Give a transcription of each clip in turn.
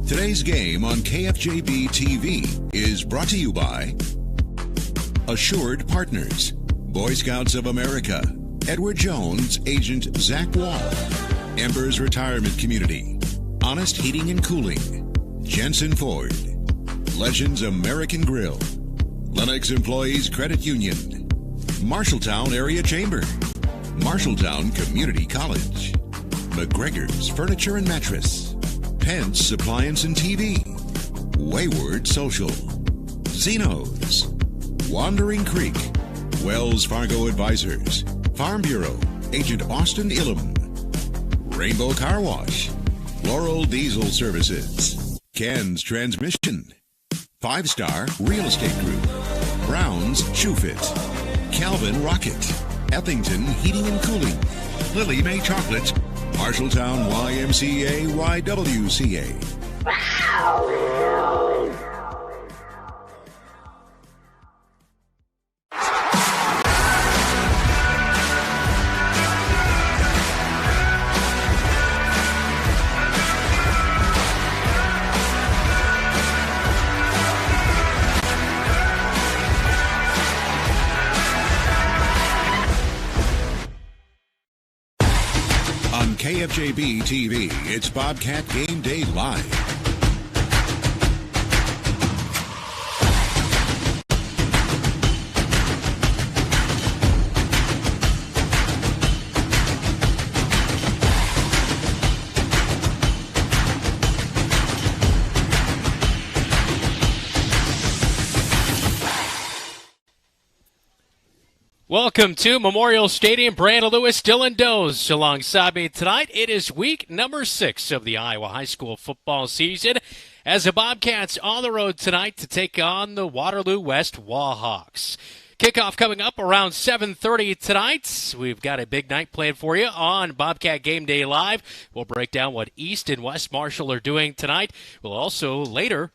Today's game on KFJB-TV is brought to you by Assured Partners, Boy Scouts of America, Edward Jones, Agent Zach Wall, Embers Retirement Community, Honest Heating and Cooling, Jensen Ford, Legends American Grill, Lenox Employees Credit Union, Marshalltown Area Chamber, Marshalltown Community College, McGregors Furniture and Mattress, Pence Appliance and TV, Wayward Social, Zeno's, Wandering Creek, Wells Fargo Advisors, Farm Bureau, Agent Austin Illum, Rainbow Car Wash, Laurel Diesel Services, Ken's Transmission, 5-Star Real Estate Group, Brown's Shoe Fit, Calvin Rocket, Effington Heating and Cooling, Lily May Chocolates, Marshalltown YMCA YWCA. KFJB-TV, it's Bobcat Game Day Live. Welcome to Memorial Stadium. Brandon Lewis, Dylan Doze alongside me tonight. It is week number 6 of the Iowa high school football season as the Bobcats on the road tonight to take on the Waterloo West Wahawks. Kickoff coming up around 7:30 tonight. We've got a big night planned for you on Bobcat Game Day Live. We'll break down what East and West Marshall are doing tonight. We'll also later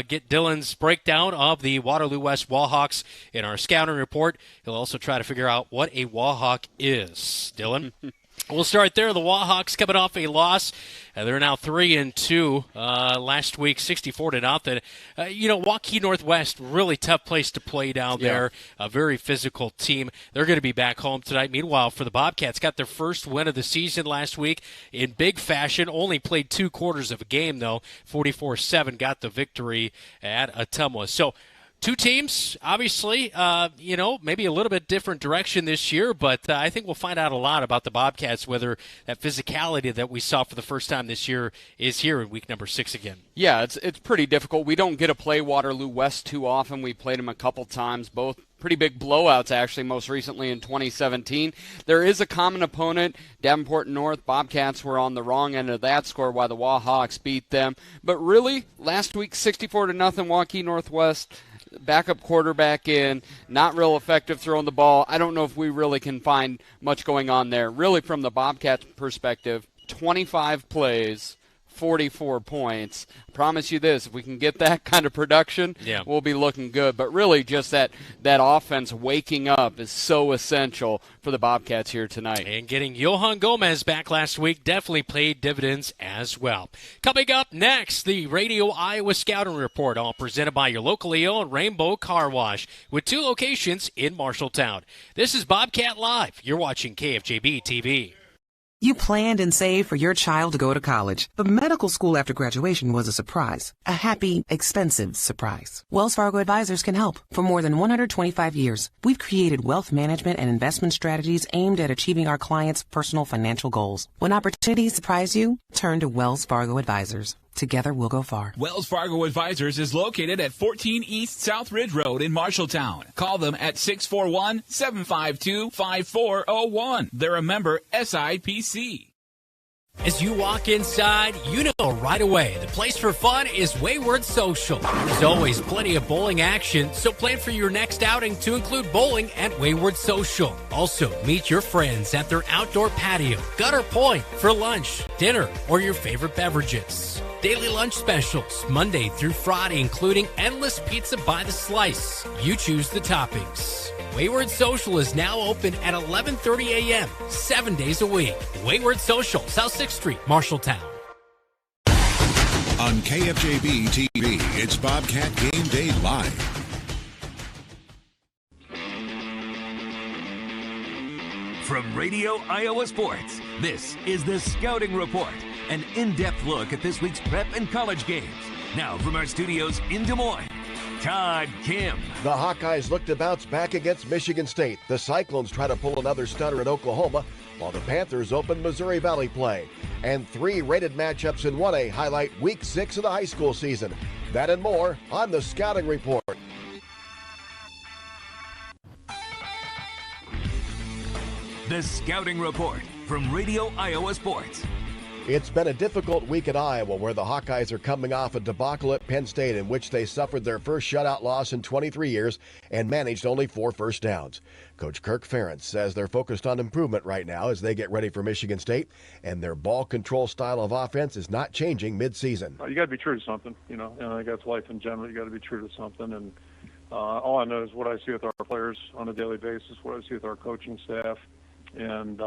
get Dylan's breakdown of the Waterloo West Wahawks in our scouting report. He'll also try to figure out what a Wahawk is. Dylan? We'll start there. The Wahawks coming off a loss. They're now 3-2. Last week, 64-0. Waukee Northwest, really tough place to play down there. A very physical team. They're going to be back home tonight. Meanwhile, for the Bobcats, got their first win of the season last week in big fashion. Only played 2 quarters of a game, though. 44-7 got the victory at Ottumwa. So, 2 teams, obviously, maybe a little bit different direction this year, but I think we'll find out a lot about the Bobcats, whether that physicality that we saw for the first time this year is here in week number 6 again. Yeah, it's pretty difficult. We don't get to play Waterloo West too often. We played them a couple times, both pretty big blowouts, actually, most recently in 2017. There is a common opponent, Davenport North. Bobcats were on the wrong end of that score while the Wahawks beat them. But really, last week, 64-0, Waukee Northwest. Backup quarterback in, not real effective throwing the ball. I don't know if we really can find much going on there. Really, from the Bobcats' perspective, 25 plays, 44 points. I promise you this, if we can get that kind of production, we'll be looking good. But really, just that offense waking up is so essential for the Bobcats here tonight. And getting Johan Gomez back last week definitely paid dividends as well. Coming up next, the Radio Iowa Scouting Report, all presented by your locally owned Rainbow Car Wash, with 2 locations in Marshalltown. This is Bobcat Live. You're watching KFJB-TV. You planned and saved for your child to go to college, but medical school after graduation was a surprise. A happy, expensive surprise. Wells Fargo Advisors can help. For more than 125 years, we've created wealth management and investment strategies aimed at achieving our clients' personal financial goals. When opportunities surprise you, turn to Wells Fargo Advisors. Together, we'll go far. Wells Fargo Advisors is located at 14 East South Ridge Road in Marshalltown. Call them at 641-752-5401. They're a member SIPC. As you walk inside, you know right away the place for fun is Wayward Social. There's always plenty of bowling action, so plan for your next outing to include bowling at Wayward Social. Also, meet your friends at their outdoor patio, Gutter Point, for lunch, dinner, or your favorite beverages. Daily lunch specials, Monday through Friday, including endless pizza by the slice. You choose the toppings. Wayward Social is now open at 11:30 a.m., 7 days a week. Wayward Social, South 6th Street, Marshalltown. On KFJB-TV, it's Bobcat Game Day Live. From Radio Iowa Sports, this is the Scouting Report, an in-depth look at this week's prep and college games. Now from our studios in Des Moines, Todd Kim. The Hawkeyes look to bounce back against Michigan State. The Cyclones try to pull another stunner at Oklahoma, while the Panthers open Missouri Valley play. And 3 rated matchups in 1A highlight Week 6 of the high school season. That and more on the Scouting Report. The Scouting Report from Radio Iowa Sports. It's been a difficult week at Iowa, where the Hawkeyes are coming off a debacle at Penn State in which they suffered their first shutout loss in 23 years and managed only 4 first downs. Coach Kirk Ferentz says they're focused on improvement right now as they get ready for Michigan State, and their ball control style of offense is not changing mid-season. You got to be true to something, and I guess life in general, you got to be true to something. And all I know is what I see with our players on a daily basis, what I see with our coaching staff. And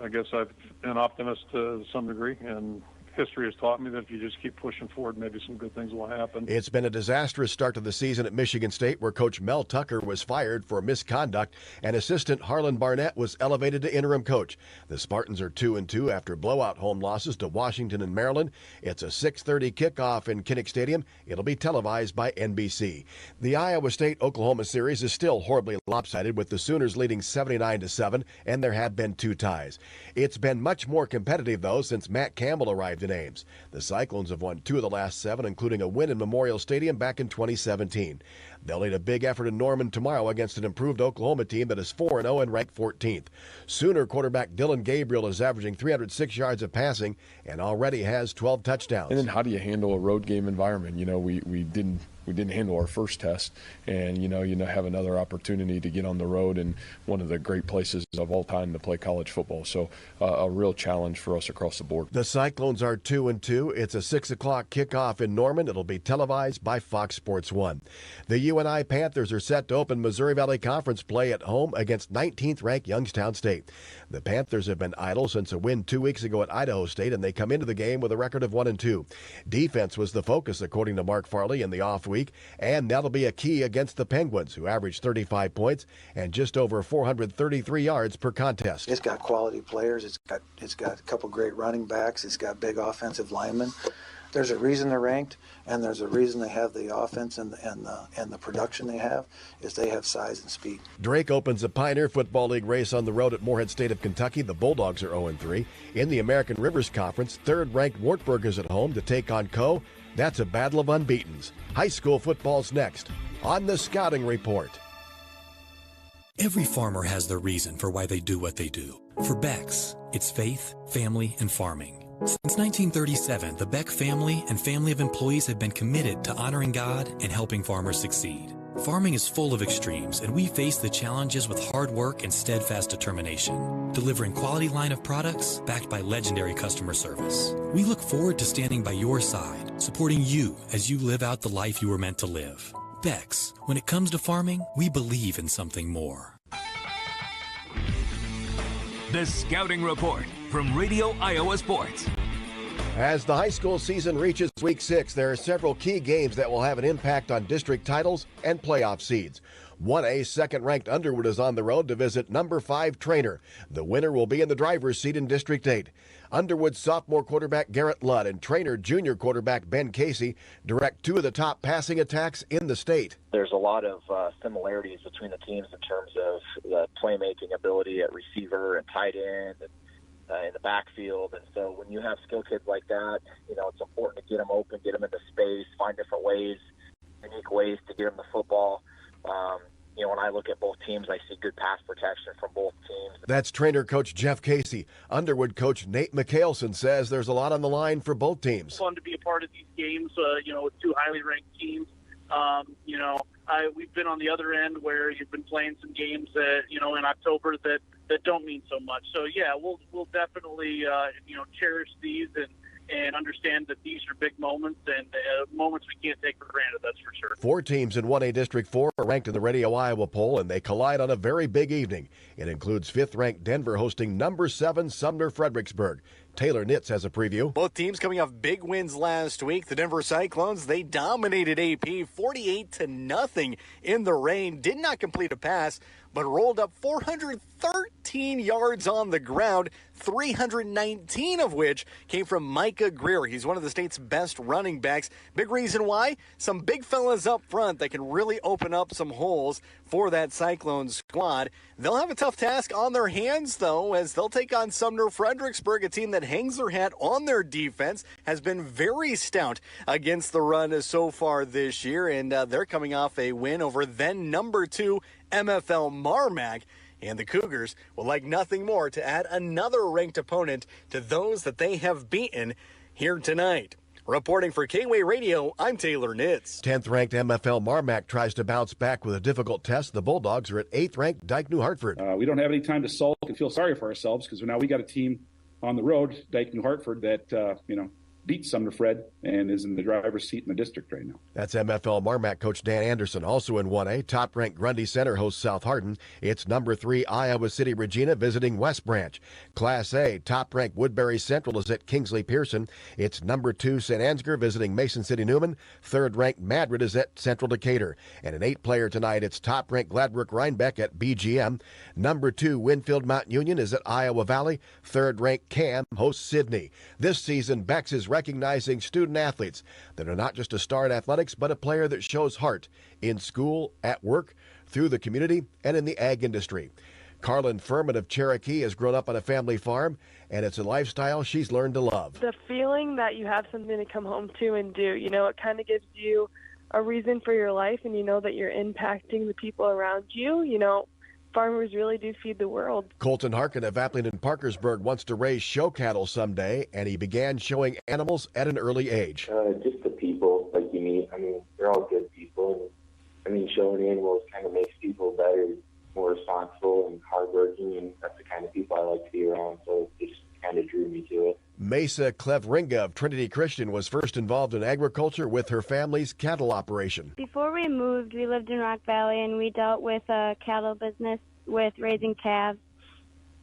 I guess I'm an optimist to some degree, and history has taught me that if you just keep pushing forward, maybe some good things will happen. It's been a disastrous start to the season at Michigan State, where Coach Mel Tucker was fired for misconduct and assistant Harlan Barnett was elevated to interim coach. The Spartans are 2-2 after blowout home losses to Washington and Maryland. It's a 6:30 kickoff in Kinnick Stadium. It'll be televised by NBC. The Iowa State-Oklahoma series is still horribly lopsided, with the Sooners leading 79-7, and there have been 2 ties. It's been much more competitive, though, since Matt Campbell arrived in Ames. The Cyclones have won 2 of the last 7, including a win in Memorial Stadium back in 2017. They'll lead a big effort in Norman tomorrow against an improved Oklahoma team that is 4-0 and ranked 14th. Sooner quarterback Dylan Gabriel is averaging 306 yards of passing and already has 12 touchdowns. And then how do you handle a road game environment? We didn't handle our first test, and have another opportunity to get on the road in one of the great places of all time to play college football. So a real challenge for us across the board. The Cyclones are 2-2. It's a 6 o'clock kickoff in Norman. It'll be televised by Fox Sports 1. The UNI Panthers are set to open Missouri Valley Conference play at home against 19th ranked Youngstown State. The Panthers have been idle since a win 2 weeks ago at Idaho State, and they come into the game with a record of 1-2. Defense was the focus, according to Mark Farley, in the off week, and that'll be a key against the Penguins, who averaged 35 points and just over 433 yards per contest. It's got quality players. It's got a couple great running backs. It's got big offensive linemen. There's a reason they're ranked, and there's a reason they have the offense and the production they have, is they have size and speed. Drake opens a Pioneer Football League race on the road at Morehead State of Kentucky. The Bulldogs are 0-3. In the American Rivers Conference, 3rd-ranked Wartburg is at home to take on Co. That's a battle of unbeatens. High school football's next on the Scouting Report. Every farmer has their reason for why they do what they do. For Becks, it's faith, family, and farming. Since 1937, the Beck family and family of employees have been committed to honoring God and helping farmers succeed. Farming is full of extremes, and we face the challenges with hard work and steadfast determination, delivering quality line of products backed by legendary customer service. We look forward to standing by your side, supporting you as you live out the life you were meant to live. Becks, when it comes to farming, we believe in something more. The Scouting Report from Radio Iowa Sports. As the high school season reaches Week 6, there are several key games that will have an impact on district titles and playoff seeds. 1A second-ranked Underwood is on the road to visit number 5 Trainer. The winner will be in the driver's seat in District 8. Underwood sophomore quarterback Garrett Ludd and Trainer junior quarterback Ben Casey direct 2 of the top passing attacks in the state. There's a lot of similarities between the teams in terms of the playmaking ability at receiver and tight end and in the backfield. And so when you have skill kids like that, it's important to get them open, get them into space, find different ways, unique ways to get them the football. When I look at both teams, I see good pass protection from both teams. That's Trainer Coach Jeff Casey. Underwood coach Nate McHaleson says there's a lot on the line for both teams. It's fun to be a part of these games, with 2 highly ranked teams. We've been on the other end where you've been playing some games that, in October that don't mean so much. So, yeah, we'll definitely, cherish these and understand that these are big moments and moments we can't take for granted, that's for sure. 4 teams in 1A District 4 are ranked in the Radio Iowa poll, and they collide on a very big evening. It includes 5th-ranked Denver hosting number 7 Sumner Fredericksburg. Taylor Nitz has a preview. Both teams coming off big wins last week. The Denver Cyclones, they dominated AP 48-0 in the rain. Did not complete a pass, but rolled up 413 yards on the ground, 319 of which came from Micah Greer. He's one of the state's best running backs. Big reason why? Some big fellas up front that can really open up some holes for that Cyclone squad. They'll have a tough task on their hands, though, as they'll take on Sumner Fredericksburg, a team that hangs their hat on their defense, has been very stout against the run so far this year, and they're coming off a win over then number 2 MFL Marmac. And the Cougars would like nothing more to add another ranked opponent to those that they have beaten here tonight. Reporting for K-Way Radio, I'm Taylor Nitz. 10th-ranked MFL Marmac tries to bounce back with a difficult test. The Bulldogs are at 8th-ranked Dike New Hartford. We don't have any time to sulk and feel sorry for ourselves because now we got a team on the road, Dike New Hartford, that beat Sumner Fred and is in the driver's seat in the district right now. That's MFL Marmac coach Dan Anderson. Also in 1A, top-ranked Grundy Center hosts South Hardin. It's number 3 Iowa City Regina visiting West Branch. Class A, top-ranked Woodbury Central is at Kingsley Pearson. It's number 2 St. Ansgar visiting Mason City Newman. 3rd-ranked Madrid is at Central Decatur. And an 8-player tonight, it's top-ranked Gladbrook Rhinebeck at BGM. Number 2 Winfield Mount Union is at Iowa Valley. 3rd-ranked Cam hosts Sydney. This season, Becks is recognizing student athletes that are not just a star in athletics, but a player that shows heart in school, at work, through the community, and in the ag industry. Carlin Furman of Cherokee has grown up on a family farm, and it's a lifestyle she's learned to love. The feeling that you have something to come home to and do, it kind of gives you a reason for your life, and you know that you're impacting the people around you, Farmers really do feed the world. Colton Harkin of Appling and Parkersburg wants to raise show cattle someday, and he began showing animals at an early age. Just the people like you meet. They're all good people. And, showing animals kind of makes people better, more responsible and hardworking, and that's the kind of people I like to be around. So it just kind of drew me to it. Mesa Klevringa of Trinity Christian was first involved in agriculture with her family's cattle operation. Before we moved, we lived in Rock Valley, and we dealt with a cattle business with raising calves.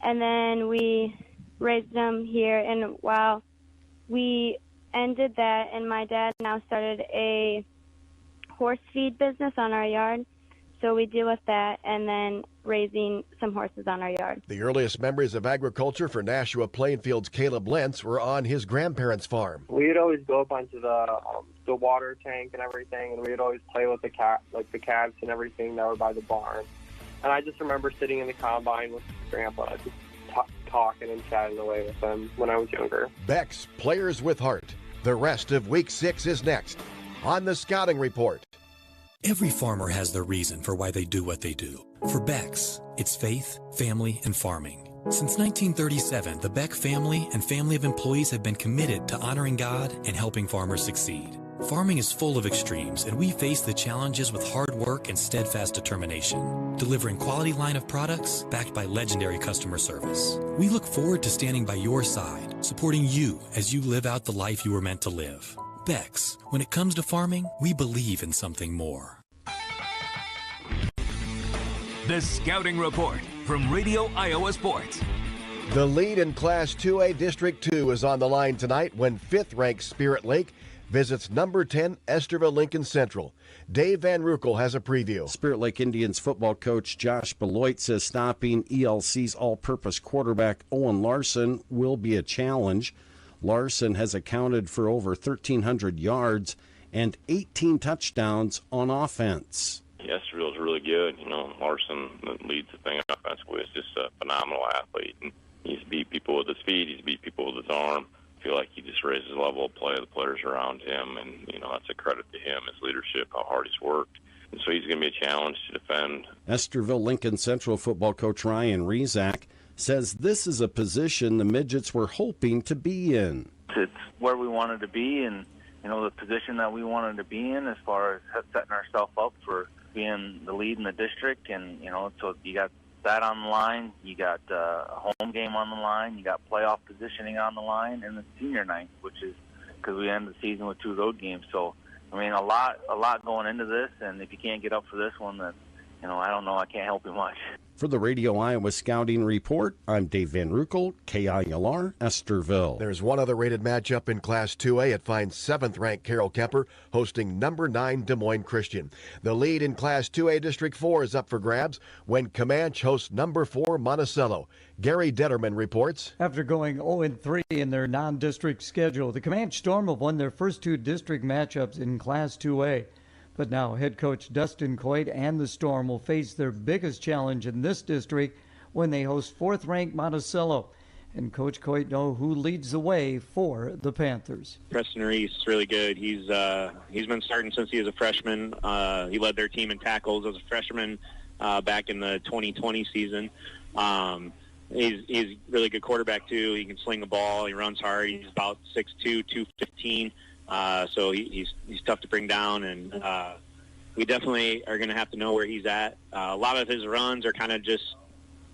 And then we raised them here, and while we ended that, and my dad now started a horse feed business on our yard. So we deal with that and then raising some horses on our yard. The earliest memories of agriculture for Nashua Plainfield's Caleb Lentz were on his grandparents' farm. We'd always go up onto the water tank and everything, and we'd always play with the calves and everything that were by the barn. And I just remember sitting in the combine with Grandpa, just talking and chatting away with them when I was younger. Becks, players with heart. The rest of Week 6 is next on the Scouting Report. Every farmer has their reason for why they do what they do. For Becks, it's faith, family, and farming. Since 1937, the Beck family and family of employees have been committed to honoring God and helping farmers succeed. Farming is full of extremes, and we face the challenges with hard work and steadfast determination, delivering quality line of products backed by legendary customer service. We look forward to standing by your side, supporting you as you live out the life you were meant to live. Becks, when it comes to farming, we believe in something more. The Scouting Report from Radio Iowa Sports. The lead in Class 2A District 2 is on the line tonight when 5th-ranked Spirit Lake visits number 10 Esterville Lincoln Central. Dave Van Ruckel has a preview. Spirit Lake Indians football coach Josh Beloit says stopping ELC's all-purpose quarterback Owen Larson will be a challenge. Larson has accounted for over 1,300 yards and 18 touchdowns on offense. Esterville's really good. Larson leads the thing offensively. Is just a phenomenal athlete. And he's beat people with his feet. He's beat people with his arm. I feel like he just raises the level of play of the players around him, and that's a credit to him, his leadership, how hard he's worked. And so he's going to be a challenge to defend. Esterville Lincoln Central football coach Ryan Rezak says this is a position the Midgets were hoping to be in. It's where we wanted to be, and the position that we wanted to be in as far as setting ourselves up for being the lead in the district. And so you got that on the line. You got a home game on the line. You got playoff positioning on the line, and the senior night, which is because we end the season with 2 road games. So, I mean, a lot going into this, and if you can't get up for this one, then, I don't know. I can't help you much. For the Radio Iowa Scouting Report, I'm Dave Van Ruckel, KILR, Esterville. There's one other rated matchup in Class 2A. It finds 7th-ranked Carroll Kemper hosting number 9 Des Moines Christian. The lead in Class 2A District 4 is up for grabs when Comanche hosts number 4 Monticello. Gary Detterman reports. After going 0-3 in their non-district schedule, the Comanche Storm have won their first 2 district matchups in Class 2A. But now head coach Dustin Coit and the Storm will face their biggest challenge in this district when they host 4th-ranked Monticello. And Coach Coit knows who leads the way for the Panthers. Preston Reese is really good. He's been starting since he was a freshman. He led their team in tackles as a freshman back in the 2020 season. He's a really good quarterback, too. He can sling the ball. He runs hard. He's about 6'2", 215. So he's tough to bring down, and we definitely are going to have to know where he's at. A lot of his runs are kind of just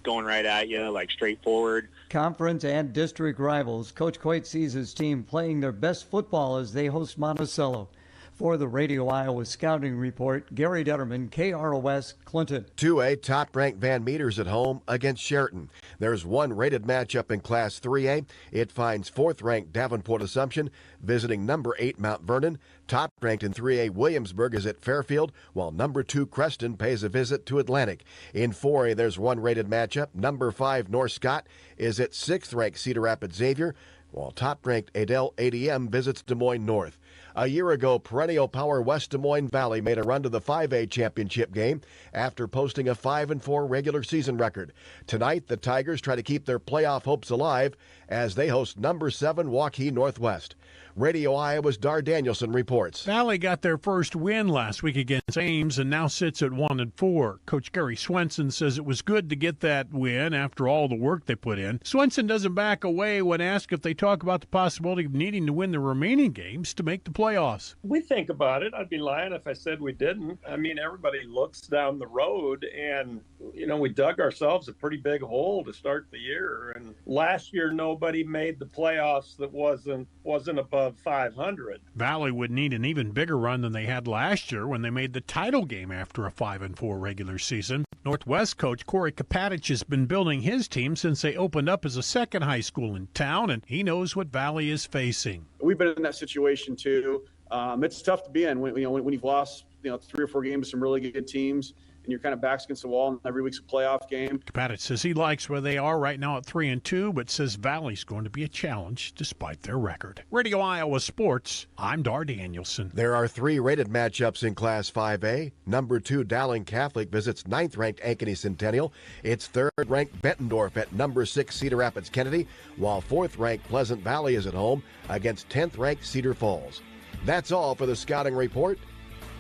going right at you, like straightforward. Conference and district rivals, Coach Coit sees his team playing their best football as they host Monticello. For the Radio Iowa Scouting Report, Gary Detterman, KROS, Clinton. 2A, top-ranked Van Meters at home against Sheraton. There's one rated matchup in Class 3A. It finds 4th-ranked Davenport Assumption visiting number 8 Mount Vernon. Top-ranked in 3A, Williamsburg is at Fairfield, while number 2 Creston pays a visit to Atlantic. In 4A, there's one rated matchup. Number 5 North Scott is at 6th-ranked Cedar Rapids Xavier, while top-ranked Adel ADM visits Des Moines North. A year ago, perennial power West Des Moines Valley made a run to the 5A championship game after posting a 5-4 regular season record. Tonight, the Tigers try to keep their playoff hopes alive as they host number 7 Waukee Northwest. Radio Iowa's Dar Danielson reports. Valley got their first win last week against Ames and now sits at 1-4. Coach Gary Swenson says it was good to get that win after all the work they put in. Swenson doesn't back away when asked if they talk about the possibility of needing to win the remaining games to make the playoffs. We think about it. I'd be lying if I said we didn't. I mean, everybody looks down the road, and, we dug ourselves a pretty big hole to start the year. And last year, nobody made the playoffs that wasn't above 500. Valley would need an even bigger run than they had last year when they made the title game after a 5-4 regular season. Northwest coach Corey Kapatich has been building his team since they opened up as a second high school in town, and he knows what Valley is facing. We've been in that situation too. It's tough to be in when you've lost 3 or 4 games to some really good teams, and you're kind of backs against the wall, and every week's a playoff game. Kapatich says he likes where they are right now at 3-2, but says Valley's going to be a challenge despite their record. Radio Iowa Sports, I'm Dar Danielson. There are 3 rated matchups in Class 5A. Number 2 Dowling Catholic visits 9th-ranked Ankeny Centennial. It's 3rd-ranked Bettendorf at number 6 Cedar Rapids Kennedy, while 4th-ranked Pleasant Valley is at home against 10th-ranked Cedar Falls. That's all for the Scouting Report.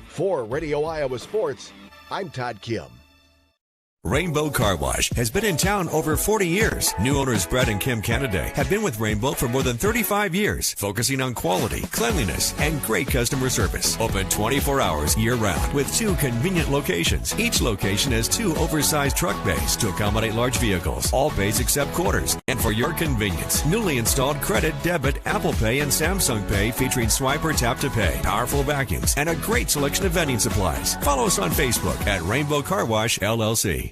For Radio Iowa Sports, I'm Todd Kim. Rainbow Car Wash has been in town over 40 years. New owners Brett and Kim Kennedy have been with Rainbow for more than 35 years, focusing on quality, cleanliness, and great customer service. Open 24 hours year-round with 2 convenient locations. Each location has 2 oversized truck bays to accommodate large vehicles. All bays except quarters. And for your convenience, newly installed credit, debit, Apple Pay, and Samsung Pay featuring swipe or tap to pay, powerful vacuums, and a great selection of vending supplies. Follow us on Facebook at Rainbow Car Wash, LLC.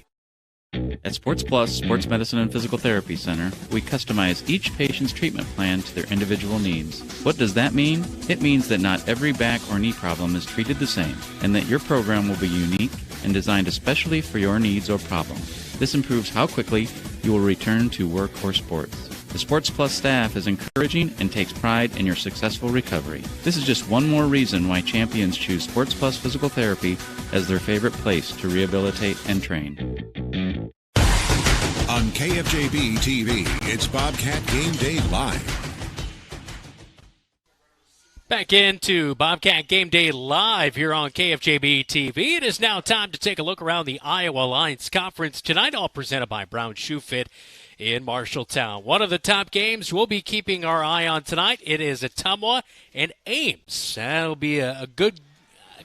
At Sports Plus Sports Medicine and Physical Therapy Center, we customize each patient's treatment plan to their individual needs. What does that mean? It means that not every back or knee problem is treated the same, and that your program will be unique and designed especially for your needs or problem. This improves how quickly you will return to work or sports. The Sports Plus staff is encouraging and takes pride in your successful recovery. This is just one more reason why champions choose Sports Plus Physical Therapy as their favorite place to rehabilitate and train. On KFJB-TV, it's Bobcat Game Day Live. Back into Bobcat Game Day Live here on KFJB-TV. It is now time to take a look around the Iowa Alliance Conference tonight, all presented by Brown Shoe Fit in Marshalltown. One of the top games we'll be keeping our eye on tonight, it is Ottumwa and Ames. That'll be a good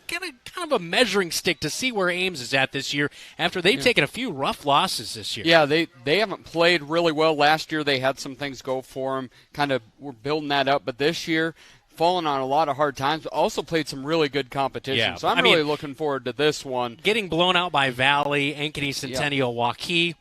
kind of a measuring stick to see where Ames is at this year after they've taken a few rough losses this year. Yeah, they haven't played really well. Last year they had some things go for them, kind of were building that up. But this year, fallen on a lot of hard times, but also played some really good competition. Yeah. So I'm really looking forward to this one. Getting blown out by Valley, Ankeny Centennial, Waukee.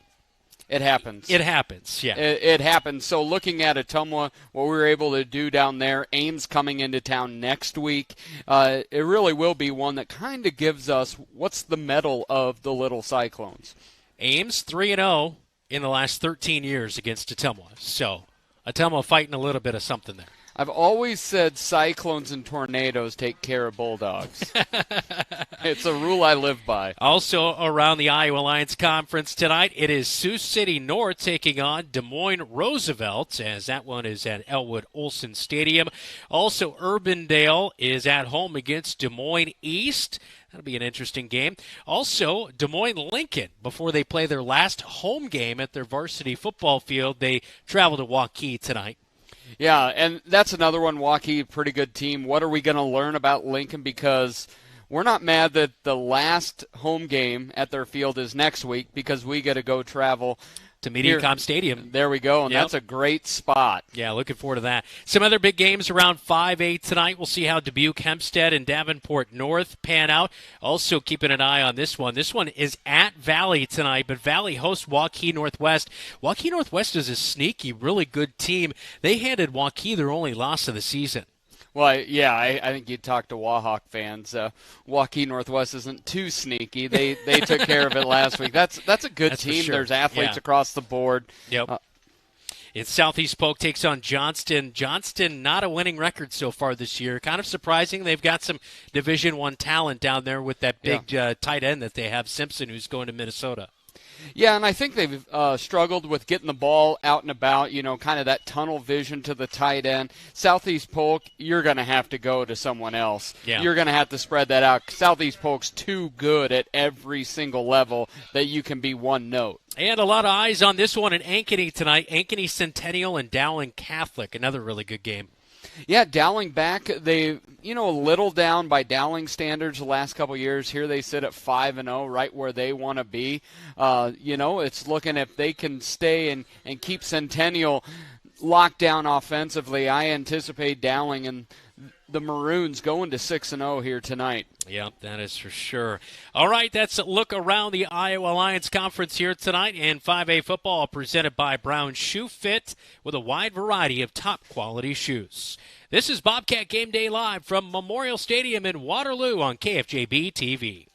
It happens. It happens, yeah. It happens. So looking at Ottumwa, what we were able to do down there, Ames coming into town next week, it really will be one that kind of gives us what's the mettle of the Little Cyclones. Ames 3-0 in the last 13 years against Ottumwa. So Ottumwa fighting a little bit of something there. I've always said Cyclones and Tornadoes take care of Bulldogs. It's a rule I live by. Also around the Iowa Alliance Conference tonight, it is Sioux City North taking on Des Moines Roosevelt, as that one is at Elwood Olson Stadium. Also, Urbandale is at home against Des Moines East. That'll be an interesting game. Also, Des Moines Lincoln, before they play their last home game at their varsity football field, they travel to Waukee tonight. Yeah, and that's another one, Waukee, pretty good team. What are we going to learn about Lincoln? Because we're not mad that the last home game at their field is next week because we get to go travel to Mediacom Stadium. There we go, and that's a great spot. Yeah, looking forward to that. Some other big games around 5-8 tonight. We'll see how Dubuque, Hempstead, and Davenport North pan out. Also keeping an eye on this one. This one is at Valley tonight, but Valley hosts Waukee Northwest. Waukee Northwest is a sneaky, really good team. They handed Waukee their only loss of the season. Well, I think you'd talk to Wahawk fans. Waukee Northwest isn't too sneaky. They took care of it last week. That's a good team. Sure. There's athletes across the board. Yep. It's Southeast Polk takes on Johnston. Johnston, not a winning record so far this year. Kind of surprising. They've got some Division I talent down there with that big tight end that they have, Simpson, who's going to Minnesota. Yeah, and I think they've struggled with getting the ball out and about, kind of that tunnel vision to the tight end. Southeast Polk, you're going to have to go to someone else. Yeah. You're going to have to spread that out. Southeast Polk's too good at every single level that you can be one note. And a lot of eyes on this one in Ankeny tonight. Ankeny Centennial and Dowling Catholic, another really good game. Yeah, Dowling back. They, a little down by Dowling standards the last couple of years. Here they sit at 5-0, right where they want to be. It's looking if they can stay and keep Centennial locked down offensively. I anticipate Dowling and the Maroons going to 6-0 here tonight. Yep, that is for sure. All right, that's a look around the Iowa Alliance Conference here tonight. And 5A football presented by Brown Shoe Fit with a wide variety of top-quality shoes. This is Bobcat Game Day Live from Memorial Stadium in Waterloo on KFJB-TV.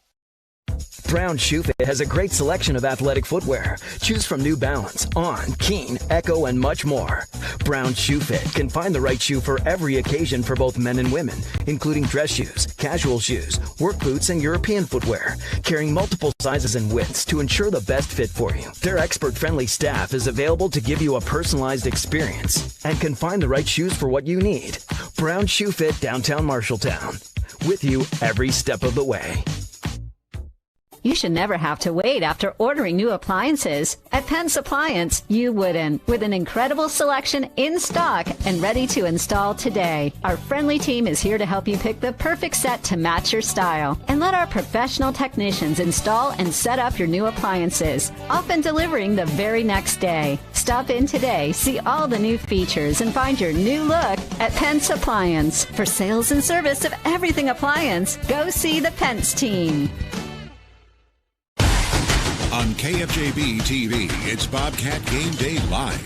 Brown Shoe Fit has a great selection of athletic footwear. Choose from New Balance, On, Keen, Echo, and much more. Brown Shoe Fit can find the right shoe for every occasion for both men and women, including dress shoes, casual shoes, work boots, and European footwear, carrying multiple sizes and widths to ensure the best fit for you. Their expert-friendly staff is available to give you a personalized experience and can find the right shoes for what you need. Brown Shoe Fit, downtown Marshalltown. With you every step of the way. You should never have to wait after ordering new appliances. At Pence Appliance, you wouldn't. With an incredible selection in stock and ready to install today. Our friendly team is here to help you pick the perfect set to match your style. And let our professional technicians install and set up your new appliances, often delivering the very next day. Stop in today, see all the new features, and find your new look at Pence Appliance. For sales and service of everything appliance, go see the Pence team. On KFJB-TV, it's Bobcat Game Day Live.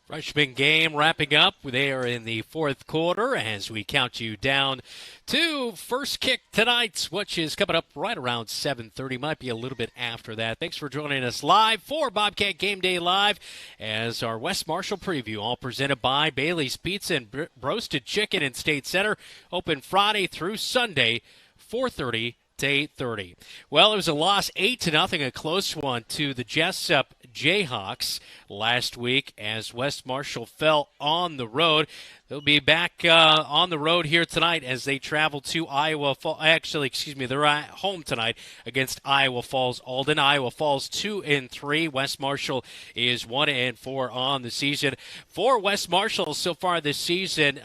Freshman game wrapping up. They are in the fourth quarter as we count you down to first kick tonight, which is coming up right around 7:30. Might be a little bit after that. Thanks for joining us live for Bobcat Game Day Live as our West Marshall preview, all presented by Bailey's Pizza and Roasted Chicken in State Center. Open Friday through Sunday, 4:30 to 8:30. Well, it was a loss 8-0, a close one to the Jessup Jayhawks last week as West Marshall fell on the road. They'll be back on the road here tonight as they travel to Iowa Falls. Actually, they're at home tonight against Iowa Falls Alden. Iowa Falls 2-3. West Marshall is 1-4 on the season. For West Marshall so far this season,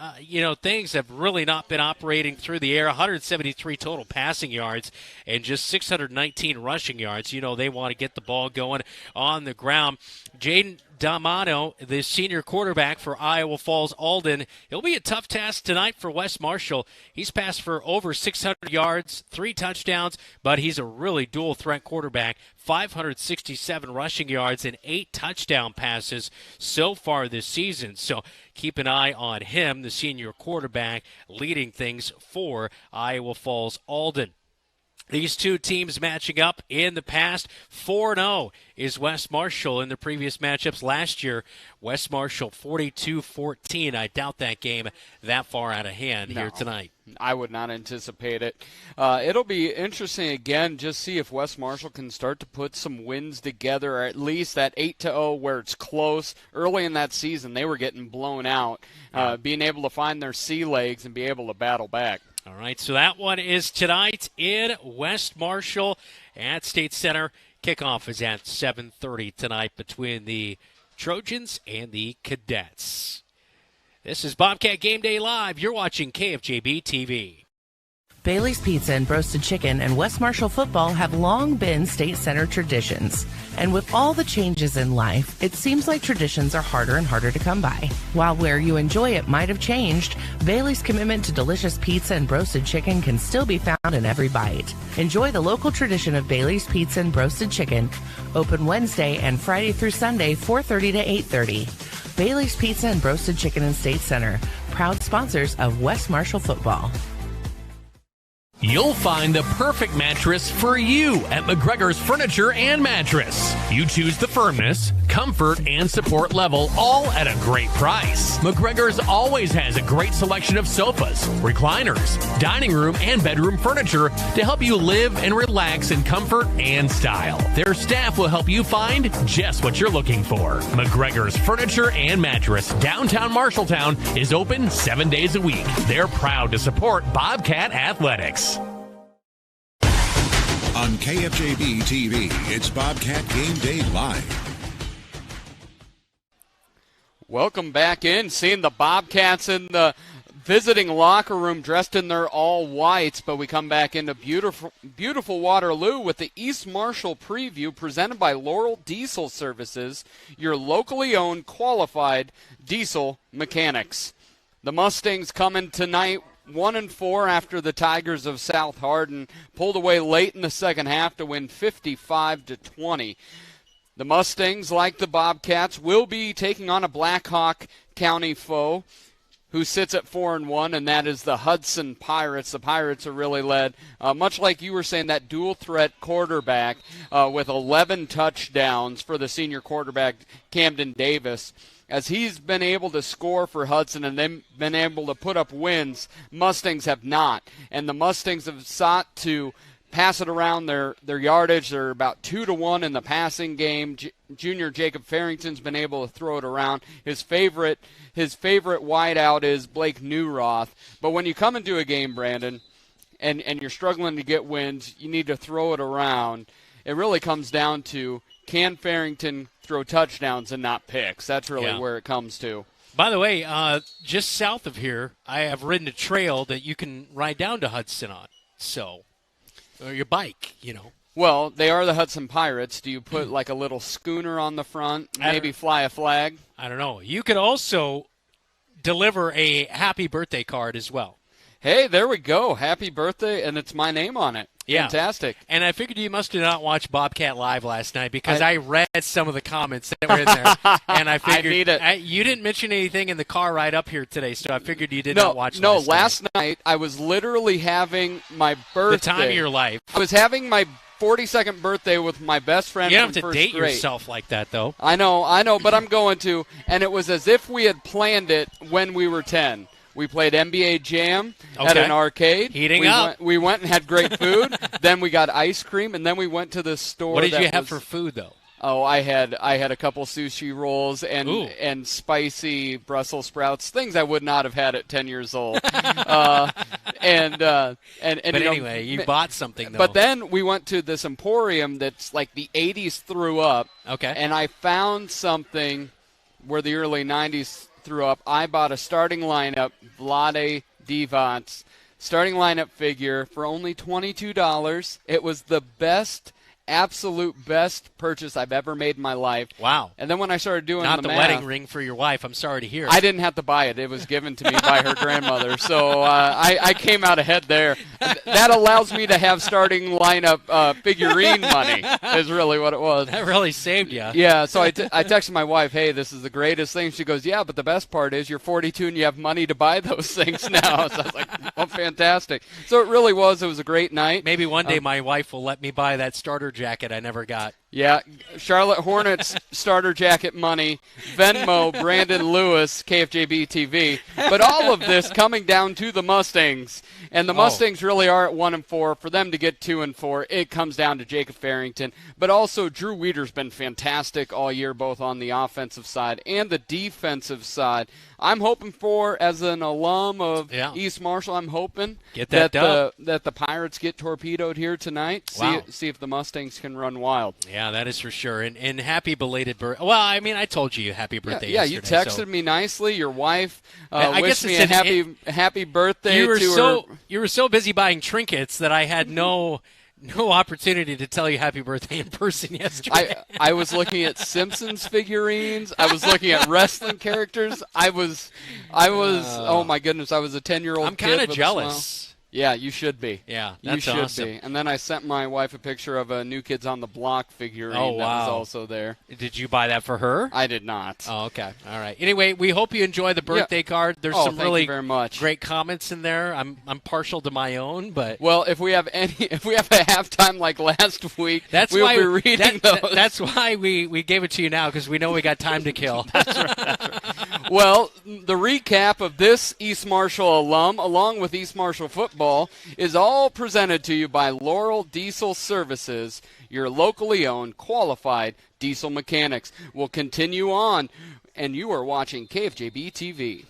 things have really not been operating through the air. 173 total passing yards and just 619 rushing yards. They want to get the ball going on the ground. Jaden D'Amato, the senior quarterback for Iowa Falls Alden. It'll be a tough task tonight for West Marshall. He's passed for over 600 yards, 3 touchdowns, but he's a really dual-threat quarterback. 567 rushing yards and 8 touchdown passes so far this season. So keep an eye on him, the senior quarterback, leading things for Iowa Falls Alden. These two teams matching up in the past. 4-0 is West Marshall in the previous matchups last year. West Marshall 42-14. I doubt that game that far out of hand here tonight. I would not anticipate it. It'll be interesting again, just see if West Marshall can start to put some wins together, or at least that 8-0 where it's close. Early in that season, they were getting blown out. Being able to find their sea legs and be able to battle back. All right, so that one is tonight in West Marshall at State Center. Kickoff is at 7:30 tonight between the Trojans and the Cadets. This is Bobcat Game Day Live. You're watching KFJB-TV. Bailey's Pizza and Roasted Chicken and West Marshall football have long been State Center traditions. And with all the changes in life, it seems like traditions are harder and harder to come by. While where you enjoy it might have changed, Bailey's commitment to delicious pizza and roasted chicken can still be found in every bite. Enjoy the local tradition of Bailey's Pizza and Roasted Chicken. Open Wednesday and Friday through Sunday, 4:30 to 8:30. Bailey's Pizza and Roasted Chicken in State Center, proud sponsors of West Marshall football. You'll find the perfect mattress for you at McGregors Furniture and Mattress. You choose the firmness, comfort, and support level, all at a great price. McGregors always has a great selection of sofas, recliners, dining room, and bedroom furniture to help you live and relax in comfort and style. Their staff will help you find just what you're looking for. McGregors Furniture and Mattress, downtown Marshalltown, is open 7 days a week. They're proud to support Bobcat Athletics. On KFJB-TV, it's Bobcat Game Day Live. Welcome back in. Seeing the Bobcats in the visiting locker room dressed in their all whites, but we come back into beautiful Waterloo with the East Marshall preview presented by Laurel Diesel Services, your locally owned qualified diesel mechanics. The Mustangs coming tonight 1-4 after the Tigers of South Hardin pulled away late in the second half to win 55-20. The Mustangs, like the Bobcats, will be taking on a Blackhawk County foe who sits at 4-1, and that is the Hudson Pirates. The Pirates are really led, much like you were saying, that dual-threat quarterback with 11 touchdowns for the senior quarterback, Camden Davis. As he's been able to score for Hudson and then been able to put up wins, Mustangs have not. And the Mustangs have sought to pass it around their yardage. They're about 2-1 in the passing game. Junior Jacob Farrington's been able to throw it around. His favorite wideout is Blake Newroth. But when you come into a game, Brandon, and you're struggling to get wins, you need to throw it around. It really comes down to, can Farrington throw touchdowns and not picks? That's really where it comes to. By the way, just south of here, I have ridden a trail that you can ride down to Hudson on. So, or your bike, Well, they are the Hudson Pirates. Do you put like a little schooner on the front, maybe fly a flag? I don't know. You could also deliver a happy birthday card as well. Hey, there we go. Happy birthday, and it's my name on it. Yeah. Fantastic. And I figured you must have not watched Bobcat Live last night because I read some of the comments that were in there. And I figured you didn't mention anything in the car ride up here today, so I figured you did not watch last night I was literally having my birthday. The time of your life. I was having my 42nd birthday with my best friend from first grade. You don't have to date yourself like that, though. I know, but I'm going to. And it was as if we had planned it when we were 10. We played NBA Jam at an arcade. Heating up. We went and had great food. Then we got ice cream, and then we went to the store. What did you have for food, though? Oh, I had a couple sushi rolls and spicy Brussels sprouts, things I would not have had at 10 years old. But anyway, you bought something though. But then we went to this emporium that's like the 80s threw up. Okay. And I found something where the early 90s threw up. I bought a starting lineup, Vlade Divac, starting lineup figure for only $22. It was the absolute best purchase I've ever made in my life. Wow. And then when I started doing Not the math, wedding ring for your wife. I'm sorry to hear. I didn't have to buy it. It was given to me by her grandmother. So I came out ahead there. That allows me to have starting lineup figurine money is really what it was. That really saved you. Yeah, so I texted my wife, hey, this is the greatest thing. She goes, yeah, but the best part is you're 42 and you have money to buy those things now. So I was like, oh, fantastic. So it really was. It was a great night. Maybe one day my wife will let me buy that starter jacket I never got. Yeah, Charlotte Hornets starter jacket money, Venmo, Brandon Lewis, KFJB-TV. But all of this coming down to the Mustangs. And the Mustangs really are at 1-4. For them to get 2-4, it comes down to Jacob Farrington. But also Drew Weeder's been fantastic all year, both on the offensive side and the defensive side. I'm hoping for, as an alum of East Marshall, I'm hoping that the Pirates get torpedoed here tonight. See if the Mustangs can run wild. Yeah, that is for sure. And happy belated birthday. Well, I mean, I told you happy birthday yesterday. Yeah, you texted me nicely. Your wife wished me a happy birthday you were to her. You were so busy buying trinkets that I had no opportunity to tell you happy birthday in person yesterday. I was looking at Simpsons figurines. I was looking at wrestling characters. I was oh my goodness, I was a 10-year-old I'm kid. kind of jealous. Yeah, you should be. Yeah, you that's should awesome. be. And then I sent my wife a picture of a New Kids on the Block figurine that was also there. Did you buy that for her? I did not. Oh, okay. All right. Anyway, we hope you enjoy the birthday card. There's some really very much. great comments in there. I'm partial to my own, but well, if we have a halftime like last week, we'll be reading those. That's why we gave it to you now, because we know we got time to kill. That's right. Well, the recap of this East Marshall alum, along with East Marshall football, is all presented to you by Laurel Diesel Services, your locally owned, qualified diesel mechanics. We'll continue on, and you are watching KFJB-TV.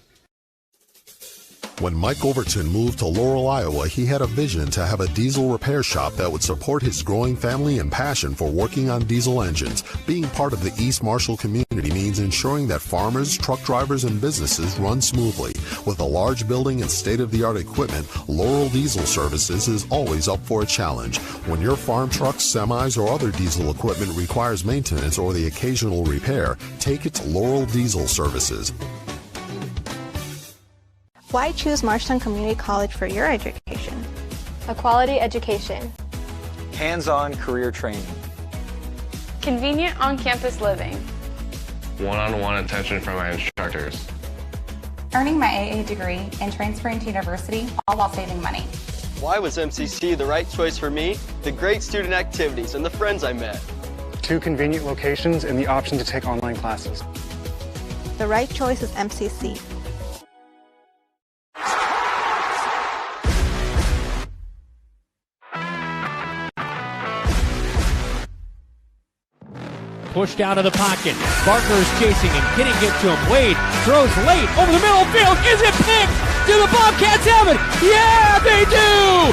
When Mike Overton moved to Laurel, Iowa, he had a vision to have a diesel repair shop that would support his growing family and passion for working on diesel engines. Being part of the East Marshall community means ensuring that farmers, truck drivers, and businesses run smoothly. With a large building and state-of-the-art equipment, Laurel Diesel Services is always up for a challenge. When your farm trucks, semis, or other diesel equipment requires maintenance or the occasional repair, take it to Laurel Diesel Services. Why choose Marshalltown Community College for your education? A quality education. Hands-on career training. Convenient on-campus living. One-on-one attention from my instructors. Earning my AA degree and transferring to university, all while saving money. Why was MCC the right choice for me? The great student activities and the friends I met. 2 convenient locations and the option to take online classes. The right choice is MCC. Pushed out of the pocket. Barker is chasing him. Can he get to him? Wade throws late over the middle field. Is it picked? Do the Bobcats have it? Yeah, they do!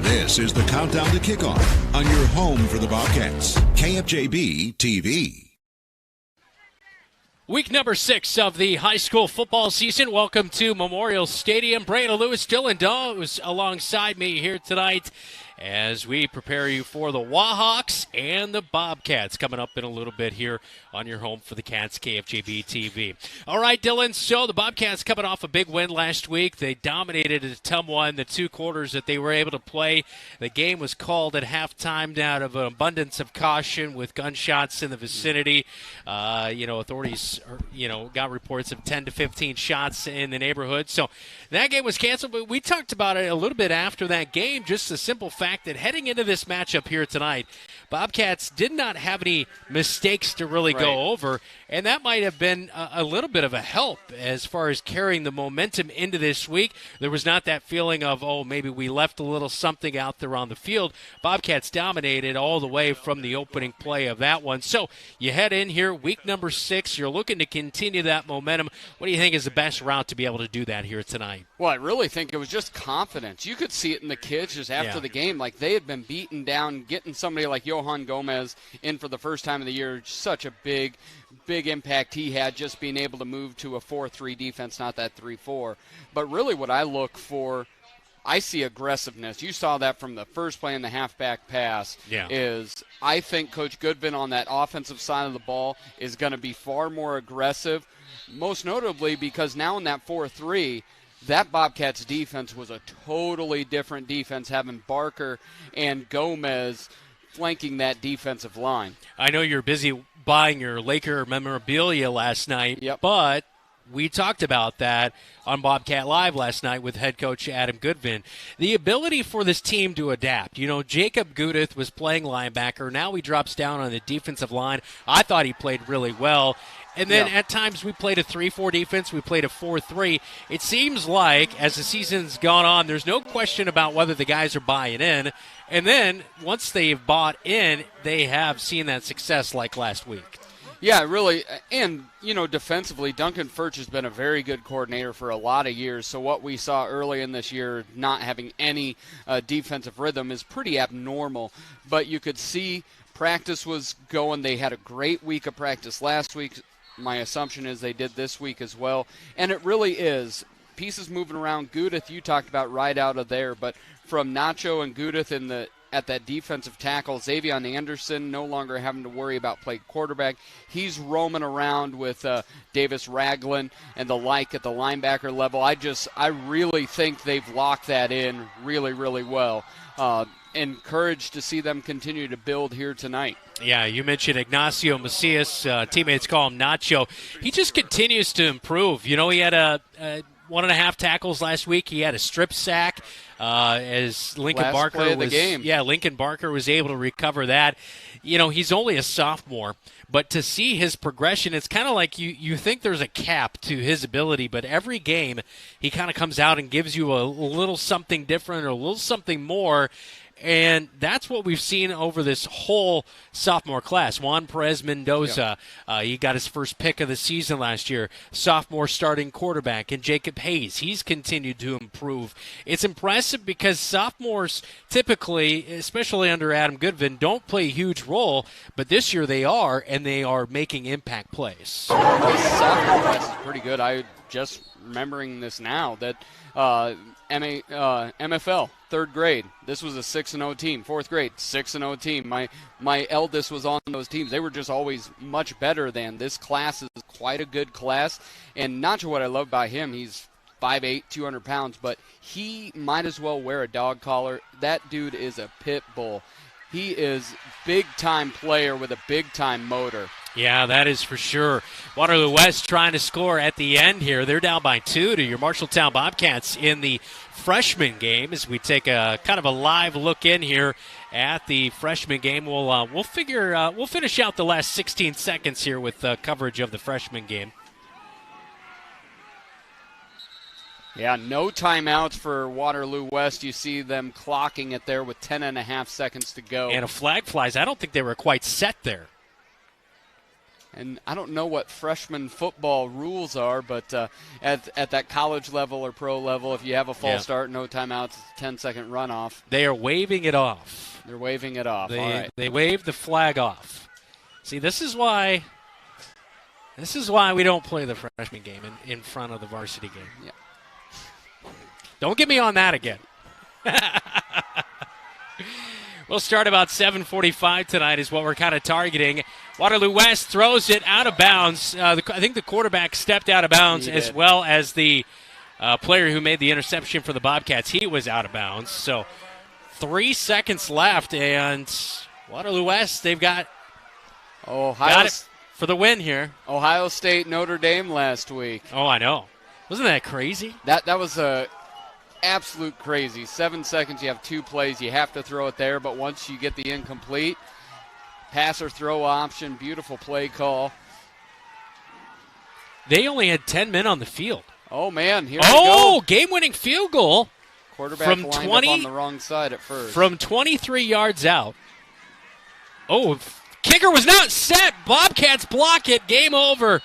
This is the countdown to kickoff on your home for the Bobcats, KFJB-TV. Week number 6 of the high school football season. Welcome to Memorial Stadium. Brandon Lewis, Dylan Doe alongside me here tonight as we prepare you for the Wahawks and the Bobcats coming up in a little bit here on your home for the Cats, KFJB-TV. All right, Dylan, so the Bobcats coming off a big win last week. They dominated at Tumwa in the 2 quarters that they were able to play. The game was called at halftime out of an abundance of caution with gunshots in the vicinity. Authorities got reports of 10 to 15 shots in the neighborhood. So that game was canceled, but we talked about it a little bit after that game, just the simple fact fact that heading into this matchup here tonight, Bobcats did not have any mistakes to really go over, and that might have been a little bit of a help as far as carrying the momentum into this week. There was not that feeling of, oh, maybe we left a little something out there on the field. Bobcats dominated all the way from the opening play of that one. So you head in here, week number 6. You're looking to continue that momentum. What do you think is the best route to be able to do that here tonight? Well, I really think it was just confidence. You could see it in the kids just after the game. Like, they had been beaten down. Getting somebody like Johan Gomez in for the first time of the year, such a big impact he had, just being able to move to a 4-3 defense, not that 3-4. But really what I look for, I see aggressiveness. You saw that from the first play in the halfback pass. Is I think Coach Goodin on that offensive side of the ball is going to be far more aggressive, most notably because now in that 4-3, that Bobcats defense was a totally different defense, having Barker and Gomez flanking that defensive line. I know you're busy buying your Laker memorabilia last night, but we talked about that on Bobcat Live last night with head coach Adam Goodin. The ability for this team to adapt. You know, Jacob Goodin was playing linebacker. Now he drops down on the defensive line. I thought he played really well. And then at times we played a 3-4 defense. We played a 4-3. It seems like as the season's gone on, there's no question about whether the guys are buying in. And then once they've bought in, they have seen that success like last week. Yeah, really. And, you know, defensively, Duncan Furch has been a very good coordinator for a lot of years. So what we saw early in this year, not having any defensive rhythm, is pretty abnormal. But you could see practice was going. They had a great week of practice last week. My assumption is they did this week as well. And it really is. Pieces moving around. Goodin, you talked about right out of there. But from Nacho and Goodin at that defensive tackle, Xavier Anderson no longer having to worry about play quarterback. He's roaming around with Davis Ragland and the like at the linebacker level. I really think they've locked that in really, really well. Encouraged to see them continue to build here tonight. Yeah, you mentioned Ignacio Macias. Teammates call him Nacho. He just continues to improve. You know, he had a 1.5 tackles last week. He had a strip sack as Lincoln Last Barker play of was. the game. Yeah, Lincoln Barker was able to recover that. You know, he's only a sophomore, but to see his progression, it's kind of like you think there's a cap to his ability, but every game he kind of comes out and gives you a little something different or a little something more. And that's what we've seen over this whole sophomore class. Juan Perez Mendoza, he got his first pick of the season last year. Sophomore starting quarterback. And Jacob Hayes, he's continued to improve. It's impressive because sophomores typically, especially under Adam Goodin, don't play a huge role. But this year they are, and they are making impact plays. This sophomore class is pretty good. I just remembering this now that MFL, 3rd grade. This was a 6-0 team. 4th grade, 6-0 team. My eldest was on those teams. They were just always much better than. This class is quite a good class. And not sure what I love about him. He's 5'8", 200 pounds, but he might as well wear a dog collar. That dude is a pit bull. He is big-time player with a big-time motor. Yeah, that is for sure. Waterloo West trying to score at the end here. They're down by 2 to your Marshalltown Bobcats in the freshman game. As we take a kind of a live look in here at the freshman game, we'll finish out the last 16 seconds here with coverage of the freshman game. Yeah, no timeouts for Waterloo West. You see them clocking it there with 10.5 seconds to go. And a flag flies. I don't think they were quite set there. And I don't know what freshman football rules are, but at that college level or pro level, if you have a false start, no timeouts, it's a 10-second runoff. They are waving it off. They're waving it off. All right. They waved the flag off. See, this is why we don't play the freshman game in front of the varsity game. Yeah. Don't get me on that again. We'll start about 7:45 tonight is what we're kind of targeting. Waterloo West throws it out of bounds. I think the quarterback stepped out of bounds as well as the player who made the interception for the Bobcats. He was out of bounds. So 3 seconds left, and Waterloo West, they've got it for the win here. Ohio State, Notre Dame last week. Oh, I know. Wasn't that crazy? That was a absolute crazy. 7 seconds, you have 2 plays. You have to throw it there, but once you get the incomplete, pass or throw option, beautiful play call. They only had 10 men on the field. Oh, man, here we go. Game-winning field goal. Quarterback from lined 20, up on the wrong side at first. From 23 yards out. Oh, kicker was not set. Bobcats block it. Game over.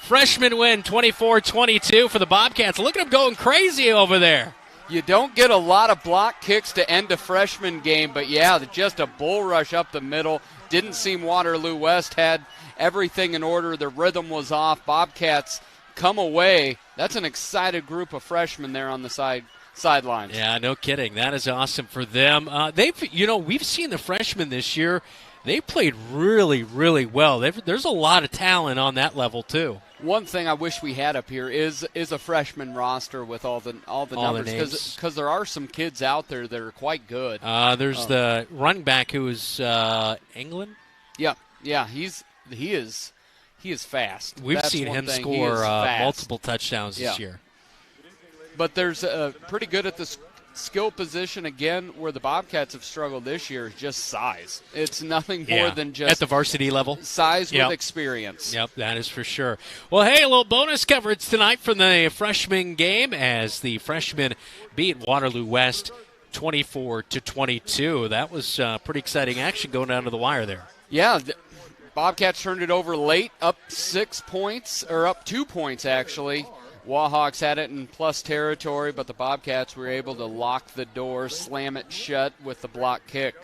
Freshman win 24-22 for the Bobcats. Look at them going crazy over there. You don't get a lot of block kicks to end a freshman game, but yeah, just a bull rush up the middle. Didn't seem Waterloo West had everything in order. The rhythm was off. Bobcats come away. That's an excited group of freshmen there on the sidelines. Yeah, no kidding. That is awesome for them. We've seen the freshmen this year. They played really, really well. There's a lot of talent on that level too. One thing I wish we had up here is a freshman roster with all the numbers, because there are some kids out there that are quite good. There's the running back who is England. Yeah, he is fast. We've seen him score multiple touchdowns this year. But there's pretty good at the skill position, again, where the Bobcats have struggled this year is just size. It's nothing more than just at the varsity level. Size with experience. Yep, that is for sure. Well, hey, a little bonus coverage tonight from the freshman game as the freshmen beat Waterloo West 24-22. That was pretty exciting action going down to the wire there. Yeah, Bobcats turned it over late, up 6 points, or up 2 points actually. Wahawks had it in plus territory, but the Bobcats were able to lock the door, slam it shut with the block kick.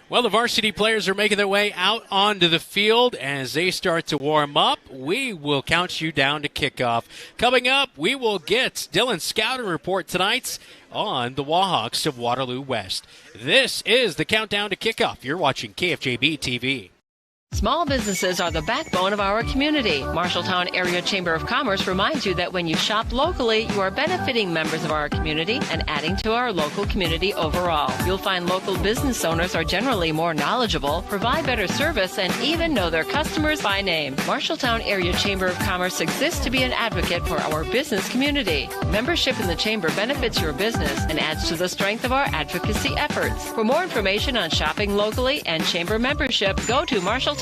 Well, the varsity players are making their way out onto the field as they start to warm up. We will count you down to kickoff. Coming up, we will get Dylan's scouting report tonight on the Wahawks of Waterloo West. This is the countdown to kickoff. You're watching KFJB-TV. Small businesses are the backbone of our community. Marshalltown Area Chamber of Commerce reminds you that when you shop locally, you are benefiting members of our community and adding to our local community overall. You'll find local business owners are generally more knowledgeable, provide better service, and even know their customers by name. Marshalltown Area Chamber of Commerce exists to be an advocate for our business community. Membership in the Chamber benefits your business and adds to the strength of our advocacy efforts. For more information on shopping locally and Chamber membership, go to Marshalltown.org.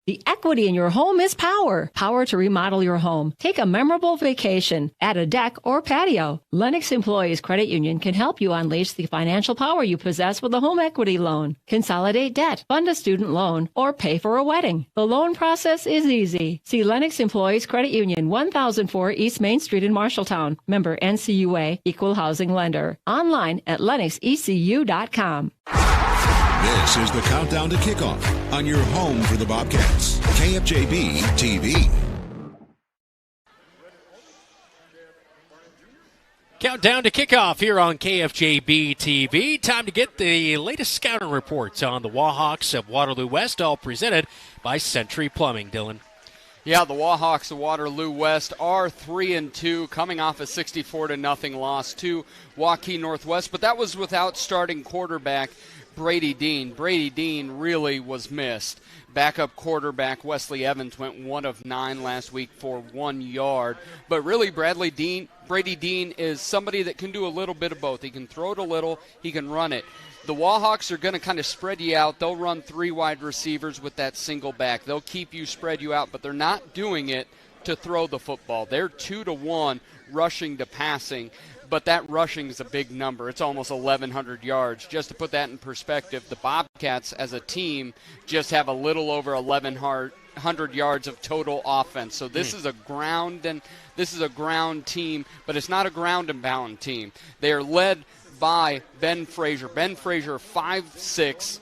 The equity in your home is power. Power to remodel your home. Take a memorable vacation. Add a deck or patio. Lenox Employees Credit Union can help you unleash the financial power you possess with a home equity loan. Consolidate debt, fund a student loan, or pay for a wedding. The loan process is easy. See Lenox Employees Credit Union, 1004 East Main Street in Marshalltown. Member NCUA, Equal Housing Lender. Online at LenoxECU.com. This is the countdown to kickoff on your home for the Bobcats, KFJB-TV. Countdown to kickoff here on KFJB-TV. Time to get the latest scouting reports on the Wahawks of Waterloo West, all presented by Sentry Plumbing. Dylan. Yeah, the Wahawks of Waterloo West are 3-2, coming off a 64-0 loss to Waukee Northwest, but that was without starting quarterback Brady Dean. Brady Dean really was missed. Backup quarterback Wesley Evans went 1 of 9 last week for 1 yard. But really, Brady Dean is somebody that can do a little bit of both. He can throw it a little, he can run it. The Wahawks are going to kind of spread you out. They'll run 3 wide receivers with that single back. They'll keep you spread you out, but they're not doing it to throw the football. They're 2-1 rushing to passing. But that rushing is a big number. It's almost 1,100 yards. Just to put that in perspective, the Bobcats as a team just have a little over 1,100 yards of total offense. So this is a ground team, but it's not a ground and pound team. They are led by Ben Frazier. Ben Frazier, 5'6",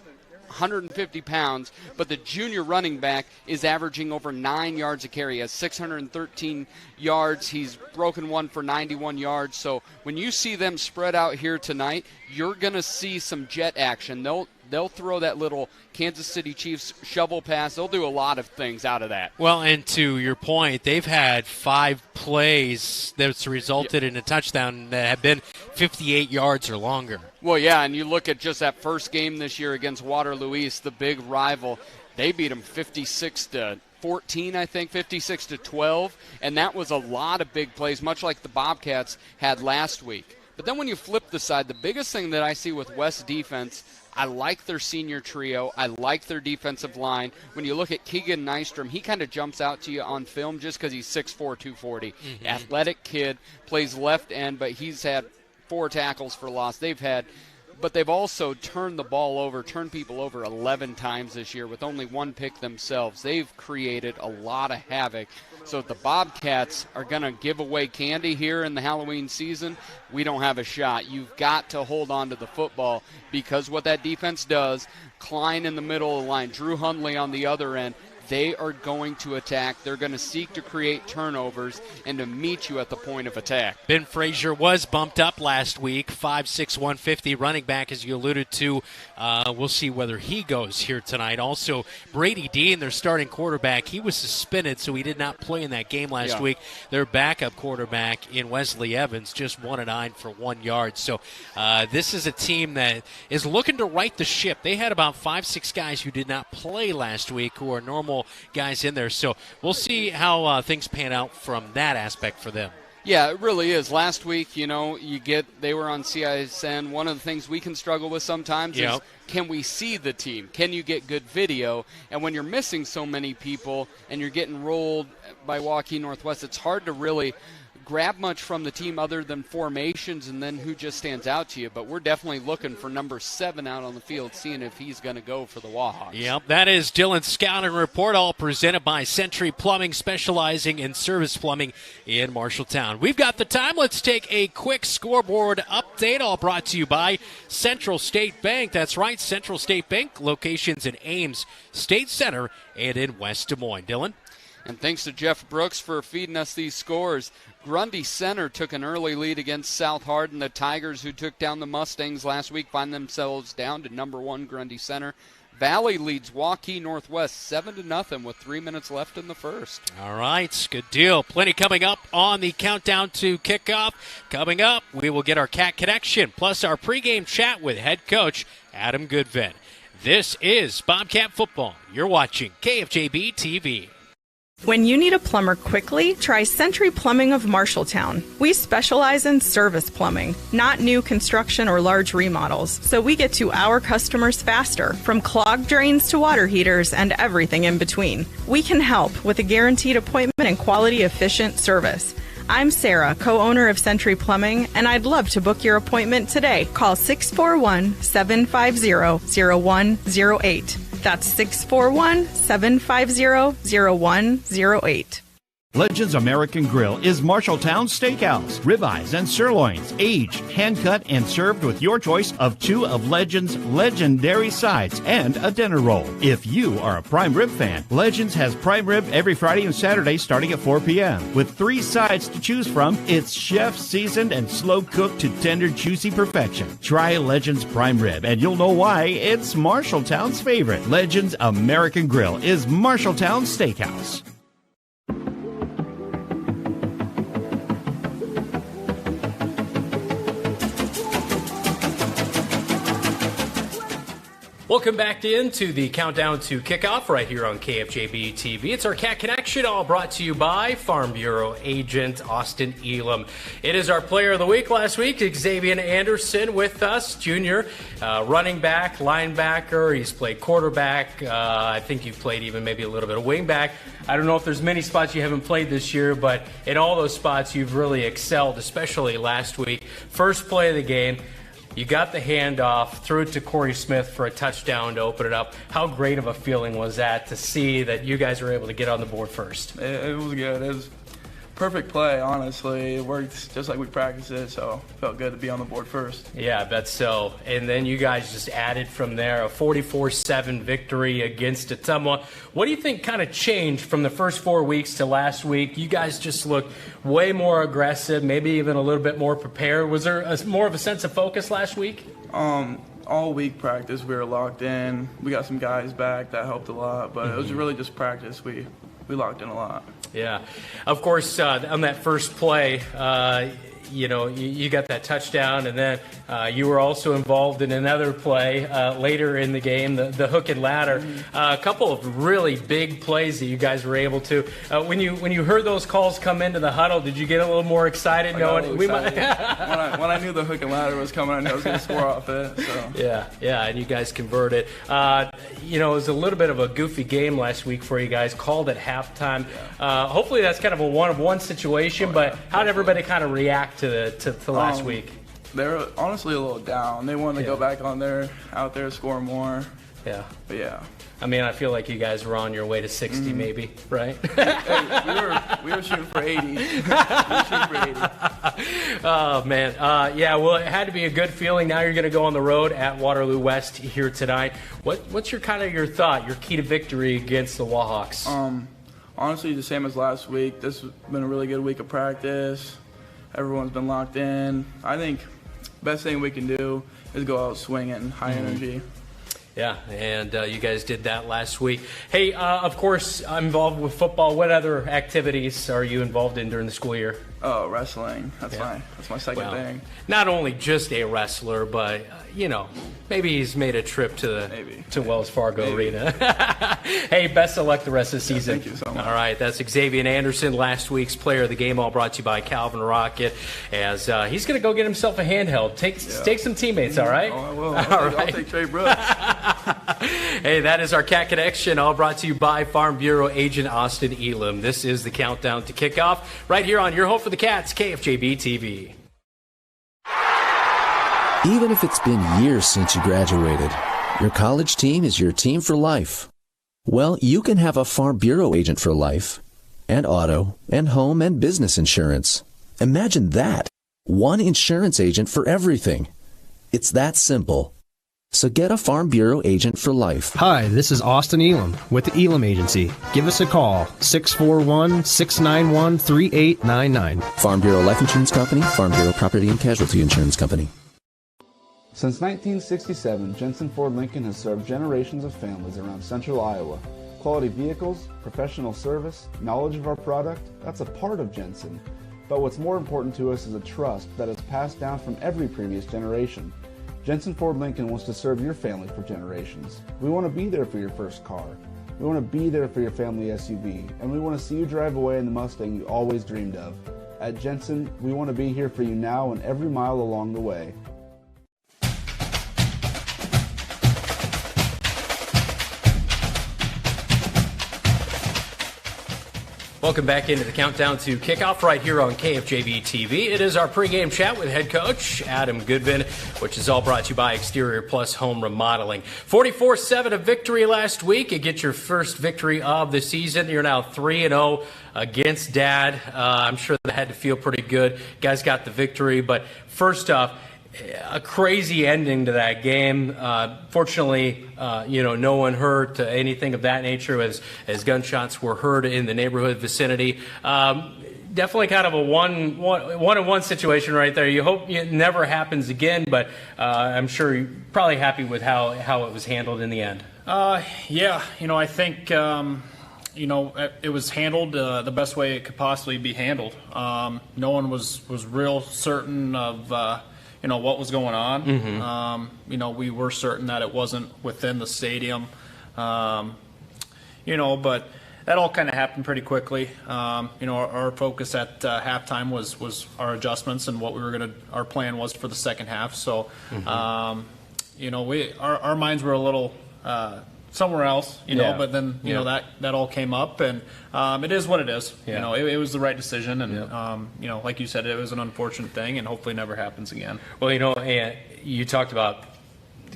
150 pounds, but the junior running back is averaging over 9 yards a carry. He has 613 yards. He's broken one for 91 yards. So when you see them spread out here tonight, you're going to see some jet action. They'll throw that little Kansas City Chiefs shovel pass. They'll do a lot of things out of that. Well, and to your point, they've had 5 plays that's resulted in a touchdown that have been 58 yards or longer. Well, yeah, and you look at just that first game this year against Waterloo East, the big rival. They beat them 56-14, I think, 56-12, and that was a lot of big plays, much like the Bobcats had last week. But then when you flip the side, the biggest thing that I see with West defense, I like their senior trio. I like their defensive line. When you look at Keegan Nystrom, he kind of jumps out to you on film just because he's 6'4", 240. Mm-hmm. Athletic kid, plays left end, but he's had 4 tackles for loss. But they've also turned people over 11 times this year with only 1 pick themselves. They've created a lot of havoc. So if the Bobcats are going to give away candy here in the Halloween season, we don't have a shot. You've got to hold on to the football, because what that defense does, Klein in the middle of the line, Drew Hundley on the other end, they are going to attack. They're going to seek to create turnovers and to meet you at the point of attack. Ben Frazier was bumped up last week, 5'6", 150 running back, as you alluded to. We'll see whether he goes here tonight. Also, Brady Dean, their starting quarterback, he was suspended, so he did not play in that game last week. Their backup quarterback in Wesley Evans, just 1 of 9 for 1 yard. So this is a team that is looking to right the ship. They had about 5-6 guys who did not play last week who are normal guys in there. So we'll see how things pan out from that aspect for them. Yeah, it really is. Last week, they were on CISN. One of the things we can struggle with sometimes is, can we see the team? Can you get good video? And when you're missing so many people and you're getting rolled by Waukee Northwest, it's hard to really grab much from the team other than formations and then who just stands out to you. But we're definitely looking for number 7 out on the field, seeing if he's going to go for the Wahawks. Yep, that is Dylan's Scouting Report, all presented by Sentry Plumbing, specializing in service plumbing in Marshalltown. We've got the time. Let's take a quick scoreboard update, all brought to you by Central State Bank. That's right, Central State Bank, locations in Ames, State Center, and in West Des Moines. Dylan? And thanks to Jeff Brooks for feeding us these scores. Grundy Center took an early lead against South Hardin. The Tigers, who took down the Mustangs last week, find themselves down to number 1 Grundy Center. Valley leads Waukee Northwest 7-0 with 3 minutes left in the first. All right, good deal. Plenty coming up on the countdown to kickoff. Coming up, we will get our Cat Connection, plus our pregame chat with head coach Adam Goodvin. This is Bobcat Football. You're watching KFJB-TV. When you need a plumber quickly, try Sentry Plumbing of Marshalltown. We specialize in service plumbing, not new construction or large remodels, so we get to our customers faster, from clogged drains to water heaters and everything in between. We can help with a guaranteed appointment and quality, efficient service. I'm Sarah, co-owner of Sentry Plumbing, and I'd love to book your appointment today. Call 641-750-0108. That's 641-750-0108. Legends American Grill is Marshalltown Steakhouse. Ribeyes and sirloins, aged, hand-cut, and served with your choice of 2 of Legends' legendary sides and a dinner roll. If you are a prime rib fan, Legends has prime rib every Friday and Saturday starting at 4 p.m. With 3 sides to choose from, it's chef-seasoned and slow-cooked to tender, juicy perfection. Try Legends prime rib, and you'll know why it's Marshalltown's favorite. Legends American Grill is Marshalltown Steakhouse. Welcome back into the countdown to kickoff right here on KFJB-TV. It's our Cat Connection, all brought to you by Farm Bureau agent Austin Elam. It is our player of the week last week, Xavier Anderson, with us, junior, running back, linebacker. He's played quarterback. I think you've played even maybe a little bit of wingback. I don't know if there's many spots you haven't played this year, but in all those spots you've really excelled, especially last week. First play of the game. You got the handoff, threw it to Corey Smith for a touchdown to open it up. How great of a feeling was that to see that you guys were able to get on the board first? It was good. It was perfect play, honestly. It worked just like we practiced it, so it felt good to be on the board first. Yeah, I bet so. And then you guys just added from there, a 44-7 victory against Ottumwa. What do you think kind of changed from the first 4 weeks to last week? You guys just looked way more aggressive, maybe even a little bit more prepared. Was there more of a sense of focus last week? All week practice, we were locked in. We got some guys back. That helped a lot, but it was really just practice. We locked in a lot. Yeah. Of course, on that first play, you got that touchdown, and then you were also involved in another play later in the game, the hook and ladder. A couple of really big plays that you guys were able to. When you heard those calls come into the huddle, did you get a little more excited knowing we might? when I knew the hook and ladder was coming, I knew I was going to score off it. So. Yeah, and you guys converted. It was a little bit of a goofy game last week for you guys, called at halftime. Hopefully that's kind of a one-of-one situation, but how did everybody kind of react to last week? They were honestly a little down. They wanted to go back out there, score more. Yeah. But yeah. I mean, I feel like you guys were on your way to 60 maybe, right? Hey, we were shooting for 80. Oh, man. Well, it had to be a good feeling. Now you're going to go on the road at Waterloo West here tonight. What's your thought, your key to victory against the Wahawks? Honestly, the same as last week. This has been a really good week of practice. Everyone's been locked in. I think best thing we can do is go out swinging, high energy. Yeah, and you guys did that last week. Hey, of course, I'm involved with football. What other activities are you involved in during the school year? Oh, wrestling. That's my second thing. Not only just a wrestler, but maybe he's made a trip to Wells Fargo Arena. Hey, best of luck the rest of the season. Thank you so much. All right, that's Xavier Anderson, last week's player of the game, all brought to you by Calvin Rocket, as he's going to go get himself a handheld. Take some teammates, all right? Oh, I will. I'll take Trey Brooks. Hey, that is our Cat Connection, all brought to you by Farm Bureau agent Austin Elam. This is the countdown to kickoff right here on your home for the Cats, KFJB-TV. Even if it's been years since you graduated, your college team is your team for life. Well, you can have a Farm Bureau agent for life, and auto, and home, and business insurance. Imagine that. One insurance agent for everything. It's that simple. So get a Farm Bureau agent for life. Hi, this is Austin Elam with the Elam Agency. Give us a call, 641-691-3899. Farm Bureau Life Insurance Company, Farm Bureau Property and Casualty Insurance Company. Since 1967, Jensen Ford Lincoln has served generations of families around central Iowa. Quality vehicles, professional service, knowledge of our product, that's a part of Jensen. But what's more important to us is a trust that is passed down from every previous generation. Jensen Ford Lincoln wants to serve your family for generations. We want to be there for your first car. We want to be there for your family SUV. And we want to see you drive away in the Mustang you always dreamed of. At Jensen, we want to be here for you now and every mile along the way. Welcome back into the countdown to kickoff right here on KFJB-TV. It is our pregame chat with head coach Adam Goodin, which is all brought to you by Exterior Plus Home Remodeling. 44-7 a victory last week. You get your first victory of the season. You're now 3-0 against Dad. I'm sure that had to feel pretty good. Guys got the victory, but first off, a crazy ending to that game. Fortunately, no one hurt, anything of that nature, as gunshots were heard in the neighborhood vicinity. Definitely kind of a one-on-one situation right there. You hope it never happens again, but I'm sure you're probably happy with how it was handled in the end. I think it was handled the best way it could possibly be handled. No one was real certain of what was going on. Mm-hmm. We were certain that it wasn't within the stadium, but that all kind of happened pretty quickly. Our focus at halftime was our adjustments and what our plan was for the second half. So, our minds were a little somewhere else, but then, that all came up, and it is what it is. Yeah. It was the right decision, and, like you said, it was an unfortunate thing, and hopefully never happens again. Well, you talked about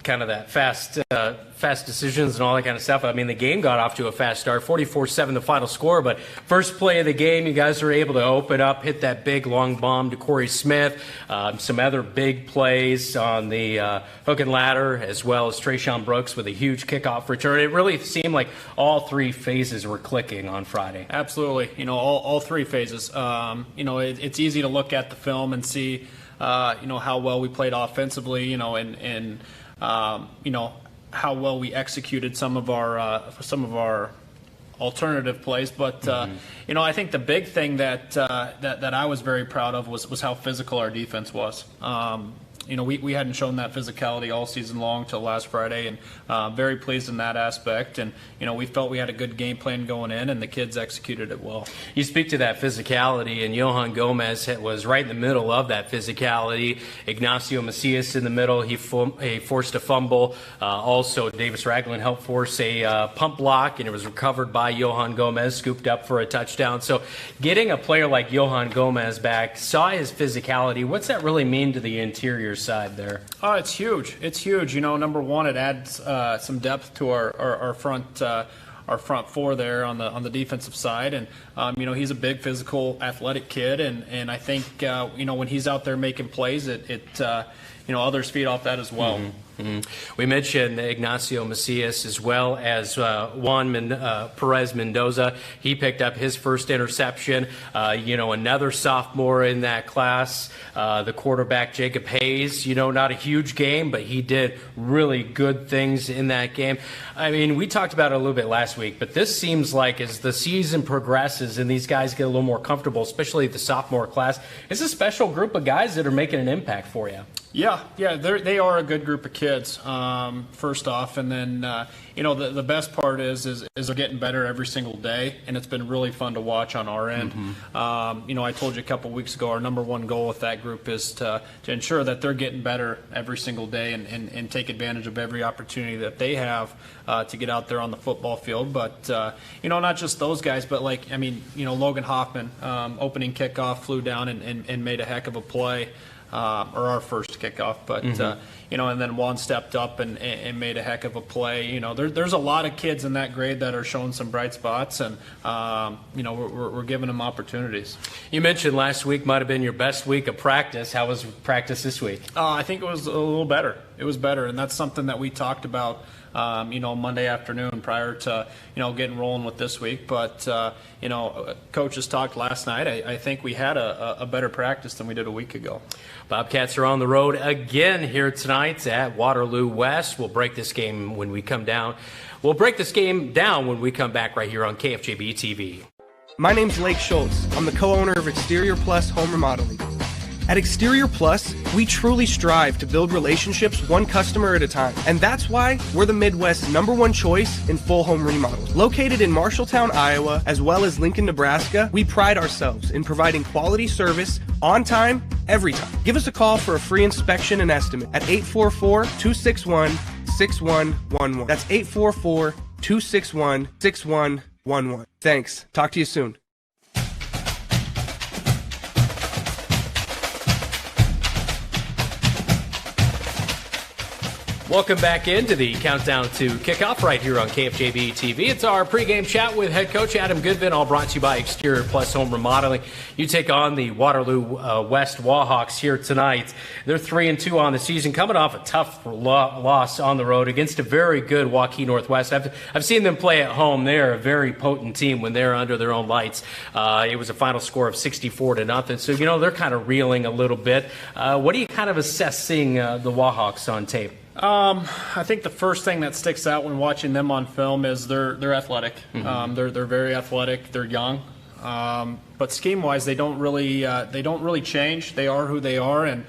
kind of that fast decisions and all that kind of stuff. I mean, the game got off to a fast start, 44-7 the final score, but first play of the game, you guys were able to open up, hit that big long bomb to Corey Smith, some other big plays on the hook and ladder, as well as Trayshawn Brooks with a huge kickoff return. It really seemed like all three phases were clicking on Friday. Absolutely. All three phases. It's easy to look at the film and see, how well we played offensively, how well we executed some of our alternative plays. But I think the big thing that I was very proud of was how physical our defense was. We hadn't shown that physicality all season long till last Friday, and very pleased in that aspect. And we felt we had a good game plan going in, and the kids executed it well. You speak to that physicality, and Johan Gomez was right in the middle of that physicality. Ignacio Macias in the middle, he forced a fumble. Also, Davis Ragland helped force a pump block, and it was recovered by Johan Gomez, scooped up for a touchdown. So getting a player like Johan Gomez back, saw his physicality. What's that really mean to the interior side there? Oh, it's huge. It's huge. Number one, it adds some depth to our front four there on the defensive side, and he's a big, physical, athletic kid, and I think when he's out there making plays, others feed off that as well. We mentioned Ignacio Macias as well as Juan Perez Mendoza. He picked up his first interception. Another sophomore in that class, the quarterback Jacob Hayes. Not a huge game, but he did really good things in that game. I mean, we talked about it a little bit last week, but this seems like as the season progresses and these guys get a little more comfortable, especially the sophomore class, it's a special group of guys that are making an impact for you. Yeah, they are a good group of kids, first off, and then the best part is they're getting better every single day, and it's been really fun to watch on our end. I told you a couple weeks ago our number one goal with that group is to ensure that they're getting better every single day and take advantage of every opportunity that they have to get out there on the football field. But not just those guys, but Logan Hoffman, opening kickoff, flew down and made a heck of a play. Or our first kickoff, but and then Juan stepped up and made a heck of a play. There's a lot of kids in that grade that are showing some bright spots, and we're giving them opportunities. You mentioned last week might have been your best week of practice. How was practice this week? I think it was a little better. It was better, and that's something that we talked about Monday afternoon prior to getting rolling with this week. But coaches talked last night. I think we had a better practice than we did a week ago. Bobcats are on the road again here tonight at Waterloo West. We'll break this game when we come down. We'll break this game down when we come back right here on KFJB-TV. My name's Lake Schultz. I'm the co-owner of Exterior Plus Home Remodeling. At Exterior Plus, we truly strive to build relationships one customer at a time. And that's why we're the Midwest's #1 choice in full home remodels. Located in Marshalltown, Iowa, as well as Lincoln, Nebraska, we pride ourselves in providing quality service on time, every time. Give us a call for a free inspection and estimate at 844-261-6111. That's 844-261-6111. Thanks. Talk to you soon. Welcome back into the countdown to kickoff right here on KFJB-TV. It's our pregame chat with head coach Adam Goodin, all brought to you by Exterior Plus Home Remodeling. You take on the Waterloo West Wahawks here tonight. They're 3-2 on the season, coming off a tough loss on the road against a very good Waukee Northwest. I've seen them play at home. They're a very potent team when they're under their own lights. It was a final score of 64-0, so they're kind of reeling a little bit. What do you kind of assess seeing the Wahawks on tape? I think the first thing that sticks out when watching them on film is they're athletic. They're very athletic. They're young, but scheme-wise, they don't really change. They are who they are, and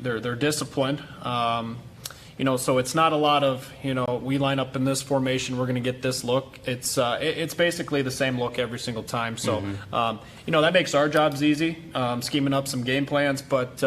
they're disciplined. So it's not a lot of we line up in this formation, we're going to get this look. It's basically the same look every single time. So that makes our jobs easy, scheming up some game plans, but.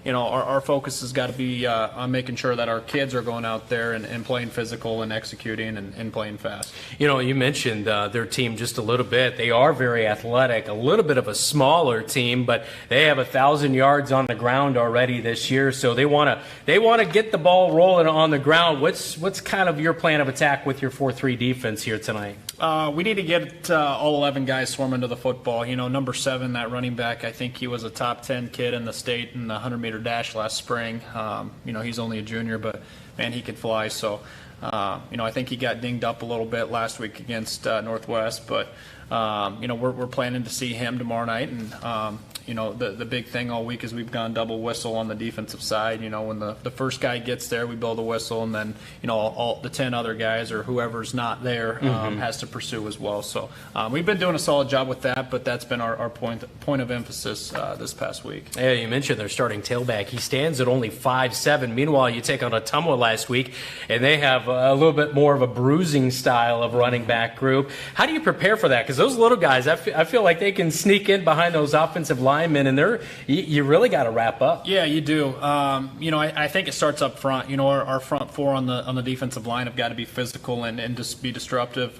Our focus has got to be on making sure that our kids are going out there and playing physical and executing and playing fast. You mentioned their team just a little bit. They are very athletic, a little bit of a smaller team, but they have 1,000 yards on the ground already this year. So they want to get the ball rolling on the ground. What's kind of your plan of attack with your 4-3 defense here tonight? We need to get all 11 guys swarming to the football. Number 7, that running back, I think he was a top 10 kid in the state in the 100-meter dash last spring. He's only a junior, but man, he could fly. So I think he got dinged up a little bit last week against Northwest, but we're planning to see him tomorrow night, and the big thing all week is we've gone double whistle on the defensive side. When the first guy gets there, we blow the whistle, and then all the 10 other guys or whoever's not there has to pursue as well. So we've been doing a solid job with that, but that's been our point of emphasis this past week. Yeah, you mentioned their starting tailback. He stands at only 5'7". Meanwhile, you take on Ottumwa last week, and they have a little bit more of a bruising style of running back group. How do you prepare for that? Because those little guys, I feel like they can sneak in behind those offensive linemen, and you really got to wrap up. Yeah, you do. I think it starts up front. Our front four on the defensive line have got to be physical and just be disruptive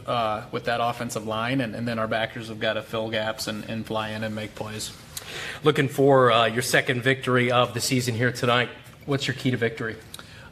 with that offensive line, and then our backers have got to fill gaps and fly in and make plays. Looking for your second victory of the season here tonight. What's your key to victory?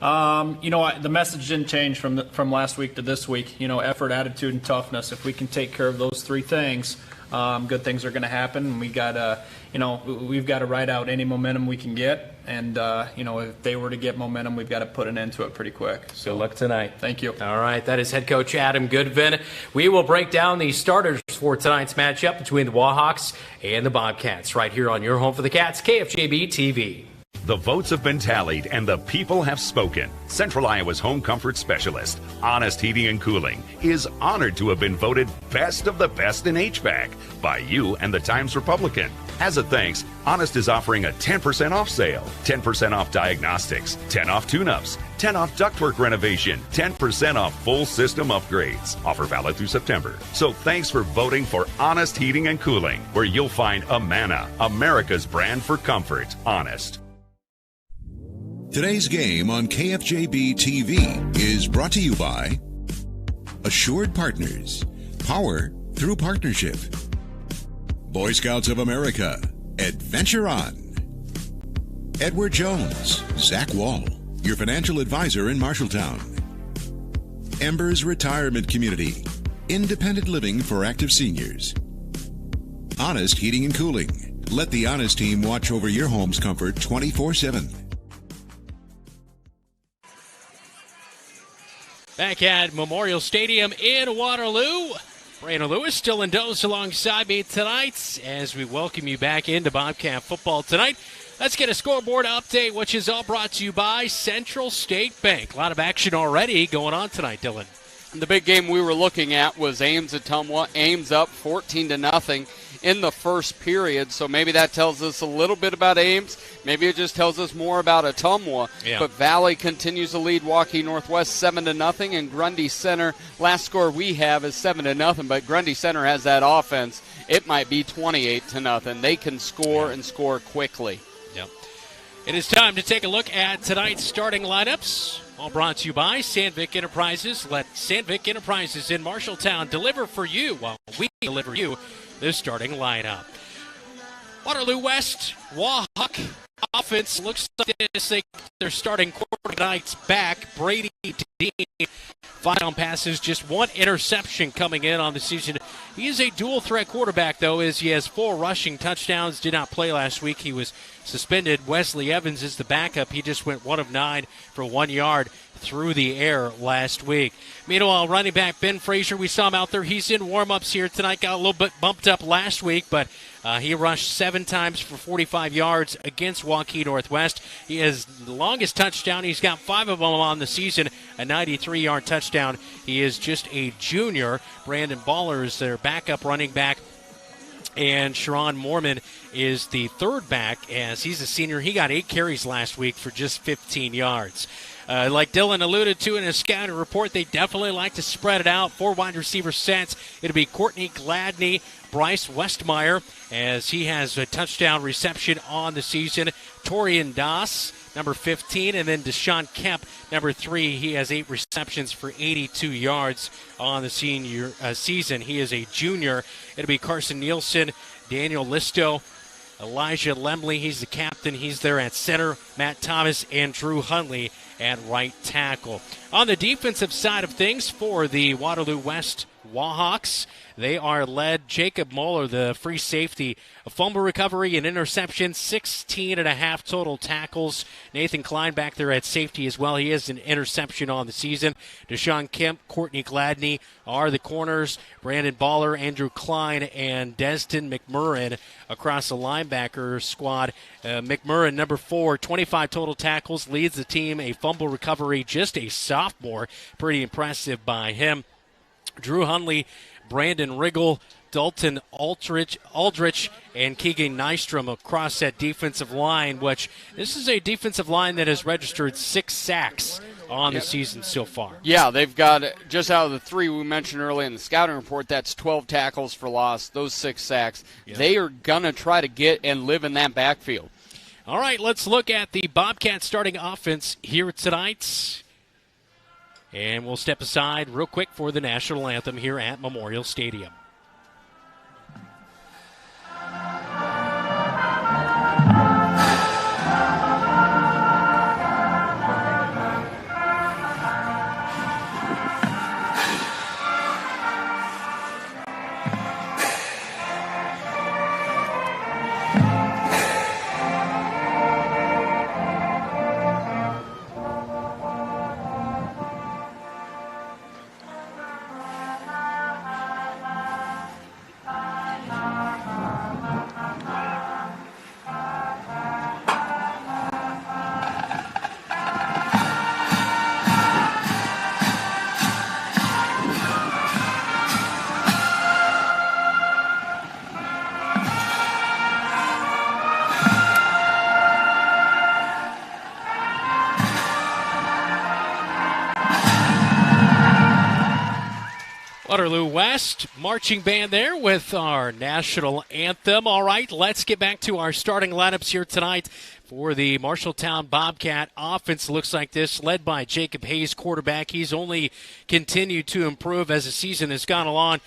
The message didn't change from last week to this week. Effort, attitude, and toughness. If we can take care of those three things, good things are going to happen. We've got to ride out any momentum we can get. And, if they were to get momentum, we've got to put an end to it pretty quick. So good luck tonight. Thank you. All right. That is head coach Adam Goodin. We will break down the starters for tonight's matchup between the Wahawks and the Bobcats right here on your home for the Cats, KFJB-TV. The votes have been tallied and the people have spoken. Central Iowa's home comfort specialist, Honest Heating and Cooling, is honored to have been voted best of the best in HVAC by you and the Times Republican. As a thanks, Honest is offering a 10% off sale, 10% off diagnostics, 10 off tune-ups, 10 off ductwork renovation, 10% off full system upgrades. Offer valid through September. So thanks for voting for Honest Heating and Cooling, where you'll find Amana, America's brand for comfort. Honest. Today's game on KFJB-TV is brought to you by Assured Partners, power through partnership. Boy Scouts of America, Adventure On. Edward Jones, Zach Wall, your financial advisor in Marshalltown. Embers Retirement Community, independent living for active seniors. Honest Heating and Cooling, let the Honest team watch over your home's comfort 24/7. Back at Memorial Stadium in Waterloo. Brandon Lewis still in dose alongside me tonight as we welcome you back into Bobcat football tonight. Let's get a scoreboard update, which is all brought to you by Central State Bank. A lot of action already going on tonight, Dylan. The big game we were looking at was Ames-Ottumwa. Ames up 14-0 in the first period, so maybe that tells us a little bit about Ames. Maybe it just tells us more about Ottumwa. Yeah. But Valley continues to lead Waukee Northwest 7-0, and Grundy Center, last score we have is 7-0, but Grundy Center has that offense. It might be 28-0. They can score and score quickly. Yep. It is time to take a look at tonight's starting lineups. All brought to you by Sandvik Enterprises. Let Sandvik Enterprises in Marshalltown deliver for you while we deliver you the starting lineup. Waterloo West, Wahawk offense looks like this. They're starting quarterback's back. Brady Dean, 5 down passes, just 1 interception coming in on the season. He is a dual threat quarterback, though, as he has 4 rushing touchdowns. Did not play last week. He was suspended. Wesley Evans is the backup. He just went 1 of 9 for 1 yard through the air last week. Meanwhile, running back Ben Frazier, we saw him out there. He's in warm-ups here tonight. Got a little bit bumped up last week, but he rushed 7 times for 45 yards against Waukee Northwest. He has the longest touchdown. He's got 5 of them on the season, a 93-yard touchdown. He is just a junior. Brandon Baller is their backup running back. And Sharon Mormon is the third back as he's a senior. He got 8 carries last week for just 15 yards. Like Dylan alluded to in his scouting report, they definitely like to spread it out. 4 wide receiver sets. It'll be Courtney Gladney, Bryce Westmeyer, as he has a touchdown reception on the season. Torian Das, number 15, and then Deshaun Kemp, number 3. He has 8 receptions for 82 yards on the senior season. He is a junior. It'll be Carson Nielsen, Daniel Listo, Elijah Lemley, he's the captain. He's there at center. Matt Thomas and Drew Hundley at right tackle. On the defensive side of things for the Waterloo West Wahawks. They are led Jacob Moeller, the free safety, a fumble recovery and interception, 16.5 total tackles. Nathan Klein back there at safety as well. He has an interception on the season. Deshaun Kemp, Courtney Gladney are the corners. Brandon Baller, Andrew Klein, and Destin McMurrin across the linebacker squad. McMurrin, number 4, 25 total tackles, leads the team, a fumble recovery, just a sophomore. Pretty impressive by him. Drew Hunley, Brandon Riggle, Dalton Aldrich, and Keegan Nystrom across that defensive line, which this is a defensive line that has registered 6 sacks on the season so far. Yeah, they've got, just out of the 3 we mentioned earlier in the scouting report, that's 12 tackles for loss, those 6 sacks. Yep. They are going to try to get and live in that backfield. All right, let's look at the Bobcats starting offense here tonight. And we'll step aside real quick for the national anthem here at Memorial Stadium. Waterloo West marching band there with our national anthem. All right, let's get back to our starting lineups here tonight for the Marshalltown Bobcat offense. Looks like this, led by Jacob Hayes, quarterback. He's only continued to improve as the season has gone along.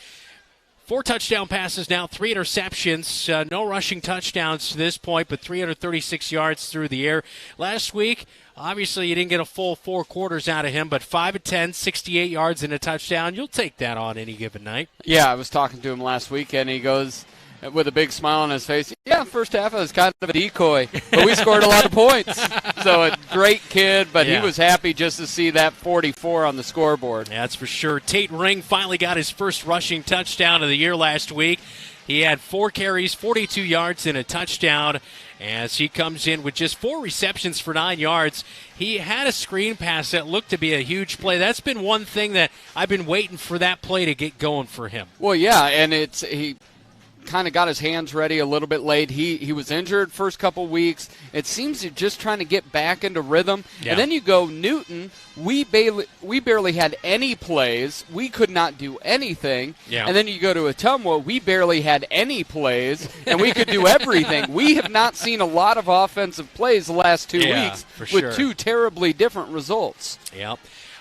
4 touchdown passes now, 3 interceptions, no rushing touchdowns to this point, but 336 yards through the air. Last week, obviously you didn't get a full 4 quarters out of him, but 5 of 10, 68 yards and a touchdown. You'll take that on any given night. Yeah, I was talking to him last week, and he goes with a big smile on his face, yeah, first half it was kind of a decoy, but we scored a lot of points. So a great kid, but he was happy just to see that 44 on the scoreboard. That's for sure. Tate Ring finally got his first rushing touchdown of the year last week. He had 4 carries, 42 yards, and a touchdown as he comes in with just 4 receptions for 9 yards. He had a screen pass that looked to be a huge play. That's been one thing that I've been waiting for that play to get going for him. Well, yeah, and he kind of got his hands ready a little bit late. He was injured first couple weeks. It seems you're just trying to get back into rhythm. Yeah. And then you go Newton. We barely had any plays. We could not do anything. Yeah. And then you go to Atumwa. We barely had any plays, and we could do everything. We have not seen a lot of offensive plays the last 2 weeks with 2 terribly different results. Yep.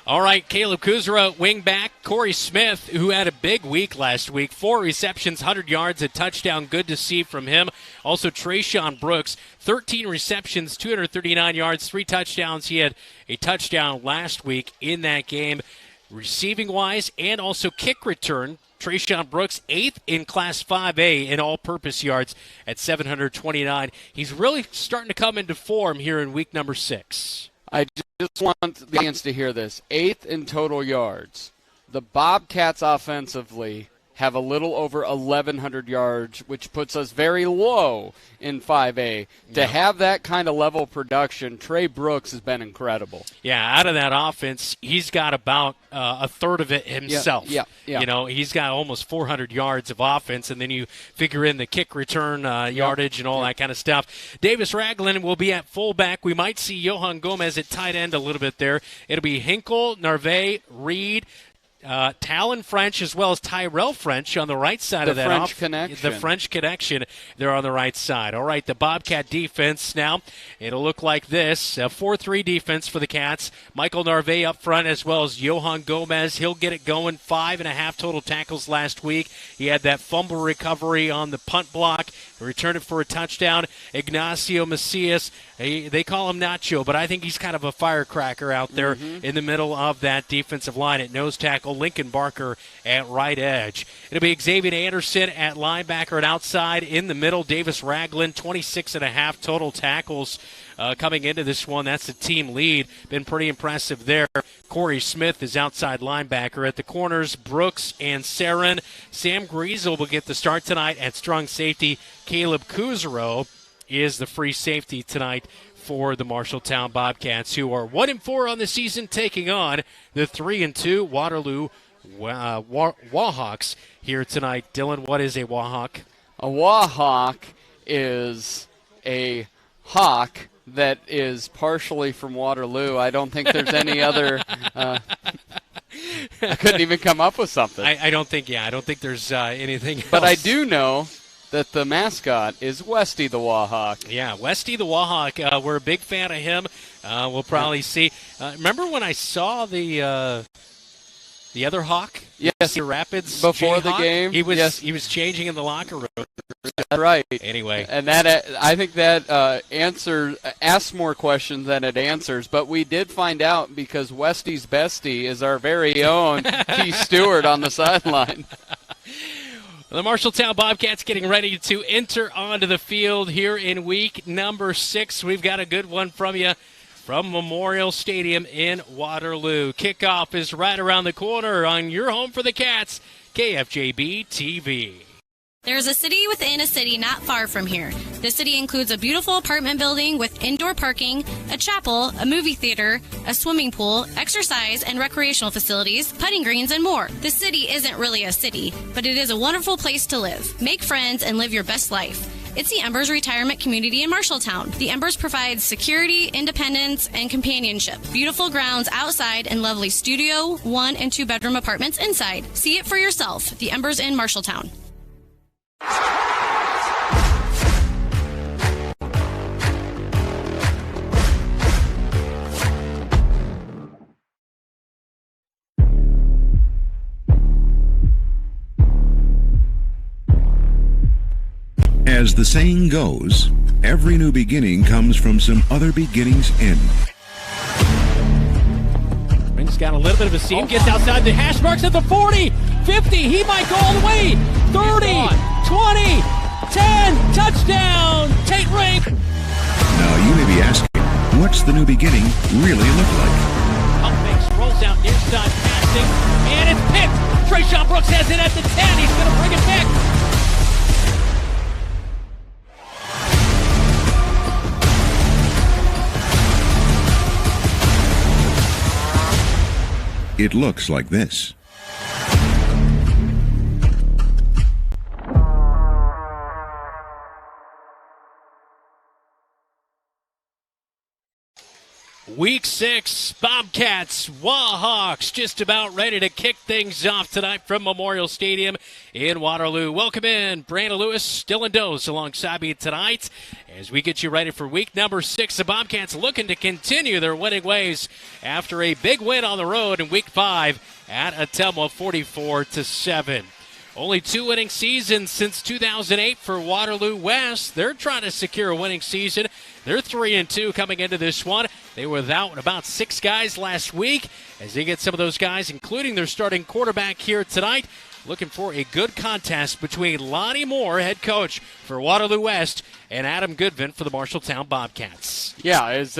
All right, Caleb Kuzra, wing back. Corey Smith, who had a big week last week, 4 receptions, 100 yards, a touchdown. Good to see from him. Also, Trayshawn Brooks, 13 receptions, 239 yards, 3 touchdowns. He had a touchdown last week in that game, receiving-wise, and also kick return. Trayshawn Brooks, 8th in Class 5A in all-purpose yards at 729. He's really starting to come into form here in week number 6. I just want the fans to hear this. 8th in total yards. The Bobcats offensively have a little over 1,100 yards, which puts us very low in 5A. To have that kind of level of production, Trey Brooks has been incredible. Yeah, out of that offense, he's got about a third of it himself. Yeah. You know, he's got almost 400 yards of offense, and then you figure in the kick return yardage and all that kind of stuff. Davis Ragland will be at fullback. We might see Johan Gomez at tight end a little bit there. It'll be Hinkle, Narvaez, Reed, Talon French, as well as Tyrell French on the right side of that. The French connection, they're on the right side. All right, the Bobcat defense now, it'll look like this. A 4-3 defense for the Cats. Michael Narvaez up front, as well as Johan Gomez. He'll get it going. 5.5 total tackles last week. He had that fumble recovery on the punt block. Returned it for a touchdown. Ignacio Macias, they call him Nacho, but I think he's kind of a firecracker out there in the middle of that defensive line at nose tackle. Lincoln Barker at right edge. It'll be Xavier Anderson at linebacker and outside. In the middle, Davis Ragland, 26.5 total tackles coming into this one. That's the team lead. Been pretty impressive there. Corey Smith is outside linebacker. At the corners, Brooks and Sarin. Sam Griesel will get the start tonight at strong safety. Caleb Kuzaro is the free safety tonight for the Marshalltown Bobcats, who are 1-4 on the season, taking on the 3-2 Waterloo Wahawks here tonight. Dylan, what is a Wahawk? A Wahawk is a hawk that is partially from Waterloo. I don't think there's any other. I couldn't even come up with something. I don't think there's anything else. But I do know that the mascot is Westy the Wahawk. Yeah, Westy the Wahawk. We're a big fan of him. We'll probably see. Remember when I saw the other Hawk? Yes, the Rapids before the Jayhawk? game. He was yes. He was changing in the locker room. That's right. Anyway, and that I think that asks more questions than it answers. But we did find out because Westy's bestie is our very own Keith Stewart on the sideline. The Marshalltown Bobcats getting ready to enter onto the field here in week number 6. We've got a good one from you from Memorial Stadium in Waterloo. Kickoff is right around the corner on your home for the Cats, KFJB-TV. There's a city within a city not far from here. The city includes a beautiful apartment building with indoor parking, a chapel, a movie theater, a swimming pool, exercise and recreational facilities, putting greens, and more. The city isn't really a city, but it is a wonderful place to live. Make friends and live your best life. It's the Embers Retirement Community in Marshalltown. The Embers provides security, independence, and companionship. Beautiful grounds outside and lovely studio, 1- and 2-bedroom apartments inside. See it for yourself. The Embers in Marshalltown. As the saying goes, every new beginning comes from some other beginning's end. Ring's got a little bit of a seam, gets outside the hash marks at the 40, 50, he might go all the way, 30, 20, 10, touchdown, Tate Ring. Now you may be asking, what's the new beginning really look like? Upmakes, rolls out near side passing, and it's picked. Trayshawn Brooks has it at the 10, he's going to bring it back. It looks like this. Week 6, Bobcats, Wahawks, just about ready to kick things off tonight from Memorial Stadium in Waterloo. Welcome in, Brandon Lewis, Dylan Doze alongside me tonight as we get you ready for week number 6. The Bobcats looking to continue their winning ways after a big win on the road in week 5 at Atelma, 44-7. Only 2 winning seasons since 2008 for Waterloo West. They're trying to secure a winning season. They're 3-2 coming into this one. They were without about 6 guys last week as they get some of those guys, including their starting quarterback here tonight. Looking for a good contest between Lonnie Moore, head coach for Waterloo West, and Adam Goodvin for the Marshalltown Bobcats. Yeah, it's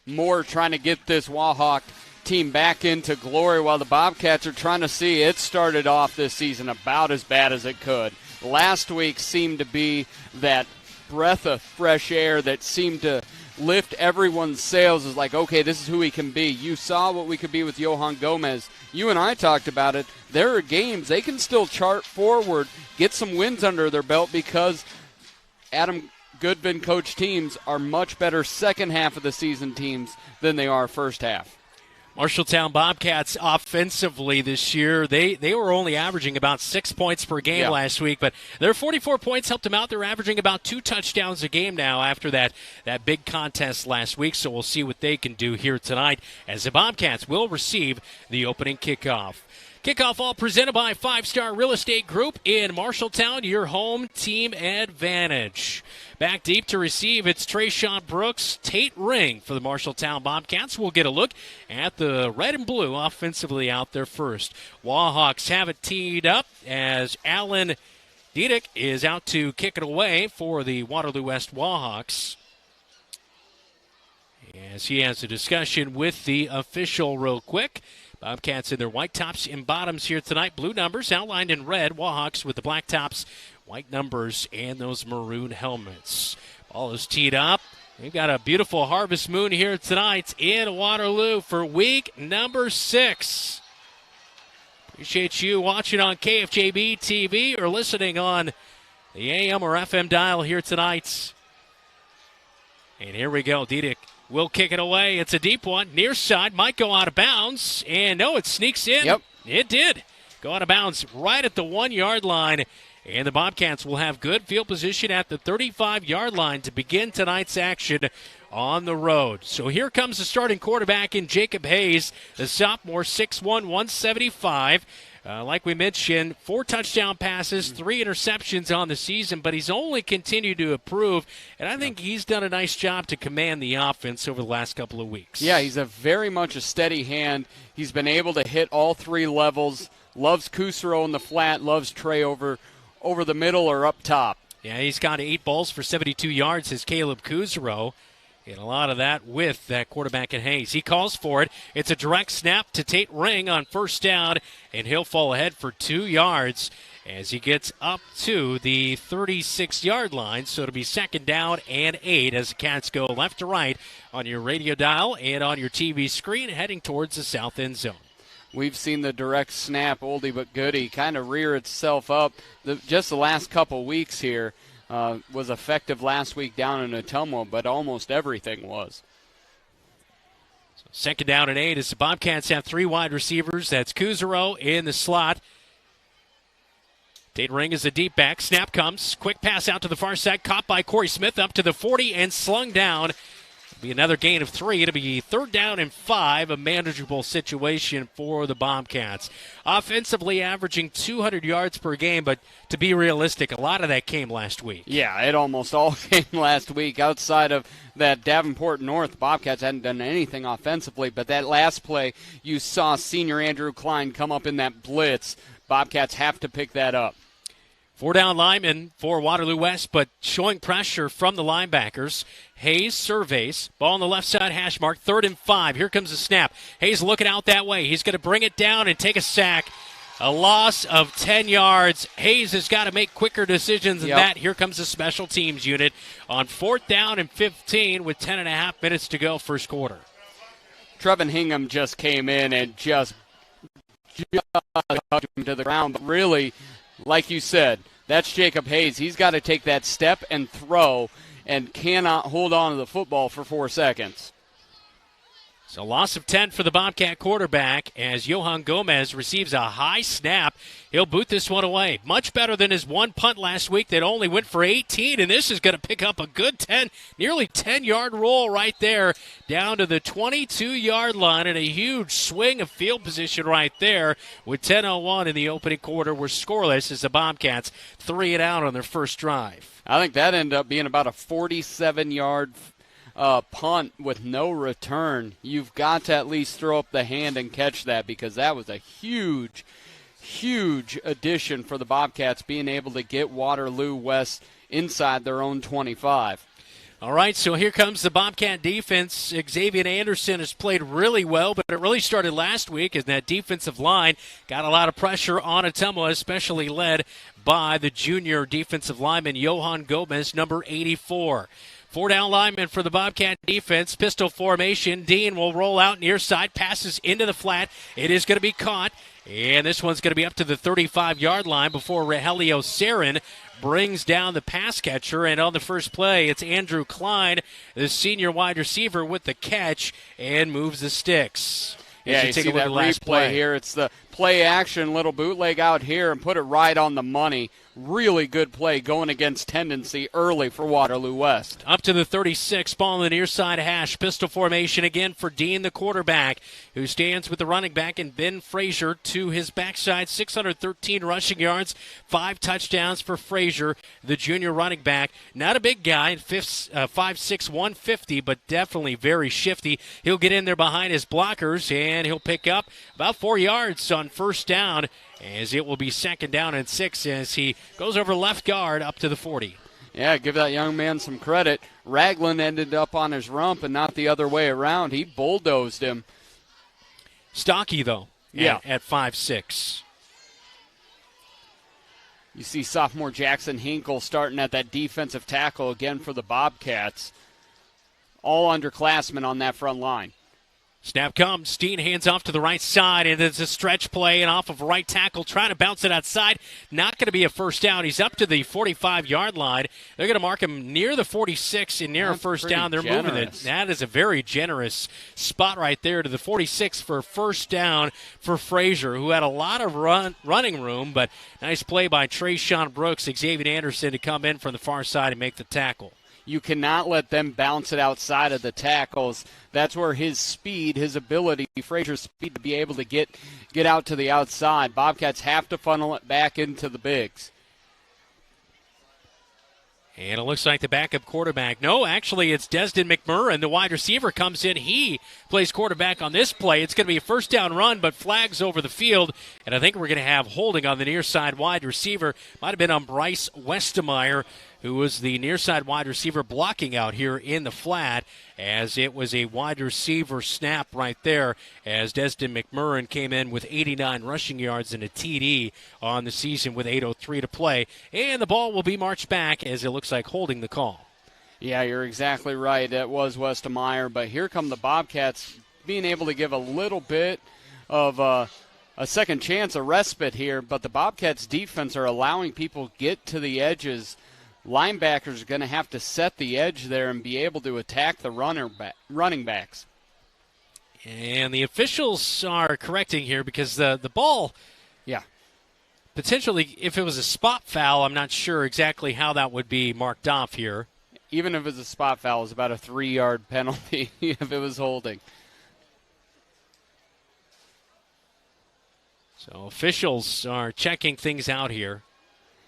Moore trying to get this Wahawk team back into glory while the Bobcats are trying to see it started off this season about as bad as it could. Last week seemed to be that breath of fresh air that seemed to lift everyone's sails. Is like, okay, this is who he can be. You saw what we could be with Johan Gomez. You and I talked about it. There are games they can still chart forward, get some wins under their belt because Adam Goodvin coach teams are much better second half of the season teams than they are first half. Marshalltown Bobcats offensively this year, they were only averaging about 6 points per game last week, but their 44 points helped them out. They're averaging about 2 touchdowns a game now after that big contest last week, so we'll see what they can do here tonight as the Bobcats will receive the opening kickoff. Kickoff all presented by 5 Star Real Estate Group in Marshalltown, your home team advantage. Back deep to receive, it's Trayshawn Brooks, Tate Ring for the Marshalltown Bobcats. We'll get a look at the red and blue offensively out there first. Wahawks have it teed up as Allen Diedick is out to kick it away for the Waterloo West Wahawks, as he has a discussion with the official real quick. Bobcats in their white tops and bottoms here tonight. Blue numbers outlined in red. Wahawks with the black tops, white numbers, and those maroon helmets. Ball is teed up. We've got a beautiful harvest moon here tonight in Waterloo for week number 6. Appreciate you watching on KFJB-TV or listening on the AM or FM dial here tonight. And here we go. Diedick will kick it away. It's a deep one. Near side might go out of bounds. And no, it sneaks in. Yep. It did. Go out of bounds right at the 1-yard line. And the Bobcats will have good field position at the 35-yard line to begin tonight's action on the road. So here comes the starting quarterback in Jacob Hayes, the sophomore, 6'1", 175. Like we mentioned, 4 touchdown passes, 3 interceptions on the season, but he's only continued to improve, and I think he's done a nice job to command the offense over the last couple of weeks. Yeah, he's very much a steady hand. He's been able to hit all 3 levels, loves Kusero in the flat, loves Trey over the middle or up top. Yeah, he's got 8 balls for 72 yards, as Caleb Kusero. And a lot of that with that quarterback in Hayes. He calls for it. It's a direct snap to Tate Ring on first down, and he'll fall ahead for 2 yards as he gets up to the 36-yard line. So it'll be 2nd down and 8 as the Cats go left to right on your radio dial and on your TV screen heading towards the south end zone. We've seen the direct snap, oldie but goodie, kind of rear itself up just the last couple weeks here. Was effective last week down in Ottumwa, but almost everything was. So 2nd down and 8 as the Bobcats have 3 wide receivers. That's Kusero in the slot. Tate Ring is a deep back. Snap comes. Quick pass out to the far side. Caught by Corey Smith up to the 40 and slung down. It'll be another gain of 3. It'll be 3rd down and 5, a manageable situation for the Bobcats. Offensively averaging 200 yards per game, but to be realistic, a lot of that came last week. Yeah, it almost all came last week. Outside of that Davenport North, Bobcats hadn't done anything offensively, but that last play, you saw senior Andrew Klein come up in that blitz. Bobcats have to pick that up. 4 down linemen for Waterloo West, but showing pressure from the linebackers. Hayes surveys. Ball on the left side, hash mark. 3rd and 5. Here comes the snap. Hayes looking out that way. He's going to bring it down and take a sack. A loss of 10 yards. Hayes has got to make quicker decisions than that. Here comes the special teams unit on 4th down and 15 with 10.5 minutes to go first quarter. Trevin Hingham just came in and just hugged him to the ground. But really, like you said, that's Jacob Hayes. He's got to take that step and throw and cannot hold on to the football for 4 seconds. So loss of 10 for the Bobcat quarterback as Johan Gomez receives a high snap. He'll boot this one away. Much better than his one punt last week that only went for 18, and this is going to pick up a good 10, nearly 10-yard roll right there down to the 22-yard line, and a huge swing of field position right there with 10:01 in the opening quarter. We're scoreless as the Bobcats 3 and out on their first drive. I think that ended up being about a 47-yard punt with no return. You've got to at least throw up the hand and catch that, because that was a huge addition for the Bobcats, being able to get Waterloo West inside their own 25. All right, so here comes the Bobcat defense. Xavier Anderson has played really well, but it really started last week as that defensive line got a lot of pressure on Ottumwa, especially led by the junior defensive lineman Johan Gomez, number 84. 4 down lineman for the Bobcat defense. Pistol formation. Dean will roll out near side. Passes into the flat. It is going to be caught. And this one's going to be up to the 35-yard line before Rogelio Sarin brings down the pass catcher. And on the first play, it's Andrew Klein, the senior wide receiver, with the catch and moves the sticks. Yeah, you see that replay here. It's the play action, little bootleg out here, and put it right on the money. really good play going against tendency early for Waterloo West. Up to the 36, ball on the near side hash. Pistol formation again for Dean, the quarterback, who stands with the running back and Ben Frazier to his backside. 613 rushing yards, 5 touchdowns for Frazier, the junior running back. Not a big guy, 5'6", 150, but definitely very shifty. He'll get in there behind his blockers, and he'll pick up about 4 yards on first down, as it will be second down and 6 as he goes over left guard up to the 40. Yeah, give that young man some credit. Ragland ended up on his rump and not the other way around. He bulldozed him. Stocky, though, at 5'6". You see sophomore Jackson Hinkle starting at that defensive tackle again for the Bobcats. All underclassmen on that front line. Snap comes. Dean hands off to the right side, and it's a stretch play, and off of right tackle, trying to bounce it outside. Not going to be a first down. He's up to the 45-yard line. They're going to mark him near the 46 and near a first down. They're moving it. That is a very generous spot right there to the 46 for first down for Frazier, who had a lot of running room, but nice play by Trayshawn Brooks, Xavier Anderson to come in from the far side and make the tackle. You cannot let them bounce it outside of the tackles. That's where his speed, his ability, Frazier's speed to be able to get out to the outside. Bobcats have to funnel it back into the bigs. And it looks like the backup quarterback. No, actually, it's Desden McMurrin. The wide receiver comes in. He plays quarterback on this play. It's going to be a first down run, but flags over the field. And I think we're going to have holding on the near side wide receiver. Might have been on Bryce Westemeyer, who was the near side wide receiver blocking out here in the flat, as it was a wide receiver snap right there as Desden McMurrin came in with 89 rushing yards and a TD on the season with 8:03 to play. And the ball will be marched back as it looks like holding the call. Yeah, you're exactly right. That was Westemeyer, but here come the Bobcats being able to give a little bit of a second chance, a respite here, but the Bobcats defense are allowing people get to the edges. Linebackers are going to have to set the edge there and be able to attack the running backs. And the officials are correcting here because the ball, potentially, if it was a spot foul, I'm not sure exactly how that would be marked off here. Even if it was a spot foul, it's about a 3-yard penalty if it was holding. So officials are checking things out here.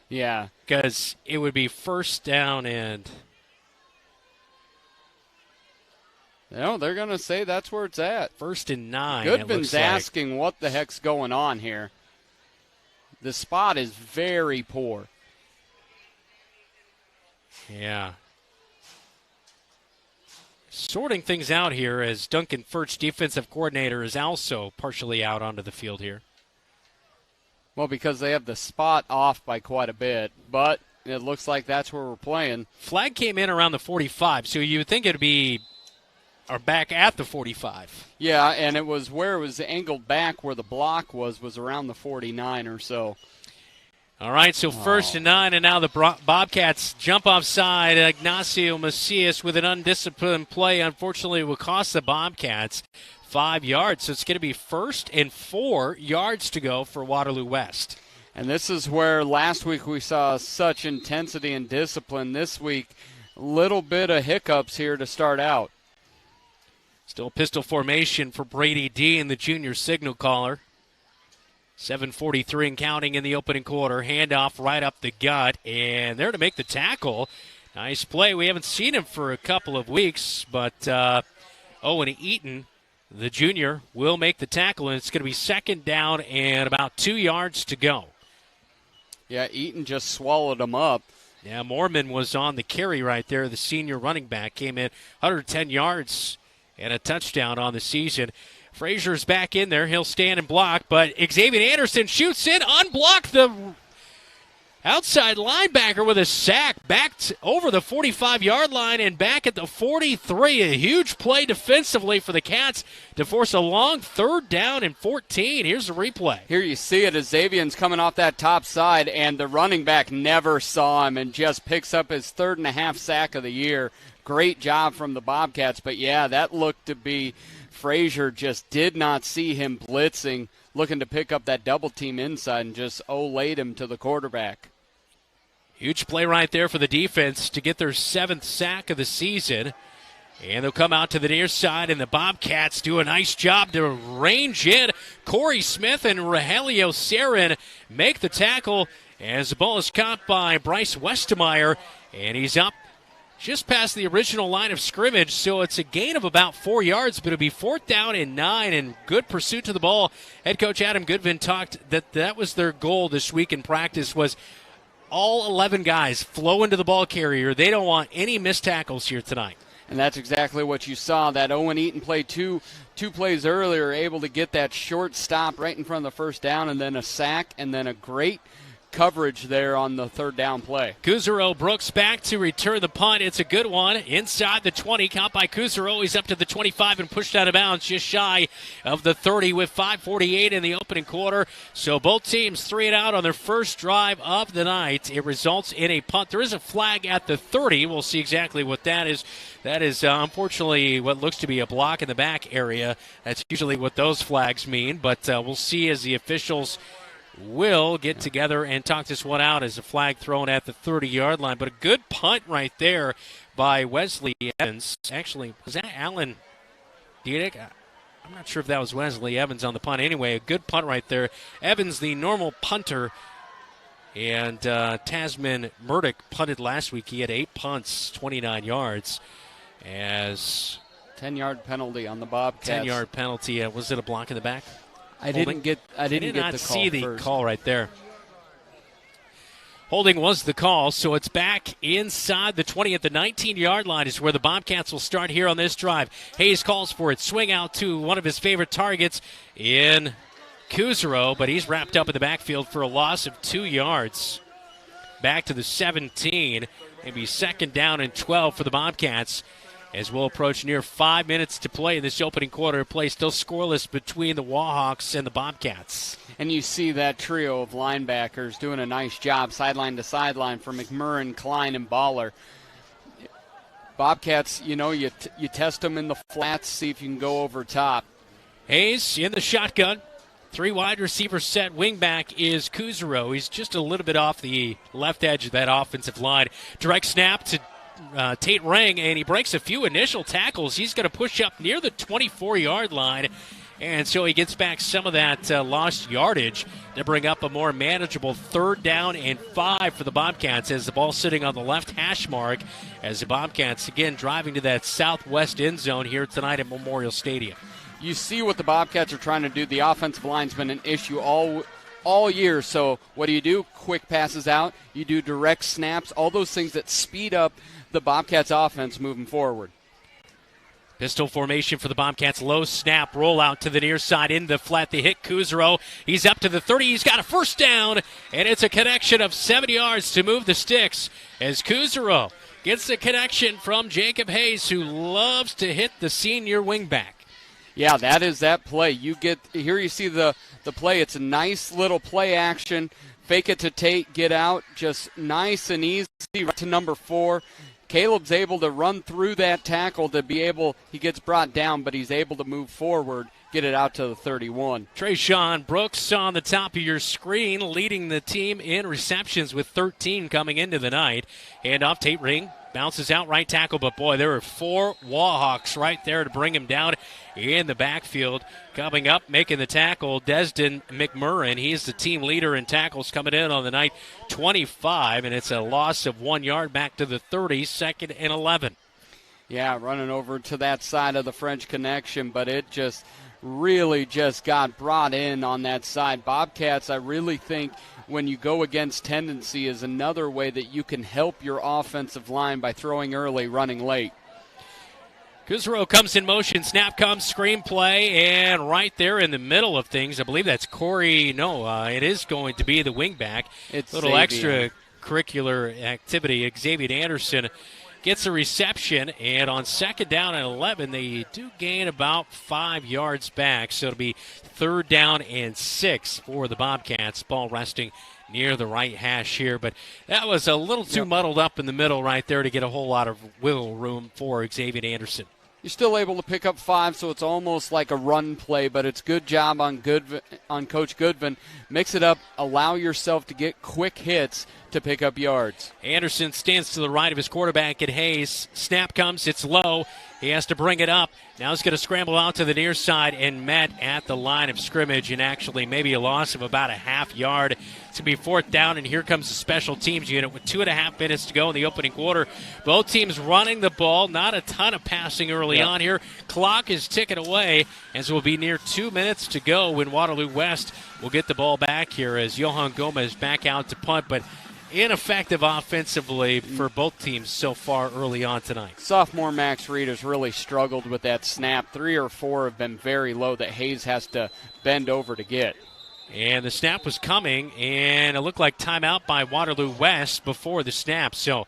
Yeah. Because it would be first down and... No, they're going to say that's where it's at. 1st and 9. Goodin's asking what the heck's going on here. The spot is very poor. Yeah. Sorting things out here as Duncan Furch, defensive coordinator, is also partially out onto the field here. Well, because they have the spot off by quite a bit, but it looks like that's where we're playing. Flag came in around the 45, so you would think it would be back at the 45. Yeah, and it was where it was angled back where the block was around the 49 or so. All right, so 1st and 9, and now the Bobcats jump offside. Ignacio Macias with an undisciplined play, unfortunately, will cost the Bobcats 5 yards. So it's going to be 1st and 4 yards to go for Waterloo West. And this is where last week we saw such intensity and discipline. This week, a little bit of hiccups here to start out. Still pistol formation for Brady Dean, the junior signal caller. 7:43 and counting in the opening quarter. Handoff right up the gut, and there to make the tackle. Nice play. We haven't seen him for a couple of weeks, but Owen Eaton, the junior, will make the tackle, and it's going to be 2nd down and about 2 yards to go. Yeah, Eaton just swallowed him up. Yeah, Moorman was on the carry right there. The senior running back came in 110 yards and a touchdown on the season. Frazier's back in there. He'll stand and block, but Xavier Anderson shoots in, unblocked the outside linebacker with a sack, back over the 45-yard line and back at the 43. A huge play defensively for the Cats to force a long 3rd down and 14. Here's the replay. Here you see it as Xavier's coming off that top side, and the running back never saw him and just picks up his 3rd and a half sack of the year. Great job from the Bobcats, but yeah, that looked to be Frazier just did not see him blitzing, looking to pick up that double team inside and just laid him to the quarterback. Huge play right there for the defense to get their 7th sack of the season. And they'll come out to the near side, and the Bobcats do a nice job to range in. Corey Smith and Rogelio Sarin make the tackle as the ball is caught by Bryce Westemeyer, and he's up just past the original line of scrimmage, so it's a gain of about 4 yards, but it'll be 4th down and 9, and good pursuit to the ball. Head coach Adam Goodin talked that was their goal this week in practice, was all 11 guys flow into the ball carrier. They don't want any missed tackles here tonight. And that's exactly what you saw. That Owen Eaton play two plays earlier, able to get that short stop right in front of the first down, and then a sack, and then a great coverage there on the 3rd down play. Kuzero Brooks back to return the punt. It's a good one. Inside the 20, caught by Kuzero. He's up to the 25 and pushed out of bounds just shy of the 30 with 5:48 in the opening quarter. So both teams 3 and out on their first drive of the night. It results in a punt. There is a flag at the 30. We'll see exactly what that is. That is unfortunately what looks to be a block in the back area. That's usually what those flags mean, but we'll see as the officials will get together and talk this one out as a flag thrown at the 30-yard line. But a good punt right there by Wesley Evans. Actually, was that Alan Diedick? I'm not sure if that was Wesley Evans on the punt. Anyway, a good punt right there. Evans, the normal punter. And Tasman Murdoch punted last week. He had 8 punts, 29 yards. As 10-yard penalty on the Bobcats. 10-yard penalty. Was it a block in the back? I did not see the call right there. Holding was the call, so it's back inside the 20 at the 19-yard line is where the Bobcats will start here on this drive. Hayes calls for it. Swing out to one of his favorite targets in Kuzero, but he's wrapped up in the backfield for a loss of 2 yards. Back to the 17, maybe 2nd down and 12 for the Bobcats. As we'll approach near 5 minutes to play in this opening quarter, play still scoreless between the Wahawks and the Bobcats. And you see that trio of linebackers doing a nice job sideline to sideline for McMurrin, Klein, and Baller. Bobcats, you test them in the flats, see if you can go over top. Hayes in the shotgun. 3 wide receiver set. Wingback is Kuzero. He's just a little bit off the left edge of that offensive line. Direct snap to Tate Rang, and he breaks a few initial tackles. He's going to push up near the 24-yard line, and so he gets back some of that lost yardage to bring up a more manageable 3rd down and 5 for the Bobcats as the ball's sitting on the left hash mark as the Bobcats, again, driving to that southwest end zone here tonight at Memorial Stadium. You see what the Bobcats are trying to do. The offensive line's been an issue all year, so what do? Quick passes out. You do direct snaps, all those things that speed up the Bobcats offense moving forward. Pistol formation for the Bobcats. Low snap, roll out to the near side in the flat. They hit Kuzero. He's up to the 30. He's got a 1st down, and it's a connection of 7 yards to move the sticks as Kuzero gets the connection from Jacob Hayes, who loves to hit the senior wingback. Yeah, that is that play. You see the play. It's a nice little play action. Fake it to Tate, get out, just nice and easy right to number 4. Caleb's able to run through that tackle he gets brought down, but he's able to move forward, get it out to the 31. Trayshawn Brooks on the top of your screen, leading the team in receptions with 13 coming into the night. Hand off, Tate Ring bounces out right tackle, but boy, there are 4 Wahawks right there to bring him down in the backfield. Coming up, making the tackle, Desden McMurrin. He's the team leader in tackles coming in on the night, 25, and it's a loss of 1 yard back to the 30, 2nd and 11. Yeah, running over to that side of the French connection, but it just really just got brought in on that side. Bobcats, I really think when you go against tendency is another way that you can help your offensive line by throwing early, running late. Kuzero comes in motion, snap comes, screenplay, and right there in the middle of things, I believe that's Corey. No, it is going to be the wingback. It's a little Xavier. Extracurricular activity. Xavier Anderson gets a reception, and on 2nd down and 11, they do gain about 5 yards back, so it'll be 3rd down and 6 for the Bobcats. Ball resting near the right hash here, but that was a little too muddled up in the middle right there to get a whole lot of wiggle room for Xavier Anderson. You're still able to pick up 5, so it's almost like a run play, but it's good job on Coach Goodin. Mix it up, allow yourself to get quick hits to pick up yards. Anderson stands to the right of his quarterback at Hayes. Snap comes, it's low. He has to bring it up. Now he's going to scramble out to the near side and met at the line of scrimmage, and actually maybe a loss of about a half yard. It's going to be 4th down, and here comes the special teams unit with 2.5 minutes to go in the opening quarter. Both teams running the ball. Not a ton of passing early on here. Clock is ticking away, as we'll be near 2 minutes to go when Waterloo West will get the ball back here as Johan Gomez back out to punt. But ineffective offensively for both teams so far early on tonight. Sophomore Max Reed has really struggled with that snap. 3 or 4 have been very low that Hayes has to bend over to get. And the snap was coming, and it looked like timeout by Waterloo West before the snap. So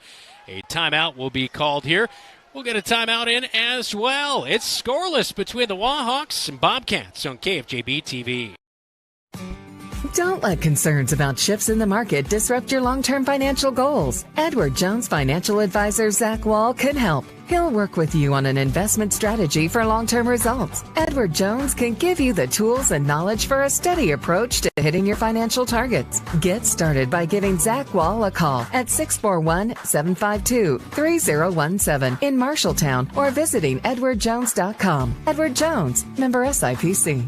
a timeout will be called here. We'll get a timeout in as well. It's scoreless between the Wahawks and Bobcats on KFJB-TV. Don't let concerns about shifts in the market disrupt your long-term financial goals. Edward Jones financial advisor Zach Wall can help. He'll work with you on an investment strategy for long-term results. Edward Jones can give you the tools and knowledge for a steady approach to hitting your financial targets. Get started by giving Zach Wall a call at 641-752-3017 in Marshalltown or visiting edwardjones.com. Edward Jones, member SIPC.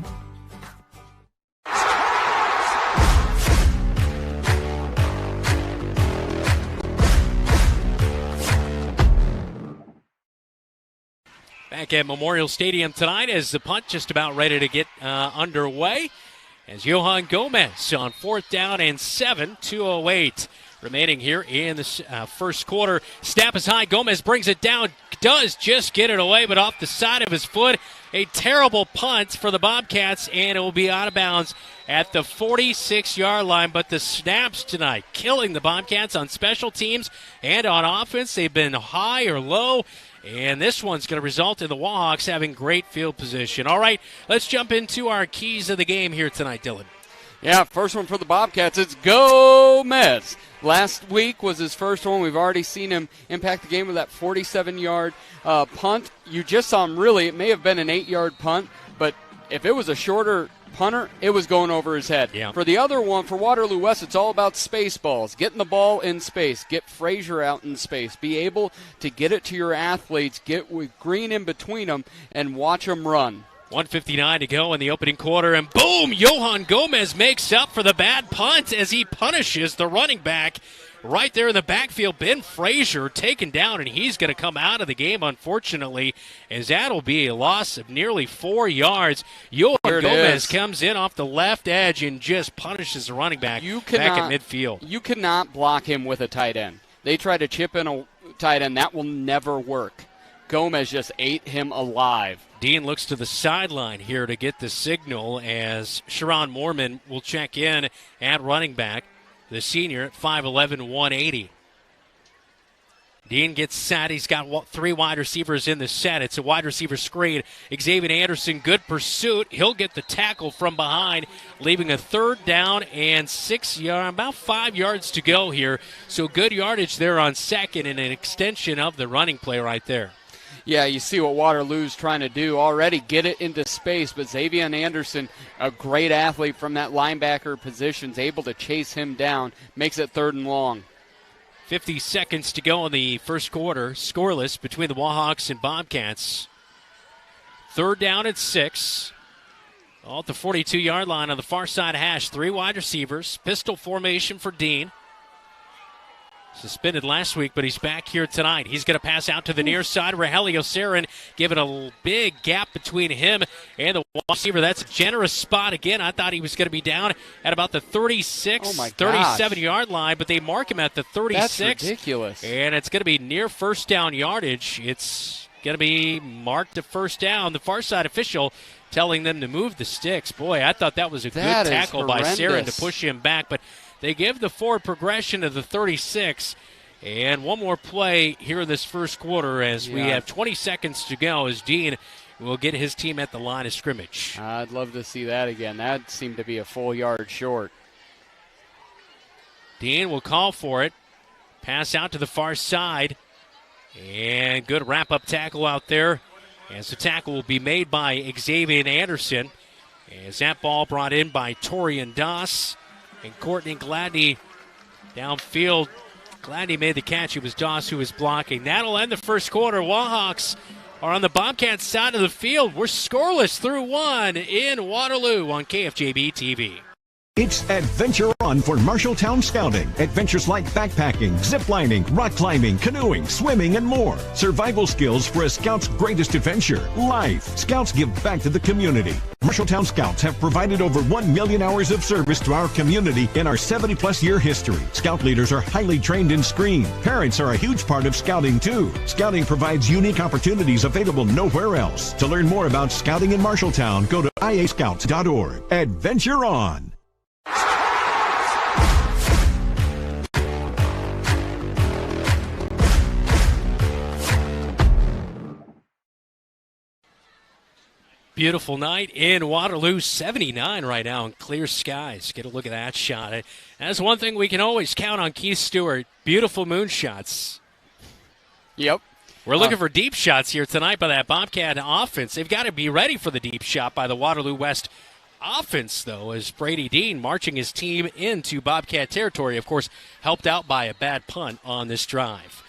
Back at Memorial Stadium tonight as the punt just about ready to get underway. As Johan Gomez on 4th down and 7, 2:08 remaining here in the first quarter. Snap is high. Gomez brings it down. Does just get it away, but off the side of his foot. A terrible punt for the Bobcats, and it will be out of bounds at the 46-yard line. But the snaps tonight killing the Bobcats on special teams and on offense. They've been high or low. And this one's going to result in the Wahawks having great field position. All right, let's jump into our keys of the game here tonight, Dylan. Yeah, first one for the Bobcats, it's Gomez. Last week was his first one. We've already seen him impact the game with that 47-yard punt. You just saw him really, it may have been an 8-yard punt, but if it was a shorter punter, it was going over his head. Yeah. For the other one, for Waterloo West, it's all about space balls. Getting the ball in space. Get Frazier out in space. Be able to get it to your athletes. Get with Green in between them and watch them run. 1:59 to go in the opening quarter, and boom, Johan Gomez makes up for the bad punt as he punishes the running back right there in the backfield. Ben Frazier taken down, and he's going to come out of the game, unfortunately, as that'll be a loss of nearly 4 yards. Johan Gomez comes in off the left edge and just punishes the running back back at midfield. You cannot block him with a tight end. They try to chip in a tight end. That will never work. Gomez just ate him alive. Dean looks to the sideline here to get the signal as Sharon Moorman will check in at running back. The senior at 5'11", 180. Dean gets set. He's got 3 wide receivers in the set. It's a wide receiver screen. Xavier Anderson, good pursuit. He'll get the tackle from behind, leaving a 3rd down and 6 yards, about 5 yards to go here. So good yardage there on 2nd and an extension of the running play right there. Yeah, you see what Waterloo's trying to do already, get it into space, but Xavier Anderson, a great athlete from that linebacker position, is able to chase him down, makes it 3rd and long. 50 seconds to go in the first quarter, scoreless between the Wahawks and Bobcats. 3rd down at 6. All at the 42-yard line on the far side hash. 3 wide receivers, pistol formation for Dean. Suspended last week, but he's back here tonight. He's going to pass out to the near side. Rogelio Sarin giving a big gap between him and the receiver. That's a generous spot again. I thought he was going to be down at about the 36, 37-yard line, but they mark him at the 36. That's ridiculous. And it's going to be near first down yardage. It's going to be marked to first down. The far side official telling them to move the sticks. Boy, I thought that was a good tackle by Sarin to push him back, but they give the forward progression to the 36. And one more play here in this first quarter as we have 20 seconds to go as Dean will get his team at the line of scrimmage. I'd love to see that again. That seemed to be a full yard short. Dean will call for it. Pass out to the far side. And good wrap-up tackle out there As the tackle will be made by Xavier Anderson. As that ball brought in by Torian Doss. And Courtney Gladney downfield. Gladney made the catch. It was Doss who was blocking. That'll end the first quarter. Wahawks are on the Bobcats side of the field. We're scoreless through one in Waterloo on KFJB-TV. It's Adventure On for Marshalltown Scouting. Adventures like backpacking, ziplining, rock climbing, canoeing, swimming, and more. Survival skills for a scout's greatest adventure, life. Scouts give back to the community. Marshalltown Scouts have provided over 1 million hours of service to our community in our 70-plus year history. Scout leaders are highly trained in Screen. Parents are a huge part of Scouting, too. Scouting provides unique opportunities available nowhere else. To learn more about Scouting in Marshalltown, go to iascouts.org. Adventure On. Beautiful night in Waterloo, 79 right now in clear skies. Get a look at that shot. That's one thing we can always count on Keith Stewart. Beautiful moonshots. Yep. We're looking for deep shots here tonight by that Bobcat offense. They've got to be ready for the deep shot by the Waterloo West offense, though, as Brady Dean marching his team into Bobcat territory, of course, helped out by a bad punt on this drive.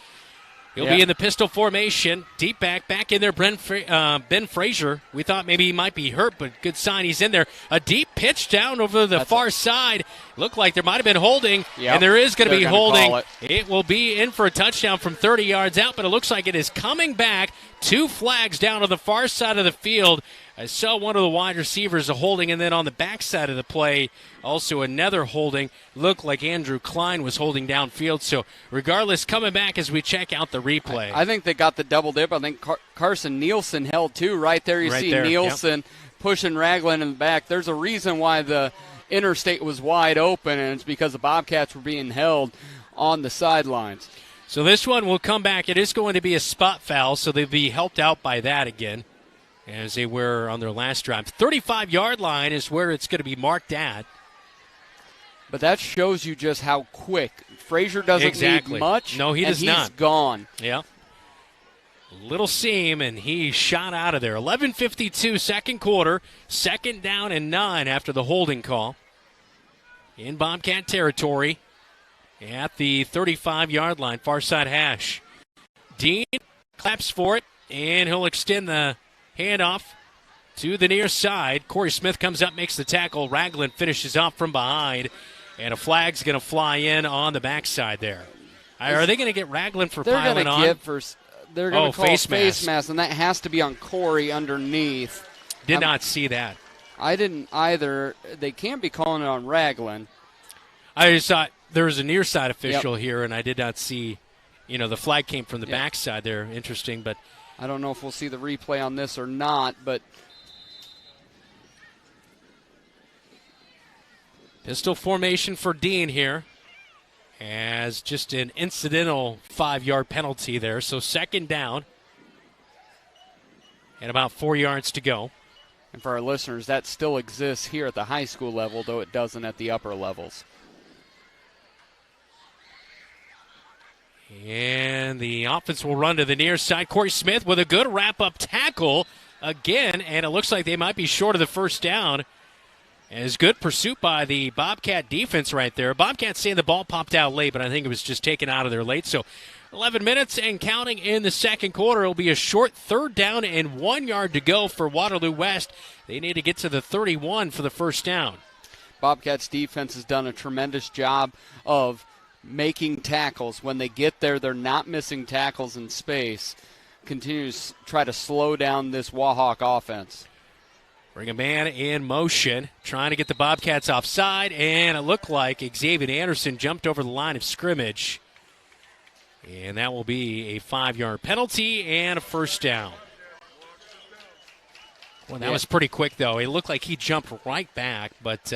He'll be in the pistol formation. Deep back in there, Ben Frazier. We thought maybe he might be hurt, but good sign he's in there. A deep pitch down over the far side. Looked like there might have been holding, and there is going to be holding. It will be in for a touchdown from 30 yards out, but it looks like it is coming back. 2 flags down on the far side of the field. I saw one of the wide receivers a holding, and then on the back side of the play, also another holding. Looked like Andrew Klein was holding downfield. So regardless, coming back as we check out the replay. I think they got the double dip. I think Carson Nielsen held too. Right there you see Nielsen pushing Ragland in the back. There's a reason why the interstate was wide open, and it's because the Bobcats were being held on the sidelines. So this one will come back. It is going to be a spot foul, so they'll be helped out by that again, as they were on their last drive. 35-yard line is where it's going to be marked at. But that shows you just how quick. Frazier doesn't need much. No, he does not. He's gone. Yeah. Little seam, and he shot out of there. 11:52, second quarter. 2nd down and 9 after the holding call. In Bobcat territory at the 35-yard line, far side hash. Dean claps for it, and he'll extend the handoff to the near side. Corey Smith comes up, makes the tackle. Ragland finishes off from behind, and a flag's going to fly in on the backside there. Are they going to get Ragland for piling on? They're going to call face mask, and that has to be on Corey underneath. Did not see that. I didn't either. They can't be calling it on Ragland. I just thought there was a near side official here, and I did not see, the flag came from the backside there. Interesting, but I don't know if we'll see the replay on this or not, but pistol formation for Dean here as just an incidental 5-yard penalty there. So 2nd down and about 4 yards to go. And for our listeners, that still exists here at the high school level, though it doesn't at the upper levels. And the offense will run to the near side. Corey Smith with a good wrap-up tackle again, and it looks like they might be short of the first down. As good pursuit by the Bobcat defense right there. Bobcats saying the ball popped out late, but I think it was just taken out of there late. So 11 minutes and counting in the second quarter. It'll be a short 3rd down and 1 yard to go for Waterloo West. They need to get to the 31 for the first down. Bobcats defense has done a tremendous job of making tackles. When they get there, they're not missing tackles in space. Continues to try to slow down this Wahawk offense. Bring a man in motion, trying to get the Bobcats offside, and it looked like Xavier Anderson jumped over the line of scrimmage. And that will be a 5-yard penalty and a first down. Well, that was pretty quick, though. It looked like he jumped right back, but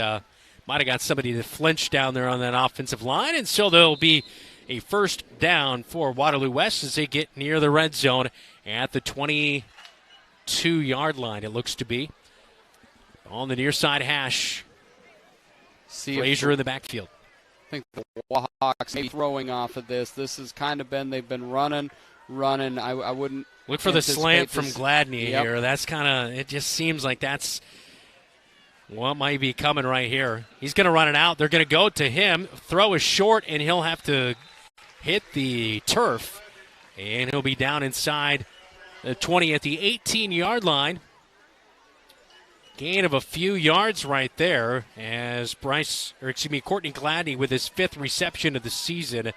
might have got somebody to flinch down there on that offensive line, and so there'll be a first down for Waterloo West as they get near the red zone at the 22-yard line, it looks to be. On the near side hash, Frazier in the backfield. I think the Wahawks may be throwing off of this. This has kind of been, they've been running running. I wouldn't look for the slant from Gladney Yep. here. That's kind of, it just seems like that's what might be coming right here. He's going to run it out. They're going to go to him. Throw is short, and he'll have to hit the turf. And he'll be down inside the 20 at the 18-yard line. Gain of a few yards right there as Courtney Gladney with his 5th reception of the season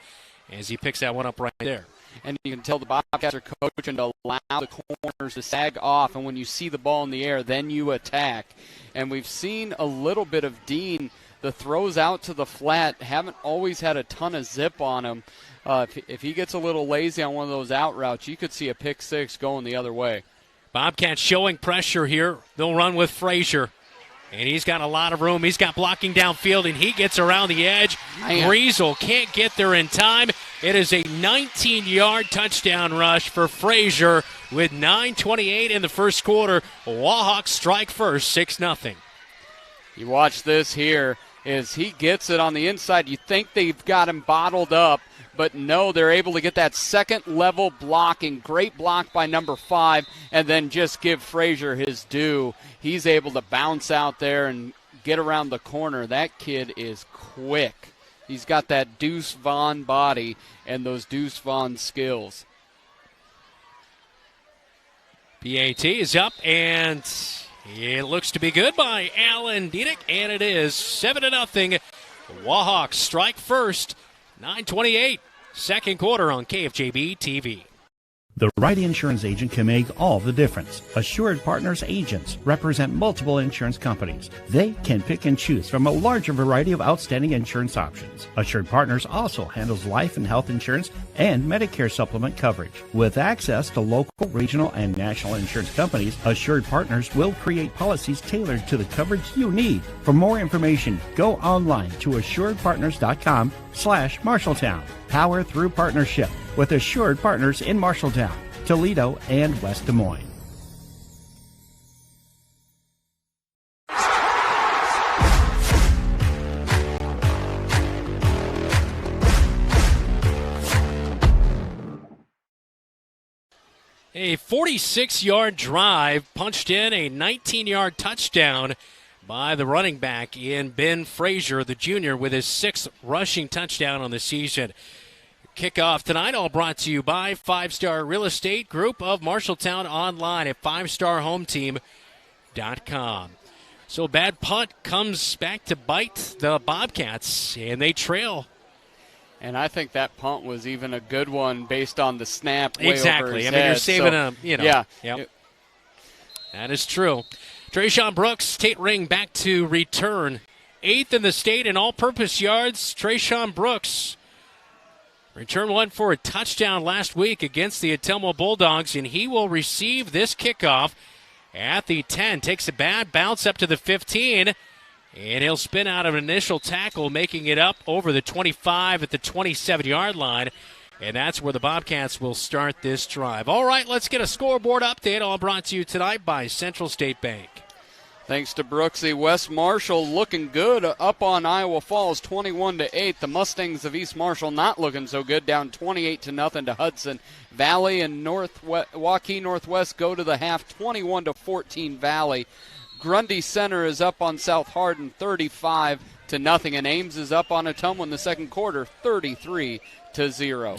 as he picks that one up right there. And you can tell the Bobcats are coaching to allow the corners to sag off, and when you see the ball in the air, then you attack. And we've seen a little bit of Dean. The throws out to the flat haven't always had a ton of zip on him. If he gets a little lazy on one of those out routes, you could see a pick six going the other way. Bobcats showing pressure here. They'll run with Frazier. And he's got a lot of room. He's got blocking downfield, and he gets around the edge. Griesel can't get there in time. It is a 19-yard touchdown rush for Frazier with 9:28 in the first quarter. Wahawks strike first, 6-0. You watch this here as he gets it on the inside. You think they've got him bottled up, but no, they're able to get that second-level blocking. Great block by number 5, and then just give Frazier his due. He's able to bounce out there and get around the corner. That kid is quick. He's got that Deuce Vaughn body and those Deuce Vaughn skills. PAT is up, and it looks to be good by Alan Diedick, and it is 7-0. Wahawks strike first, 9:28, second quarter on KFJB-TV. The right insurance agent can make all the difference. Assured Partners agents represent multiple insurance companies. They can pick and choose from a larger variety of outstanding insurance options. Assured Partners also handles life and health insurance and Medicare supplement coverage. With access to local, regional, and national insurance companies, Assured Partners will create policies tailored to the coverage you need. For more information, go online to assuredpartners.com/Marshalltown. Power through partnership with Assured Partners in Marshalltown, Toledo, and West Des Moines. A 46-yard drive punched in a 19-yard touchdown by the running back in Ben Frazier, the junior, with his 6th rushing touchdown on the season. Kickoff tonight, all brought to you by 5-Star Real Estate Group of Marshalltown, online at 5starhometeam.com. So bad punt comes back to bite the Bobcats, and they trail. And I think that punt was even a good one based on the snap way exactly. over his You're head. saving him, Yeah. Yep. That is true. Trayshawn Brooks, Tate Ring back to return. 8th in the state in all-purpose yards. Trayshawn Brooks returned one for a touchdown last week against the Atilmo Bulldogs, and he will receive this kickoff at the 10. Takes a bad bounce up to the 15, and he'll spin out of an initial tackle, making it up over the 25 at the 27-yard line. And that's where the Bobcats will start this drive. All right, let's get a scoreboard update, all brought to you tonight by Central State Bank. Thanks to Brooksy. West Marshall looking good up on Iowa Falls, 21-8. The Mustangs of East Marshall not looking so good, down 28-0 to Hudson Valley. And Waukee Northwest go to the half, 21-14 Valley. Grundy Center is up on South Hardin, 35-0. And Ames is up on Atumwa in the second quarter, 33-0.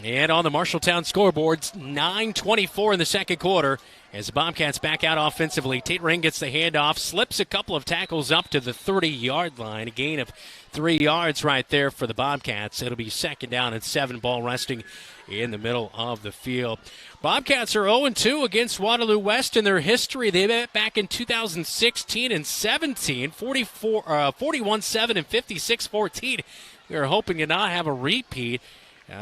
And on the Marshalltown scoreboards, 9:24 in the second quarter. As the Bobcats back out offensively, Tate Ring gets the handoff, slips a couple of tackles up to the 30-yard line. A gain of 3 yards right there for the Bobcats. It'll be 2nd down and 7, ball resting in the middle of the field. Bobcats are 0-2 against Waterloo West in their history. They met back in 2016 and 17, 41-7 and 56-14. We are hoping to not have a repeat.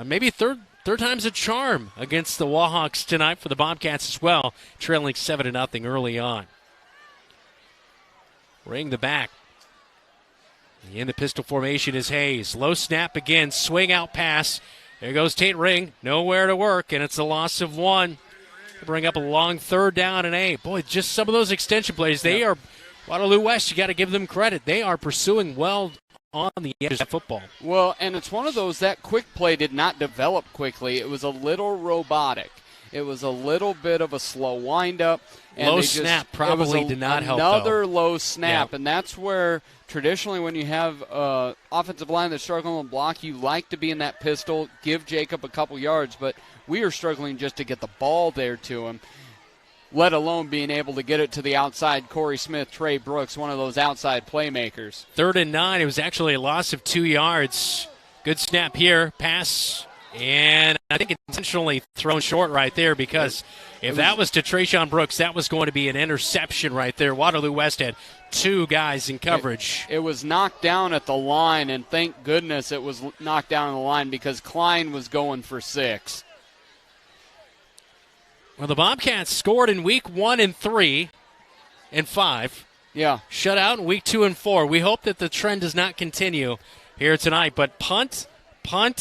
Maybe third time's a charm against the Wahawks tonight for the Bobcats as well, trailing 7-0 early on. Ring the back. In the pistol formation is Hayes. Low snap again, swing out pass. There goes Tate Ring, nowhere to work, and it's a loss of 1. Bring up a long 3rd down and 8. Boy, just some of those extension plays. They are, Waterloo West, you got to give them credit. They are pursuing well on the edge of football. Well, and it's one of those, that quick play did not develop quickly. It was a little robotic. It was a little bit of a slow windup. Low snap probably did not help, though. Another low snap, and that's where traditionally when you have offensive line that's struggling to block, you like to be in that pistol, give Jacob a couple yards, but we are struggling just to get the ball there to him, let alone being able to get it to the outside. Corey Smith, Trey Brooks, one of those outside playmakers. 3rd and 9. It was actually a loss of 2 yards. Good snap here. Pass. And I think intentionally thrown short right there, because if that was to Trayshawn Brooks, that was going to be an interception right there. Waterloo West had 2 guys in coverage. It was knocked down at the line, and thank goodness it was knocked down on the line, because Klein was going for 6. Well, the Bobcats scored in week 1 and 3 and 5. Yeah. Shut out in week 2 and 4. We hope that the trend does not continue here tonight. But punt on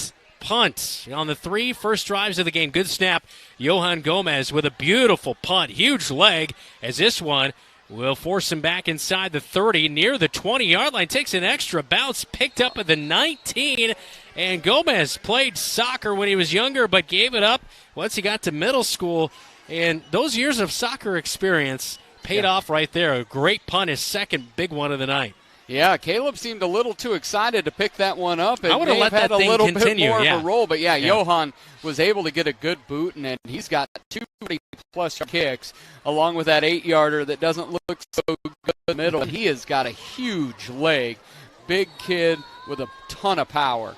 the 3 first drives of the game. Good snap. Johan Gomez with a beautiful punt. Huge leg, as this one will force him back inside the 30, near the 20-yard line. Takes an extra bounce, picked up at the 19. And Gomez played soccer when he was younger, but gave it up once he got to middle school. And those years of soccer experience paid off right there. A great punt, his second big one of the night. Yeah, Caleb seemed a little too excited to pick that one up. I would have let that thing a little continue, bit more of a roll, but Johan was able to get a good boot, and he's got 2+ kicks, along with that 8-yarder that doesn't look so good in the middle. He has got a huge leg, big kid with a ton of power.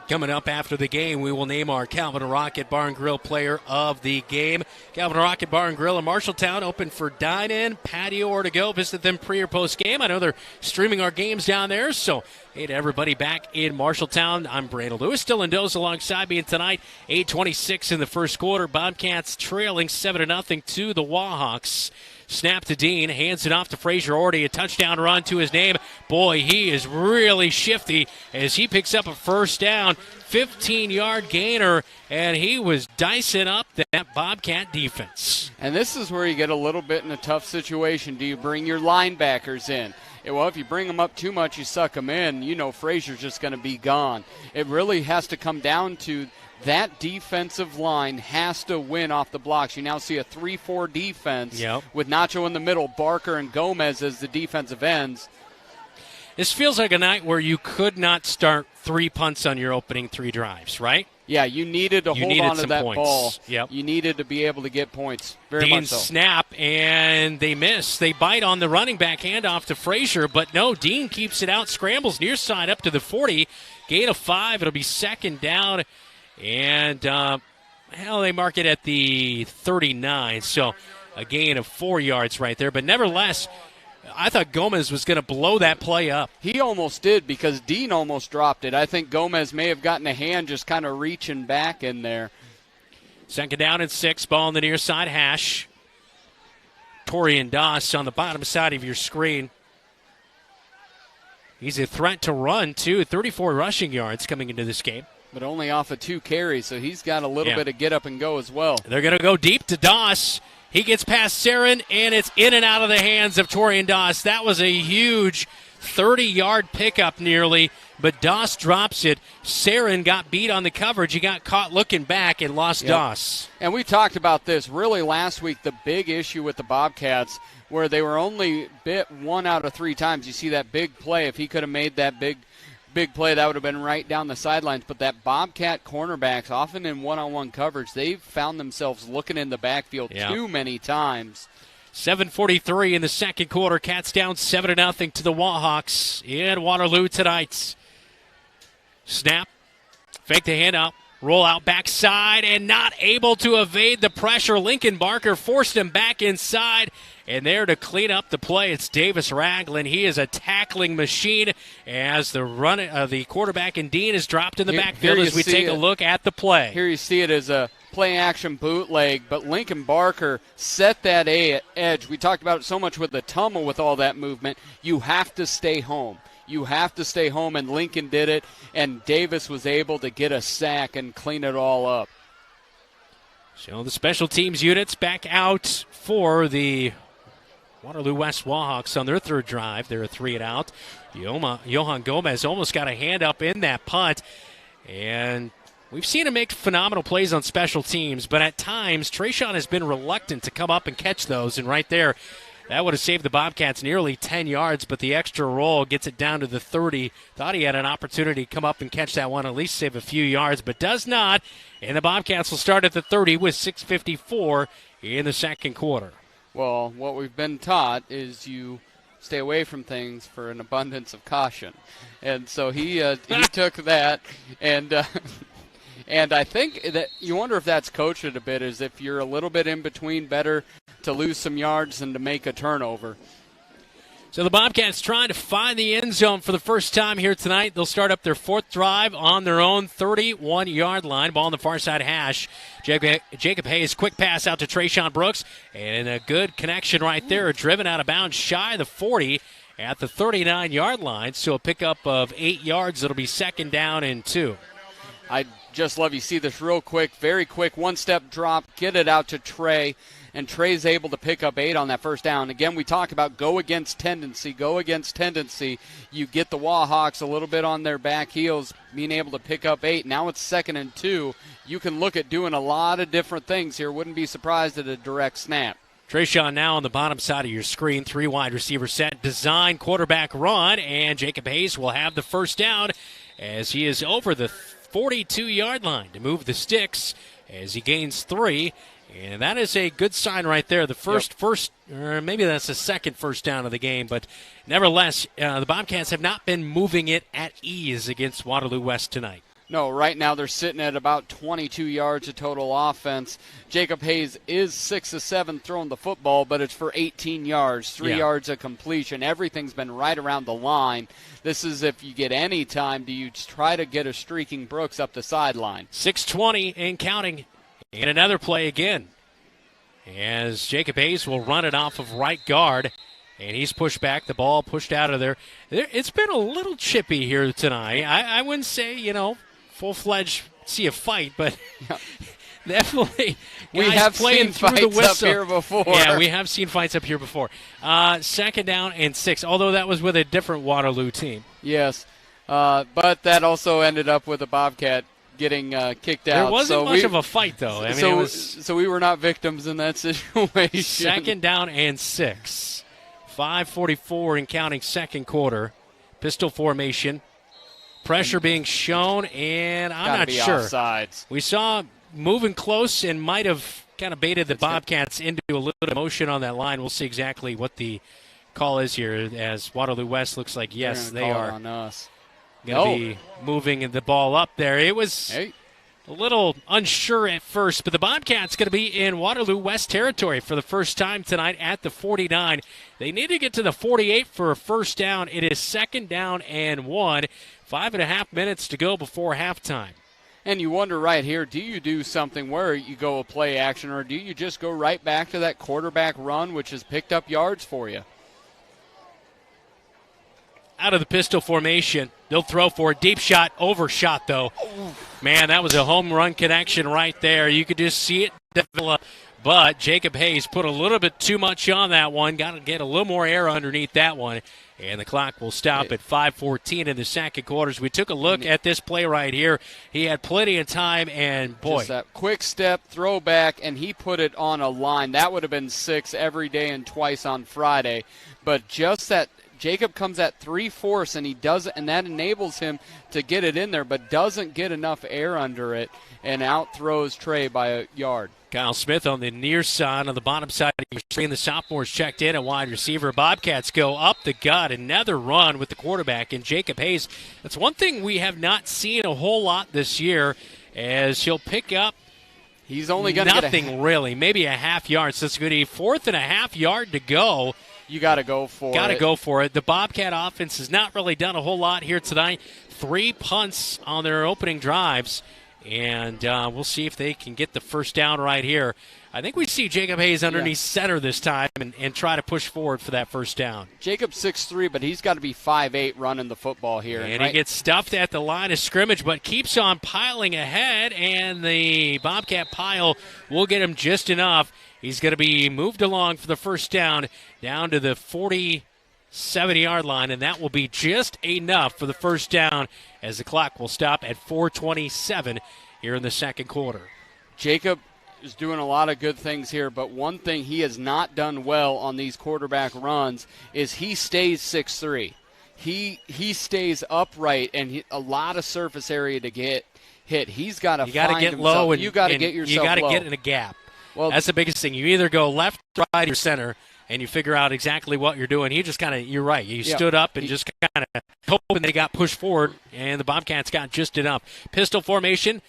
Coming up after the game, we will name our Calvin Rocket Bar and Grill player of the game. Calvin Rocket Bar and Grill in Marshalltown, open for dine-in, patio, or to go. Visit them pre or post game. I know they're streaming our games down there, so hey to everybody back in Marshalltown. I'm Brandon Lewis, still in Doze alongside me tonight. 8:26 in the first quarter. Bobcats trailing 7-0 to the Wahawks. Snap to Dean, hands it off to Frazier Orty, a touchdown run to his name. Boy, he is really shifty as he picks up a first down, 15-yard gainer, and he was dicing up that Bobcat defense. And this is where you get a little bit in a tough situation. Do you bring your linebackers in? Well, if you bring them up too much, you suck them in, you know Frazier's just going to be gone. It really has to come down to that defensive line has to win off the blocks. You now see a 3-4 defense with Nacho in the middle, Barker and Gomez as the defensive ends. This feels like a night where you could not start 3 punts on your opening 3 drives, right? Yeah, you needed to hold on to that points. ball. Yep. You needed to be able to get points. Very Dean much so. Snap, and they miss. They bite on the running back handoff to Frazier, but no, Dean keeps it out, scrambles near side up to the 40. Gain of 5. It'll be second down. And, they mark it at the 39, so a gain of 4 yards right there. But nevertheless, I thought Gomez was going to blow that play up. He almost did because Dean almost dropped it. I think Gomez may have gotten a hand just kind of reaching back in there. Second down and 6, ball on the near side hash. Torian Doss on the bottom side of your screen. He's a threat to run, too. 34 rushing yards coming into this game. But only off of 2 carries, so he's got a little bit of get up and go as well. They're going to go deep to Doss. He gets past Sarin, and it's in and out of the hands of Torian Doss. That was a huge 30-yard pickup nearly, but Doss drops it. Sarin got beat on the coverage. He got caught looking back and lost Doss. And we talked about this really last week, the big issue with the Bobcats, where they were only bit 1 out of 3 times. You see that big play. If he could have made that big play, that would have been right down the sidelines. But that Bobcat cornerbacks, often in one-on-one coverage, they've found themselves looking in the backfield too many times. 7:43 in the second quarter. Cats down 7-0 to the Wahawks in Waterloo tonight. Snap, fake the handout, roll out backside, and not able to evade the pressure. Lincoln Barker forced him back inside. And there to clean up the play, it's Davis Ragland. He is a tackling machine as the quarterback and Dean is dropped in the backfield as we take a look at the play. Here you see it as a play-action bootleg, but Lincoln Barker set that edge. We talked about it so much with the tumble with all that movement. You have to stay home. You have to stay home, and Lincoln did it, and Davis was able to get a sack and clean it all up. So the special teams units back out for the Waterloo West Wahawks on their third drive. They're a 3-and-out. Johan Gomez almost got a hand up in that punt. And we've seen him make phenomenal plays on special teams, but at times Trayshawn has been reluctant to come up and catch those, and right there, that would have saved the Bobcats nearly 10 yards, but the extra roll gets it down to the 30. Thought he had an opportunity to come up and catch that one, at least save a few yards, but does not. And the Bobcats will start at the 30 with 6:54 in the second quarter. Well, what we've been taught is you stay away from things for an abundance of caution. And so he took that, and I think that you wonder if that's coached it a bit, is if you're a little bit in between, better to lose some yards than to make a turnover. So the Bobcats trying to find the end zone for the first time here tonight. They'll start up their fourth drive on their own 31-yard line. Ball on the far side hash. Jacob Hayes, quick pass out to Trayshawn Brooks. And a good connection right there. Driven out of bounds shy of the 40 at the 39-yard line. So a pickup of 8 yards. It'll be second down and 2. I just love you see this real quick, very quick, one-step drop, get it out to Trey. And Trey's able to pick up 8 on that first down. Again, we talk about go against tendency. You get the Wahawks a little bit on their back heels, being able to pick up 8. Now it's 2nd and 2. You can look at doing a lot of different things here. Wouldn't be surprised at a direct snap. Trayshawn now on the bottom side of your screen. 3 wide receiver set. Design quarterback run. And Jacob Hayes will have the first down as he is over the 42-yard line to move the sticks as he gains 3. And that is a good sign right there. The first, or maybe that's the second first down of the game. But nevertheless, the Bobcats have not been moving it at ease against Waterloo West tonight. No, right now they're sitting at about 22 yards of total offense. Jacob Hayes is 6 of 7 throwing the football, but it's for 18 yards, 3 yards of completion. Everything's been right around the line. This is if you get any time, do you try to get a streaking Brooks up the sideline. 6:20 and counting. And another play again as Jacob Hayes will run it off of right guard. And he's pushed back, the ball pushed out of there. It's been a little chippy here tonight. I wouldn't say, full-fledged see a fight, but definitely we have playing seen through fights the whistle. up here before. Yeah, we have seen fights up here before. Second down and 6, although that was with a different Waterloo team. Yes, but that also ended up with a Bobcat getting kicked out. There wasn't much of a fight, though. So we were not victims in that situation. Second down and 6. 5:44 and counting second quarter. Pistol formation. Pressure being shown, and I'm not sure. Offsides. We saw moving close and might have kind of baited the Bobcats into a little bit of motion on that line. We'll see exactly what the call is here as Waterloo West looks like, yes, they are on us. Going to be moving the ball up there. It was a little unsure at first, but the Bobcats going to be in Waterloo West territory for the first time tonight at the 49. They need to get to the 48 for a first down. It is second down and 1. 5.5 minutes to go before halftime. And you wonder right here, do you do something where you go a play action, or do you just go right back to that quarterback run, which has picked up yards for you? Out of the pistol formation. They'll throw for a deep shot, overshot though. Man, that was a home run connection right there. You could just see it develop, but Jacob Hayes put a little bit too much on that one. Got to get a little more air underneath that one. And the clock will stop at 5:14 in the second quarters. We took a look at this play right here. He had plenty of time, and boy. Just that quick step, throw back, and he put it on a line. That would have been 6 every day and twice on Friday. But just that, Jacob comes at 3/4, and he does it, and that enables him to get it in there, but doesn't get enough air under it, and out throws Trey by a yard. Kyle Smith on the near side, on the bottom side of your screen. The sophomores checked in at wide receiver. Bobcats go up the gut. Another run with the quarterback, and Jacob Hayes. That's one thing we have not seen a whole lot this year, as he'll pick up He's only going to get nothing really, maybe a half yard. So it's going to be 4.5 yards to go. You got to go for it. Got to go for it. The Bobcat offense has not really done a whole lot here tonight. 3 punts on their opening drives. And we'll see if they can get the first down right here. I think we see Jacob Hayes underneath center this time and try to push forward for that first down. Jacob's 6'3", but he's got to be 5'8" running the football here. And he gets stuffed at the line of scrimmage, but keeps on piling ahead, and the Bobcat pile will get him just enough. He's going to be moved along for the first down to the 47-yard line, and that will be just enough for the first down as the clock will stop at 4:27 here in the second quarter. Jacob is doing a lot of good things here, but one thing he has not done well on these quarterback runs is he stays 6'3". He stays upright, and a lot of surface area to get hit. He's got to get himself. low, and you got to get yourself You got to low. get in a gap. Well, that's the biggest thing. You either go left, right, or center, and you figure out exactly what you're doing. He just kind of, you're right. He stood up and just kind of hoping they got pushed forward, and the Bobcats got just enough. Pistol formation.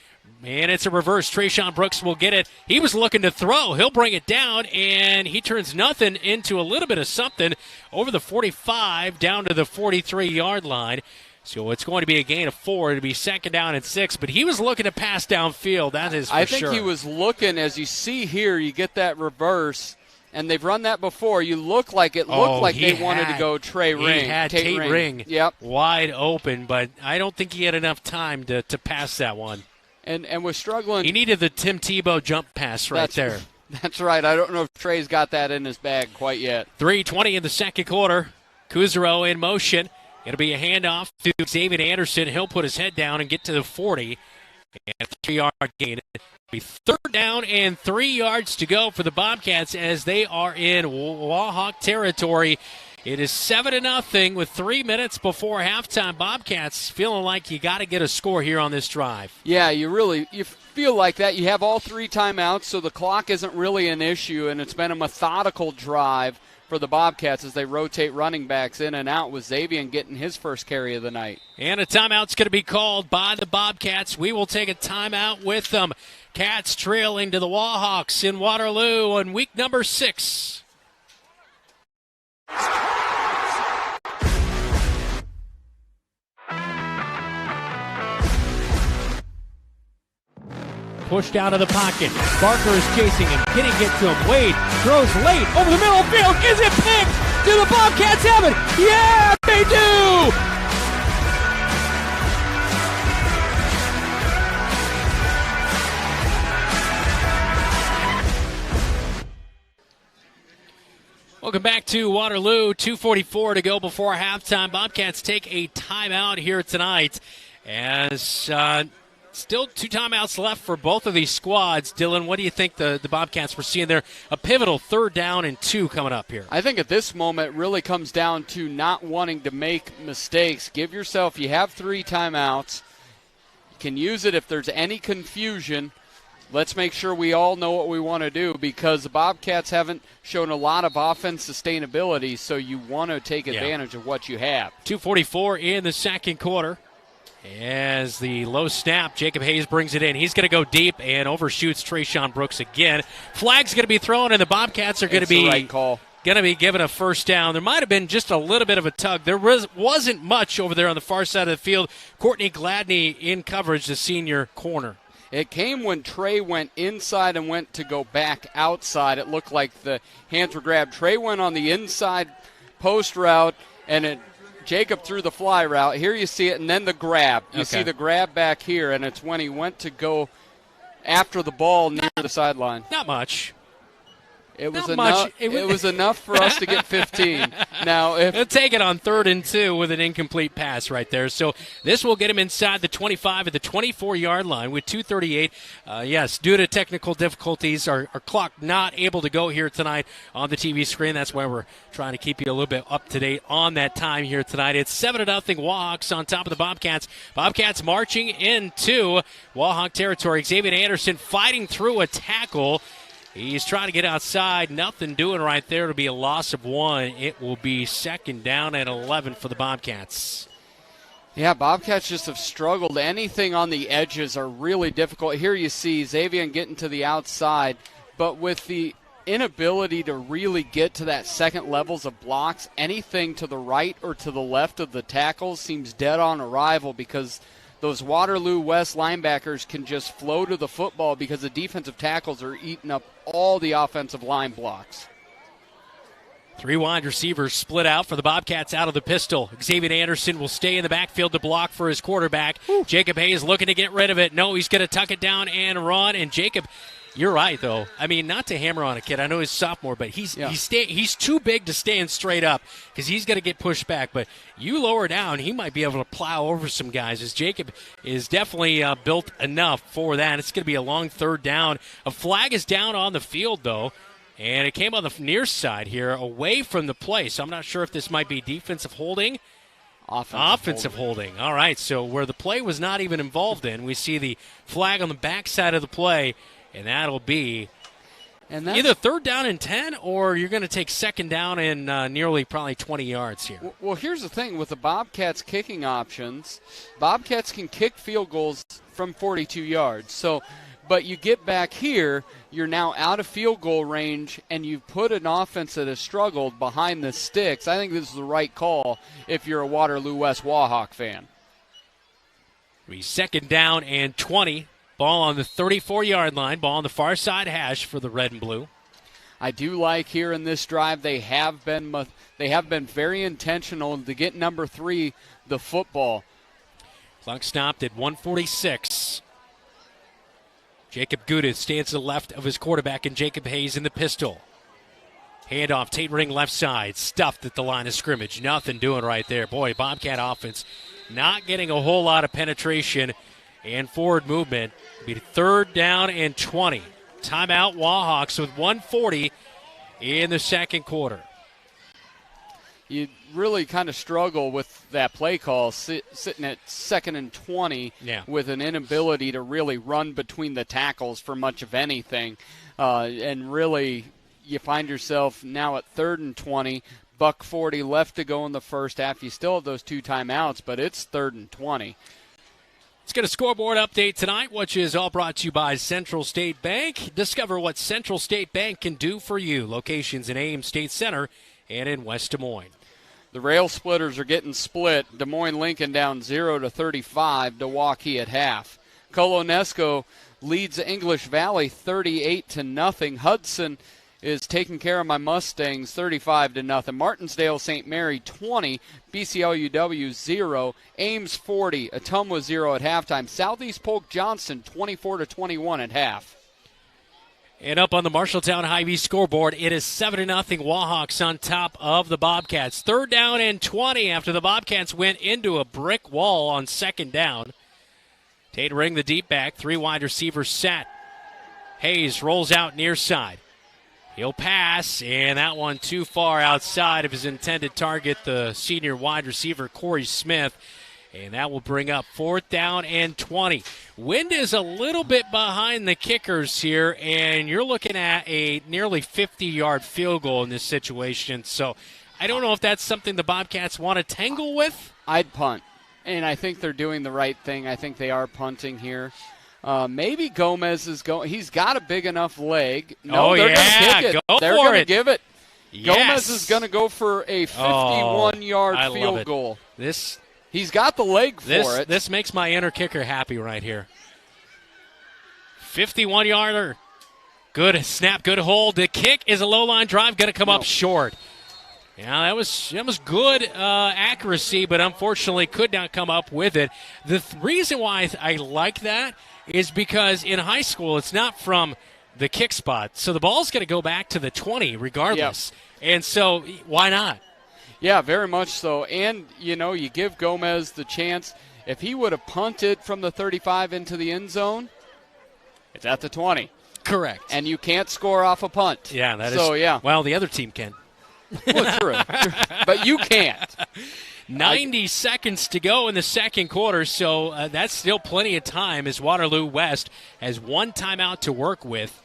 And it's a reverse. Trayshawn Brooks will get it. He was looking to throw. He'll bring it down, and he turns nothing into a little bit of something over the 45 down to the 43-yard line. So it's going to be a gain of 4. It'll be second down and 6. But he was looking to pass downfield. That is for sure. I think he was looking, as you see here, you get that reverse, and they've run that before. You looked like they wanted to go Trey Ring. He had Tate Ring wide open, but I don't think he had enough time to pass that one. And was struggling. He needed the Tim Tebow jump pass there. That's right. I don't know if Trey's got that in his bag quite yet. 3:20 in the second quarter. Kuzero in motion. It'll be a handoff to Xavier Anderson. He'll put his head down and get to the 40. And a 3-yard gain. It'll be third down and 3 yards to go for the Bobcats as they are in Wahawk territory. It is 7-0 with 3 minutes before halftime. Bobcats feeling like you got to get a score here on this drive. Yeah, you feel like that. You have all 3 timeouts, so the clock isn't really an issue, and it's been a methodical drive for the Bobcats as they rotate running backs in and out, with Xavier getting his first carry of the night. And a timeout's going to be called by the Bobcats. We will take a timeout with them. Cats trailing to the Wahawks in Waterloo on week number 6. Pushed out of the pocket. Barker is chasing him. Can he get to him? Wade throws late over the middle of the field. Is it picked? Do the Bobcats have it? Yeah, they do! Welcome back to Waterloo. 2:44 to go before halftime. Bobcats take a timeout here tonight as still 2 timeouts left for both of these squads. Dylan, what do you think the Bobcats were seeing there? A pivotal 3rd down and 2 coming up here. I think at this moment it really comes down to not wanting to make mistakes. You have 3 timeouts. You can use it if there's any confusion. Let's make sure we all know what we want to do, because the Bobcats haven't shown a lot of offense sustainability, so you want to take advantage of what you have. 2:44 in the second quarter. As the low snap, Jacob Hayes brings it in. He's going to go deep and overshoots Trayshawn Brooks again. Flag's going to be thrown, and the Bobcats are going to be right call. Going to be given a first down. There might have been just a little bit of a tug. There wasn't much over there on the far side of the field. Courtney Gladney in coverage, the senior corner. It came when Trey went inside and went to go back outside. It looked like the hands were grabbed. Trey went on the inside post route, and Jacob threw the fly route. Here you see it, and then the grab. You see the grab back here, and it's when he went to go after the ball near the sideline. Not much. It was enough. It was enough for us to get 15. Now, they'll take it on 3rd and 2 with an incomplete pass right there. So this will get him inside the 25 at the 24-yard line with 2:38. Yes, due to technical difficulties, our clock not able to go here tonight on the TV screen. That's why we're trying to keep you a little bit up to date on that time here tonight. It's 7-0 Wahawks on top of the Bobcats. Bobcats marching into Wahawk territory. Xavier Anderson fighting through a tackle. He's trying to get outside. Nothing doing right there. It'll be a loss of 1. It will be second down at 11 for the Bobcats. Yeah, Bobcats just have struggled. Anything on the edges are really difficult. Here you see Xavier getting to the outside, but with the inability to really get to that second levels of blocks, anything to the right or to the left of the tackles seems dead on arrival, because those Waterloo West linebackers can just flow to the football because the defensive tackles are eating up all the offensive line blocks. 3 wide receivers split out for the Bobcats out of the pistol. Xavier Anderson will stay in the backfield to block for his quarterback. Jacob Hayes looking to get rid of it. No, he's going to tuck it down and run, and Jacob You're right, though. I mean, not to hammer on a kid. I know he's a sophomore, but he's too big to stand straight up because he's going to get pushed back. But you lower down, he might be able to plow over some guys, as Jacob is definitely built enough for that. It's going to be a long third down. A flag is down on the field, though, and it came on the near side here away from the play. So I'm not sure if this might be defensive holding. Offensive holding. All right, so where the play was not even involved in, we see the flag on the backside of the play. And that'll be either third down and 10, or you're going to take second down and nearly probably 20 yards here. Well, here's the thing. With the Bobcats kicking options, Bobcats can kick field goals from 42 yards. But you get back here, you're now out of field goal range, and you've put an offense that has struggled behind the sticks. I think this is the right call if you're a Waterloo West Wahawk fan. Be second down and 20. Ball on the 34-yard line. Ball on the far side hash for the red and blue. I do like here in this drive they have been very intentional to get number 3 the football. Clock stopped at 1:46. Jacob Goodin stands to the left of his quarterback, and Jacob Hayes in the pistol. Handoff, Tate Ring left side, stuffed at the line of scrimmage. Nothing doing right there. Boy, Bobcat offense not getting a whole lot of penetration and forward movement. It'll be third down and 20. Timeout, Wahawks with 1:40 in the second quarter. You really kind of struggle with that play call, sitting at 2nd and 20 with an inability to really run between the tackles for much of anything. And really, you find yourself now at 3rd and 20, $1:40 left to go in the first half. You still have those 2 timeouts, but it's 3rd and 20. Let's get a scoreboard update tonight, which is all brought to you by Central State Bank. Discover what Central State Bank can do for you. Locations in Ames State Center and in West Des Moines. The rail splitters are getting split. Des Moines-Lincoln down 0-35 to Waukee at half. Colonesco leads English Valley 38-0. Hudson is taking care of my Mustangs 35-0. Martinsdale St. Mary 20, BCLUW 0, Ames 40, Ottumwa 0 at halftime. Southeast Polk Johnson 24-21 at half. And up on the Marshalltown Hy-Vee scoreboard, it is 7-0 Wahawks on top of the Bobcats. Third down and 20 after the Bobcats went into a brick wall on second down. Tate Ring the deep back, 3 wide receivers set. Hayes rolls out near side. He'll pass, and that one too far outside of his intended target, the senior wide receiver, Corey Smith. And that will bring up 4th down and 20. Wind is a little bit behind the kickers here, and you're looking at a nearly 50-yard field goal in this situation. So I don't know if that's something the Bobcats want to tangle with. I'd punt, and I think they're doing the right thing. I think they are punting here. Maybe Gomez is going. He's got a big enough leg. No, they're going to kick it. They're going to give it. Yes. Gomez is going to go for a 51-yard field goal. He's got the leg for it. This makes my inner kicker happy right here. 51-yarder. Good snap, good hold. The kick is a low-line drive, going to come up short. Yeah, that was good accuracy, but unfortunately could not come up with it. The reason why I like that is because in high school it's not from the kick spot, so the ball's going to go back to the 20 regardless. Yep. And so why not? Yeah, very much so. And, you give Gomez the chance. If he would have punted from the 35 into the end zone, it's at the 20. Correct. And you can't score off a punt. Yeah, that is. So, yeah. Well, the other team can. Well, true. But you can't. 90 seconds to go in the second quarter, so that's still plenty of time as Waterloo West has 1 timeout to work with.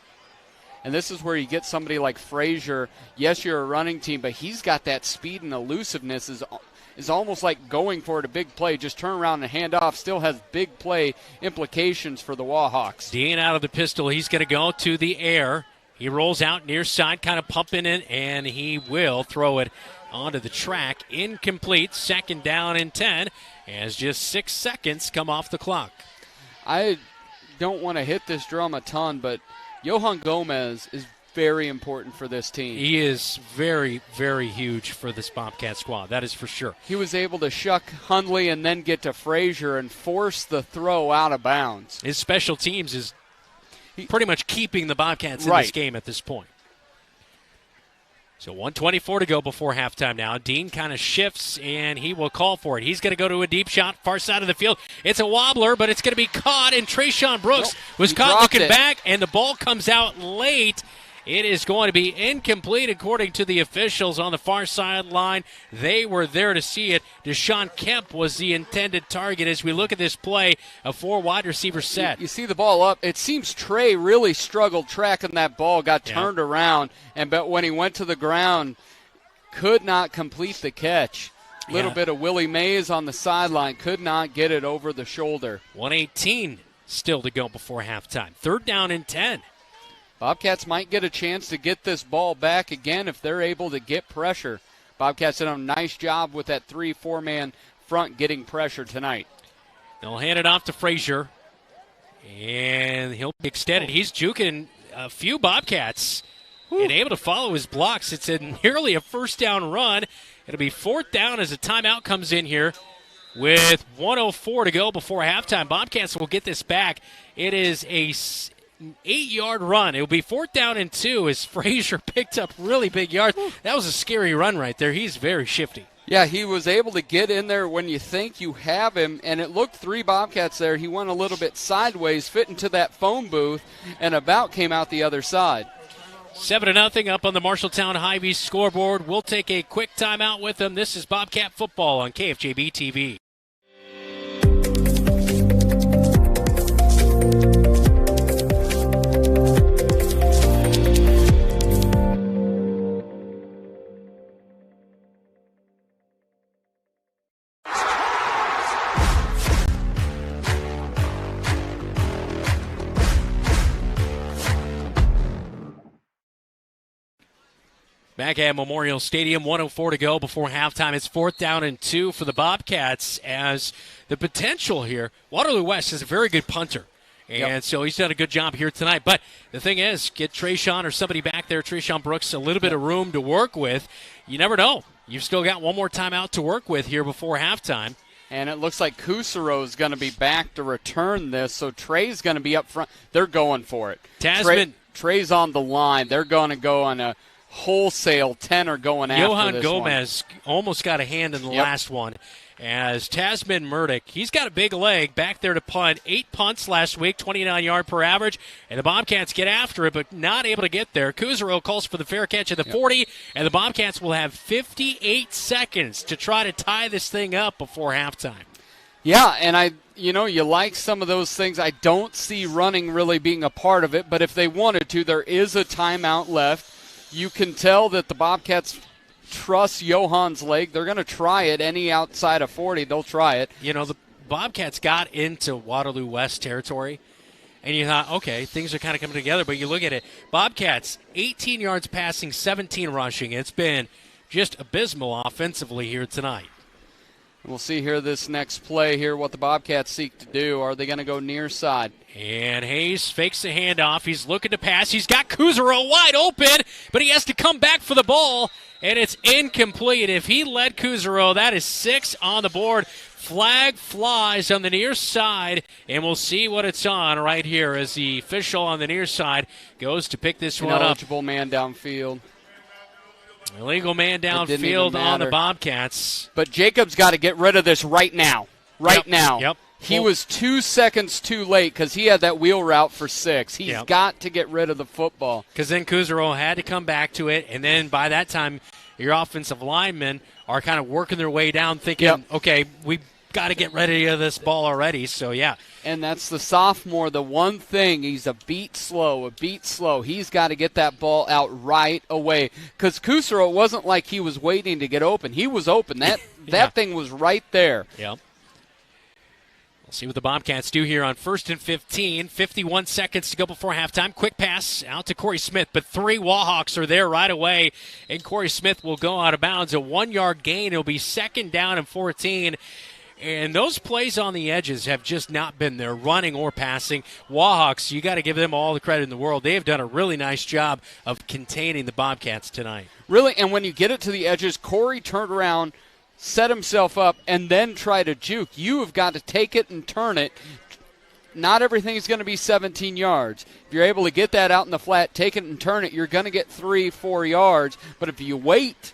And this is where you get somebody like Frazier. Yes, you're a running team, but he's got that speed and elusiveness. Is almost like going for it, a big play. Just turn around and hand off. Still has big play implications for the Wahawks. Dean out of the pistol. He's going to go to the air. He rolls out near side, kind of pumping it, and he will throw it onto the track. Incomplete. Second down and 10 as just 6 seconds come off the clock. I don't want to hit this drum a ton, but Johan Gomez is very important for this team. He is very, very huge for this Bobcat squad. That is for sure. He was able to shuck Hundley and then get to Frazier and force the throw out of bounds. His special teams is pretty much keeping the Bobcats in this game at this point. So 1:24 to go before halftime now. Dean kind of shifts, and he will call for it. He's going to go to a deep shot, far side of the field. It's a wobbler, but it's going to be caught, and Trayshawn Brooks was caught looking back, and the ball comes out late. It is going to be incomplete according to the officials on the far sideline. They were there to see it. Deshaun Kemp was the intended target. As we look at this play, a 4 wide receiver set. You see the ball up. It seems Trey really struggled tracking that ball, got turned around, but when he went to the ground, could not complete the catch. Little bit of Willie Mays on the sideline, could not get it over the shoulder. 1:18 still to go before halftime. 3rd down and 10. Bobcats might get a chance to get this ball back again if they're able to get pressure. Bobcats did a nice job with that 3-4-man front getting pressure tonight. They'll hand it off to Frazier, and he'll be extended. He's juking a few Bobcats and able to follow his blocks. It's nearly a 1st down run. It'll be 4th down as a timeout comes in here with 1:04 to go before halftime. Bobcats will get this back. It is a 8-yard run. It will be 4th down and 2 as Frazier picked up really big yards. That was a scary run right there. He's very shifty. Yeah, he was able to get in there when you think you have him, and it looked 3 Bobcats there. He went a little bit sideways, fit into that phone booth, and about came out the other side. 7-0 up on the Marshalltown Hy-Vee scoreboard. We'll take a quick timeout with them. This is Bobcat football on KFJB-TV. Back at Memorial Stadium, 1:04 to go before halftime. It's 4th down and 2 for the Bobcats as the potential here. Waterloo West is a very good punter, and so he's done a good job here tonight. But the thing is, get Trayshawn or somebody back there, Trayshawn Brooks, a little bit of room to work with. You never know. You've still got one more timeout to work with here before halftime. And it looks like Kusaro is going to be back to return this, so Trey's going to be up front. They're going for it. Trey's on the line. They're going to go on a wholesale 10 are going after Johan this Gomez almost got a hand in the last one. As Tasman Murdoch, he's got a big leg back there to punt. 8 punts last week, 29-yard per average. And the Bobcats get after it, but not able to get there. Kuzaro calls for the fair catch at the 40, and the Bobcats will have 58 seconds to try to tie this thing up before halftime. Yeah, and you like some of those things. I don't see running really being a part of it, but if they wanted to, there is a timeout left. You can tell that the Bobcats trust Johan's leg. They're going to try it. Any outside of 40, they'll try it. You know, the Bobcats got into Waterloo West territory, and you thought, okay, things are kind of coming together. But you look at it, Bobcats, 18 yards passing, 17 rushing. It's been just abysmal offensively here tonight. We'll see here this next play here what the Bobcats seek to do. Are they going to go near side? And Hayes fakes the handoff. He's looking to pass. He's got Kuzaro wide open, but he has to come back for the ball, and it's incomplete. If he led Kuzaro, that is 6 on the board. Flag flies on the near side, and we'll see what it's on right here as the official on the near side goes to pick this one up. Ineligible man downfield. Illegal man downfield on the Bobcats. But Jacobs got to get rid of this right now. Now. Yep. He was 2 seconds too late because he had that wheel route for 6. He's got to get rid of the football. Because then Kuzaro had to come back to it, and then by that time, your offensive linemen are kind of working their way down thinking, okay, we've got to get rid of this ball already. So, yeah. And that's the sophomore. The one thing, he's a beat slow. He's got to get that ball out right away. Because Kuzaro, it wasn't like he was waiting to get open. He was open. That thing was right there. Yep. We'll see what the Bobcats do here on 1st and 15. 51 seconds to go before halftime. Quick pass out to Corey Smith, but 3 Wahawks are there right away, and Corey Smith will go out of bounds. A 1-yard gain. It'll be 2nd down and 14. And those plays on the edges have just not been there, running or passing. Wahawks, you got to give them all the credit in the world. They have done a really nice job of containing the Bobcats tonight. Really, and when you get it to the edges, Corey turned around, set himself up, and then try to juke. You have got to take it and turn it not everything is going to be 17 yards. If you're able to get that out in the flat, take it and turn it, you're going to get 3-4 yards. But if you wait,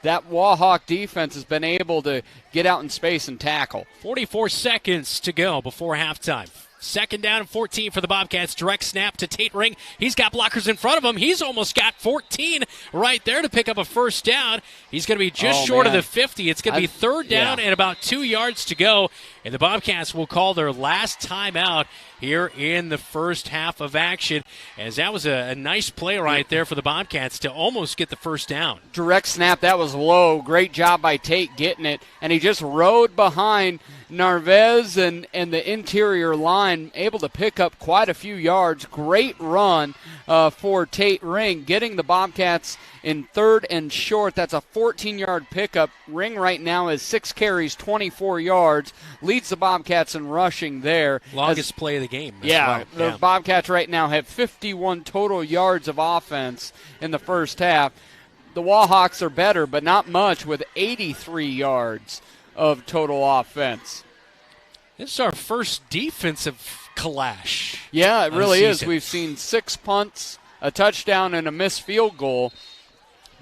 that Wahawk defense has been able to get out in space and tackle. 44 seconds to go before halftime. 2nd down and 14 for the Bobcats. Direct snap to Tate Ring. He's got blockers in front of him. He's almost got 14 right there to pick up a first down. He's going to be just short of the 50. It's going to be 3rd down and about 2 yards to go. And the Bobcats will call their last timeout here in the first half of action, as that was a nice play right there for the Bobcats to almost get the first down. Direct snap, that was low. Great job by Tate getting it. And he just rode behind Narvaez and the interior line, able to pick up quite a few yards. Great run for Tate Ring, getting the Bobcats in 3rd and short. That's a 14-yard pickup. Ring right now is 6 carries, 24 yards. Leads the Bobcats in rushing there. Longest play of the game. The Bobcats right now have 51 total yards of offense in the first half. The Wahawks are better, but not much, with 83 yards of total offense. This is our first defensive clash. Yeah, it really is. We've seen 6 punts, a touchdown, and a missed field goal.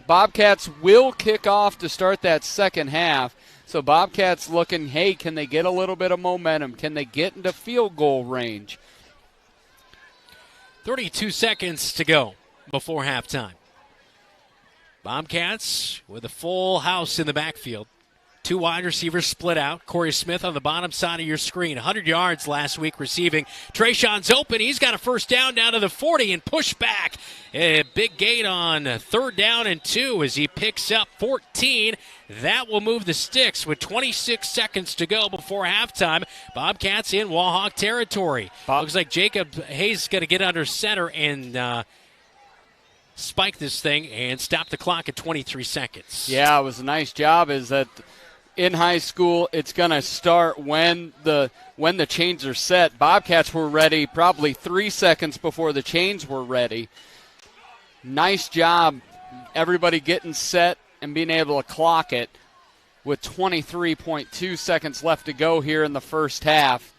Bobcats will kick off to start that second half. So Bobcats looking, hey, can they get a little bit of momentum? Can they get into field goal range? 32 seconds to go before halftime. Bobcats with a full house in the backfield. 2 wide receivers split out. Corey Smith on the bottom side of your screen. 100 yards last week receiving. Trayshawn's open. He's got a first down to the 40 and push back. A big gain on 3rd down and 2 as he picks up 14. That will move the sticks with 26 seconds to go before halftime. Bobcats in Wahawk territory. Looks like Jacob Hayes is going to get under center and spike this thing and stop the clock at 23 seconds. Yeah, it was a nice job. Is that in high school, it's going to start when the chains are set. Bobcats were ready probably 3 seconds before the chains were ready. Nice job, everybody getting set and being able to clock it with 23.2 seconds left to go here in the first half.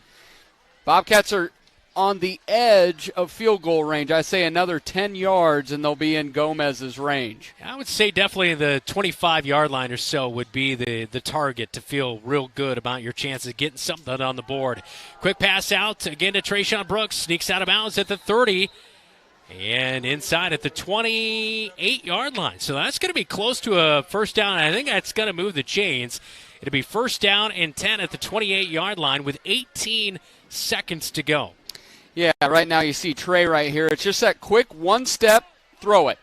Bobcats are on the edge of field goal range. I say another 10 yards and they'll be in Gomez's range. I would say definitely the 25-yard line or so would be the target to feel real good about your chances of getting something on the board. Quick pass out again to Trayshawn Brooks. Sneaks out of bounds at the 30 and inside at the 28-yard line. So that's going to be close to a first down. I think that's going to move the chains. It'll be 1st down and 10 at the 28-yard line with 18 seconds to go. Yeah, right now you see Trey right here. It's just that quick one-step, throw it.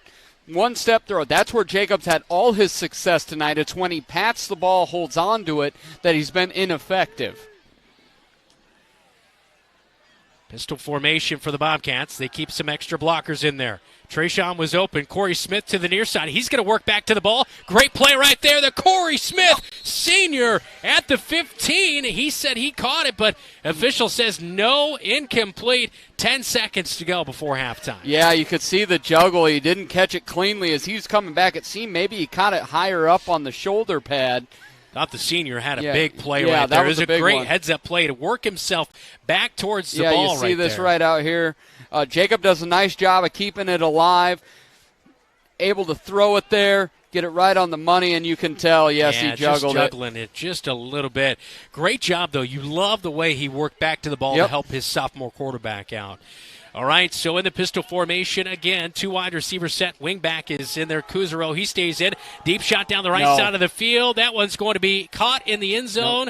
One-step throw it. That's where Jacobs had all his success tonight. It's when he pats the ball, holds on to it, that he's been ineffective. Pistol formation for the Bobcats. They keep some extra blockers in there. Trayshawn was open. Corey Smith to the near side. He's going to work back to the ball. Great play right there. The Corey Smith senior at the 15. He said he caught it, but official says no, incomplete. 10 seconds to go before halftime. Yeah, you could see the juggle. He didn't catch it cleanly as he was coming back. It seemed maybe he caught it higher up on the shoulder pad. Thought the senior had a big play right there. It was a great heads-up play to work himself back towards the ball right there. Yeah, you see this right out here. Jacob does a nice job of keeping it alive, able to throw it there, get it right on the money, and you can tell, he juggled just juggling it just a little bit. Great job, though. You love the way he worked back to the ball to help his sophomore quarterback out. All right, so in the pistol formation again, 2 wide receiver set. Wingback is in there. Kuzaro, he stays in. Deep shot down the right side of the field. That one's going to be caught in the end zone.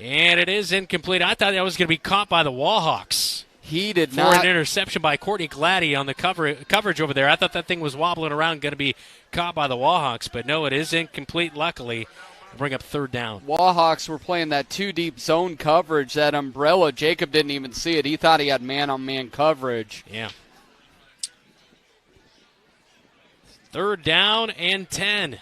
And it is incomplete. I thought that was going to be caught by the Wahawks. He did for not. an interception by Courtney Gladdy on the coverage over there. I thought that thing was wobbling around, going to be caught by the Wahawks. But no, it is incomplete, luckily. Bring up 3rd down. Wahawks were playing that 2-deep zone coverage, that umbrella. Jacob didn't even see it. He thought he had man-on-man coverage. Yeah. 3rd down and 10.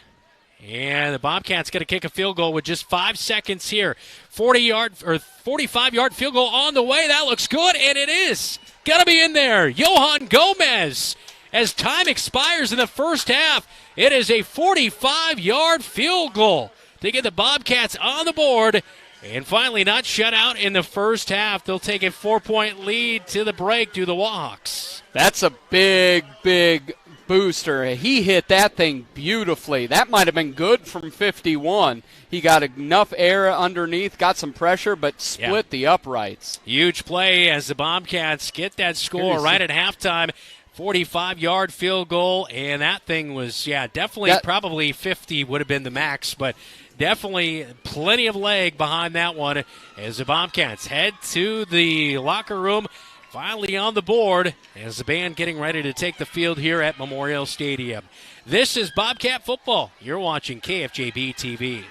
And the Bobcats got to kick a field goal with just 5 seconds here. 45-yard field goal on the way. That looks good, and it is. Got to be in there. Johan Gomez. As time expires in the first half, it is a 45-yard field goal to get the Bobcats on the board And finally, not shut out in the first half. They'll take a 4-point lead to the break to the Wahawks. That's a big, big booster. He hit that thing beautifully. That might have been good from 51. He got enough air underneath, got some pressure, but split the uprights. Huge play as the Bobcats get that score right at halftime. 45-yard field goal, and that thing was, definitely probably 50 would have been the max, but definitely plenty of leg behind that one as the Bobcats head to the locker room. Finally on the board as the band getting ready to take the field here at Memorial Stadium. This is Bobcat football. You're watching KFJB-TV.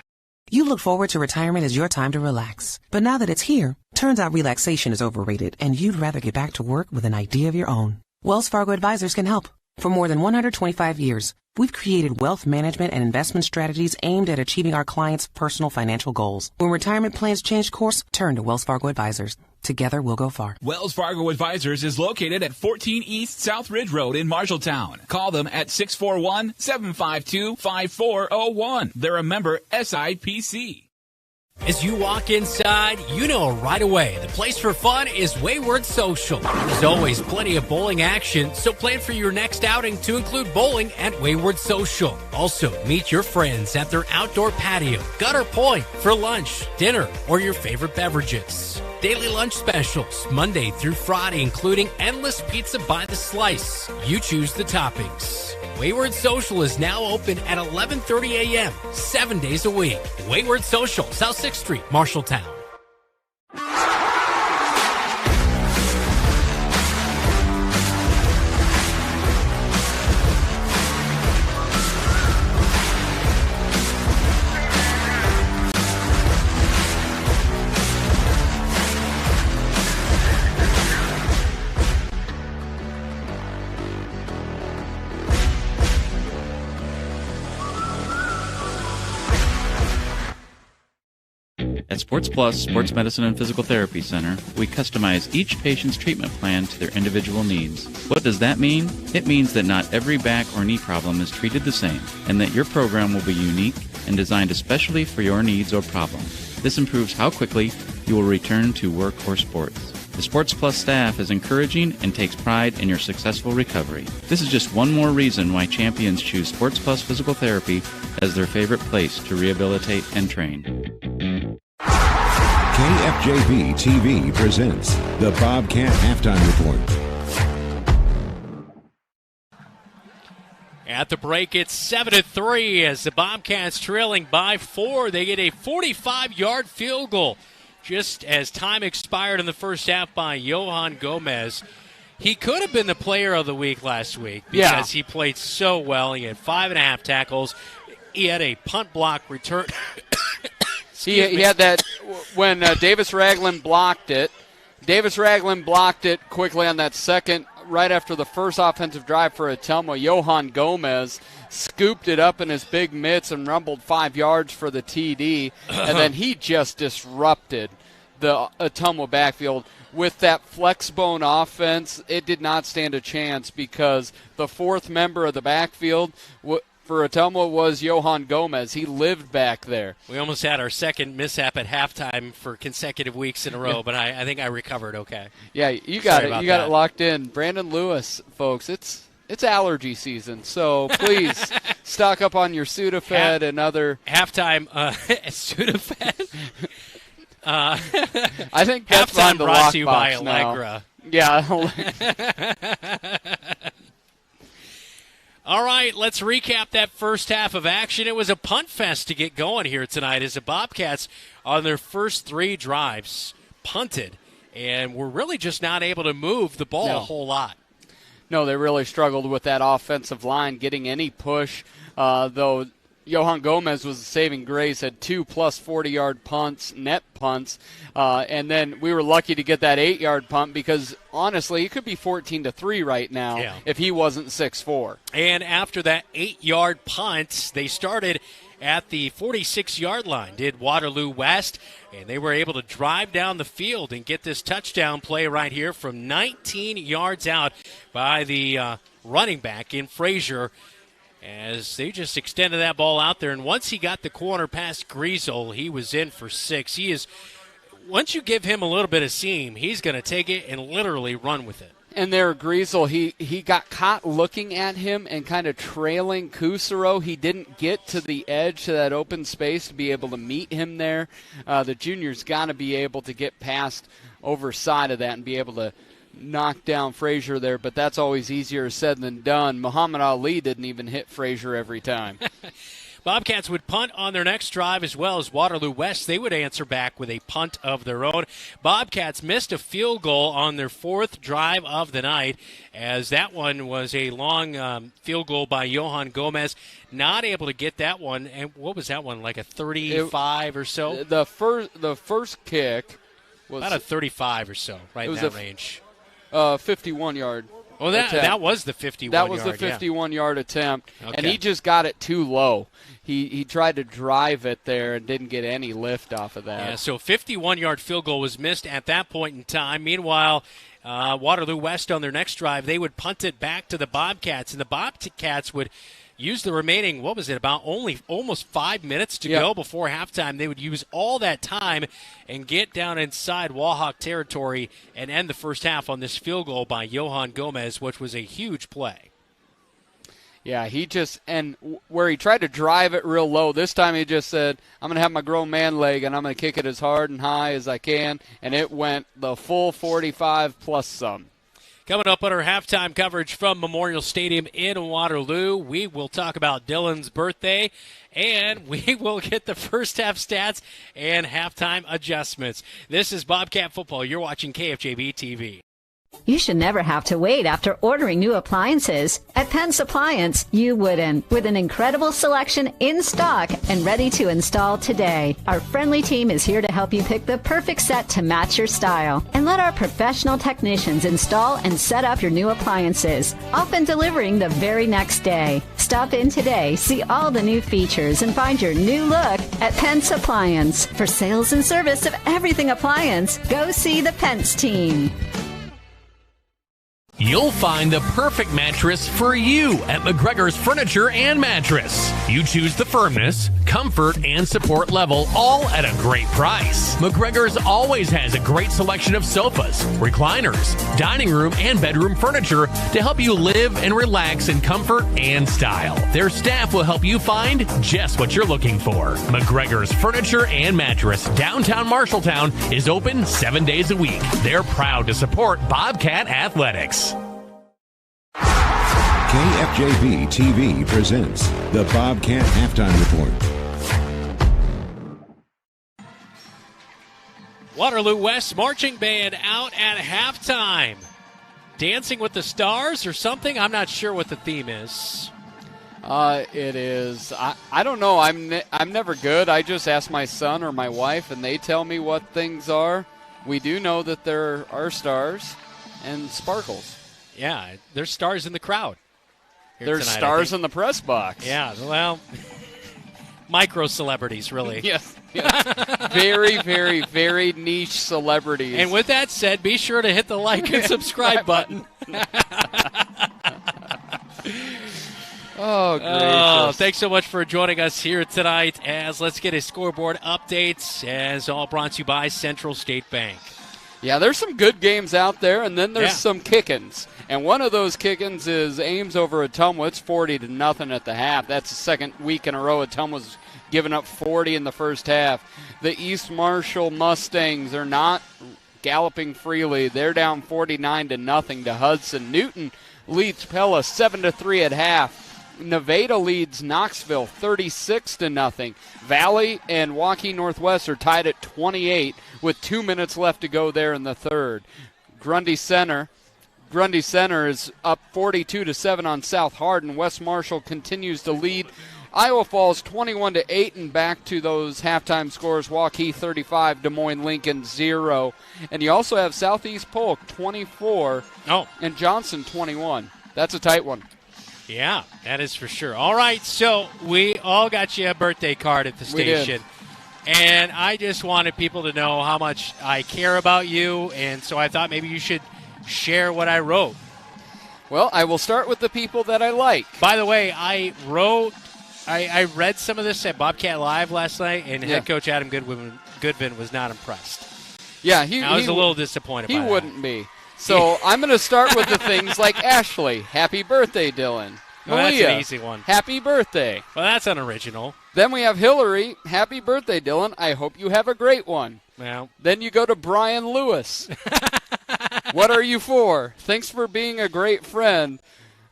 You look forward to retirement as your time to relax. But now that it's here, turns out relaxation is overrated and you'd rather get back to work with an idea of your own. Wells Fargo Advisors can help. For more than 125 years, we've created wealth management and investment strategies aimed at achieving our clients' personal financial goals. When retirement plans change course, turn to Wells Fargo Advisors. Together, we'll go far. Wells Fargo Advisors is located at 14 East South Ridge Road in Marshalltown. Call them at 641-752-5401. They're a member SIPC. As you walk inside, you know right away the place for fun is Wayward Social. There's always plenty of bowling action, so plan for your next outing to include bowling at Wayward Social. Also, meet your friends at their outdoor patio, Gutter Point, for lunch, dinner, or your favorite beverages. Daily lunch specials, Monday through Friday, including endless pizza by the slice. You choose the toppings. Wayward Social is now open at 11:30 a.m., 7 days a week. Wayward Social, South 6th Street, Marshalltown. At Sports Plus Sports Medicine and Physical Therapy Center, we customize each patient's treatment plan to their individual needs. What does that mean? It means that not every back or knee problem is treated the same, and that your program will be unique and designed especially for your needs or problem. This improves how quickly you will return to work or sports. The Sports Plus staff is encouraging and takes pride in your successful recovery. This is just one more reason why champions choose Sports Plus Physical Therapy as their favorite place to rehabilitate and train. KFJB-TV presents the Bobcat Halftime Report. At the break, it's 7-3 as the Bobcats trailing by 4. They get a 45-yard field goal just as time expired in the first half by Johan Gomez. He could have been the player of the week last week because he played so well. He had 5.5 tackles. He had a punt block return. He had that when Davis Ragland blocked it. Davis Ragland blocked it quickly on that second, right after the first offensive drive for Ottumwa. Johan Gomez scooped it up in his big mitts and rumbled 5 yards for the TD. And then he just disrupted the Ottumwa backfield. With that flex bone offense, it did not stand a chance because the fourth member of the backfield for Ottumwa was Johan Gomez. He lived back there. We almost had our second mishap at halftime for consecutive weeks in a row, but I think I recovered okay. Yeah, you got it. You got it locked in. Brandon Lewis, folks, it's allergy season, so please stock up on your Sudafed and other halftime Sudafed. I think that's halftime the brought to you by now. Allegra. Yeah. All right, let's recap that first half of action. It was a punt fest to get going here tonight as the Bobcats on their first 3 drives punted and were really just not able to move the ball a whole lot. No, they really struggled with that offensive line getting any push, though Johan Gomez was a saving grace, had 2 plus 40-yard punts, net punts, and then we were lucky to get that 8-yard punt because, honestly, it could be 14-3 right now if he wasn't 6'4". And after that 8-yard punt, they started at the 46-yard line, did Waterloo West, and they were able to drive down the field and get this touchdown play right here from 19 yards out by the running back in Frazier. as they just extended that ball out there. And once he got the corner past Griesel, he was in for 6. Once you give him a little bit of seam, he's going to take it and literally run with it. And there, Griesel, he got caught looking at him and kind of trailing Kusero. He didn't get to the edge to that open space to be able to meet him there. The junior's got to be able to get past overside of that and be able to knock down Frazier there, but that's always easier said than done. Muhammad Ali didn't even hit Frazier every time. Bobcats would punt on their next drive, as well as Waterloo West. They would answer back with a punt of their own. Bobcats missed a field goal on their 4th drive of the night, as that one was a long field goal by Johan Gomez. Not able to get that one. And what was that one, like a 35 or so? The first kick was about a 35 or so, right in that range. 51-yard. Oh, that was the 51-yard. That was the 51-yard attempt, and he just got it too low. He tried to drive it there and didn't get any lift off of that. Yeah, so 51-yard field goal was missed at that point in time. Meanwhile, Waterloo West on their next drive, they would punt it back to the Bobcats, and the Bobcats would use the remaining, about almost 5 minutes to go before halftime. They would use all that time and get down inside Wahawk territory and end the first half on this field goal by Johan Gomez, which was a huge play. Yeah, where he tried to drive it real low, this time he just said, I'm going to have my grown man leg and I'm going to kick it as hard and high as I can, and it went the full 45 plus some. Coming up on our halftime coverage from Memorial Stadium in Waterloo, we will talk about Dylan's birthday, and we will get the first half stats and halftime adjustments. This is Bobcat Football. You're watching KFJB-TV. You should never have to wait after ordering new appliances. At Pence Appliance, you wouldn't. With an incredible selection in stock and ready to install today. Our friendly team is here to help you pick the perfect set to match your style. And let our professional technicians install and set up your new appliances, often delivering the very next day. Stop in today, see all the new features, and find your new look at Pence Appliance. For sales and service of everything appliance, go see the Pence team. You'll find the perfect mattress for you at McGregors Furniture and Mattress. You choose the firmness, comfort, and support level, all at a great price. McGregors always has a great selection of sofas, recliners, dining room, and bedroom furniture to help you live and relax in comfort and style. Their staff will help you find just what you're looking for. McGregors Furniture and Mattress, downtown Marshalltown, is open 7 days a week. They're proud to support Bobcat Athletics. KFJB-TV presents the Bobcat Halftime Report. Waterloo West Marching Band out at halftime. Dancing with the Stars or something? I'm not sure what the theme is. It is. I don't know. I'm never good. I just ask my son or my wife, and they tell me what things are. We do know that there are stars and sparkles. Yeah, there's stars in the crowd. There's tonight, stars in the press box. Yeah, well, micro celebrities, really. Yes. Very, very, very niche celebrities. And with that said, be sure to hit the like and subscribe button. Oh, gracious. Thanks so much for joining us here tonight. Let's get a scoreboard updates, as all brought to you by Central State Bank. Yeah, there's some good games out there, and then there's some kick-ins. And one of those kick-ins is Ames over Ottumwa. It's 40-0 at the half. That's the second week in a row Ottumwa's given up 40 in the first half. The East Marshall Mustangs are not galloping freely. They're down 49-0 to Hudson. Newton leads Pella 7-3 at half. Nevada leads Knoxville 36-0. Valley and Waukee Northwest are tied at 28 with 2 minutes left to go there in the third. Grundy Center is up 42-7 on South Hardin. West Marshall continues to lead Iowa Falls 21-8, and back to those halftime scores: Waukee 35, Des Moines Lincoln 0. And you also have Southeast Polk 24 and Johnson 21. That's a tight one. Yeah, that is for sure. All right, so we all got you a birthday card at the station. And I just wanted people to know how much I care about you, and so I thought maybe you should share what I wrote. Well, I will start with the people that I like. By the way, I read some of this at Bobcat Live last night, and head coach Adam Goodin was not impressed. Yeah, I was a little disappointed by that. He wouldn't be. So I'm going to start with the things like Ashley. Happy birthday, Dylan. Well, Malia, that's an easy one. Happy birthday. Well, that's unoriginal. Then we have Hillary. Happy birthday, Dylan. I hope you have a great one. Well. Then you go to Brian Lewis. What are you for? Thanks for being a great friend.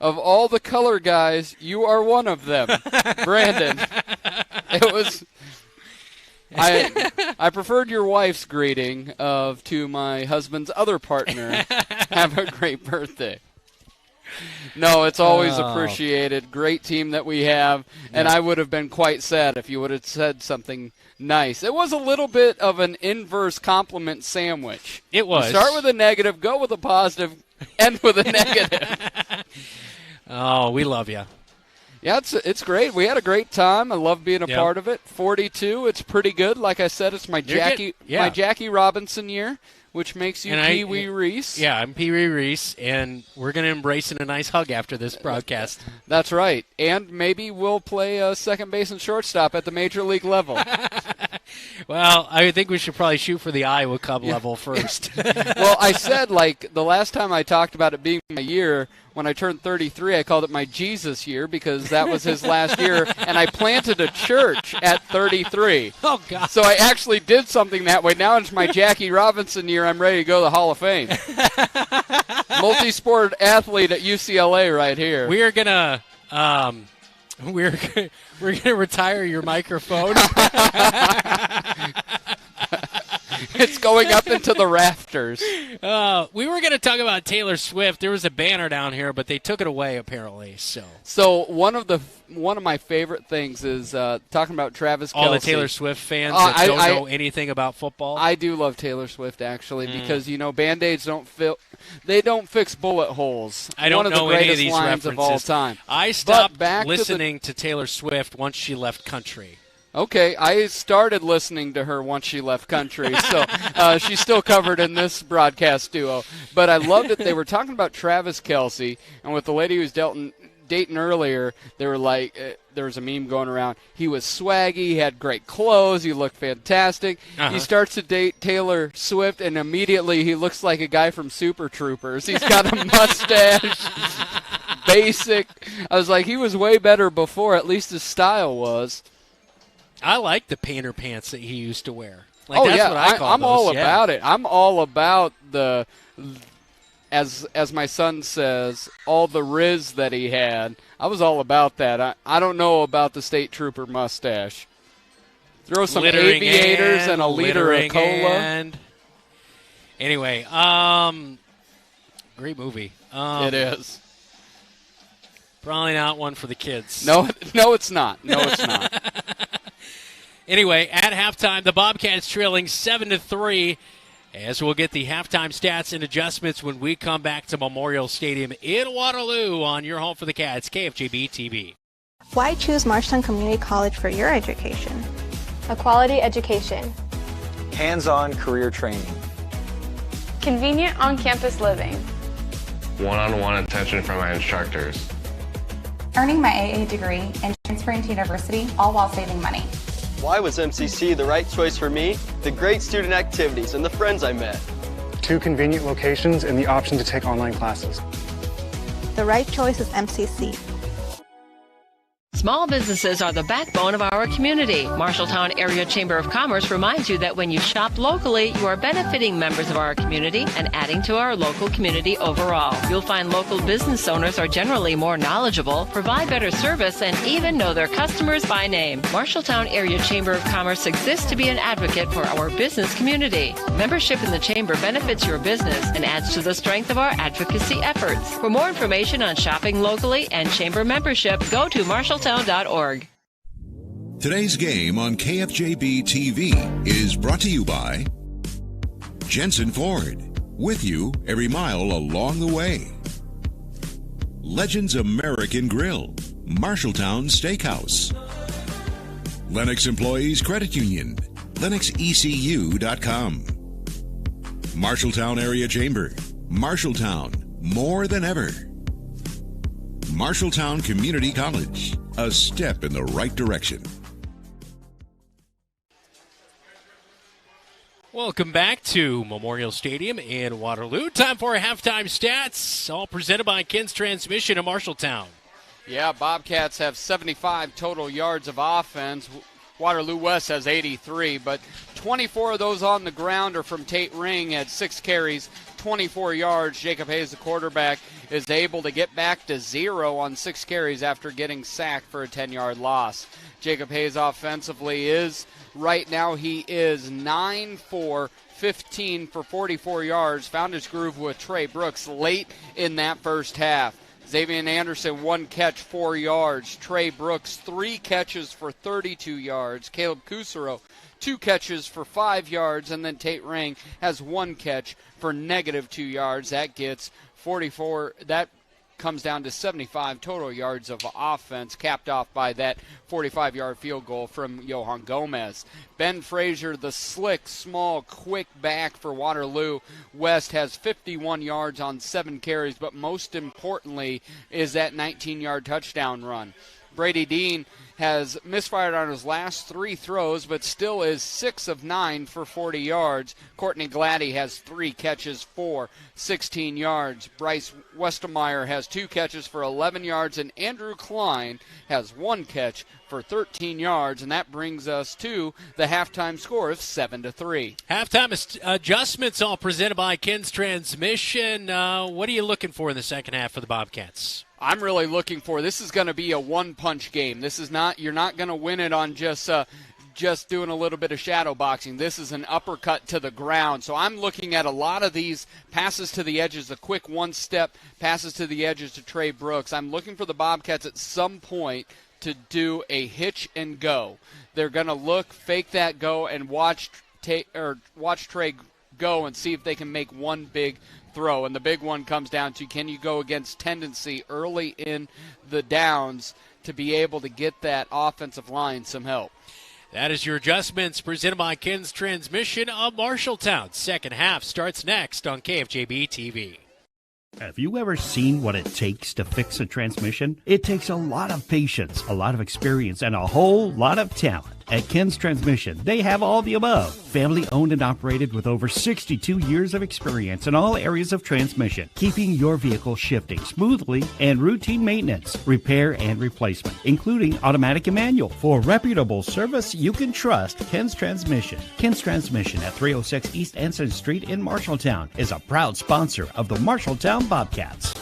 Of all the color guys, you are one of them. Brandon. It was... I preferred your wife's greeting to my husband's other partner. Have a great birthday. No, it's always appreciated. Great team that we have, and I would have been quite sad if you would have said something nice. It was a little bit of an inverse compliment sandwich. It was. You start with a negative, go with a positive, end with a negative. Oh, we love you. Yeah, it's great. We had a great time. I love being a part of it. 42, it's pretty good. Like I said, it's my Jackie Robinson year, which makes you Pee Wee Reese. Yeah, I'm Pee Wee Reese, and we're going to embrace in a nice hug after this broadcast. That's right. And maybe we'll play second base and shortstop at the major league level. Well, I think we should probably shoot for the Iowa Cub level first. Well, I said, like, the last time I talked about it being my year, when I turned 33, I called it my Jesus year because that was his last year, and I planted a church at 33. Oh, God. So I actually did something that way. Now it's my Jackie Robinson year. I'm ready to go to the Hall of Fame. Multi-sport athlete at UCLA right here. We are going to... We're gonna retire your microphone. It's going up into the rafters. We were going to talk about Taylor Swift. There was a banner down here, but they took it away apparently. So one of my favorite things is talking about Travis Kelce. All the Taylor Swift fans that don't know anything about football. I do love Taylor Swift actually because Band-Aids don't fix bullet holes. I don't know any of these lines references of all time. I stopped listening to Taylor Swift once she left country. Okay, I started listening to her once she left country, so she's still covered in this broadcast duo. But I loved it. They were talking about Travis Kelce, and with the lady who was dating earlier, they were like, there was a meme going around. He was swaggy, he had great clothes, he looked fantastic. He starts to date Taylor Swift, and immediately he looks like a guy from Super Troopers. He's got a mustache, basic. I was like, he was way better before, at least his style was. I like the painter pants that he used to wear. What I'm all about it. I'm all about the, as my son says, all the riz that he had. I was all about that. I don't know about the state trooper mustache. Throw some aviators and a liter of cola. Anyway, great movie. It is. Probably not one for the kids. No, it's not. No, it's not. Anyway, at halftime, the Bobcats trailing 7-3, as we'll get the halftime stats and adjustments when we come back to Memorial Stadium in Waterloo on your home for the Cats, KFJB-TV. Why choose Marshalltown Community College for your education? A quality education. Hands-on career training. Convenient on-campus living. One-on-one attention from my instructors. Earning my AA degree and transferring to university, all while saving money. Why was MCC the right choice for me? The great student activities and the friends I met. 2 convenient locations and the option to take online classes. The right choice is MCC. Small businesses are the backbone of our community. Marshalltown Area Chamber of Commerce reminds you that when you shop locally, you are benefiting members of our community and adding to our local community overall. You'll find local business owners are generally more knowledgeable, provide better service, and even know their customers by name. Marshalltown Area Chamber of Commerce exists to be an advocate for our business community. Membership in the Chamber benefits your business and adds to the strength of our advocacy efforts. For more information on shopping locally and Chamber membership, go to Marshalltown.org. Today's game on KFJB-TV is brought to you by Jensen Ford, with you every mile along the way. Legends American Grill, Marshalltown Steakhouse. Lenox Employees Credit Union, LenoxECU.com. Marshalltown Area Chamber, Marshalltown, more than ever. Marshalltown Community College, a step in the right direction. Welcome back to Memorial Stadium in Waterloo. Time for halftime stats, all presented by Ken's Transmission in Marshalltown. Yeah, Bobcats have 75 total yards of offense. Waterloo West has 83, but 24 of those on the ground are from Tate Ring at 6 carries, 24 yards. Jacob Hayes, the quarterback, is able to get back to 0 on 6 carries after getting sacked for a 10-yard loss. Jacob Hayes offensively is, right now he is 9 for 15 for 44 yards. Found his groove with Trey Brooks late in that first half. Xavier Anderson, 1 catch, 4 yards. Trey Brooks, 3 catches for 32 yards. Caleb Kusero, 2 catches for 5 yards. And then Tate Ring has 1 catch for -2 yards. That gets 44. That comes down to 75 total yards of offense, capped off by that 45-yard field goal from Johan Gomez. Ben Frazier, the slick, small, quick back for Waterloo West, has 51 yards on 7 carries, but most importantly is that 19-yard touchdown run. Brady Dean has misfired on his last 3 throws, but still is 6 of 9 for 40 yards. Courtney Gladdy has 3 catches for 16 yards. Bryce Westermeyer has 2 catches for 11 yards, and Andrew Klein has 1 catch for 13 yards, and that brings us to the halftime score of 7-3. Halftime adjustments, all presented by Ken's Transmission. What are you looking for in the second half for the Bobcats? I'm really looking for, this is going to be a one-punch game. This is not, you're not going to win it on just doing a little bit of shadow boxing. This is an uppercut to the ground. So I'm looking at a lot of these passes to the edges, the quick one-step passes to the edges to Trey Brooks. I'm looking for the Bobcats at some point to do a hitch and go. They're going to look, fake that go, and watch Trey go and see if they can make one big throw. And the big one comes down to, can you go against tendency early in the downs to be able to get that offensive line some help? That is your adjustments presented by Ken's Transmission of Marshalltown. Second half starts next on KFJB-TV. Have you ever seen what it takes to fix a transmission? It takes a lot of patience, a lot of experience, and a whole lot of talent. At Ken's Transmission, they have all the above. Family owned and operated with over 62 years of experience in all areas of transmission, keeping your vehicle shifting smoothly, and routine maintenance, repair, and replacement, including automatic and manual. For reputable service you can trust, Ken's Transmission. Ken's Transmission at 306 East Anson Street in Marshalltown is a proud sponsor of the Marshalltown Bobcats.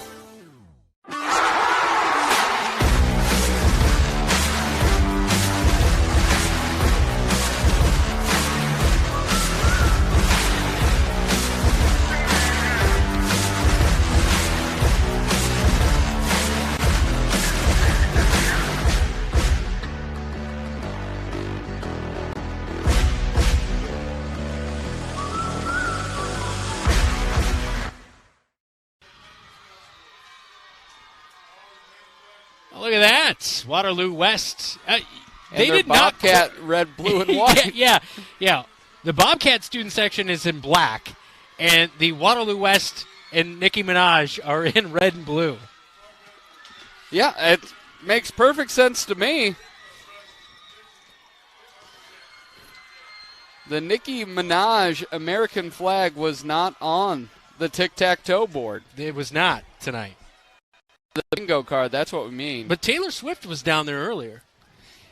Look at that. Waterloo West. They did Bobcat not red, blue, and white. yeah. The Bobcat student section is in black, and the Waterloo West and Nicki Minaj are in red and blue. Yeah, it makes perfect sense to me. The Nicki Minaj American flag was not on the tic-tac-toe board. It was not tonight. The bingo card, that's what we mean. But Taylor Swift was down there earlier.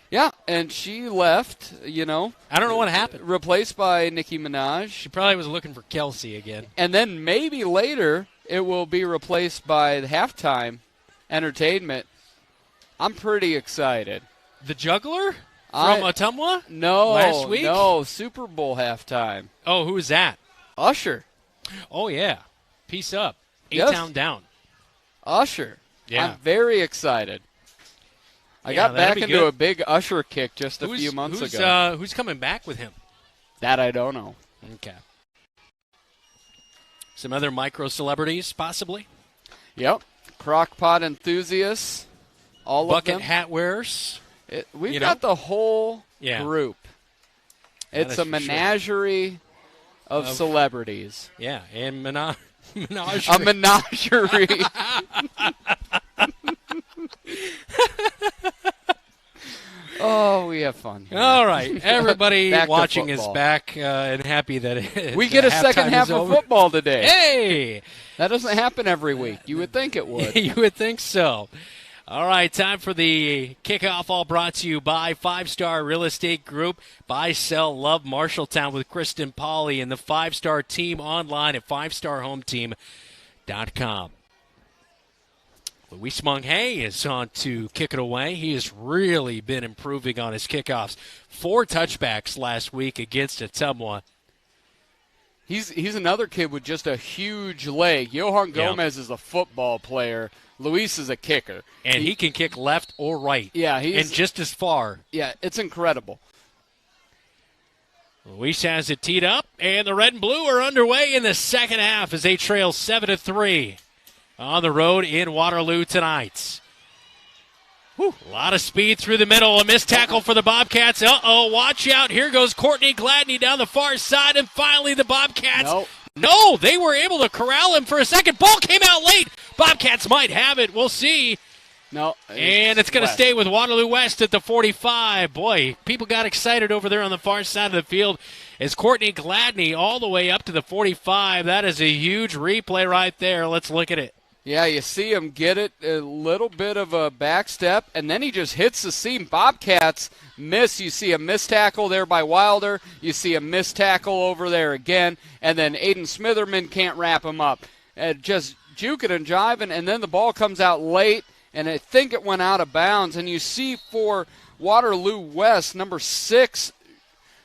Yeah, and she left, I don't know what happened. Replaced by Nicki Minaj. She probably was looking for Kelsey again. And then maybe later it will be replaced by the halftime entertainment. I'm pretty excited. The Juggler from Ottumwa? No. Last week? No, Super Bowl halftime. Oh, who is that? Usher. Oh, yeah. Peace up. Yes. A-Town down. Usher. Yeah. I'm very excited. I got back into a big Usher kick just a few months ago. Who's coming back with him? That I don't know. Okay. Some other micro-celebrities, possibly? Yep. Crockpot enthusiasts. All Bucket of them. hat wearers. We've got the whole group. It's a menagerie of celebrities. Yeah, and menagerie. A menagerie. fun. All right. Everybody Back to watching is football. back and happy that We get a second half of football today. Hey! That doesn't happen every week. You would think it would. You would think so. All right, time for the kickoff, all brought to you by 5-Star Real Estate Group. Buy, sell, love Marshalltown with Kristen Pauly and the 5-Star team online at 5starhomesteam.com. Luis Monghay is on to kick it away. He has really been improving on his kickoffs. 4 touchbacks last week against Ottumwa. He's another kid with just a huge leg. Johan Gomez is a football player. Luis is a kicker. And he can kick left or right. Yeah, and just as far. Yeah, it's incredible. Luis has it teed up, and the red and blue are underway in the second half as they trail 7-3 on the road in Waterloo tonight. Whew, a lot of speed through the middle. A missed tackle for the Bobcats. Uh-oh, watch out. Here goes Courtney Gladney down the far side, and finally the Bobcats. No, they were able to corral him for a second. Ball came out late. Bobcats might have it. We'll see. No. And it's going to stay with Waterloo West at the 45. Boy, people got excited over there on the far side of the field as Courtney Gladney all the way up to the 45. That is a huge replay right there. Let's look at it. Yeah, you see him get it, a little bit of a back step, and then he just hits the seam. Bobcats miss. You see a missed tackle there by Wilder. You see a missed tackle over there again, and then Aiden Smitherman can't wrap him up. Just juking and jiving, and then the ball comes out late, and I think it went out of bounds. And you see for Waterloo West, number 6,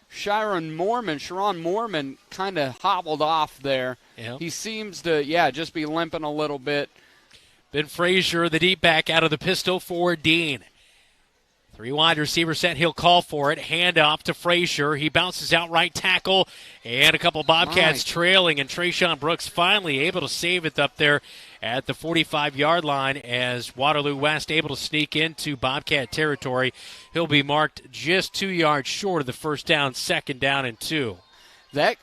Sharon Moorman kind of hobbled off there. Yep. He seems to, just be limping a little bit. Ben Frazier, the deep back out of the pistol for Dean. 3 wide receiver set. He'll call for it. Hand off to Frazier. He bounces out right tackle. And a couple Bobcats trailing. And Trayshawn Brooks finally able to save it up there at the 45-yard line as Waterloo West able to sneak into Bobcat territory. He'll be marked just 2 yards short of the first down, 2nd down and 2. That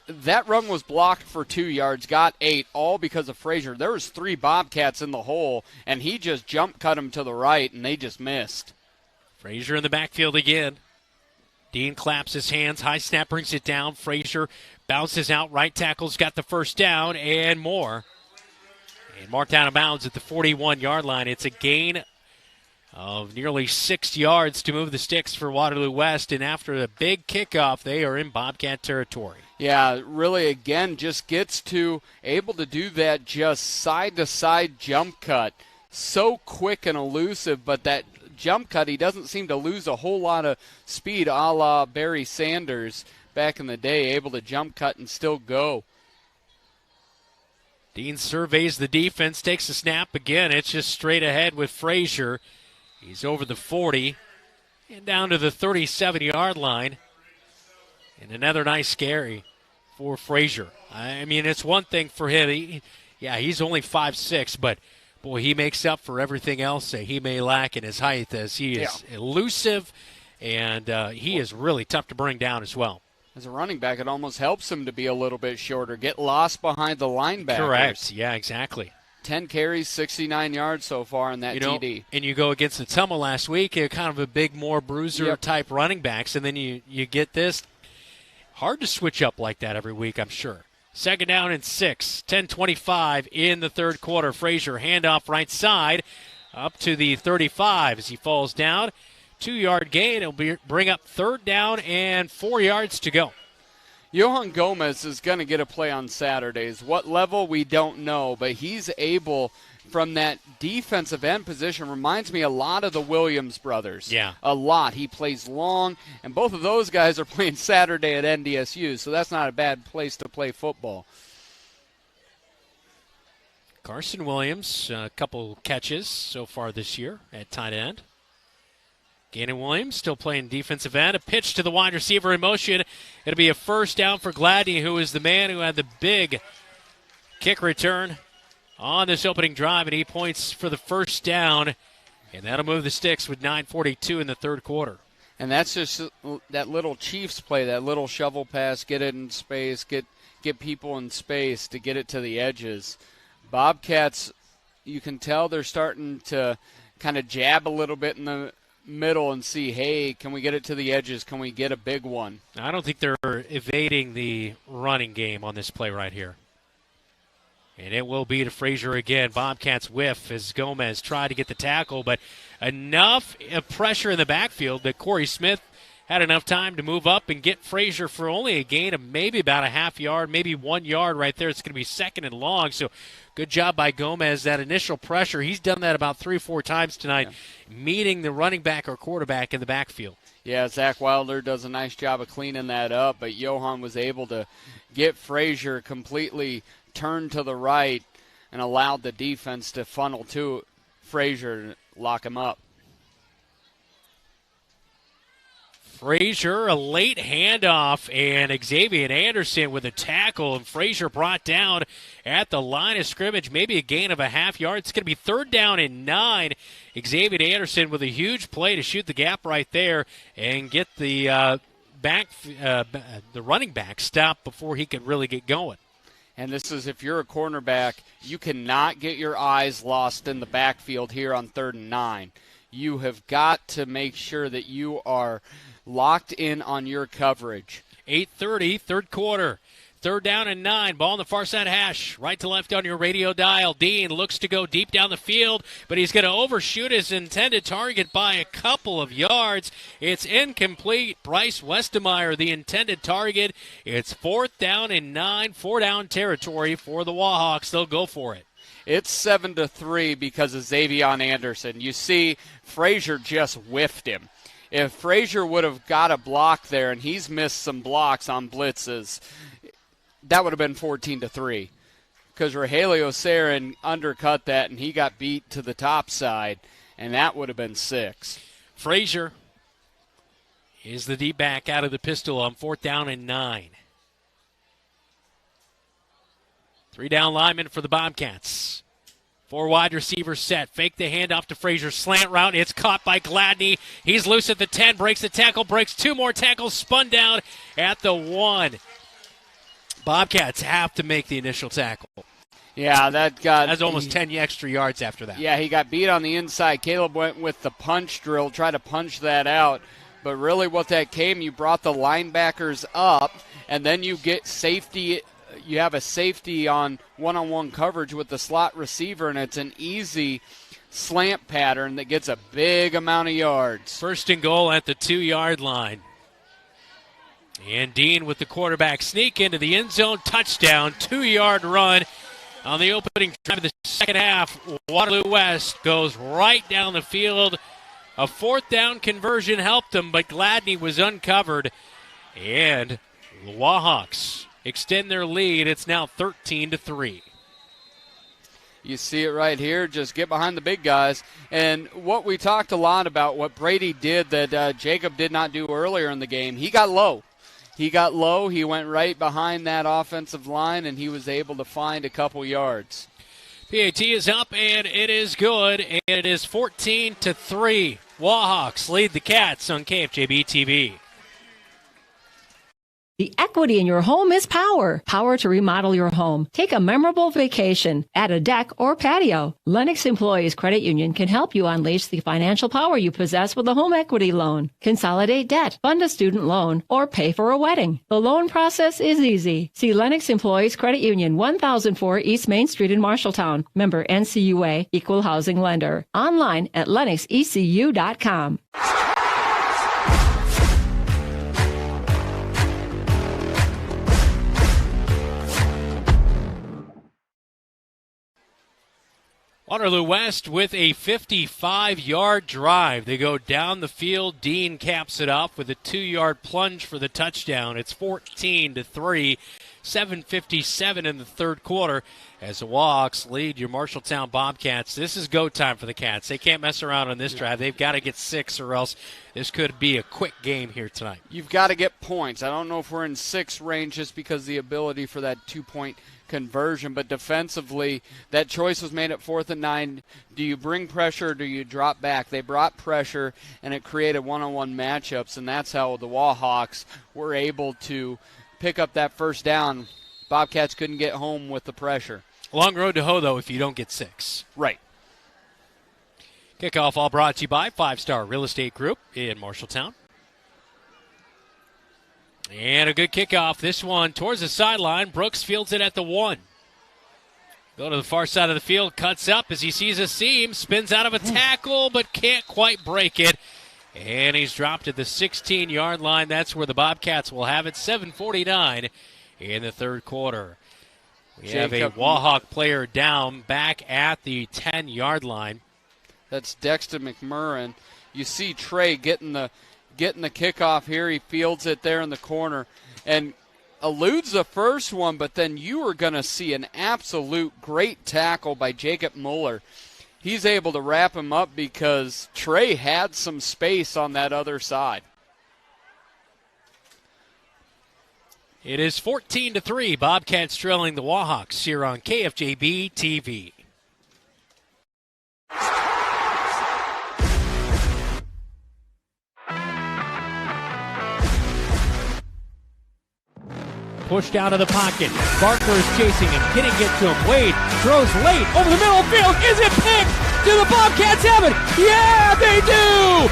run was blocked for 2 yards, got 8, all because of Frazier. There was 3 Bobcats in the hole, and he just jump cut him to the right, and they just missed. Frazier in the backfield again. Dean claps his hands. High snap brings it down. Frazier bounces out. Right tackle's got the first down and more. And marked out of bounds at the 41-yard line. It's a gain of nearly 6 yards to move the sticks for Waterloo West. And after the big kickoff, they are in Bobcat territory. Yeah, really, again, just gets to able to do that just side-to-side jump cut. So quick and elusive, but that jump cut, he doesn't seem to lose a whole lot of speed, a la Barry Sanders back in the day, able to jump cut and still go. Dean surveys the defense, takes a snap again. It's just straight ahead with Frazier. He's over the 40 and down to the 37-yard line. And another nice carry for Frazier. I mean, it's one thing for him. He's only 5'6", but boy, he makes up for everything else that he may lack in his height as he is elusive, and he is really tough to bring down as well. As a running back, it almost helps him to be a little bit shorter, get lost behind the linebackers. Correct. Yeah, exactly. 10 carries, 69 yards so far in that TD. And you go against the Ottumwa last week, kind of a big, more bruiser-type running backs, and then you get this. Hard to switch up like that every week, I'm sure. 2nd down and 6, 10:25 in the third quarter. Frazier, handoff right side up to the 35 as he falls down. 2-yard gain. It'll bring up 3rd down and 4 yards to go. Johan Gomez is going to get a play on Saturdays. What level, we don't know, but he's able from that defensive end position. Reminds me a lot of the Williams brothers. Yeah. A lot. He plays long, and both of those guys are playing Saturday at NDSU, so that's not a bad place to play football. Carson Williams, a couple catches so far this year at tight end. Gannon Williams still playing defensive end. A pitch to the wide receiver in motion. It'll be a 1st down for Gladney, who is the man who had the big kick return on this opening drive, and he points for the 1st down, and that'll move the sticks with 9:42 in the third quarter. And that's just that little Chiefs play, that little shovel pass, get it in space, get people in space to get it to the edges. Bobcats, you can tell they're starting to kind of jab a little bit in the middle and see, hey, can we get it to the edges? Can we get a big one? I don't think they're evading the running game on this play right here. And it will be to Frazier again. Bobcats whiff as Gomez tried to get the tackle, but enough pressure in the backfield that Corey Smith had enough time to move up and get Frazier for only a gain of maybe about a half yard, maybe 1 yard right there. It's going to be second and long. So good job by Gomez. That initial pressure, he's done that about 3 or 4 times tonight, meeting the running back or quarterback in the backfield. Yeah, Zach Wilder does a nice job of cleaning that up, but Johan was able to get Frazier completely turned to the right and allowed the defense to funnel to Frazier and lock him up. Frazier, a late handoff, and Xavier Anderson with a tackle, and Frazier brought down at the line of scrimmage, maybe a gain of a half yard. It's going to be 3rd down and 9. Xavier Anderson with a huge play to shoot the gap right there and get the running back stopped before he could really get going. And this is, if you're a cornerback, you cannot get your eyes lost in the backfield here on 3rd and 9. You have got to make sure that you are locked in on your coverage. 8:30, third quarter. 3rd down and 9. Ball on the far side hash. Right to left on your radio dial. Dean looks to go deep down the field, but he's going to overshoot his intended target by a couple of yards. It's incomplete. Bryce Westemeyer, the intended target. It's 4th down and 9. 4-down territory for the Wahawks. They'll go for it. It's 7-3 because of Xavier Anderson. You see, Frazier just whiffed him. If Frazier would have got a block there, and he's missed some blocks on blitzes, that would have been 14-3. Because Rogelio Sarin undercut that, and he got beat to the top side, and that would have been 6. Frazier is the deep back out of the pistol on 4th down and 9. 3-down lineman for the Bobcats. 4 wide receivers set. Fake the handoff to Frazier. Slant route. It's caught by Gladney. He's loose at the 10. Breaks the tackle. Breaks 2 more tackles. Spun down at the 1. Bobcats have to make the initial tackle. Yeah, that's almost 10 extra yards after that. Yeah, he got beat on the inside. Caleb went with the punch drill, tried to punch that out. But really what that came, you brought the linebackers up, and then you get safety. You have a safety on one-on-one coverage with the slot receiver, and it's an easy slant pattern that gets a big amount of yards. 1st and goal at the 2-yard line. And Dean with the quarterback sneak into the end zone. Touchdown, 2-yard run on the opening drive of the second half. Waterloo West goes right down the field. A 4th down conversion helped them, but Gladney was uncovered. And the Wahawks extend their lead. It's now 13-3. You see it right here. Just get behind the big guys. And what we talked a lot about, what Brady did that Jacob did not do earlier in the game, he got low. He went right behind that offensive line, and he was able to find a couple yards. PAT is up, and it is good, and it is 14-3. Wahawks lead the Cats on KFJB-TV. The equity in your home is power. Power to remodel your home. Take a memorable vacation. Add a deck or patio. Lenox Employees Credit Union can help you unleash the financial power you possess with a home equity loan. Consolidate debt, fund a student loan, or pay for a wedding. The loan process is easy. See Lenox Employees Credit Union, 1004 East Main Street in Marshalltown. Member NCUA, Equal Housing Lender. Online at LenoxECU.com. Waterloo West with a 55-yard drive. They go down the field. Dean caps it off with a 2-yard plunge for the touchdown. It's 14-3. 7:57 in the third quarter as the Wahawks lead your Marshalltown Bobcats. This is go time for the Cats. They can't mess around on this drive. They've got to get 6 or else this could be a quick game here tonight. You've got to get points. I don't know if we're in 6 range just because of the ability for that 2-point conversion, but defensively that choice was made at 4th and 9. Do you bring pressure or do you drop back? They brought pressure and it created one-on-one matchups, and that's how the Wahawks were able to pick up that first down. Bobcats couldn't get home with the pressure. Long road to hoe, though, if you don't get 6. Right. Kickoff all brought to you by 5 Star Real Estate Group in Marshalltown. And a good kickoff. This one towards the sideline. Brooks fields it at the 1. Go to the far side of the field, cuts up as he sees a seam, spins out of a tackle, but can't quite break it. And he's dropped at the 16-yard line. That's where the Bobcats will have it. 7:49 in the third quarter. We have a Wahawk player down back at the 10-yard line. That's Dexter McMurrin. You see Trey getting the kickoff here. He fields it there in the corner and eludes the first one, but then you are going to see an absolute great tackle by Jacob Mueller. He's able to wrap him up because Trey had some space on that other side. It is 14-3. Bobcats trailing the Wahawks here on KFJB-TV. Pushed out of the pocket. Barker is chasing him. Can he get to him? Wade throws late over the middle of the field. Is it picked? Do the Bobcats have it? Yeah, they do!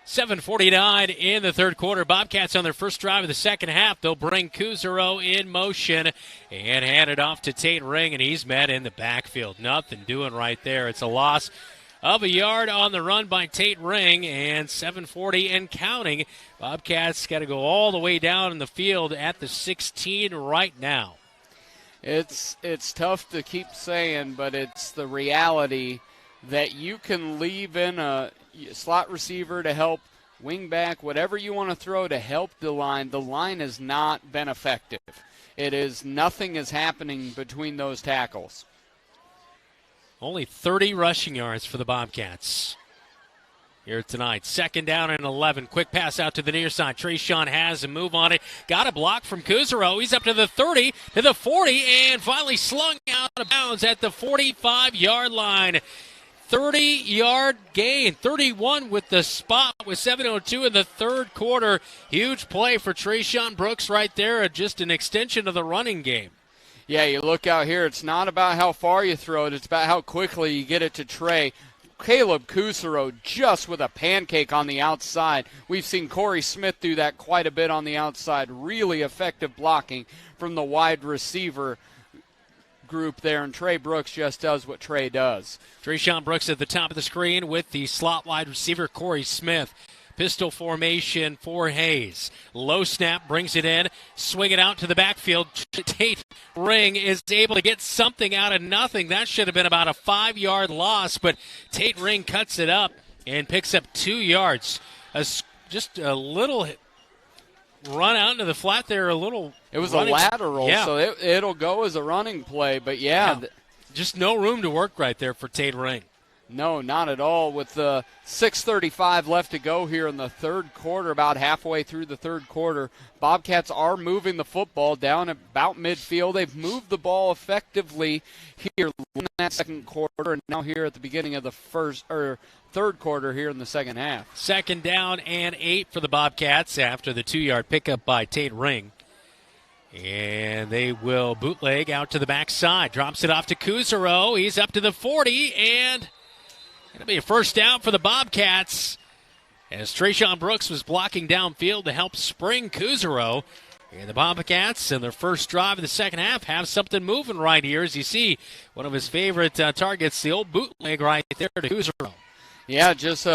.7:49 in the third quarter. Bobcats on their first drive of the second half. They'll bring Kuzaro in motion and hand it off to Tate Ring, and he's met in the backfield. Nothing doing right there. It's a loss of a yard on the run by Tate Ring, and 7:40 and counting. Bobcats got to go all the way down in the field at the 16 right now. It's tough to keep saying, but it's the reality that you can leave in a slot receiver to help, wing back, whatever you want to throw to help the line. The line has not been effective. Nothing is happening between those tackles. Only 30 rushing yards for the Bobcats here tonight. Second down and 11. Quick pass out to the near side. Trayshawn has a move on it. Got a block from Kuzaro. He's up to the 30, to the 40, and finally slung out of bounds at the 45-yard line. 30-yard gain, 31 with the spot with 7:02 in the third quarter. Huge play for Trayshawn Brooks right there, just an extension of the running game. Yeah, you look out here, it's not about how far you throw it, it's about how quickly you get it to Trey. Caleb Kuzaro just with a pancake on the outside. We've seen Corey Smith do that quite a bit on the outside. Really effective blocking from the wide receiver group there, and Trey Brooks just does what Trey does. Trayshawn Brooks at the top of the screen with the slot wide receiver Corey Smith. Pistol formation for Hayes. Low snap, brings it in, swing it out to the backfield. Tate Ring is able to get something out of nothing. That should have been about a 5-yard loss, but Tate Ring cuts it up and picks up 2 yards. Just a little run out into the flat there, a little. It was a lateral, yeah. So it'll go as a running play, but yeah. Just no room to work right there for Tate Ring. No, not at all. With 6:35 left to go here in the third quarter, about halfway through the third quarter, Bobcats are moving the football down about midfield. They've moved the ball effectively here in that second quarter, and now here at the beginning of the third quarter here in the second half. Second down and 8 for the Bobcats after the 2-yard pickup by Tate Ring. And they will bootleg out to the backside. Drops it off to Kuzaro. He's up to the 40, and it'll be a first down for the Bobcats as Trayshawn Brooks was blocking downfield to help spring Kuzaro. And the Bobcats, in their first drive of the second half, have something moving right here. As you see, one of his favorite targets, the old bootleg right there to Kuzaro. Yeah, just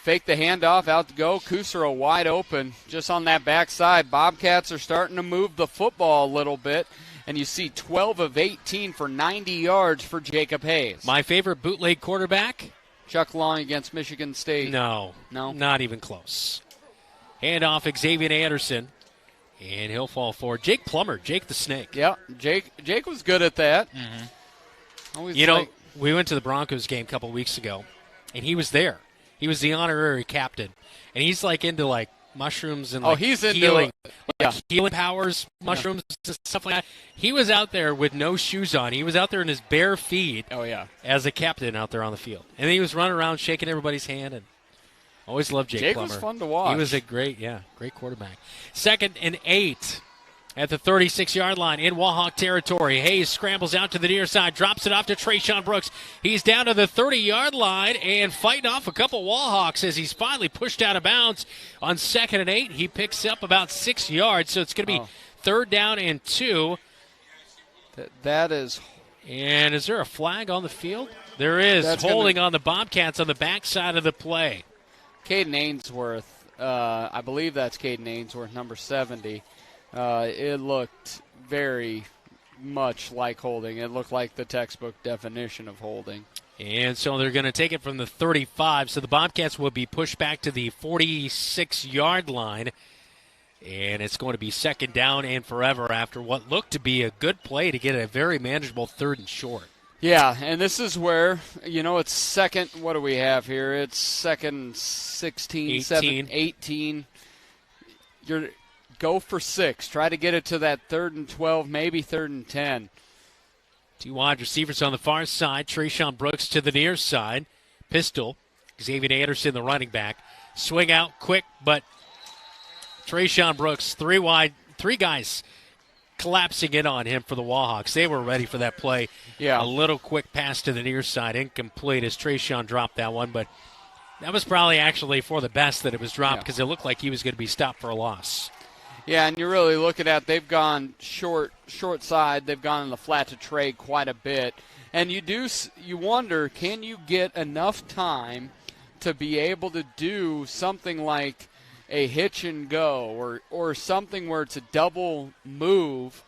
fake the handoff, out to go. Kuzaro wide open just on that backside. Bobcats are starting to move the football a little bit. And you see 12 of 18 for 90 yards for Jacob Hayes. My favorite bootleg quarterback? Chuck Long against Michigan State. No, not even close. Handoff Xavier Anderson, and he'll fall forward. Jake Plummer, Jake the Snake. Yeah, Jake was good at that. Mm-hmm. We went to the Broncos game a couple weeks ago, and he was there. He was the honorary captain, and he's into mushrooms and he's into healing, healing powers, mushrooms, and stuff like that. He was out there with no shoes on. He was out there in his bare feet. Oh yeah, as a captain out there on the field, and then he was running around shaking everybody's hand. And Always loved Jake Plummer. Was fun to watch. He was a great quarterback. 2nd and 8 at the 36-yard line in Wahawk territory. Hayes scrambles out to the near side, drops it off to Trayshawn Brooks. He's down to the 30-yard line and fighting off a couple Wahawks as he's finally pushed out of bounds on 2nd and 8. He picks up about 6 yards, so it's going to be 3rd down and 2. That is. And is there a flag on the field? There is. That's holding on the Bobcats on the backside of the play. Caden Ainsworth, I believe that's Caden Ainsworth, number 70. It looked very much like holding. It looked like the textbook definition of holding. And so they're going to take it from the 35. So the Bobcats will be pushed back to the 46-yard line. And it's going to be 2nd down and forever after what looked to be a good play to get a very manageable 3rd and short. Yeah, and this is where, it's second. What do we have here? It's 2nd 16, 7, 18. You're go for 6. Try to get it to that 3rd and 12, maybe 3rd and 10. 2 wide receivers on the far side. Trayshawn Brooks to the near side. Pistol. Xavier Anderson, the running back. Swing out quick, but Trayshawn Brooks, 3 wide, 3 guys collapsing in on him for the Wahawks. They were ready for that play. Yeah. A little quick pass to the near side, incomplete as Trayshawn dropped that one, but that was probably actually for the best that it was dropped because it looked like he was going to be stopped for a loss. Yeah, and you're really looking at they've gone short side. They've gone in the flat to trade quite a bit. And you wonder, can you get enough time to be able to do something like a hitch and go or something where it's a double move?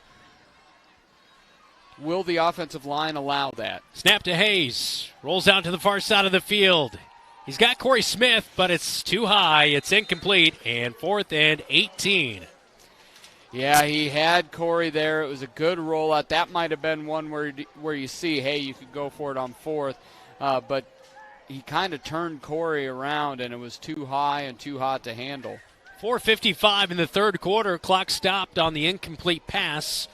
Will the offensive line allow that? Snap to Hayes. Rolls out to the far side of the field. He's got Corey Smith, but it's too high. It's incomplete, and 4th and 18. Yeah, he had Corey there. It was a good rollout. That might have been one where you see, hey, you could go for it on 4th. But he kind of turned Corey around, and it was too high and too hot to handle. 4:55 in the 3rd quarter. Clock stopped on the incomplete pass.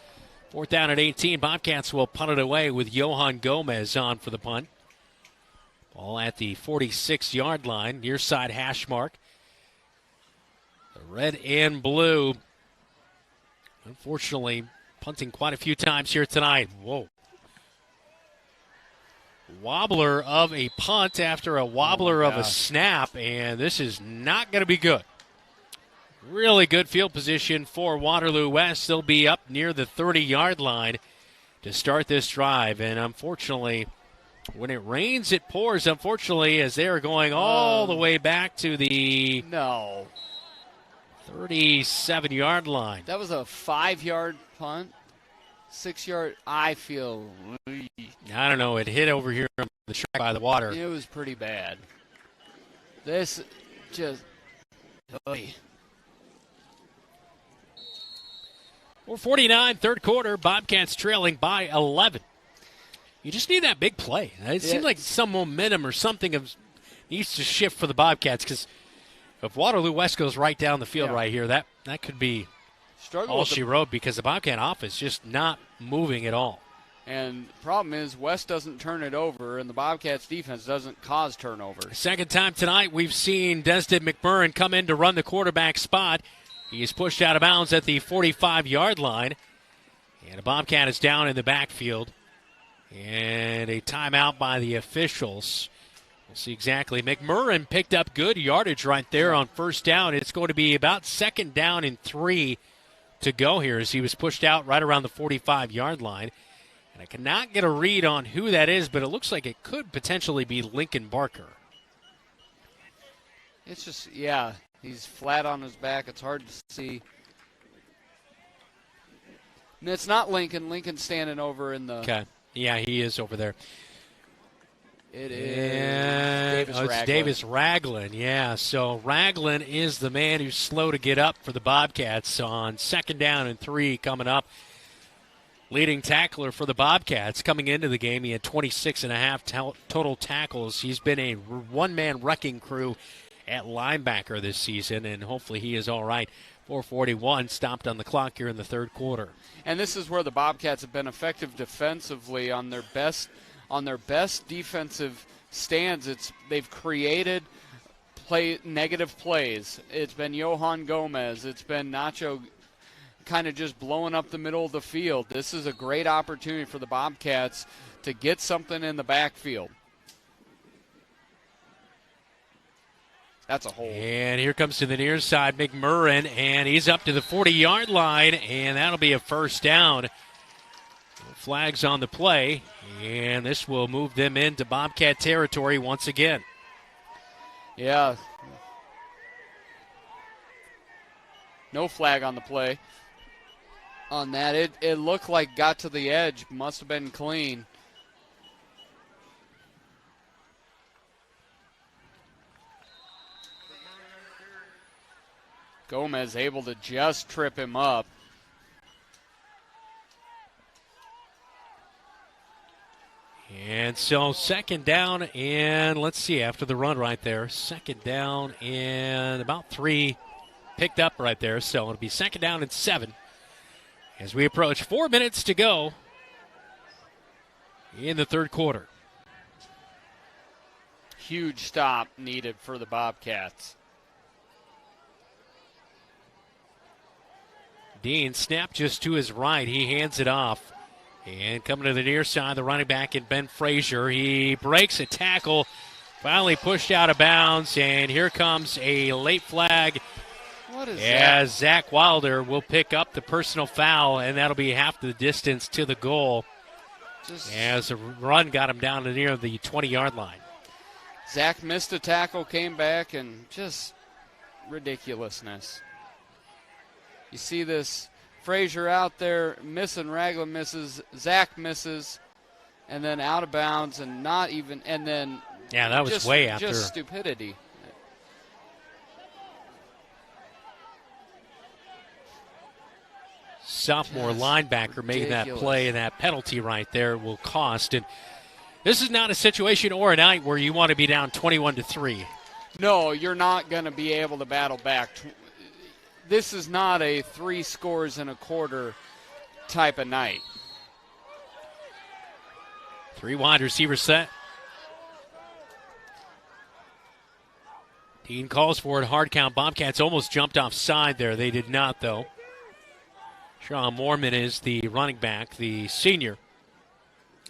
4th down at 18. Bobcats will punt it away with Johan Gomez on for the punt. Ball at the 46-yard line, near side hash mark. The red and blue, unfortunately, punting quite a few times here tonight. Whoa. Wobbler of a punt after a wobbler of a snap, and this is not going to be good. Really good field position for Waterloo West. They'll be up near the 30-yard line to start this drive, and unfortunately, when it rains, it pours, unfortunately, as they are going all the way back to the 37-yard line. That was a 5-yard punt, 6-yard. I don't know. It hit over here on the track by the water. It was pretty bad. This just. 4:49, 3rd quarter. Bobcats trailing by 11. You just need that big play. It seems like some momentum or something needs to shift for the Bobcats, because if Waterloo West goes right down the field right here, that could be all she wrote, because the Bobcat offense just not moving at all. And the problem is West doesn't turn it over, and the Bobcats defense doesn't cause turnovers. Second time tonight we've seen Destin McMurrin come in to run the quarterback spot. He is pushed out of bounds at the 45-yard line, and a Bobcat is down in the backfield. And a timeout by the officials. We'll see exactly. McMurrin picked up good yardage right there on 1st down. It's going to be about 2nd down and 3 to go here, as he was pushed out right around the 45-yard line. And I cannot get a read on who that is, but it looks like it could potentially be Lincoln Barker. It's just, he's flat on his back. It's hard to see. And it's not Lincoln. Lincoln's standing over in the... Okay. Yeah, he is over there. It is it's Davis Ragland. Yeah, so Ragland is the man who's slow to get up for the Bobcats on 2nd down and 3 coming up. Leading tackler for the Bobcats coming into the game. He had 26.5 total tackles. He's been a one-man wrecking crew at linebacker this season, and hopefully he is all right. 4:41 stopped on the clock here in the 3rd quarter. And this is where the Bobcats have been effective defensively on their best defensive stands. They've created negative plays. It's been Johan Gomez. It's been Nacho kind of just blowing up the middle of the field. This is a great opportunity for the Bobcats to get something in the backfield. That's a hold. And here comes to the near side McMurrin, and he's up to the 40-yard line, and that'll be a first down. Flags on the play, and this will move them into Bobcat territory once again. Yeah. No flag on the play. On that, it looked like got to the edge. Must have been clean. Gomez able to just trip him up. And so second down, and let's see, after the run right there, second down and about 3 picked up right there. So it'll be second down and 7 as we approach 4 minutes to go in the third quarter. Huge stop needed for the Bobcats. Dean snap just to his right. He hands it off. And coming to the near side, the running back in Ben Frazier. He breaks a tackle, finally pushed out of bounds, and here comes a late flag. What is as that? Zach Wilder will pick up the personal foul, and that'll be half the distance to the goal. As the run got him down to near the 20-yard line. Zach missed a tackle, came back, and just ridiculousness. You see this Frazier out there missing, Ragland misses, Zach misses, and then out of bounds and not even, and then yeah, that was way after. Just stupidity. Sophomore linebacker making that play, and that penalty right there will cost. And this is not a situation or a night where you want to be down 21-3. No, you're not going to be able to battle back. This is not a 3 scores and a quarter type of night. 3 wide receiver set. Dean calls for it, hard count. Bobcats almost jumped offside there. They did not, though. Sean Moorman is the running back, the senior.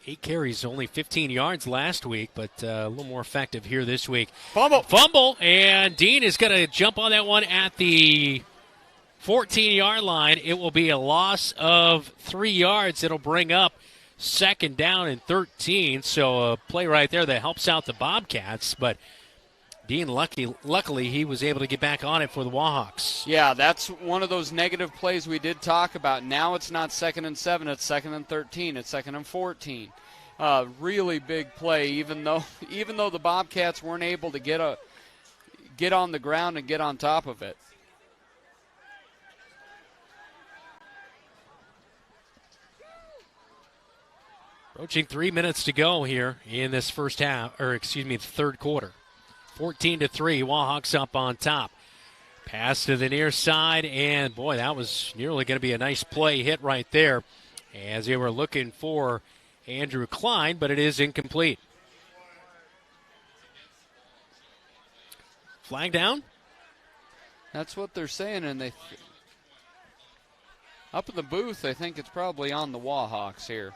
8 carries, only 15 yards last week, but a little more effective here this week. Fumble, and Dean is going to jump on that one at the 14-yard line. It will be a loss of 3 yards. It'll bring up second down and 13. So a play right there that helps out the Bobcats. But Dean, luckily, he was able to get back on it for the Wahawks. Yeah, that's one of those negative plays we did talk about. Now it's not 2nd and 7, it's 2nd and 13, it's 2nd and 14. Really big play, even though the Bobcats weren't able to get on the ground and get on top of it. Approaching 3 minutes to go here in this the third quarter. 14-3, Wahawks up on top. Pass to the near side, and boy, that was nearly going to be a nice play hit right there as they were looking for Andrew Klein, but it is incomplete. Flag down? That's what they're saying, and up in the booth, I think it's probably on the Wahawks here.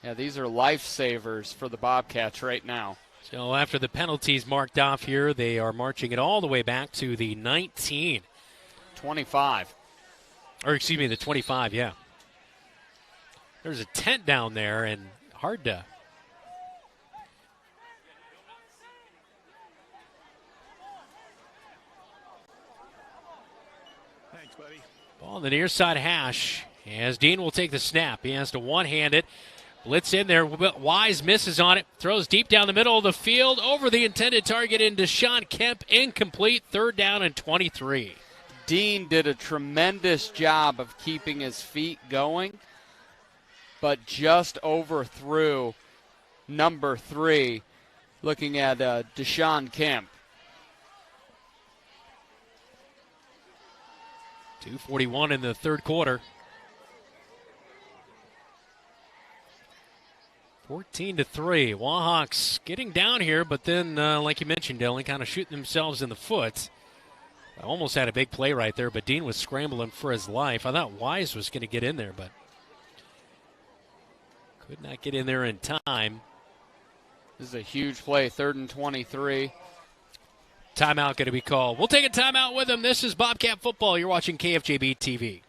Yeah, these are lifesavers for the Bobcats right now. So after the penalties marked off here, they are marching it all the way back to the 19. 25. Or excuse me, the 25, yeah. There's a tent down there, and hard to... Thanks, buddy. Ball on the near side hash as Dean will take the snap. He has to one-hand it. Blitz in there. Wise misses on it. Throws deep down the middle of the field over the intended target into Sean Kemp. Incomplete. 3rd down and 23. Dean did a tremendous job of keeping his feet going, but just overthrew number 3, looking at Deshaun Kemp. 2:41 in the third quarter. 14-3. Wahawks getting down here, but then, like you mentioned, Dylan, kind of shooting themselves in the foot. Almost had a big play right there, but Dean was scrambling for his life. I thought Wise was going to get in there, but could not get in there in time. This is a huge play, 3rd and 23. Timeout going to be called. We'll take a timeout with him. This is Bobcat football. You're watching KFJB-TV.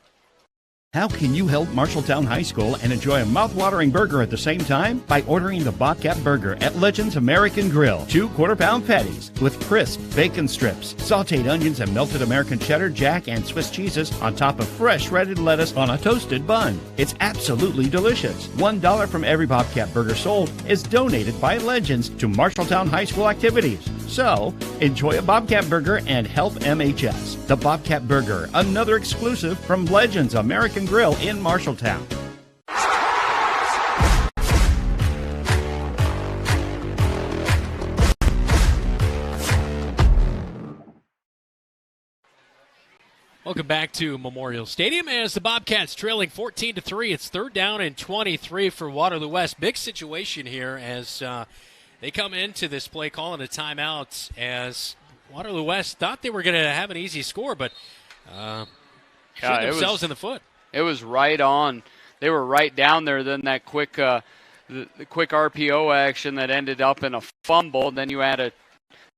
How can you help Marshalltown High School and enjoy a mouth-watering burger at the same time? By ordering the Bobcat Burger at Legends American Grill. 2 quarter-pound patties with crisp bacon strips, sautéed onions, and melted American cheddar, jack, and Swiss cheeses on top of fresh shredded lettuce on a toasted bun. It's absolutely delicious. $1 from every Bobcat Burger sold is donated by Legends to Marshalltown High School activities. So, enjoy a Bobcat Burger and help MHS. The Bobcat Burger, another exclusive from Legends American Grill in Marshalltown. Welcome back to Memorial Stadium as the Bobcats trailing 14-3. It's 3rd down and 23 for Waterloo West. Big situation here as they come into this play calling a timeout as Waterloo West thought they were going to have an easy score, but shot themselves in the foot. It was right on. They were right down there. Then that quick, the quick RPO action that ended up in a fumble. Then you add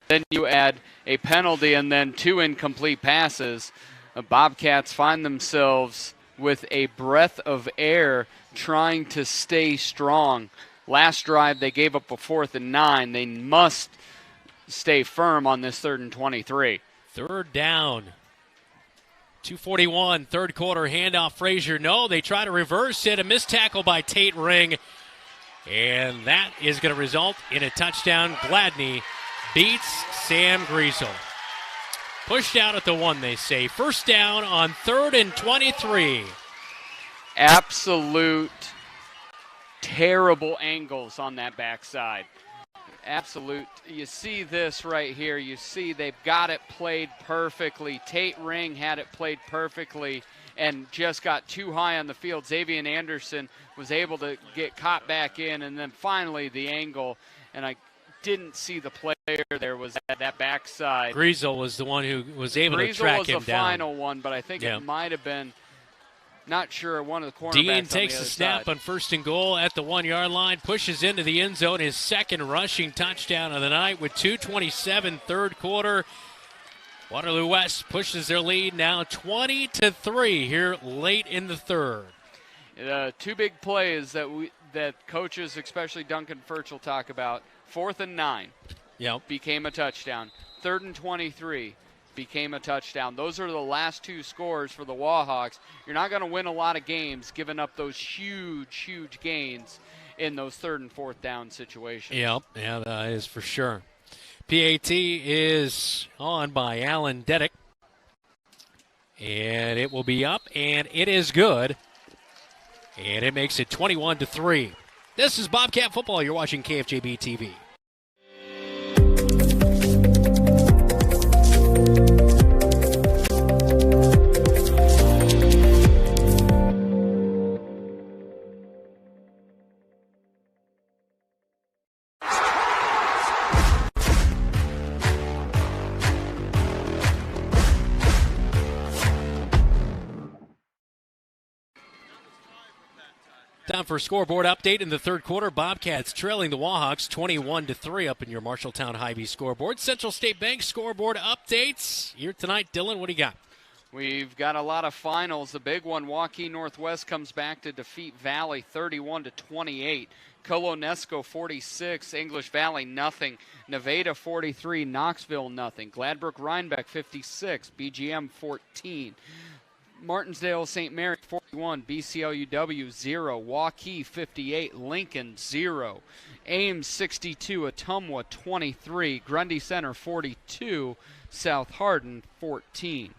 a penalty, and then 2 incomplete passes. The Bobcats find themselves with a breath of air, trying to stay strong. Last drive, they gave up a 4th and 9. They must stay firm on this 3rd and 23. 3rd down. 2:41, 3rd quarter handoff. Frazier, no, they try to reverse it. A missed tackle by Tate Ring. And that is going to result in a touchdown. Gladney beats Sam Griesel. Pushed out at the 1, they say. 1st down on 3rd and 23. Absolute terrible angles on that backside. Absolute. You see this right here. You see they've got it played perfectly. Tate Ring had it played perfectly and just got too high on the field. Xavier Anderson was able to get caught back in, and then finally the angle, and I didn't see the player there, was at that backside. Griesel was the one who was able to track him down. Griesel was the final one, but I think it might have been, not sure, one of the cornerbacks. Dean takes a snap on 1st and goal at the 1-yard line, pushes into the end zone, his 2nd rushing touchdown of the night with 2:27 3rd quarter. Waterloo West pushes their lead now 20-3 here late in the 3rd. 2 big plays that coaches, especially Duncan Furch, will talk about. 4th and 9 became a touchdown. 3rd and 23 became a touchdown. Those are the last 2 scores for the Wahawks. You're not going to win a lot of games giving up those huge gains in those 3rd and 4th down situations. Yeah, that is for sure. PAT is on by Alan Deddick. And it will be up, and it is good. And it makes it 21-3. This is Bobcat football. You're watching KFJB-TV. Time for a scoreboard update in the 3rd quarter. Bobcats trailing the Wahawks 21-3 up in your Marshalltown Hy-Vee scoreboard. Central State Bank scoreboard updates here tonight. Dylan, what do you got? We've got a lot of finals. The big one, Waukee Northwest comes back to defeat Valley 31-28. Colonesco 46, English Valley nothing. Nevada 43, Knoxville nothing. Gladbrook Rhinebeck 56, BGM 14. Martinsdale St. Mary 41, BCLUW 0, Waukee 58, Lincoln 0, Ames 62, Ottumwa 23, Grundy Center 42, South Hardin 14.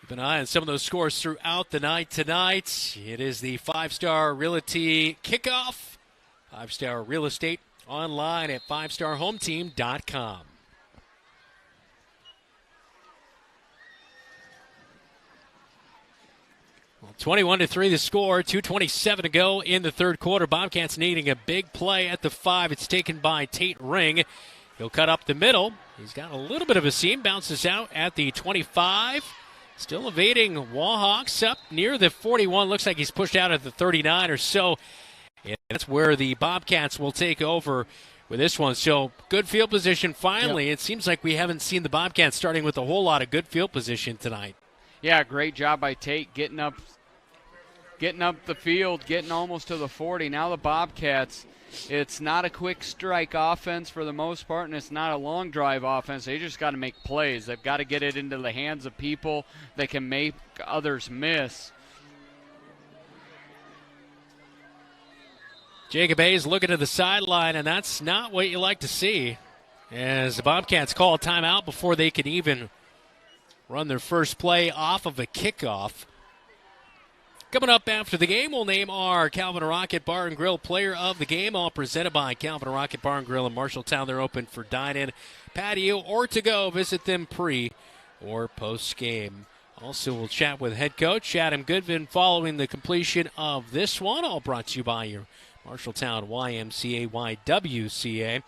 Keep an eye on some of those scores throughout the night tonight. It is the 5-Star Realty Kickoff. 5-Star Real Estate online at 5starhometeam.com. 21-3 the score, 2:27 to go in the third quarter. Bobcats needing a big play at the 5. It's taken by Tate Ring. He'll cut up the middle. He's got a little bit of a seam, bounces out at the 25. Still evading Wahawks up near the 41. Looks like he's pushed out at the 39 or so. And that's where the Bobcats will take over with this one. So good field position finally. Yep. It seems like we haven't seen the Bobcats starting with a whole lot of good field position tonight. Yeah, great job by Tate getting up the field, getting almost to the 40. Now the Bobcats, it's not a quick strike offense for the most part, and it's not a long drive offense. They just got to make plays. They've got to get it into the hands of people that can make others miss. Jacob Hayes looking to the sideline, and that's not what you like to see, as the Bobcats call a timeout before they can even run their first play off of a kickoff. Coming up after the game, we'll name our Calvin Rocket Bar and Grill Player of the Game, all presented by Calvin Rocket Bar and Grill in Marshalltown. They're open for dine-in, patio, or to go. Visit them pre or post-game. Also, we'll chat with head coach Adam Goodin following the completion of this one, all brought to you by your Marshalltown YMCA, YWCA.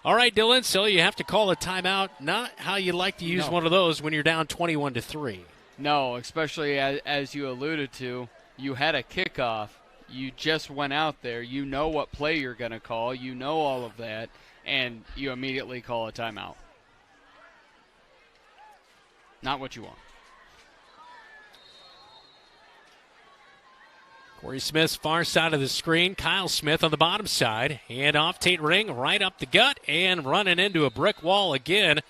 All right, Dylan, so you have to call a timeout. Not how you like to use one of those when you're down 21-3. No, especially as you alluded to. You had a kickoff. You just went out there. You know what play you're going to call. You know all of that, and you immediately call a timeout. Not what you want. Corey Smith's far side of the screen. Kyle Smith on the bottom side. Hand off Tate Ring right up the gut and running into a brick wall again.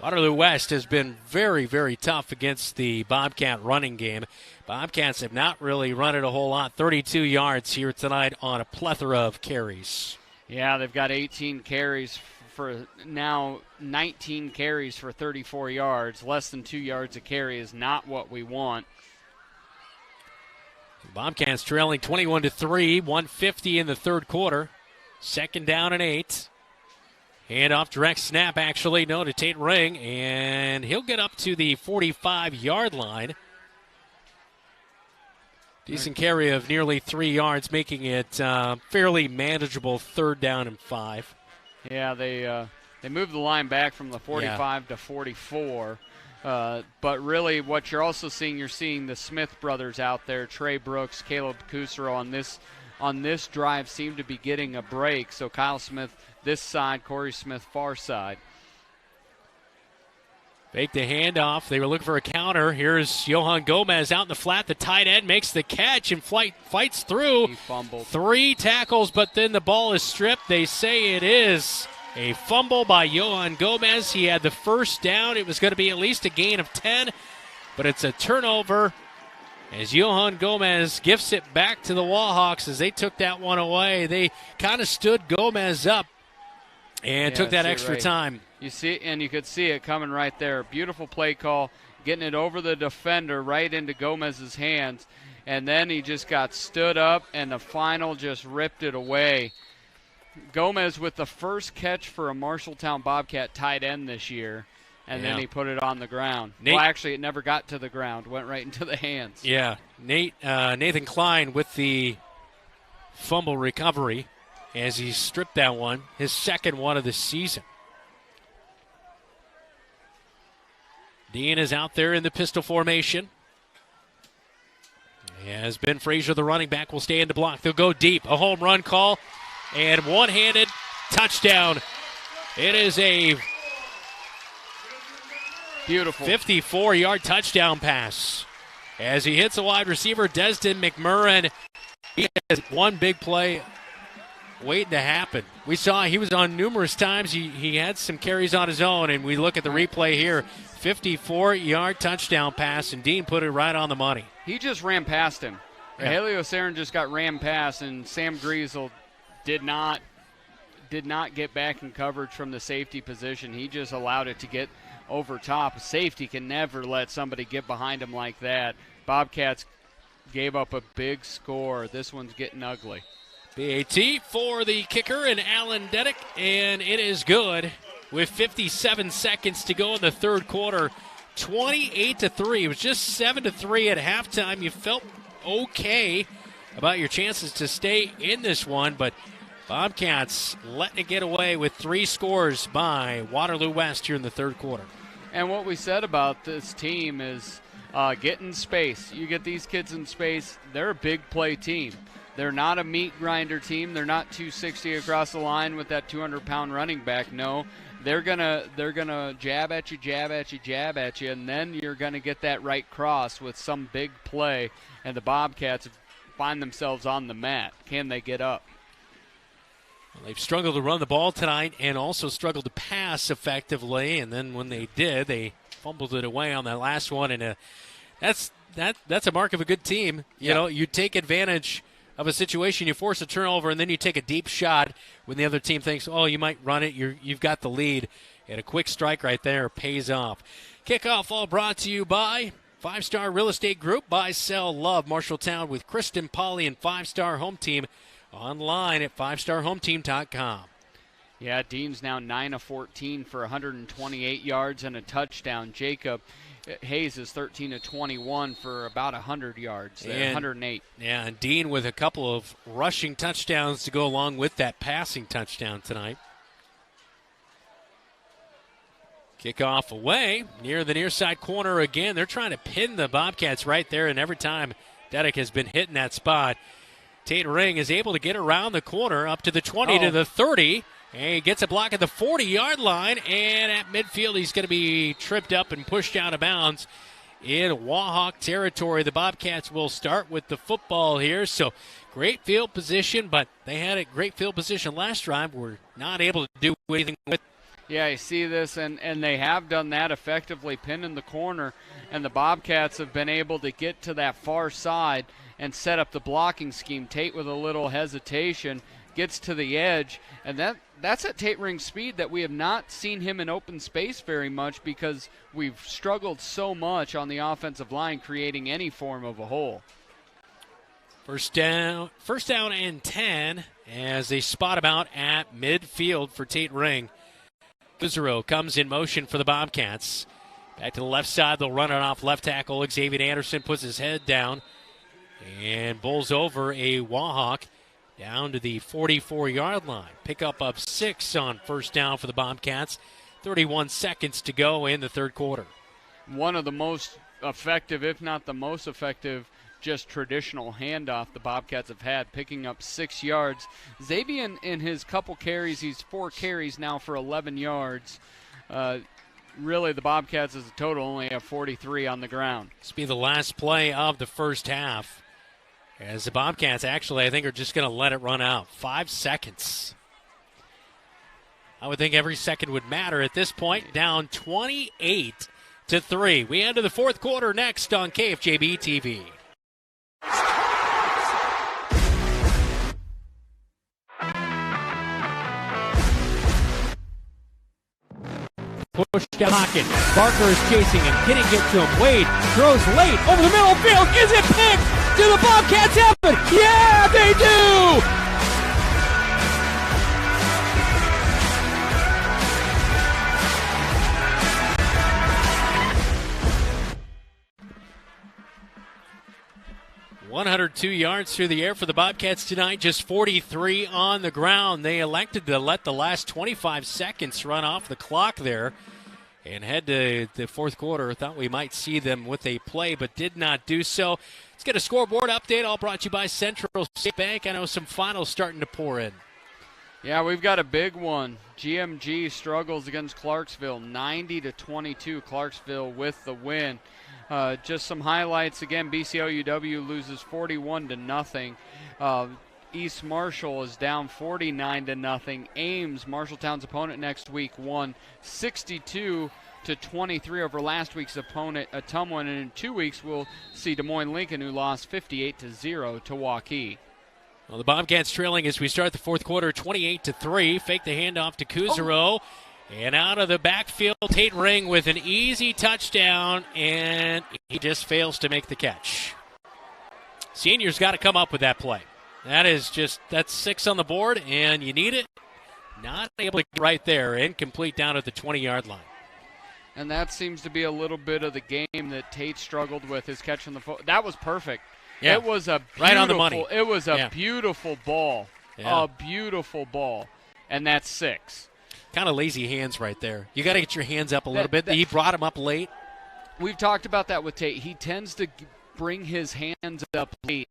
Waterloo West has been very, very tough against the Bobcat running game. Bobcats have not really run it a whole lot. 32 yards here tonight on a plethora of carries. Yeah, they've got 18 carries for now, 19 carries for 34 yards. Less than 2 yards a carry is not what we want. Bobcats trailing 21-3, 150 in the third quarter. Second down and 8. Hand off, direct snap, actually, no, to Tate Ring, and he'll get up to the 45-yard line. Decent carry of nearly 3 yards, making it fairly manageable 3rd down and 5. Yeah, they moved the line back from the 45 to 44. But really what you're also seeing, you're seeing the Smith brothers out there, Trey Brooks, Caleb Kusero on this drive seem to be getting a break. So Kyle Smith this side, Corey Smith far side. Fake the handoff. They were looking for a counter. Here's Johan Gomez out in the flat. The tight end makes the catch and fights through. He fumbled. 3 tackles, but then the ball is stripped. They say it is a fumble by Johan Gomez. He had the first down. It was going to be at least a gain of 10, but it's a turnover as Johan Gomez gifts it back to the Wahawks as they took that one away. They kind of stood Gomez up and took that extra time. You see, and you could see it coming right there. Beautiful play call, getting it over the defender right into Gomez's hands, and then he just got stood up, and the final just ripped it away. Gomez with the first catch for a Marshalltown Bobcat tight end this year, and then he put it on the ground. Well, actually, it never got to the ground. Went right into the hands. Yeah, Nathan Klein with the fumble recovery as he stripped that one, his second one of the season. Dean is out there in the pistol formation. As Ben Frazier, the running back, will stay in the block. They'll go deep. A home run call and one-handed touchdown. It is a beautiful 54-yard touchdown pass. As he hits a wide receiver, Destin McMurrin. He has one big play waiting to happen. We saw he was on numerous times. He had some carries on his own, and we look at the replay here. 54-yard touchdown pass, and Dean put it right on the money. He just ran past him. Yeah. Helio Sarin just got ran past, and Sam Griesel did not get back in coverage from the safety position. He just allowed it to get over top. A safety can never let somebody get behind him like that. Bobcats gave up a big score. This one's getting ugly. BAT for the kicker and Alan Deddick, and it is good with 57 seconds to go in the third quarter. 28-3. It was just 7-3 at halftime. You felt okay about your chances to stay in this one, but Bobcats letting it get away with 3 scores by Waterloo West here in the third quarter. And what we said about this team is get in space. You get these kids in space, they're a big play team. They're not a meat grinder team. They're not 260 across the line with that 200-pound running back. No, they're gonna jab at you, jab at you, jab at you, and then you're gonna get that right cross with some big play, and the Bobcats find themselves on the mat. Can they get up? Well, they've struggled to run the ball tonight and also struggled to pass effectively, and then when they did, they fumbled it away on that last one, and that's a mark of a good team. You know, you take advantage of a situation, you force a turnover, and then you take a deep shot when the other team thinks, oh, you might run it, you've got the lead, and a quick strike right there pays off. Kickoff all brought to you by 5-Star Real Estate Group. Buy, sell, love Marshalltown with Kristen Polly and 5-Star Home Team online at 5starhometeam.com. Yeah, Dean's now 9 of 14 for 128 yards and a touchdown. Jacob Hayes is 13 of 21 for about 100 yards there, 108. Yeah, and Dean with a couple of rushing touchdowns to go along with that passing touchdown tonight. Kickoff away near the near side corner again. They're trying to pin the Bobcats right there, and every time Dedek has been hitting that spot, Tate Ring is able to get around the corner up to the 20 to the 30. And he gets a block at the 40-yard line, and at midfield he's going to be tripped up and pushed out of bounds in Wahawk territory. The Bobcats will start with the football here, so great field position, but they had a great field position last drive. We're not able to do anything with it. Yeah, I see this, and they have done that effectively, pinned in the corner, and the Bobcats have been able to get to that far side and set up the blocking scheme. Tate with a little hesitation gets to the edge, and that's at Tate Ring's speed that we have not seen him in open space very much because we've struggled so much on the offensive line creating any form of a hole. First down and 10 as they spot him out at midfield for Tate Ring. Cicero comes in motion for the Bobcats. Back to the left side, they'll run it off left tackle. Xavier Anderson puts his head down and bowls over a Wahawk down to the 44-yard line. Pickup of 6 on first down for the Bobcats. 31 seconds to go in the third quarter. One of the most effective, if not the most effective, just traditional handoff the Bobcats have had, picking up 6 yards. Xavier in his couple carries, he's 4 carries now for 11 yards. Really, the Bobcats as a total only have 43 on the ground. This will be the last play of the first half. As the Bobcats actually, I think, are just going to let it run out. 5 seconds. I would think every second would matter at this point. Down 28-3. We enter the fourth quarter next on KFJB-TV. Push down Hawkins. Barker is chasing him. Can he get to him? Wade throws late over the middle field. Is it picked? Do the Bobcats have it? Yeah, they do! ...102 yards through the air for the Bobcats tonight, just 43 on the ground. They elected to let the last 25 seconds run off the clock there and head to the fourth quarter. Thought we might see them with a play, but did not do so. Let's get a scoreboard update, all brought to you by Central State Bank. I know some finals starting to pour in. Yeah, we've got a big one. GMG struggles against Clarksville, 90-22. Clarksville with the win. Just some highlights again. BCOUW loses 41-0. East Marshall is down 49-0. Ames, Marshalltown's opponent next week, won 62-23 over last week's opponent, Atumwa. And in 2 weeks, we'll see Des Moines Lincoln, who lost 58-0 to Waukee. Well, the Bobcats trailing as we start the fourth quarter, 28-3. Fake the handoff to Kuzero. And out of the backfield, Tate Ring with an easy touchdown, and he just fails to make the catch. Senior's got to come up with that play. That's 6 on the board, and you need it. Not able to get right there. Incomplete down at the 20-yard line. And that seems to be a little bit of the game that Tate struggled with, his catching the foot. That was perfect. Yeah. It was a beautiful, right on the money. It was a beautiful ball. Yeah. A beautiful ball. And that's 6. Kind of lazy hands right there. You got to get your hands up a little bit. He brought him up late. We've talked about that with Tate. He tends to bring his hands up late.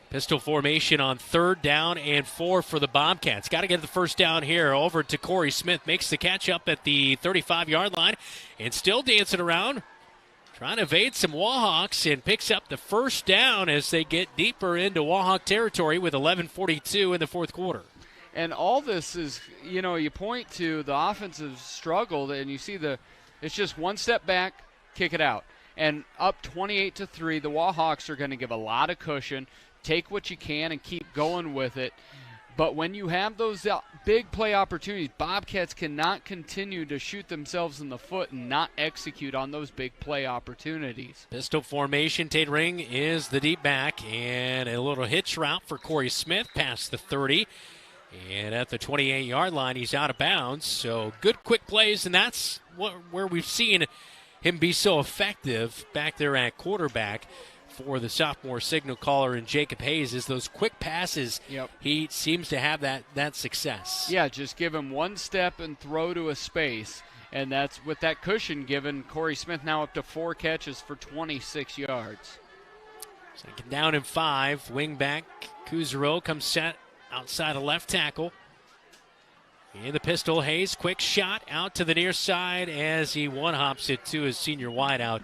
Pistol formation on 3rd down and 4 for the Bobcats. Got to get the first down here. Over to Corey Smith. Makes the catch up at the 35-yard line and still dancing around. Trying to evade some Wahawks and picks up the first down as they get deeper into Wahawk territory with 11:42 in the fourth quarter. And all this is, you point to the offense has struggled, and you see it's just one step back, kick it out. And up 28-3, the Wahawks are going to give a lot of cushion, take what you can and keep going with it. But when you have those big play opportunities, Bobcats cannot continue to shoot themselves in the foot and not execute on those big play opportunities. Pistol formation. Tate Ring is the deep back, and a little hitch route for Corey Smith past the 30. And at the 28-yard line, he's out of bounds. So good quick plays, and that's where we've seen him be so effective back there at quarterback for the sophomore signal caller and Jacob Hayes is those quick passes. Yep. He seems to have that success. Yeah, just give him one step and throw to a space. And that's with that cushion given, Corey Smith now up to 4 catches for 26 yards. Second down and 5. Wingback Kuzero comes set outside of left tackle. In the pistol, Hayes, quick shot out to the near side as he one-hops it to his senior wideout.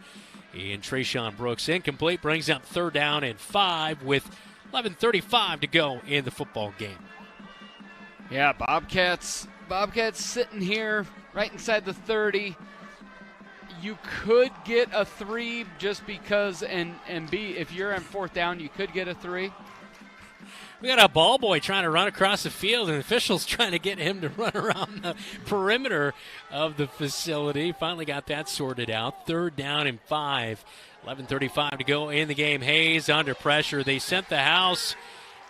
And Trayshawn Brooks incomplete, brings up 3rd down and 5 with 11:35 to go in the football game. Yeah, Bobcats sitting here right inside the 30. You could get a 3 just because, and B, if you're on 4th down, you could get a 3. We got a ball boy trying to run across the field, and officials trying to get him to run around the perimeter of the facility. Finally got that sorted out. 3rd down and 5. 11:35 to go in the game. Hayes under pressure. They sent the house,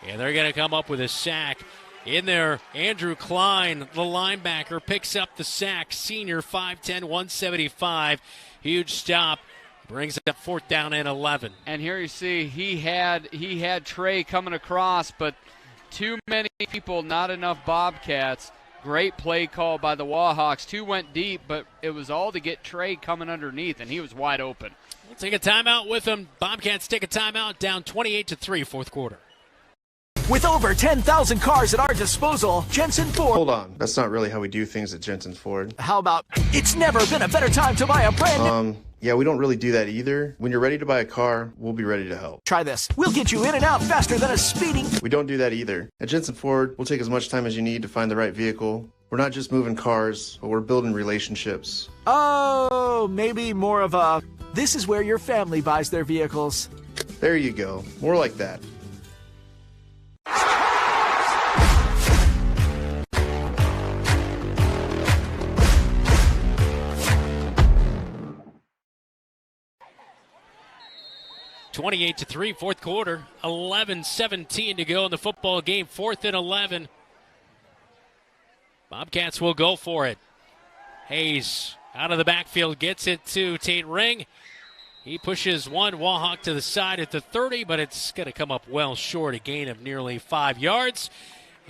and they're going to come up with a sack. In there, Andrew Klein, the linebacker, picks up the sack. Senior, 5'10", 175. Huge stop. Brings it up 4th down and 11. And here you see he had Trey coming across, but too many people, not enough Bobcats. Great play call by the Wahawks. 2 went deep, but it was all to get Trey coming underneath, and he was wide open. We'll take a timeout with them. Bobcats take a timeout, down 28-3, fourth quarter. With over 10,000 cars at our disposal, Jensen Ford. Hold on, that's not really how we do things at Jensen Ford. How about, it's never been a better time to buy a brand new... Yeah, we don't really do that either. When you're ready to buy a car, we'll be ready to help. Try this. We'll get you in and out faster than a speeding... We don't do that either. At Jensen Ford, we'll take as much time as you need to find the right vehicle. We're not just moving cars, but we're building relationships. Oh, maybe more of a, this is where your family buys their vehicles. There you go. More like that. (28-3), fourth quarter. 11:17 to go in the football game. 4th and 11. Bobcats will go for it. Hayes out of the backfield gets it to Tate Ring. He pushes one Wahawk to the side at the 30, but it's going to come up well short, a gain of nearly 5 yards.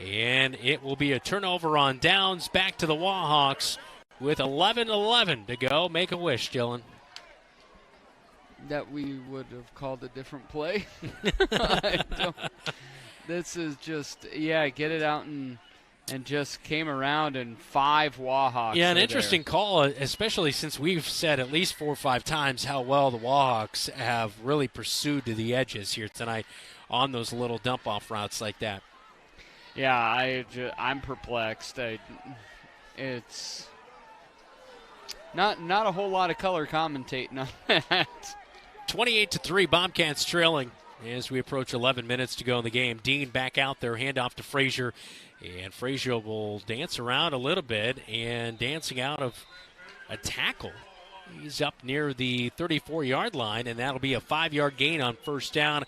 And it will be a turnover on downs back to the Wahawks with 11:11 to go. Make a wish, Dylan. That we would have called a different play. This is just, get it out and just came around and 5 Wahawks. Yeah, an interesting call, especially since we've said at least 4 or 5 times how well the Wahawks have really pursued to the edges here tonight on those little dump-off routes like that. Yeah, I'm perplexed. It's not a whole lot of color commentating on that. 28-3, Bobcats trailing as we approach 11 minutes to go in the game. Dean back out there, handoff to Frazier, and Frazier will dance around a little bit and dancing out of a tackle. He's up near the 34-yard line, and that'll be a 5-yard gain on first down.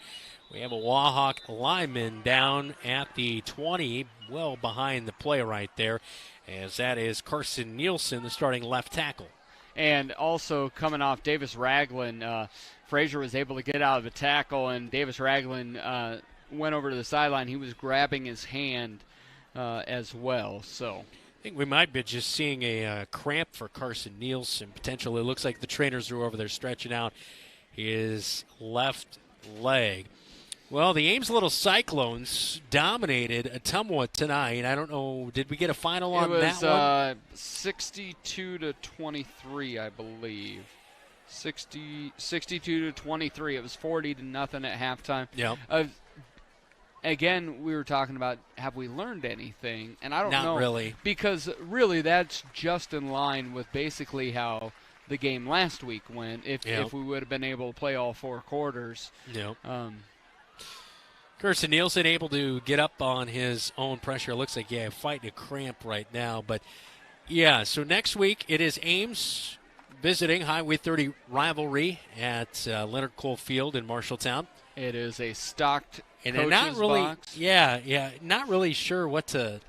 We have a Wahawk lineman down at the 20, well behind the play right there, as that is Carson Nielsen, the starting left tackle. And also coming off Davis Ragland, Frazier was able to get out of the tackle, and Davis Ragland went over to the sideline. He was grabbing his hand as well. So I think we might be just seeing a cramp for Carson Nielsen, potentially. It looks like the trainers are over there stretching out his left leg. Well, the Ames Little Cyclones dominated Ottumwa tonight. I don't know, did we get a final on that one? 62-23, I believe. 62-23. It was 40-0 at halftime. Yeah. Again, we were talking about, have we learned anything? And I don't know. Not really. Because really that's just in line with basically how the game last week went, if we would have been able to play all 4 quarters. Yep. Carson Nielsen able to get up on his own pressure. It looks like, fighting a cramp right now. But, so next week it is Ames visiting Highway 30 rivalry at Leonard Cole Field in Marshalltown. It is a stocked and coach's not really, box. Not really sure what to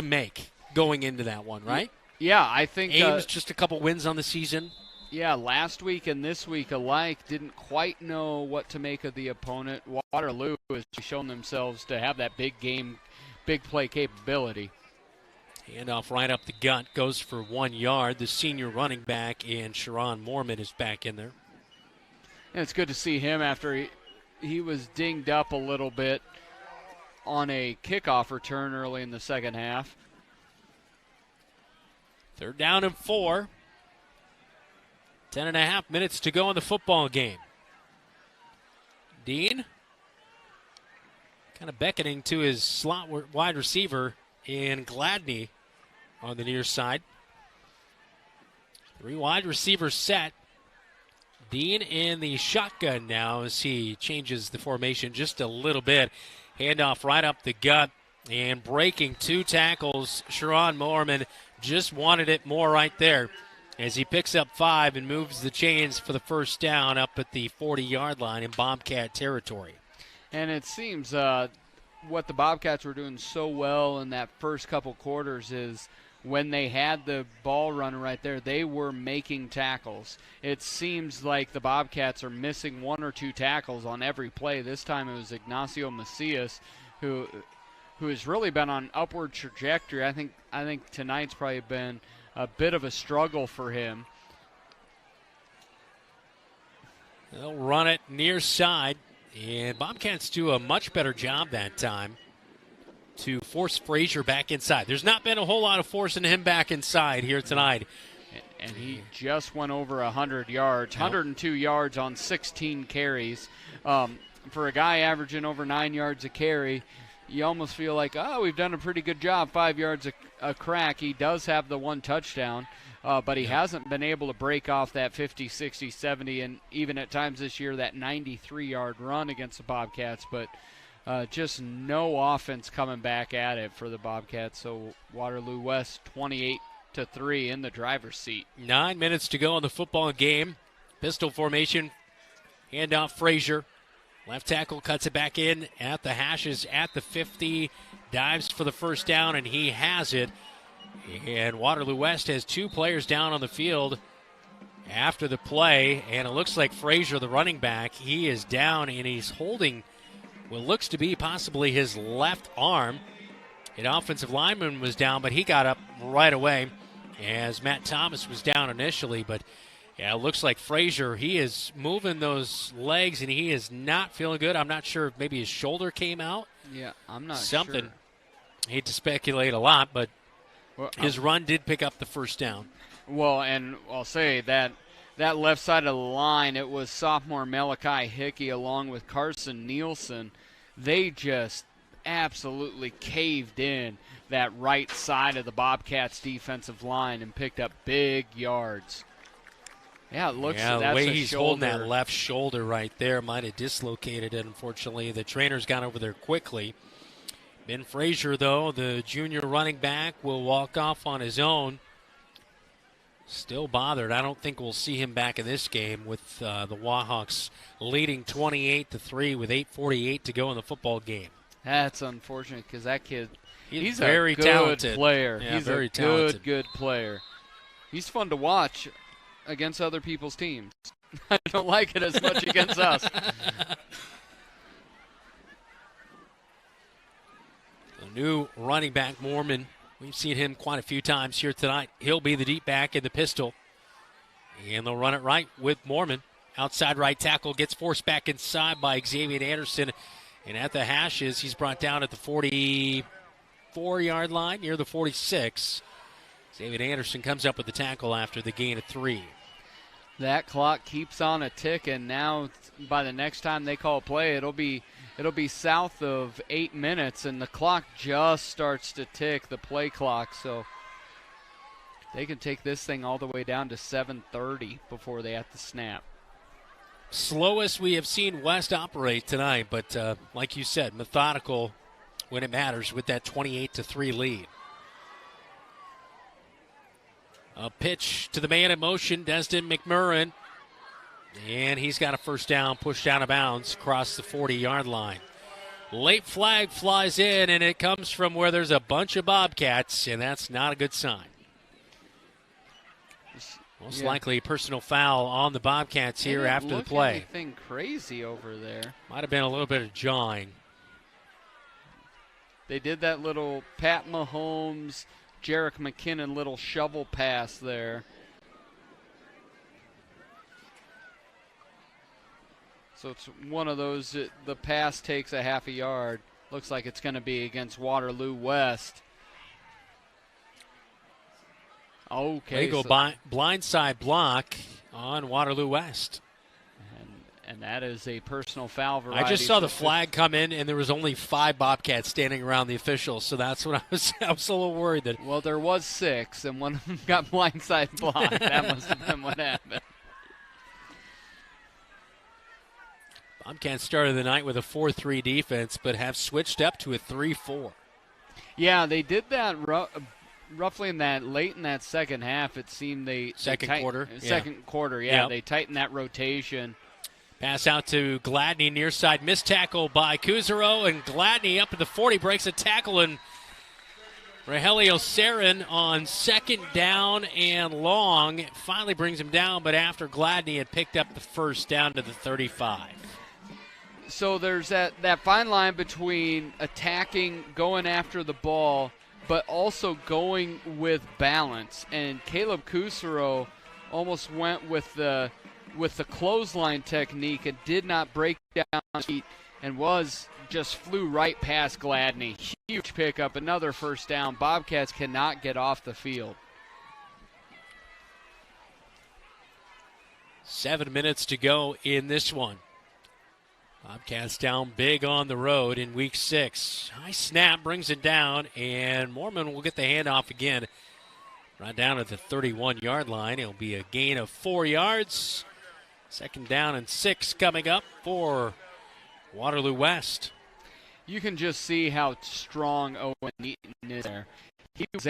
make going into that one, right? Yeah, I think Ames just a couple wins on the season. Yeah, last week and this week alike didn't quite know what to make of the opponent. Waterloo has shown themselves to have that big game, big play capability. Handoff right up the gut, goes for 1 yard. The senior running back in Sharon Mormon is back in there. And it's good to see him after he was dinged up a little bit on a kickoff return early in the second half. 3rd down and 4. 10.5 minutes to go in the football game. Dean kind of beckoning to his slot wide receiver in Gladney on the near side. 3 wide receivers set. Dean in the shotgun now as he changes the formation just a little bit. Handoff right up the gut and breaking 2 tackles. Sharon Mormon just wanted it more right there as he picks up 5 and moves the chains for the first down up at the 40-yard line in Bobcat territory. And it seems what the Bobcats were doing so well in that first couple quarters is when they had the ball run right there, they were making tackles. It seems like the Bobcats are missing 1 or 2 tackles on every play. This time it was Ignacio Macias who has really been on upward trajectory. I think tonight's probably been a bit of a struggle for him. They'll run it near side, and Bobcats do a much better job that time to force Frazier back inside. There's not been a whole lot of forcing him back inside here tonight. And he just went over 100 yards, 102 yards on 16 carries. For a guy averaging over 9 yards a carry, you almost feel like, we've done a pretty good job, 5 yards a crack. He does have the 1 touchdown, but he hasn't been able to break off that 50, 60, 70, and even at times this year that 93-yard run against the Bobcats. But just no offense coming back at it for the Bobcats. So Waterloo West 28-3 in the driver's seat. 9 minutes to go in the football game. Pistol formation, handoff Frazier. Left tackle cuts it back in at the hashes at the 50, dives for the first down, and he has it. And Waterloo West has 2 players down on the field after the play, and it looks like Frazier, the running back, he is down, and he's holding what looks to be possibly his left arm. An offensive lineman was down, but he got up right away as Matt Thomas was down initially, but it looks like Frazier, he is moving those legs, and he is not feeling good. I'm not sure if maybe his shoulder came out. Yeah, I'm not Something. sure. Hate to speculate a lot, but his run did pick up the first down. Well, and I'll say that left side of the line, it was sophomore Malachi Hickey along with Carson Nielsen. They just absolutely caved in that right side of the Bobcats defensive line and picked up big yards. Yeah, it looks the that's way a he's shoulder. holding that left shoulder right there might have dislocated it, unfortunately. The trainer's gone over there quickly. Ben Frazier, though, the junior running back, will walk off on his own. Still bothered. I don't think we'll see him back in this game with the Wahawks leading 28-3 with 8:48 to go in the football game. That's unfortunate because that kid, he's very a good talented player. Yeah, he's very a talented. good player. He's fun to watch. against other people's teams. I don't like it as much against us. The new running back, Mormon. We've seen him quite a few times here tonight. He'll be the deep back in the pistol. And they'll run it right with Mormon. Outside right tackle gets forced back inside by Xavier Anderson. And at the hashes, he's brought down at the 44-yard line, near the 46. Xavier Anderson comes up with the tackle after the gain of 3. That clock keeps on a tick, and now by the next time they call a play, it'll be south of 8 minutes, and the clock just starts to tick, the play clock. So they can take this thing all the way down to 7:30 before they have to snap. Slowest we have seen West operate tonight, but like you said, methodical when it matters with that 28-3 lead. A pitch to the man in motion, Destin McMurrin. And he's got a first down, pushed out of bounds across the 40-yard line. Late flag flies in, and it comes from where there's a bunch of Bobcats, and that's not a good sign. Most likely personal foul on the Bobcats here after the play. Anything crazy over there. Might have been a little bit of jawing. They did that little Pat Mahomes, Jerick McKinnon little shovel pass there. So it's one of those, the pass takes a half a yard. Looks like it's going to be against Waterloo West. Okay. Legal blindside block on Waterloo West. And that is a personal foul variety. I just saw the flag come in, and there was only 5 Bobcats standing around the officials, so that's what I was a little worried that. Well, there was 6, and one of them got blindside blocked. That must have been what happened. Bobcats started the night with a 4-3 defense, but have switched up to a 3-4. Yeah, they did that roughly in that late in that second half. It seemed second quarter, yeah. They tightened that rotation. Pass out to Gladney, near side, missed tackle by Kuzero, and Gladney up at the 40 breaks a tackle, and Rogelio Sarin on second down and long finally brings him down, but after Gladney had picked up the first down to the 35. So there's that fine line between attacking, going after the ball, but also going with balance. And Caleb Kuzero almost went with the clothesline technique and did not break down his feet and just flew right past Gladney. Huge pickup, another first down. Bobcats cannot get off the field. 7 minutes to go in this one. Bobcats down big on the road in week 6. High snap brings it down, and Mormon will get the handoff again. Right down at the 31-yard line. It'll be a gain of 4 yards. Second down and 6 coming up for Waterloo West. You can just see how strong Owen Eaton is there. He was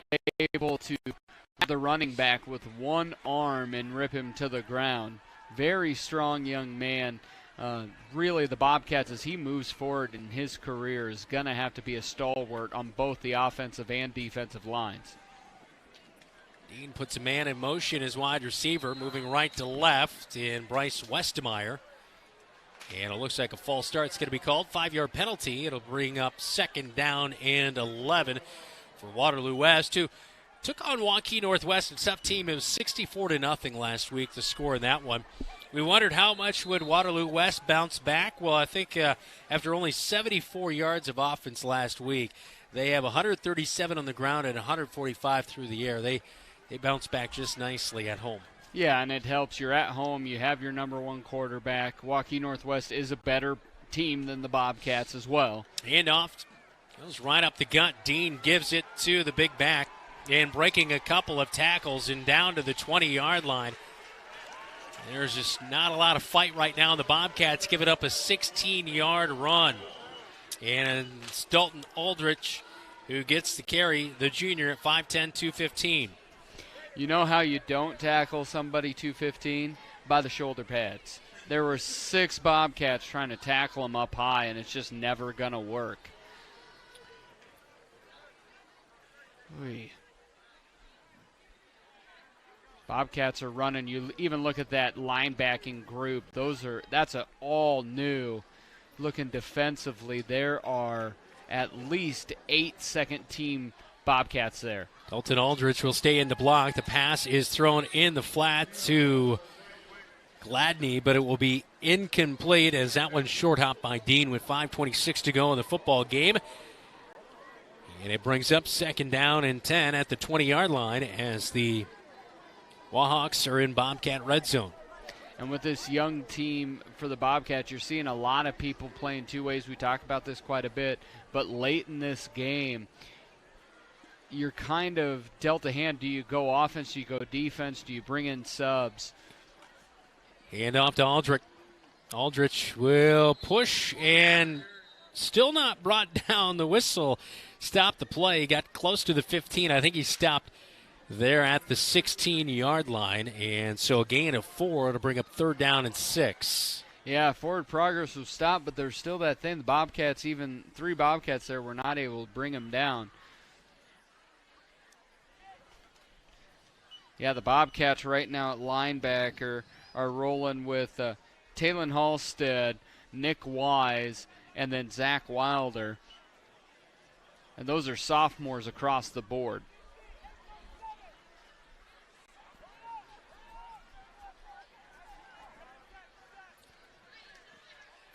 able to have the running back with one arm and rip him to the ground. Very strong young man. Really, the Bobcats, as he moves forward in his career, is going to have to be a stalwart on both the offensive and defensive lines. Dean puts a man in motion as wide receiver, moving right to left in Bryce Westmeyer. And it looks like a false start. It's going to be called. 5-yard penalty. It'll bring up second down and 11 for Waterloo West, who took on Waukee Northwest. A tough team. It was 64-0 last week, the score in that one. We wondered how much would Waterloo West bounce back. Well, I think after only 74 yards of offense last week, they have 137 on the ground and 145 through the air. They bounce back just nicely at home. Yeah, and it helps. You're at home. You have your number one quarterback. Waukee Northwest is a better team than the Bobcats as well. Handoff goes right up the gut. Dean gives it to the big back and breaking a couple of tackles and down to the 20-yard line. There's just not a lot of fight right now. The Bobcats give it up a 16-yard run. And it's Dalton Aldrich who gets the carry, the junior, at 5'10", 215. You know how you don't tackle somebody 215? By the shoulder pads. There were 6 Bobcats trying to tackle him up high, and it's just never going to work. Oy. Bobcats are running. You even look at that linebacking group. That's an all new. Looking defensively, there are at least 8 second-team Bobcats there. Colton Aldrich will stay in the block. The pass is thrown in the flat to Gladney, but it will be incomplete as that one's short hop by Dean with 5:26 to go in the football game. And it brings up 2nd down and 10 at the 20-yard line as the Wahawks are in Bobcat red zone. And with this young team for the Bobcats, you're seeing a lot of people playing two ways. We talk about this quite a bit. But late in this game, you're kind of dealt a hand. Do you go offense? Do you go defense? Do you bring in subs? Hand off to Aldrich. Aldrich will push and still not brought down. The whistle stopped the play. Got close to the 15. I think he stopped there at the 16-yard line. And so a gain of 4 to bring up 3rd down and 6. Yeah, forward progress was stopped, but there's still that thing. The Bobcats, even 3 Bobcats there, were not able to bring him down. Yeah, the Bobcats right now at linebacker are rolling with Talon Halstead, Nick Wise, and then Zach Wilder. And those are sophomores across the board.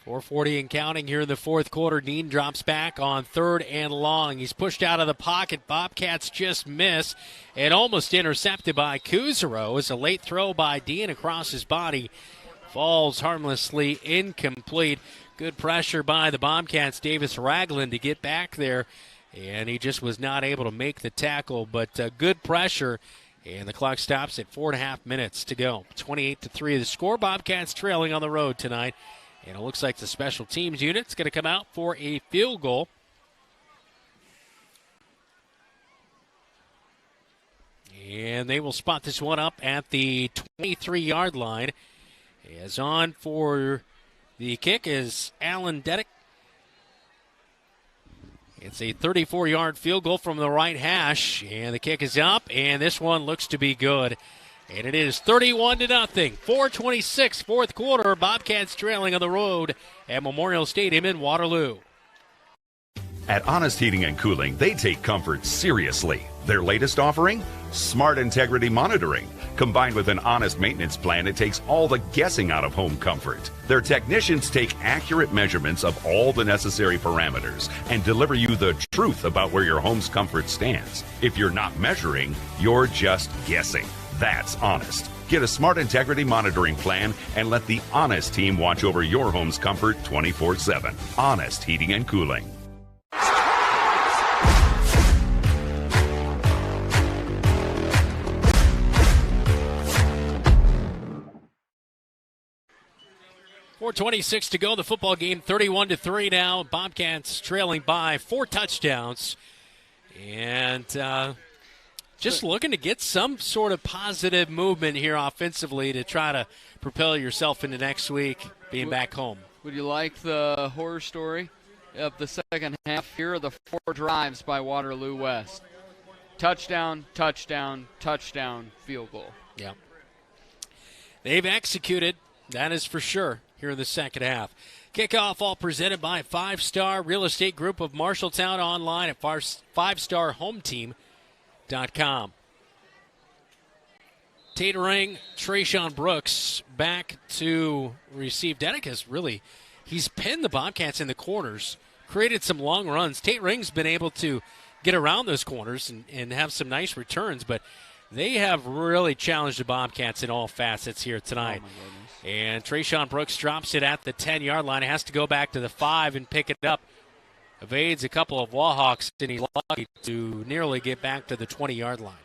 .440 and counting here in the fourth quarter. Dean drops back on 3rd and long. He's pushed out of the pocket. Bobcats just miss and almost intercepted by Kuzero. It's a late throw by Dean across his body. Falls harmlessly incomplete. Good pressure by the Bobcats. Davis Ragland to get back there, and he just was not able to make the tackle, but good pressure. And the clock stops at 4.5 minutes to go. 28-3 the score. Bobcats trailing on the road tonight. And it looks like the special teams unit's going to come out for a field goal. And they will spot this one up at the 23-yard line. As on for the kick is Alan Deddick. It's a 34-yard field goal from the right hash. And the kick is up, and this one looks to be good. And it is 31-0. 4:26, fourth quarter. Bobcats trailing on the road at Memorial Stadium in Waterloo. At Honest Heating and Cooling, they take comfort seriously. Their latest offering? Smart Integrity Monitoring. Combined with an honest maintenance plan, it takes all the guessing out of home comfort. Their technicians take accurate measurements of all the necessary parameters and deliver you the truth about where your home's comfort stands. If you're not measuring, you're just guessing. That's honest. Get a Smart Integrity Monitoring plan and let the Honest team watch over your home's comfort 24/7. Honest Heating and Cooling. .426 to go. The football game 31-3 now. Bobcats trailing by 4 touchdowns. And just looking to get some sort of positive movement here offensively to try to propel yourself into next week, being back home. Would you like the horror story of the second half? Here are the 4 drives by Waterloo West. Touchdown, touchdown, touchdown, field goal. Yeah. They've executed, that is for sure, here in the second half. Kickoff all presented by 5-Star Real Estate Group of Marshalltown, online at 5starhometeam.com. Tatering, Trayshawn Brooks back to receive. Deddick has he's pinned the Bobcats in the corners, created some long runs. Tate Ring's been able to get around those corners and have some nice returns, but they have really challenged the Bobcats in all facets here tonight. Oh, and Trayshawn Brooks drops it at the 10-yard line. It has to go back to the 5 and pick it up. Evades a couple of Wahawks, and he's lucky to nearly get back to the 20-yard line.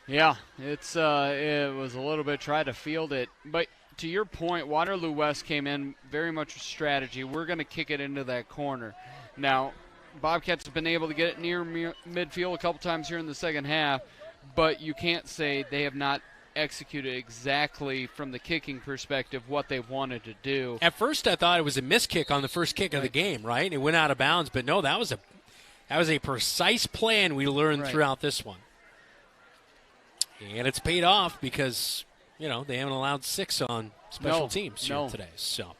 Yeah, it was a little bit try to field it. But to your point, Waterloo West came in very much with strategy. We're going to kick it into that corner. Now, Bobcats have been able to get it near midfield a couple times here in the second half, but you can't say they have not executed exactly from the kicking perspective what they wanted to do. At first I thought it was a missed kick on the first kick of the game, right? It went out of bounds, but no, that was a precise plan we learned throughout this one. And it's paid off because, they haven't allowed 6 on special teams here today. So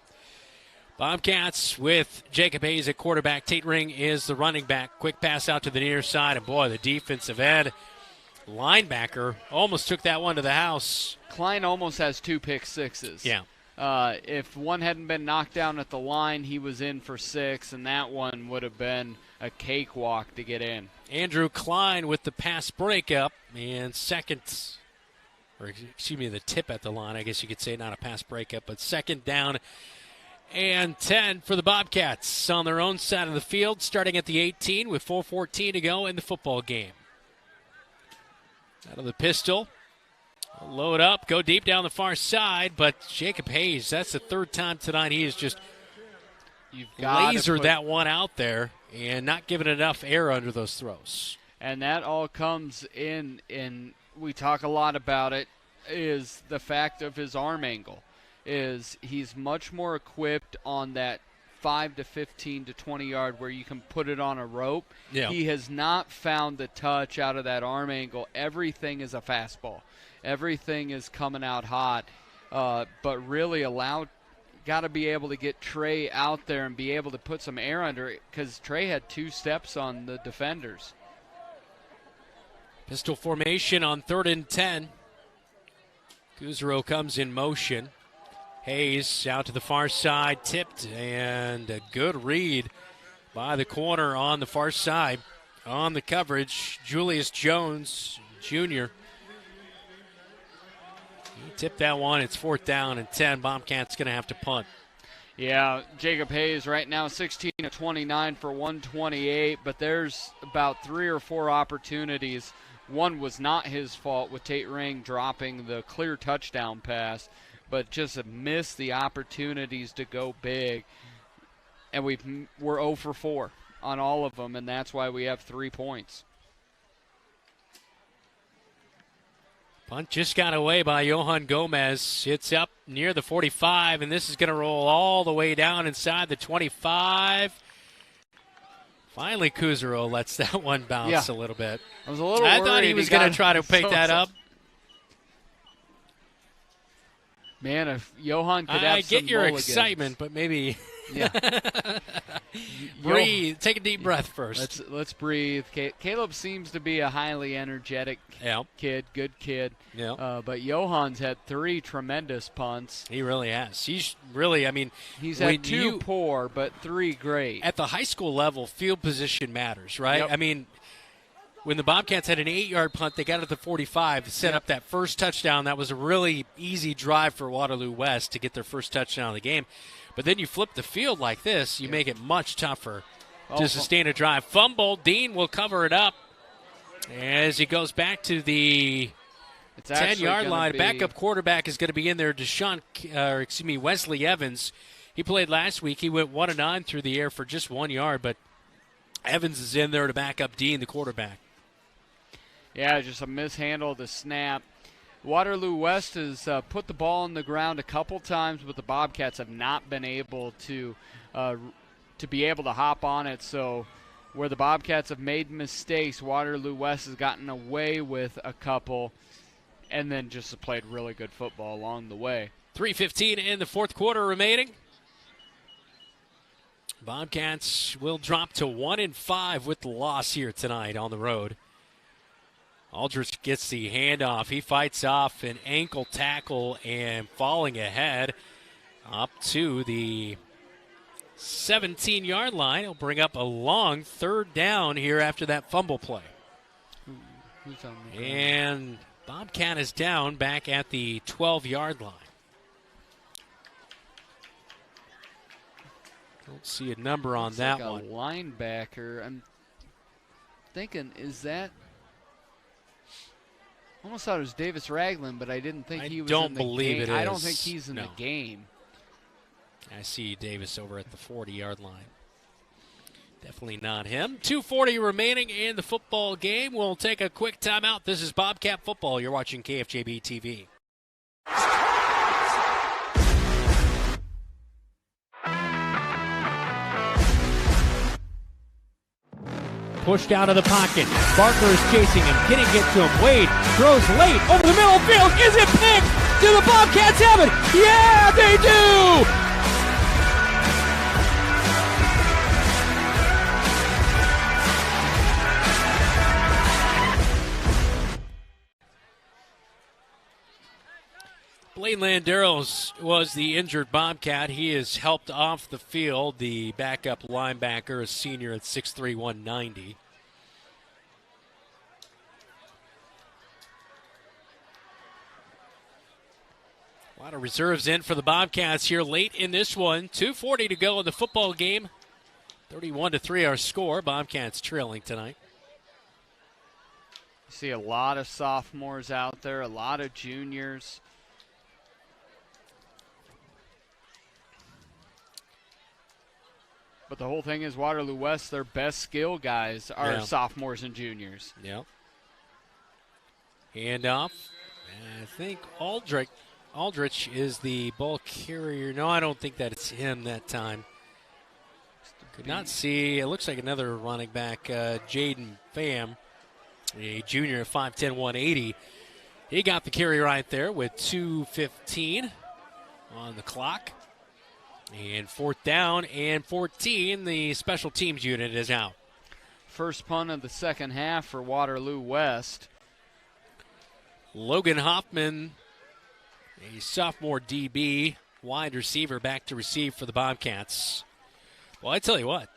Bobcats with Jacob Hayes at quarterback. Tate Ring is the running back. Quick pass out to the near side. And, boy, the defensive end linebacker almost took that one to the house. Klein almost has 2 pick sixes. Yeah. If one hadn't been knocked down at the line, he was in for 6, and that one would have been a cakewalk to get in. Andrew Klein with the pass breakup and the tip at the line. I guess you could say not a pass breakup, but second down and 10 for the Bobcats on their own side of the field, starting at the 18 with 4:14 to go in the football game. Out of the pistol. Load up, go deep down the far side, but Jacob Hayes, that's the third time tonight he has just lasered that one out there and not given enough air under those throws. And that all comes in we talk a lot about it, is the fact of his arm angle. Is he's much more equipped on that 5 to 15 to 20 yard where you can put it on a rope. Yeah. He has not found the touch out of that arm angle. Everything is a fastball. Everything is coming out hot, but really got to be able to get Trey out there and be able to put some air under it because Trey had 2 steps on the defenders. Pistol formation on 3rd and 10. Guzero comes in motion. Hayes out to the far side, tipped, and a good read by the corner on the far side. On the coverage, Julius Jones Jr. He tipped that one. It's 4th down and 10. Bobcats going to have to punt. Yeah, Jacob Hayes right now 16 of 29 for 128, but there's about 3 or 4 opportunities. One was not his fault with Tate Ring dropping the clear touchdown pass, but just missed the opportunities to go big. And we're 0 for 4 on all of them, and that's why we have 3 points. Punt just got away by Johan Gomez. It's up near the 45, and this is going to roll all the way down inside the 25. Finally, Kuzero lets that one bounce a little bit. I was a little worried. I thought he was going to try to pick that up. Man, if Johan could have I get your mulligans. Excitement, but maybe breathe. Take a deep breath first. Let's breathe. Caleb seems to be a highly energetic kid, good kid. Yeah. But Johan's had 3 tremendous punts. He really has. He's really, he's had 2 poor, but 3 great. At the high school level, field position matters, right? Yep. When the Bobcats had an 8-yard punt, they got it to 45 to set up that first touchdown. That was a really easy drive for Waterloo West to get their first touchdown of the game. But then you flip the field like this, you make it much tougher to sustain a drive. Fumble, Dean will cover it up as he goes back to the 10-yard line. Backup quarterback is going to be in there, Wesley Evans. He played last week. He went 1 of 9 through the air for just 1 yard, but Evans is in there to back up Dean, the quarterback. Yeah, just a mishandle of the snap. Waterloo West has put the ball on the ground a couple times, but the Bobcats have not been able to be able to hop on it. So where the Bobcats have made mistakes, Waterloo West has gotten away with a couple and then just played really good football along the way. 3:15 in the 4th quarter remaining. Bobcats will drop to 1-5 with the loss here tonight on the road. Aldrich gets the handoff. He fights off an ankle tackle and falling ahead up to the 17-yard line. He'll bring up a long 3rd down here after that fumble play. Who's on the ground? And Bobcat is down back at the 12-yard line. Don't see a number on that one. A linebacker. I'm thinking, is that? Almost thought it was Davis Ragland, but I didn't think he was in the game. I don't believe it is. I don't think he's in the game. I see Davis over at the 40-yard line. Definitely not him. 2:40 remaining in the football game. We'll take a quick timeout. This is Bobcat Football. You're watching KFJB-TV. pushed out of the pocket. Barker is chasing him. Can he get to him? Wade throws late over the middle field. Is it picked? Do the Bobcats have it? Yeah, they do! Blaine Landeros was the injured Bobcat. He is helped off the field. The backup linebacker, a senior at 6'3", 190. A lot of reserves in for the Bobcats here late in this one. 2:40 to go in the football game. 31-3 our score. Bobcats trailing tonight. See a lot of sophomores out there, a lot of juniors. But the whole thing is Waterloo West, their best skill guys are sophomores and juniors. Yep. Handoff. I think Aldrich is the ball carrier. No, I don't think that it's him that time. Could not see. It looks like another running back, Jaden Pham, a junior at 5'10", 180. He got the carry right there with 2:15 on the clock. And 4th down and 14, the special teams unit is out. First punt of the second half for Waterloo West. Logan Hoffman, a sophomore DB, wide receiver, back to receive for the Bobcats. Well, I tell you what,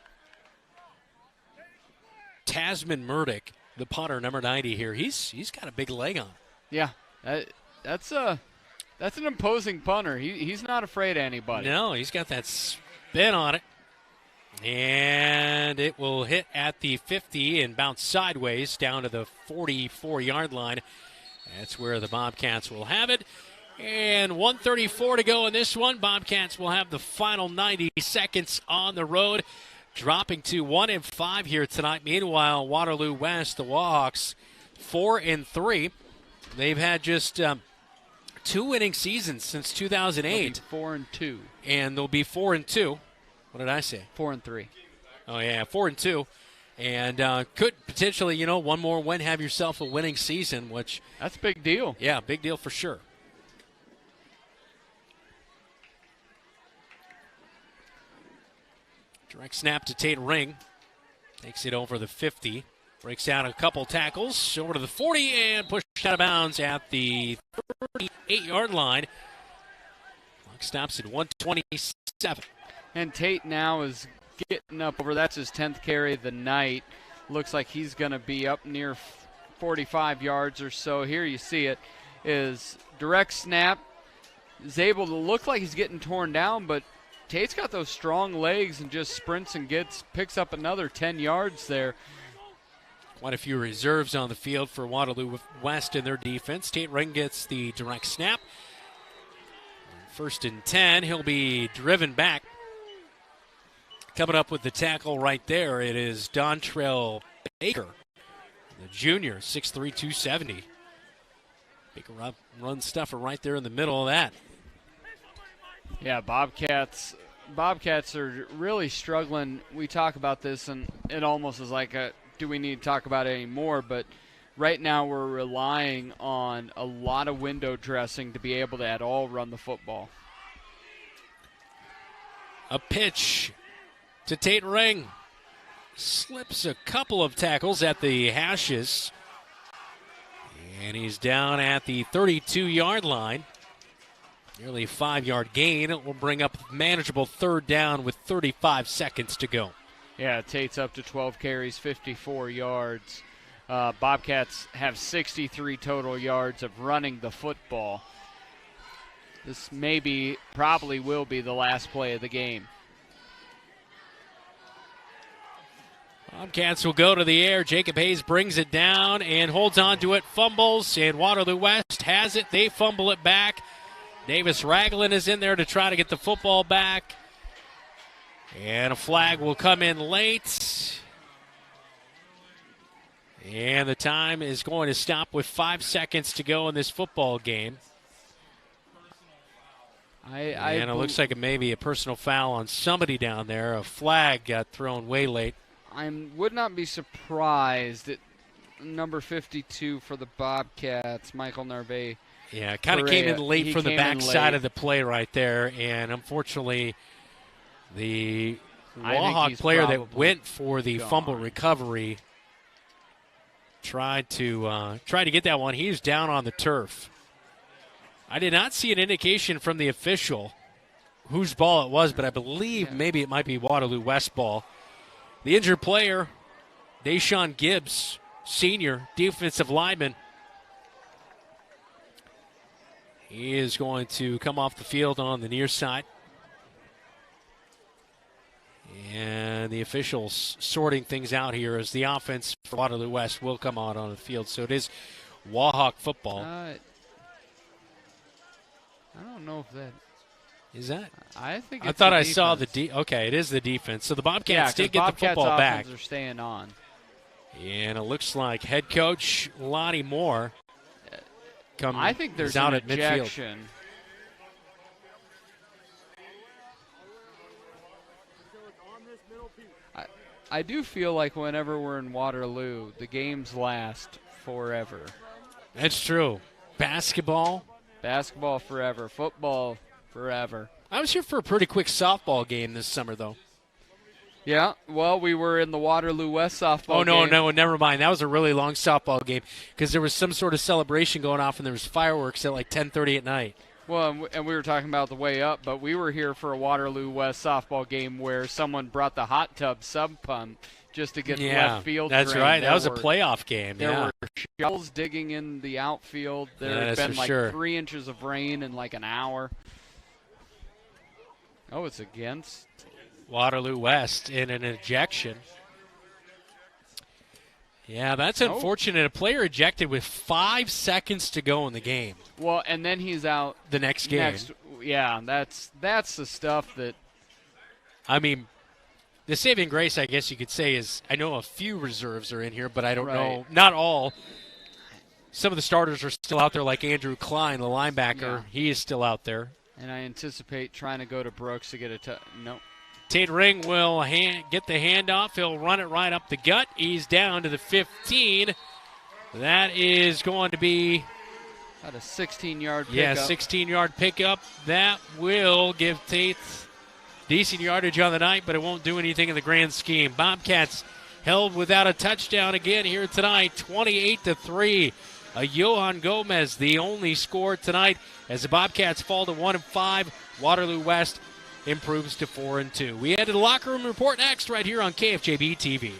Tasman Murdoch, the punter, number 90 here, he's got a big leg on. Yeah, that's an imposing punter. He's not afraid of anybody. No, he's got that spin on it. And it will hit at the 50 and bounce sideways down to the 44-yard line. That's where the Bobcats will have it. And 1:34 to go in this one. Bobcats will have the final 90 seconds on the road, dropping to 1-5 here tonight. Meanwhile, Waterloo West, the Wahawks, 4-3. They've had just 2 winning seasons since 2008. 4-2. And they'll be 4-2. What did I say? 4-3. Oh, yeah, 4-2. And could potentially, one more win, have yourself a winning season, which... That's a big deal. Yeah, big deal for sure. Direct snap to Tate Ring. Takes it over the 50. Breaks out a couple tackles. Over to the 40 and pushed out of bounds at the 38-yard line. Clock stops at 1:27. And Tate now is getting up over. That's his 10th carry of the night. Looks like he's going to be up near 45 yards or so. Here you see it is direct snap. Is able to look like he's getting torn down, but Tate's got those strong legs and just sprints and picks up another 10 yards there. Quite a few reserves on the field for Waterloo West in their defense. Tate Ring gets the direct snap. 1st and 10. He'll be driven back. Coming up with the tackle right there, it is Dontrell Baker, the junior, 6'3", 270. Baker run stuffer right there in the middle of that. Yeah, Bobcats are really struggling. We talk about this, and it almost is like do we need to talk about it anymore? But right now we're relying on a lot of window dressing to be able to at all run the football. A pitch to Tate Ring. Slips a couple of tackles at the hashes. And he's down at the 32-yard line. Nearly a 5-yard gain. It will bring up manageable 3rd down with 35 seconds to go. Yeah, Tate's up to 12 carries, 54 yards. Bobcats have 63 total yards of running the football. This probably will be the last play of the game. Bobcats will go to the air. Jacob Hayes brings it down and holds on to it, fumbles, and Waterloo West has it. They fumble it back. Davis Ragland is in there to try to get the football back. And a flag will come in late. And the time is going to stop with 5 seconds to go in this football game. And it looks like it may be a personal foul on somebody down there. A flag got thrown way late. I would not be surprised at number 52 for the Bobcats, Michael Narvaez. Yeah, kind of came in late from the backside of the play right there, and unfortunately the Wahawk player that went for the fumble recovery tried to get that one. He's down on the turf. I did not see an indication from the official whose ball it was, but I believe maybe it might be Waterloo West ball. The injured player, Deshaun Gibbs, senior defensive lineman, he is going to come off the field on the near side. And the officials sorting things out here as the offense for Waterloo West will come out on the field. So it is Wahawk football. I don't know if that is that. I think I thought I saw the okay. It is the defense. So the Bobcats did get the football back. Are staying on. And it looks like head coach Lonnie Moore I think there's out an at midfield. ejection. I do feel like whenever we're in Waterloo, the games last forever. That's true. Basketball forever. Football forever. I was here for a pretty quick softball game this summer, though. Yeah, well, we were in the Waterloo West softball game. No, never mind. That was a really long softball game because there was some sort of celebration going off and there was fireworks at like 10:30 at night. Well, and we were talking about the way up, but we were here for a Waterloo West softball game where someone brought the hot tub sub pump just to get the left field that's drained. right. That was a playoff game. There were shovels digging in the outfield. There had been like 3 inches of rain in like an hour. Oh, it's against Waterloo West in an ejection. Yeah, that's unfortunate. A player ejected with 5 seconds to go in the game. Well, and then he's out the next game. Yeah, that's the stuff that. I mean, the saving grace, I guess you could say, is I know a few reserves are in here, but I don't know. Not all. Some of the starters are still out there, like Andrew Klein, the linebacker. Yeah. He is still out there. And I anticipate trying to go to Brooks to get a no. Tate Ring will get the handoff. He'll run it right up the gut. He's down to the 15. That is going to be about a 16-yard pickup. Yeah, 16-yard pickup. That will give Tate decent yardage on the night, but it won't do anything in the grand scheme. Bobcats held without a touchdown again here tonight, 28-3. Johan Gomez, the only score tonight, as the Bobcats fall to 1-5. Waterloo West improves to 4-2. We head to the locker room report next, right here on KFJB-TV.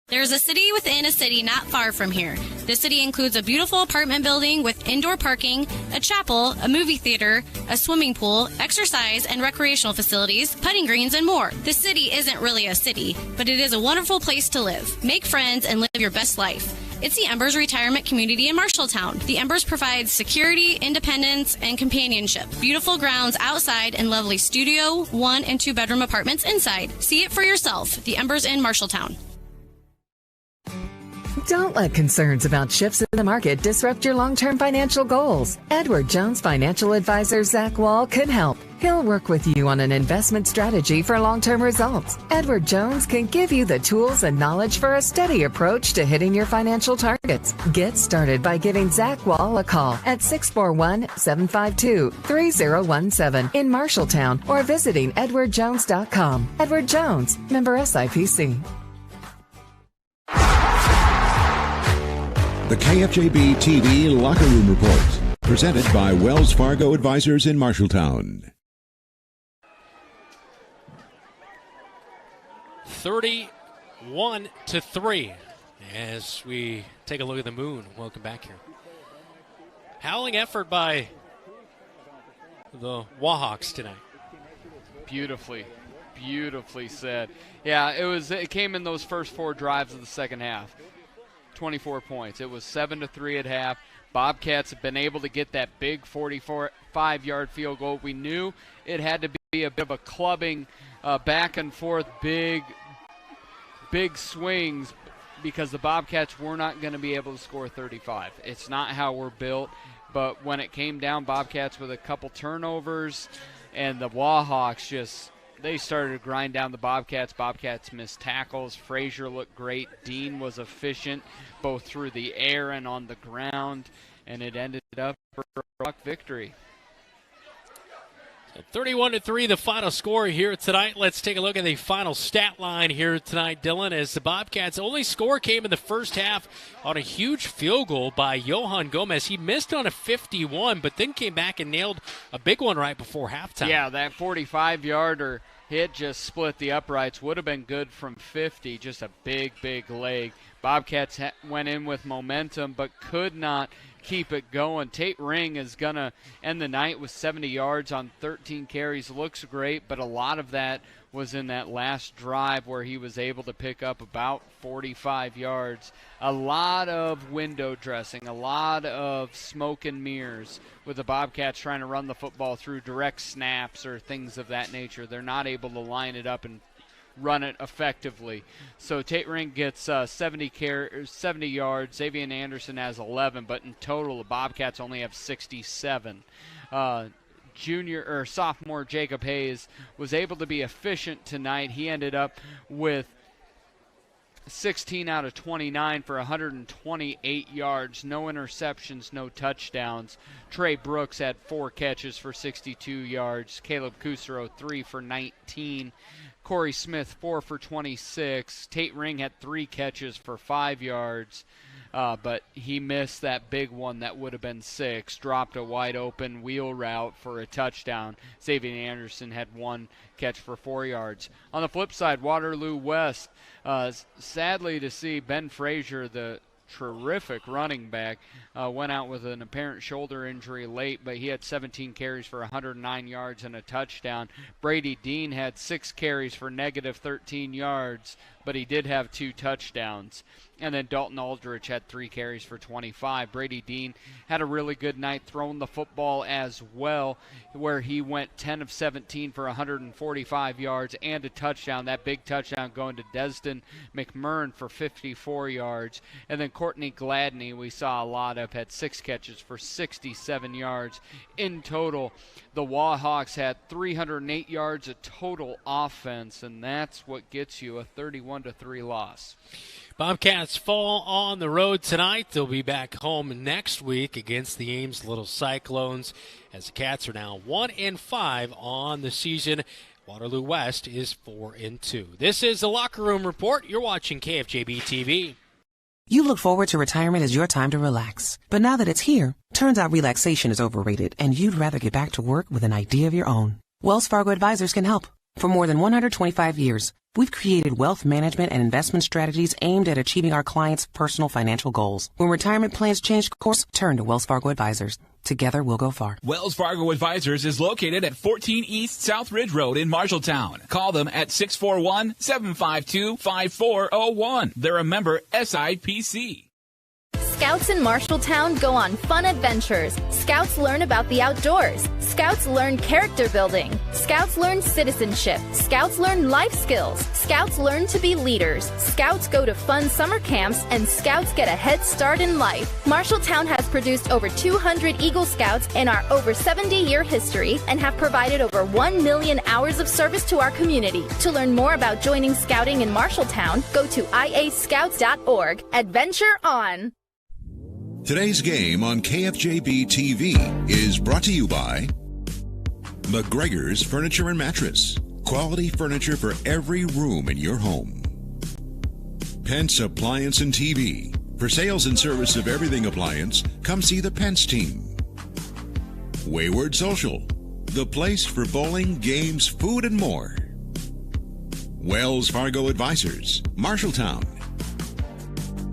There's a city within a city not far from here. This city includes a beautiful apartment building with indoor parking, a chapel, a movie theater, a swimming pool, exercise and recreational facilities, putting greens, and more. The city isn't really a city, but it is a wonderful place to live. Make friends and live your best life. It's the Embers Retirement Community in Marshalltown. The Embers provides security, independence, and companionship. Beautiful grounds outside and lovely studio, 1- and 2-bedroom apartments inside. See it for yourself. The Embers in Marshalltown. Don't let concerns about shifts in the market disrupt your long-term financial goals. Edward Jones financial advisor Zach Wall can help. He'll work with you on an investment strategy for long-term results. Edward Jones can give you the tools and knowledge for a steady approach to hitting your financial targets. Get started by giving Zach Wall a call at 641-752-3017 in Marshalltown or visiting edwardjones.com. Edward Jones, member SIPC. The KFJB-TV Locker Room Report, presented by Wells Fargo Advisors in Marshalltown. 31-3 as we take a look at the moon. Welcome back here. Howling effort by the Wahawks tonight. Beautifully said. Yeah, it came in those first 4 drives of the second half. 24 points. It was 7-3 at half. Bobcats have been able to get that big 45-yard field goal. We knew it had to be a bit of a clubbing, back and forth, big swings, because the Bobcats were not going to be able to score 35. It's not how we're built. But when it came down, Bobcats with a couple turnovers, and the Wahawks just they started to grind down the Bobcats. Bobcats missed tackles. Frazier looked great. Dean was efficient both through the air and on the ground, and it ended up for a Hawk victory. 31-3, the final score here tonight. Let's take a look at the final stat line here tonight, Dylan, as the Bobcats' only score came in the first half on a huge field goal by Johan Gomez. He missed on a 51, but then came back and nailed a big one right before halftime. Yeah, that 45-yarder hit just split the uprights. Would have been good from 50, just a big, big leg. Bobcats went in with momentum but could not keep it going. Tate Ring is going to end the night with 70 yards on 13 carries. Looks great, but a lot of that was in that last drive where he was able to pick up about 45 yards. A lot of window dressing, a lot of smoke and mirrors with the Bobcats trying to run the football through direct snaps or things of that nature. They're not able to line it up and run it effectively. So Tate Ring gets 70 yards. Xavier Anderson has 11, but in total the Bobcats only have 67. Sophomore Jacob Hayes was able to be efficient tonight. He ended up with 16 out of 29 for 128 yards, no interceptions, no touchdowns. Trey Brooks had 4 catches for 62 yards. Caleb Kusero 3 for 19. Corey Smith 4 for 26. Tate Ring had 3 catches for 5 yards, but he missed that big one that would have been 6. Dropped a wide open wheel route for a touchdown. Xavier Anderson had 1 catch for 4 yards. On the flip side, Waterloo West, sadly to see Ben Frazier, the terrific running back, went out with an apparent shoulder injury late, but he had 17 carries for 109 yards and a touchdown. Brady Dean had 6 carries for negative 13 yards, but he did have 2 touchdowns. And then Dalton Aldrich had 3 carries for 25. Brady Dean had a really good night throwing the football as well, where he went 10 of 17 for 145 yards and a touchdown. That big touchdown going to Desden McMurrin for 54 yards. And then Courtney Gladney, we saw a lot of, had 6 catches for 67 yards. In total, the Wahawks had 308 yards of total offense, and that's what gets you a 31-3 loss. Bobcats fall on the road tonight. They'll be back home next week against the Ames Little Cyclones, as the Cats are now 1-5 on the season. Waterloo West is 4-2. This is the Locker Room Report. You're watching KFJB-TV. You look forward to retirement as your time to relax. But now that it's here, turns out relaxation is overrated and you'd rather get back to work with an idea of your own. Wells Fargo Advisors can help. For more than 125 years, we've created wealth management and investment strategies aimed at achieving our clients' personal financial goals. When retirement plans change course, turn to Wells Fargo Advisors. Together, we'll go far. Wells Fargo Advisors is located at 14 East South Ridge Road in Marshalltown. Call them at 641-752-5401. They're a member SIPC. Scouts in Marshalltown go on fun adventures. Scouts learn about the outdoors. Scouts learn character building. Scouts learn citizenship. Scouts learn life skills. Scouts learn to be leaders. Scouts go to fun summer camps, and Scouts get a head start in life. Marshalltown has produced over 200 Eagle Scouts in our over 70-year history and have provided over 1 million hours of service to our community. To learn more about joining Scouting in Marshalltown, go to iascouts.org. Adventure on! Today's game on KFJB-TV is brought to you by McGregors Furniture and Mattress. Quality furniture for every room in your home. Pence Appliance and TV. For sales and service of everything appliance, come see the Pence team. Wayward Social. The place for bowling, games, food, and more. Wells Fargo Advisors. Marshalltown.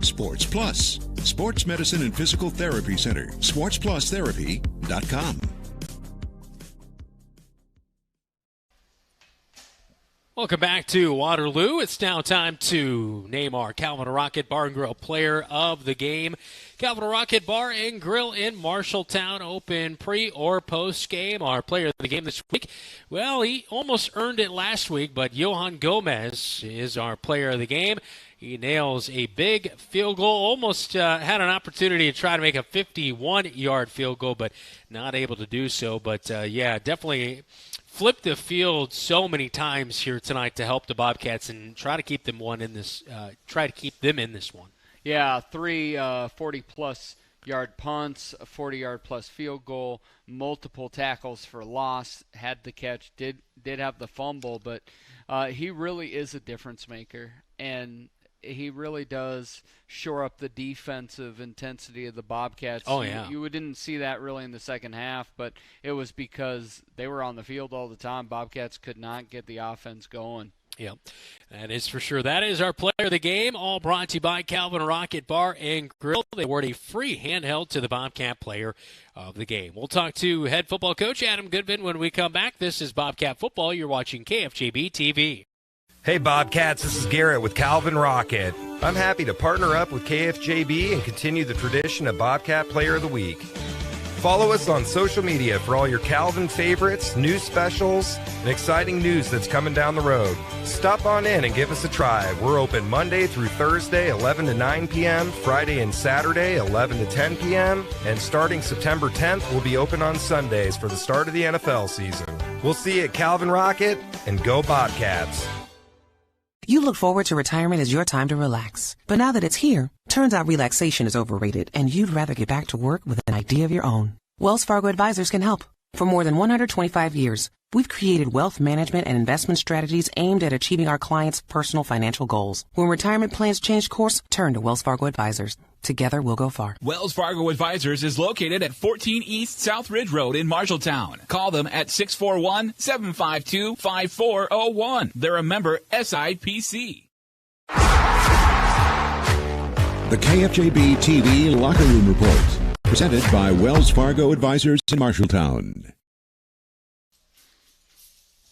Sports Plus. Sports Medicine and Physical Therapy Center. SportsPlusTherapy.com. Welcome back to Waterloo. It's now time to name our Calvin Rocket Bar and Grill Player of the Game. Calvin Rocket Bar and Grill in Marshalltown, open pre or post game. Our Player of the Game this week, well, he almost earned it last week, but Johan Gomez is our Player of the Game. He nails a big field goal, almost had an opportunity to try to make a 51-yard field goal, but not able to do so. But, yeah, definitely flipped the field so many times here tonight to help the Bobcats and try to keep them in this one. Yeah, 3 40-plus yard punts, a 40-yard-plus field goal, multiple tackles for loss, had the catch, did have the fumble, but he really is a difference maker, and he really does shore up the defensive intensity of the Bobcats. Oh, yeah. You didn't see that really in the second half, but it was because they were on the field all the time. Bobcats could not get the offense going. Yeah, that is for sure. That is our player of the game, all brought to you by Calvin Rocket Bar and Grill. They award a free handheld to the Bobcat player of the game. We'll talk to head football coach Adam Goodin when we come back. This is Bobcat Football. You're watching KFJB-TV. Hey Bobcats, this is Garrett with Calvin Rocket. I'm happy to partner up with KFJB and continue the tradition of Bobcat Player of the Week. Follow us on social media for all your Calvin favorites, news specials, and exciting news that's coming down the road. Stop on in and give us a try. We're open Monday through Thursday, 11 to 9 p.m., Friday and Saturday, 11 to 10 p.m., and starting September 10th, we'll be open on Sundays for the start of the NFL season. We'll see you at Calvin Rocket, and go Bobcats. You look forward to retirement as your time to relax. But now that it's here, turns out relaxation is overrated and you'd rather get back to work with an idea of your own. Wells Fargo Advisors can help. For more than 125 years, we've created wealth management and investment strategies aimed at achieving our clients' personal financial goals. When retirement plans change course, turn to Wells Fargo Advisors. Together, we'll go far. Wells Fargo Advisors is located at 14 East South Ridge Road in Marshalltown. Call them at 641-752-5401. They're a member SIPC. The KFJB-TV Locker Room Report, presented by Wells Fargo Advisors in Marshalltown.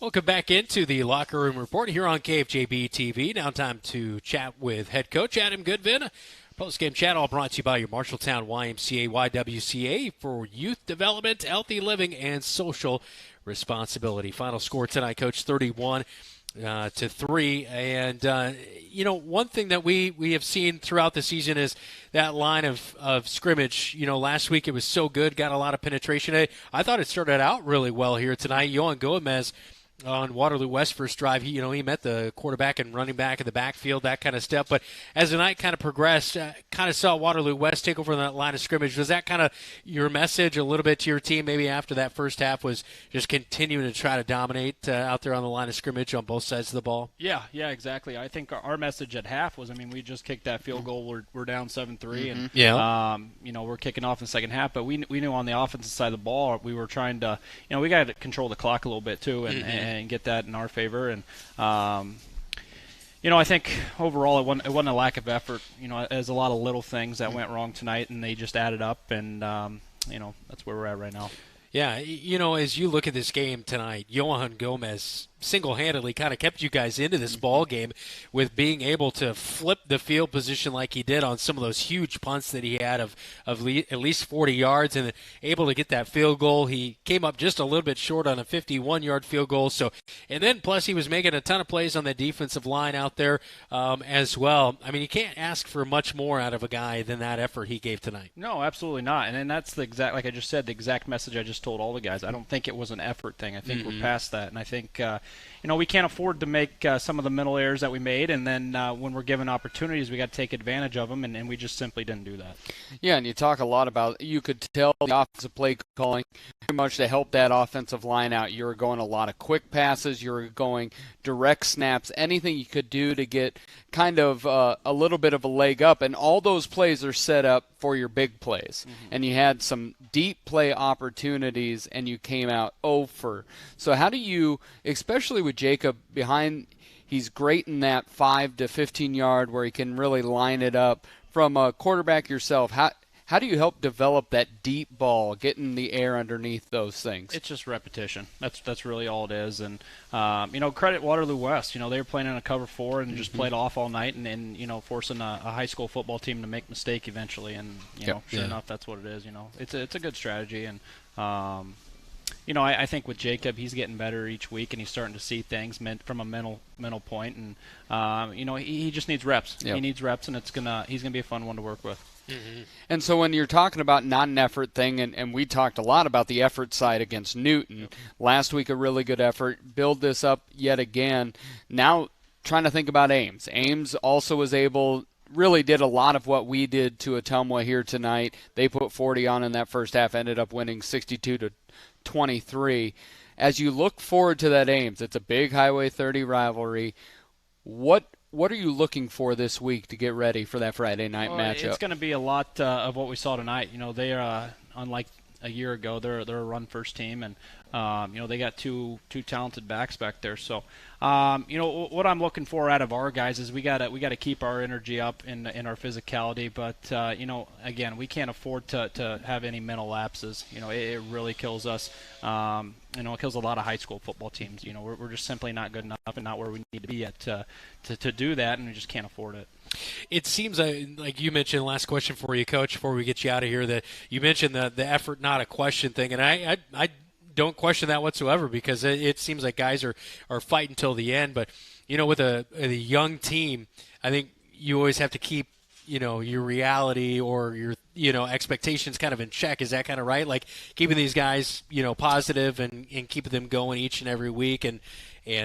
Welcome back into the Locker Room Report here on KFJB-TV. Now time to chat with head coach Adam Goodin. Post-game chat all brought to you by your Marshalltown YMCA YWCA for youth development, healthy living, and social responsibility. Final score tonight, Coach, 31-3. And, one thing that we have seen throughout the season is that line of scrimmage. Last week it was so good, got a lot of penetration. I thought it started out really well here tonight. Yohan Gomez on Waterloo West first drive, he met the quarterback and running back in the backfield, that kind of stuff. But as the night kind of progressed, kind of saw Waterloo West take over that line of scrimmage. Was that kind of your message a little bit to your team maybe after that first half, was just continuing to try to dominate out there on the line of scrimmage on both sides of the ball? Yeah, exactly. I think our message at half was, we just kicked that field goal. We're down 7-3, and we're kicking off in the second half. But we knew on the offensive side of the ball, we were trying to, we got to control the clock a little bit too, and get that in our favor. And I think overall it wasn't a lack of effort. There's a lot of little things that went wrong tonight, and they just added up, and that's where we're at right now. Yeah, as you look at this game tonight, Yohan Gomez single-handedly kind of kept you guys into this ball game with being able to flip the field position like he did on some of those huge punts that he had of at least 40 yards, and able to get that field goal. He came up just a little bit short on a 51-yard field goal. And then plus he was making a ton of plays on the defensive line out there as well. You can't ask for much more out of a guy than that effort he gave tonight. No, absolutely not. And then that's the exact, like I just said, the exact message I just told all the guys. I don't think it was an effort thing. I think we're past that, and I think we can't afford to make some of the mental errors that we made, and then when we're given opportunities, we got to take advantage of them, and we just simply didn't do that. Yeah, and you talk a lot about, you could tell the offensive play calling pretty much to help that offensive line out. You were going a lot of quick passes, you were going direct snaps, anything you could do to get kind of a little bit of a leg up, and all those plays are set up for your big plays. And you had some deep play opportunities, and you came out 0-for. So how do you, especially with Jacob behind, he's great in that 5 to 15 yard where he can really line it up. From a quarterback yourself, how do you help develop that deep ball, get in the air underneath those things? It's just repetition. That's really all it is. And credit Waterloo West. They were playing in a cover 4 and just played off all night, and forcing a high school football team to make a mistake eventually. And sure enough, that's what it is. It's a good strategy. And I think with Jacob, he's getting better each week, and he's starting to see things from a mental point. And he just needs reps. Yep. He needs reps, and he's gonna be a fun one to work with. And so when you're talking about not an effort thing, and we talked a lot about the effort side against Newton. Last week, a really good effort. Build this up yet again. Now trying to think about Ames. Ames also was able, really did a lot of what we did to Ottumwa here tonight. They put 40 on in that first half, ended up winning 62-23. As you look forward to that Ames, it's a big Highway 30 rivalry. What are you looking for this week to get ready for that Friday night matchup? It's going to be a lot of what we saw tonight. They are, unlike a year ago, they're a run-first team, and they got two talented backs back there. So, what I'm looking for out of our guys is we gotta keep our energy up in our physicality. But again, we can't afford to have any mental lapses. It really kills us. It kills a lot of high school football teams. We're just simply not good enough and not where we need to be yet to do that, and we just can't afford it. It seems like you mentioned, last question for you, Coach, before we get you out of here, that you mentioned the effort, not a question thing, and I don't question that whatsoever, because it seems like guys are fighting till the end. But with a young team, I think you always have to keep your reality or your expectations kind of in check. Is that kind of right? Like keeping these guys positive and keeping them going each and every week and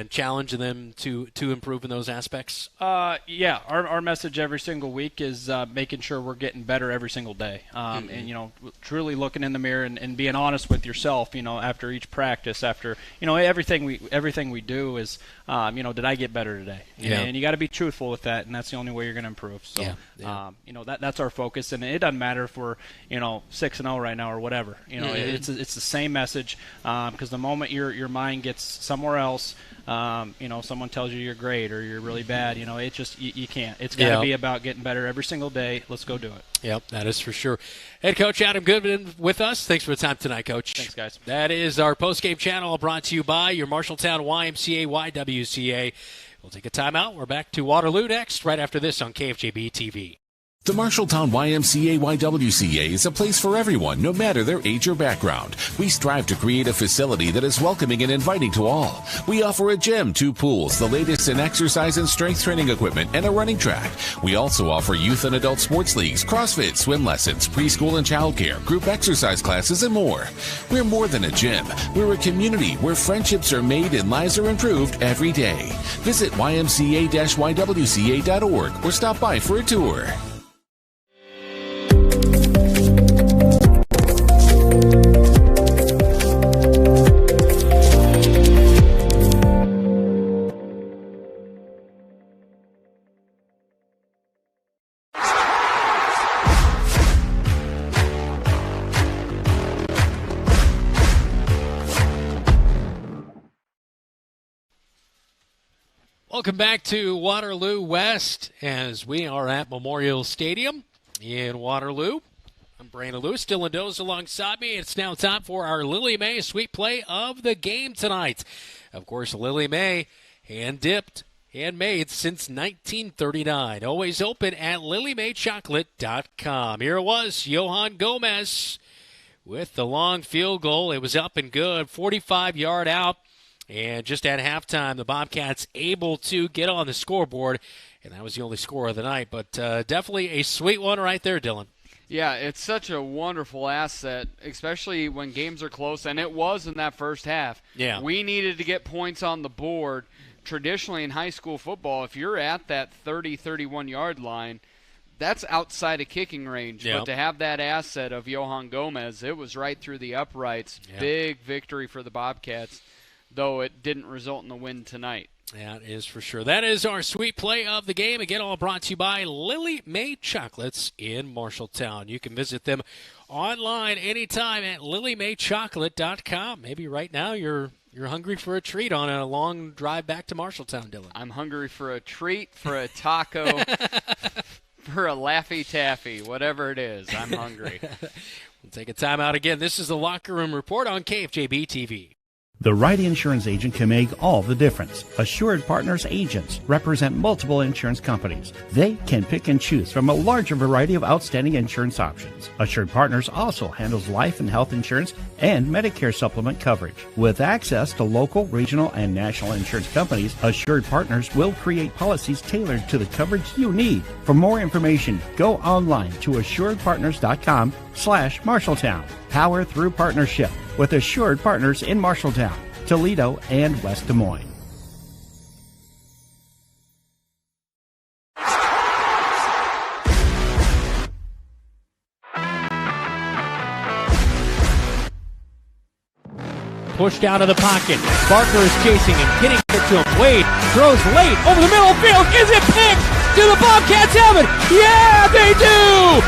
challenging them to improve in those aspects? Yeah, our message every single week is making sure we're getting better every single day, and truly looking in the mirror and being honest with yourself. After each practice, after everything we do is, did I get better today? Yeah. And you got to be truthful with that, and that's the only way you're going to improve. So, that's our focus, and it doesn't matter if we're 6-0 right now or whatever. It's the same message, because the moment your mind gets somewhere else. Someone tells you you're great or you're really bad, it just, you can't. It's got to be about getting better every single day. Let's go do it. Yep, that is for sure. Head coach Adam Goodin with us. Thanks for the time tonight, Coach. Thanks, guys. That is our postgame channel brought to you by your Marshalltown YMCA YWCA. We'll take a timeout. We're back to Waterloo next, right after this on KFJB-TV. The Marshalltown YMCA YWCA is a place for everyone, no matter their age or background. We strive to create a facility that is welcoming and inviting to all. We offer a gym, 2 pools, the latest in exercise and strength training equipment, and a running track. We also offer youth and adult sports leagues, CrossFit, swim lessons, preschool and childcare, group exercise classes, and more. We're more than a gym. We're a community where friendships are made and lives are improved every day. Visit ymca-ywca.org or stop by for a tour. Welcome back to Waterloo West as we are at Memorial Stadium in Waterloo. I'm Brandon Lewis, Dylan Doze alongside me. It's now time for our Lily Mae sweet play of the game tonight. Of course, Lily Mae, hand-dipped, handmade since 1939. Always open at lilymaechocolate.com. Here it was, Johan Gomez with the long field goal. It was up and good, 45-yard out. And just at halftime, the Bobcats able to get on the scoreboard, and that was the only score of the night. But definitely a sweet one right there, Dylan. Yeah, it's such a wonderful asset, especially when games are close, and it was in that first half. Yeah. We needed to get points on the board. Traditionally in high school football, if you're at that 30, 31-yard line, that's outside of kicking range. Yep. But to have that asset of Johan Gomez, it was right through the uprights. Yep. Big victory for the Bobcats, though it didn't result in the win tonight. That is for sure. That is our sweet play of the game. Again, all brought to you by Lily Mae Chocolates in Marshalltown. You can visit them online anytime at lilymaechocolate.com. Maybe right now you're hungry for a treat on a long drive back to Marshalltown, Dylan. I'm hungry for a treat, for a taco, for a Laffy Taffy, whatever it is. I'm hungry. We'll take a timeout again. This is the Locker Room Report on KFJB-TV. The right insurance agent can make all the difference. Assured Partners agents represent multiple insurance companies. They can pick and choose from a larger variety of outstanding insurance options. Assured Partners also handles life and health insurance and Medicare supplement coverage. With access to local, regional, and national insurance companies, Assured Partners will create policies tailored to the coverage you need. For more information, go online to assuredpartners.com/Marshalltown. Power through partnership with Assured Partners in Marshalltown, Toledo, and West Des Moines. Pushed out of the pocket. Barker is chasing him, getting it to him. Wade throws late over the middle of the field. Is it picked? Do the Bobcats have it? Yeah, they do!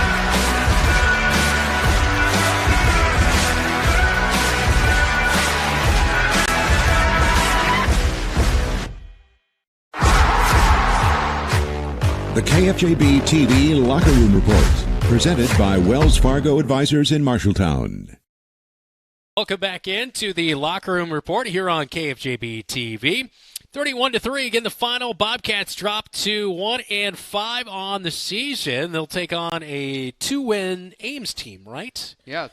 The KFJB-TV Locker Room Report, presented by Wells Fargo Advisors in Marshalltown. Welcome back into the Locker Room Report here on KFJB-TV. 31-3, again, the final. Bobcats drop to 1-5 on the season. They'll take on a 2-win Ames team, right? Yeah,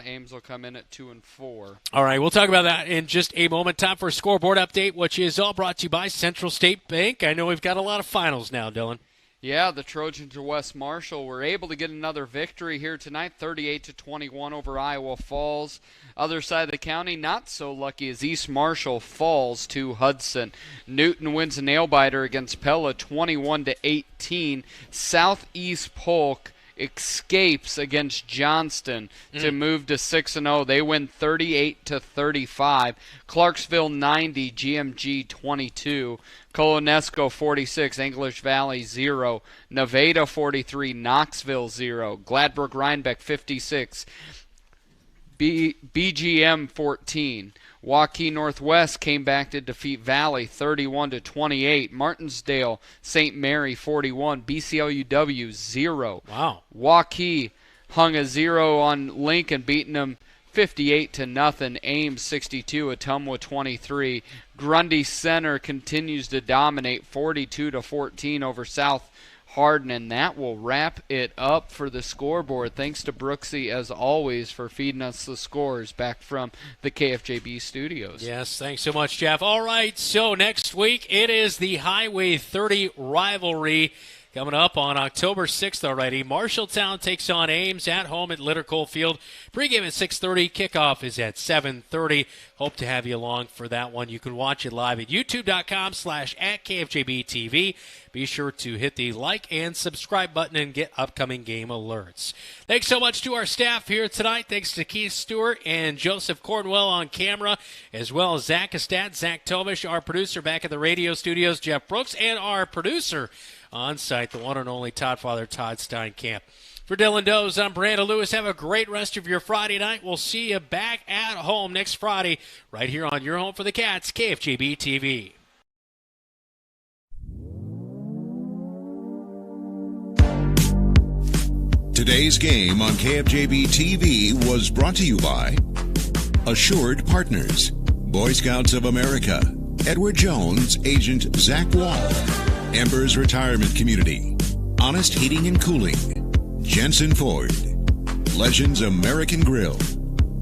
Ames will come in at 2-4. All right, we'll talk about that in just a moment. Time for a scoreboard update, which is all brought to you by Central State Bank. I know we've got a lot of finals now, Dylan. Yeah, the Trojans of West Marshall were able to get another victory here tonight, 38-21 over Iowa Falls. Other side of the county, not so lucky as East Marshall falls to Hudson. Newton wins a nail-biter against Pella, 21-18. Southeast Polk escapes against Johnston to move to 6-0. They win 38-35. Clarksville 90, GMG 22. Colonesco 46, English Valley 0. Nevada 43, Knoxville 0. Gladbrook Rhinebeck 56. BGM 14. Waukee Northwest came back to defeat Valley 31-28. Martinsdale St. Mary 41. BCLUW 0. Wow. Waukee hung a 0 on Lincoln, beating them 58-0. Ames 62. Ottumwa 23. Grundy Center continues to dominate 42-14 over South Hardin, and that will wrap it up for the scoreboard. Thanks to Brooksy, as always, for feeding us the scores back from the KFJB studios. Yes, thanks so much, Jeff. All right, so next week it is the Highway 30 rivalry coming up on October 6th already. Marshalltown takes on Ames at home at Litter-Cole Field. Pregame at 6:30. Kickoff is at 7:30. Hope to have you along for that one. You can watch it live at youtube.com/@KFJB-TV. Be sure to hit the like and subscribe button and get upcoming game alerts. Thanks so much to our staff here tonight. Thanks to Keith Stewart and Joseph Cornwell on camera, as well as Zach Estat, Zach Tomish, our producer back at the radio studios, Jeff Brooks, and our producer on site, the one and only Todd Father, Todd Steinkamp. For Dylan Doze, I'm Brandon Lewis. Have a great rest of your Friday night. We'll see you back at home next Friday right here on your home for the Cats, KFJB-TV. Today's game on KFJB-TV was brought to you by Assured Partners, Boy Scouts of America, Edward Jones, Agent Zach Wall, Embers Retirement Community, Honest Heating and Cooling, Jensen Ford, Legends American Grill,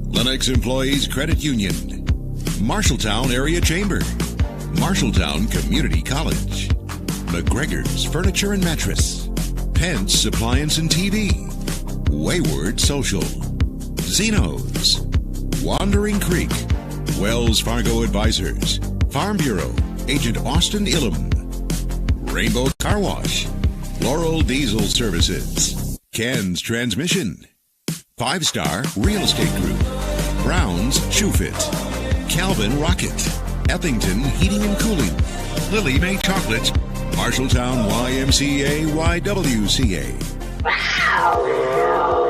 Lenox Employees Credit Union, Marshalltown Area Chamber, Marshalltown Community College, McGregors Furniture and Mattress, Pence Appliance and TV, Wayward Social, Zeno's, Wandering Creek, Wells Fargo Advisors, Farm Bureau, Agent Austin Illum, Rainbow Car Wash, Laurel Diesel Services, Ken's Transmission, 5-Star Real Estate Group, Brown's Shoe Fit, Calvin Rocket, Ethington Heating and Cooling, Lily Mae Chocolate, Marshalltown YMCA YWCA. Wow.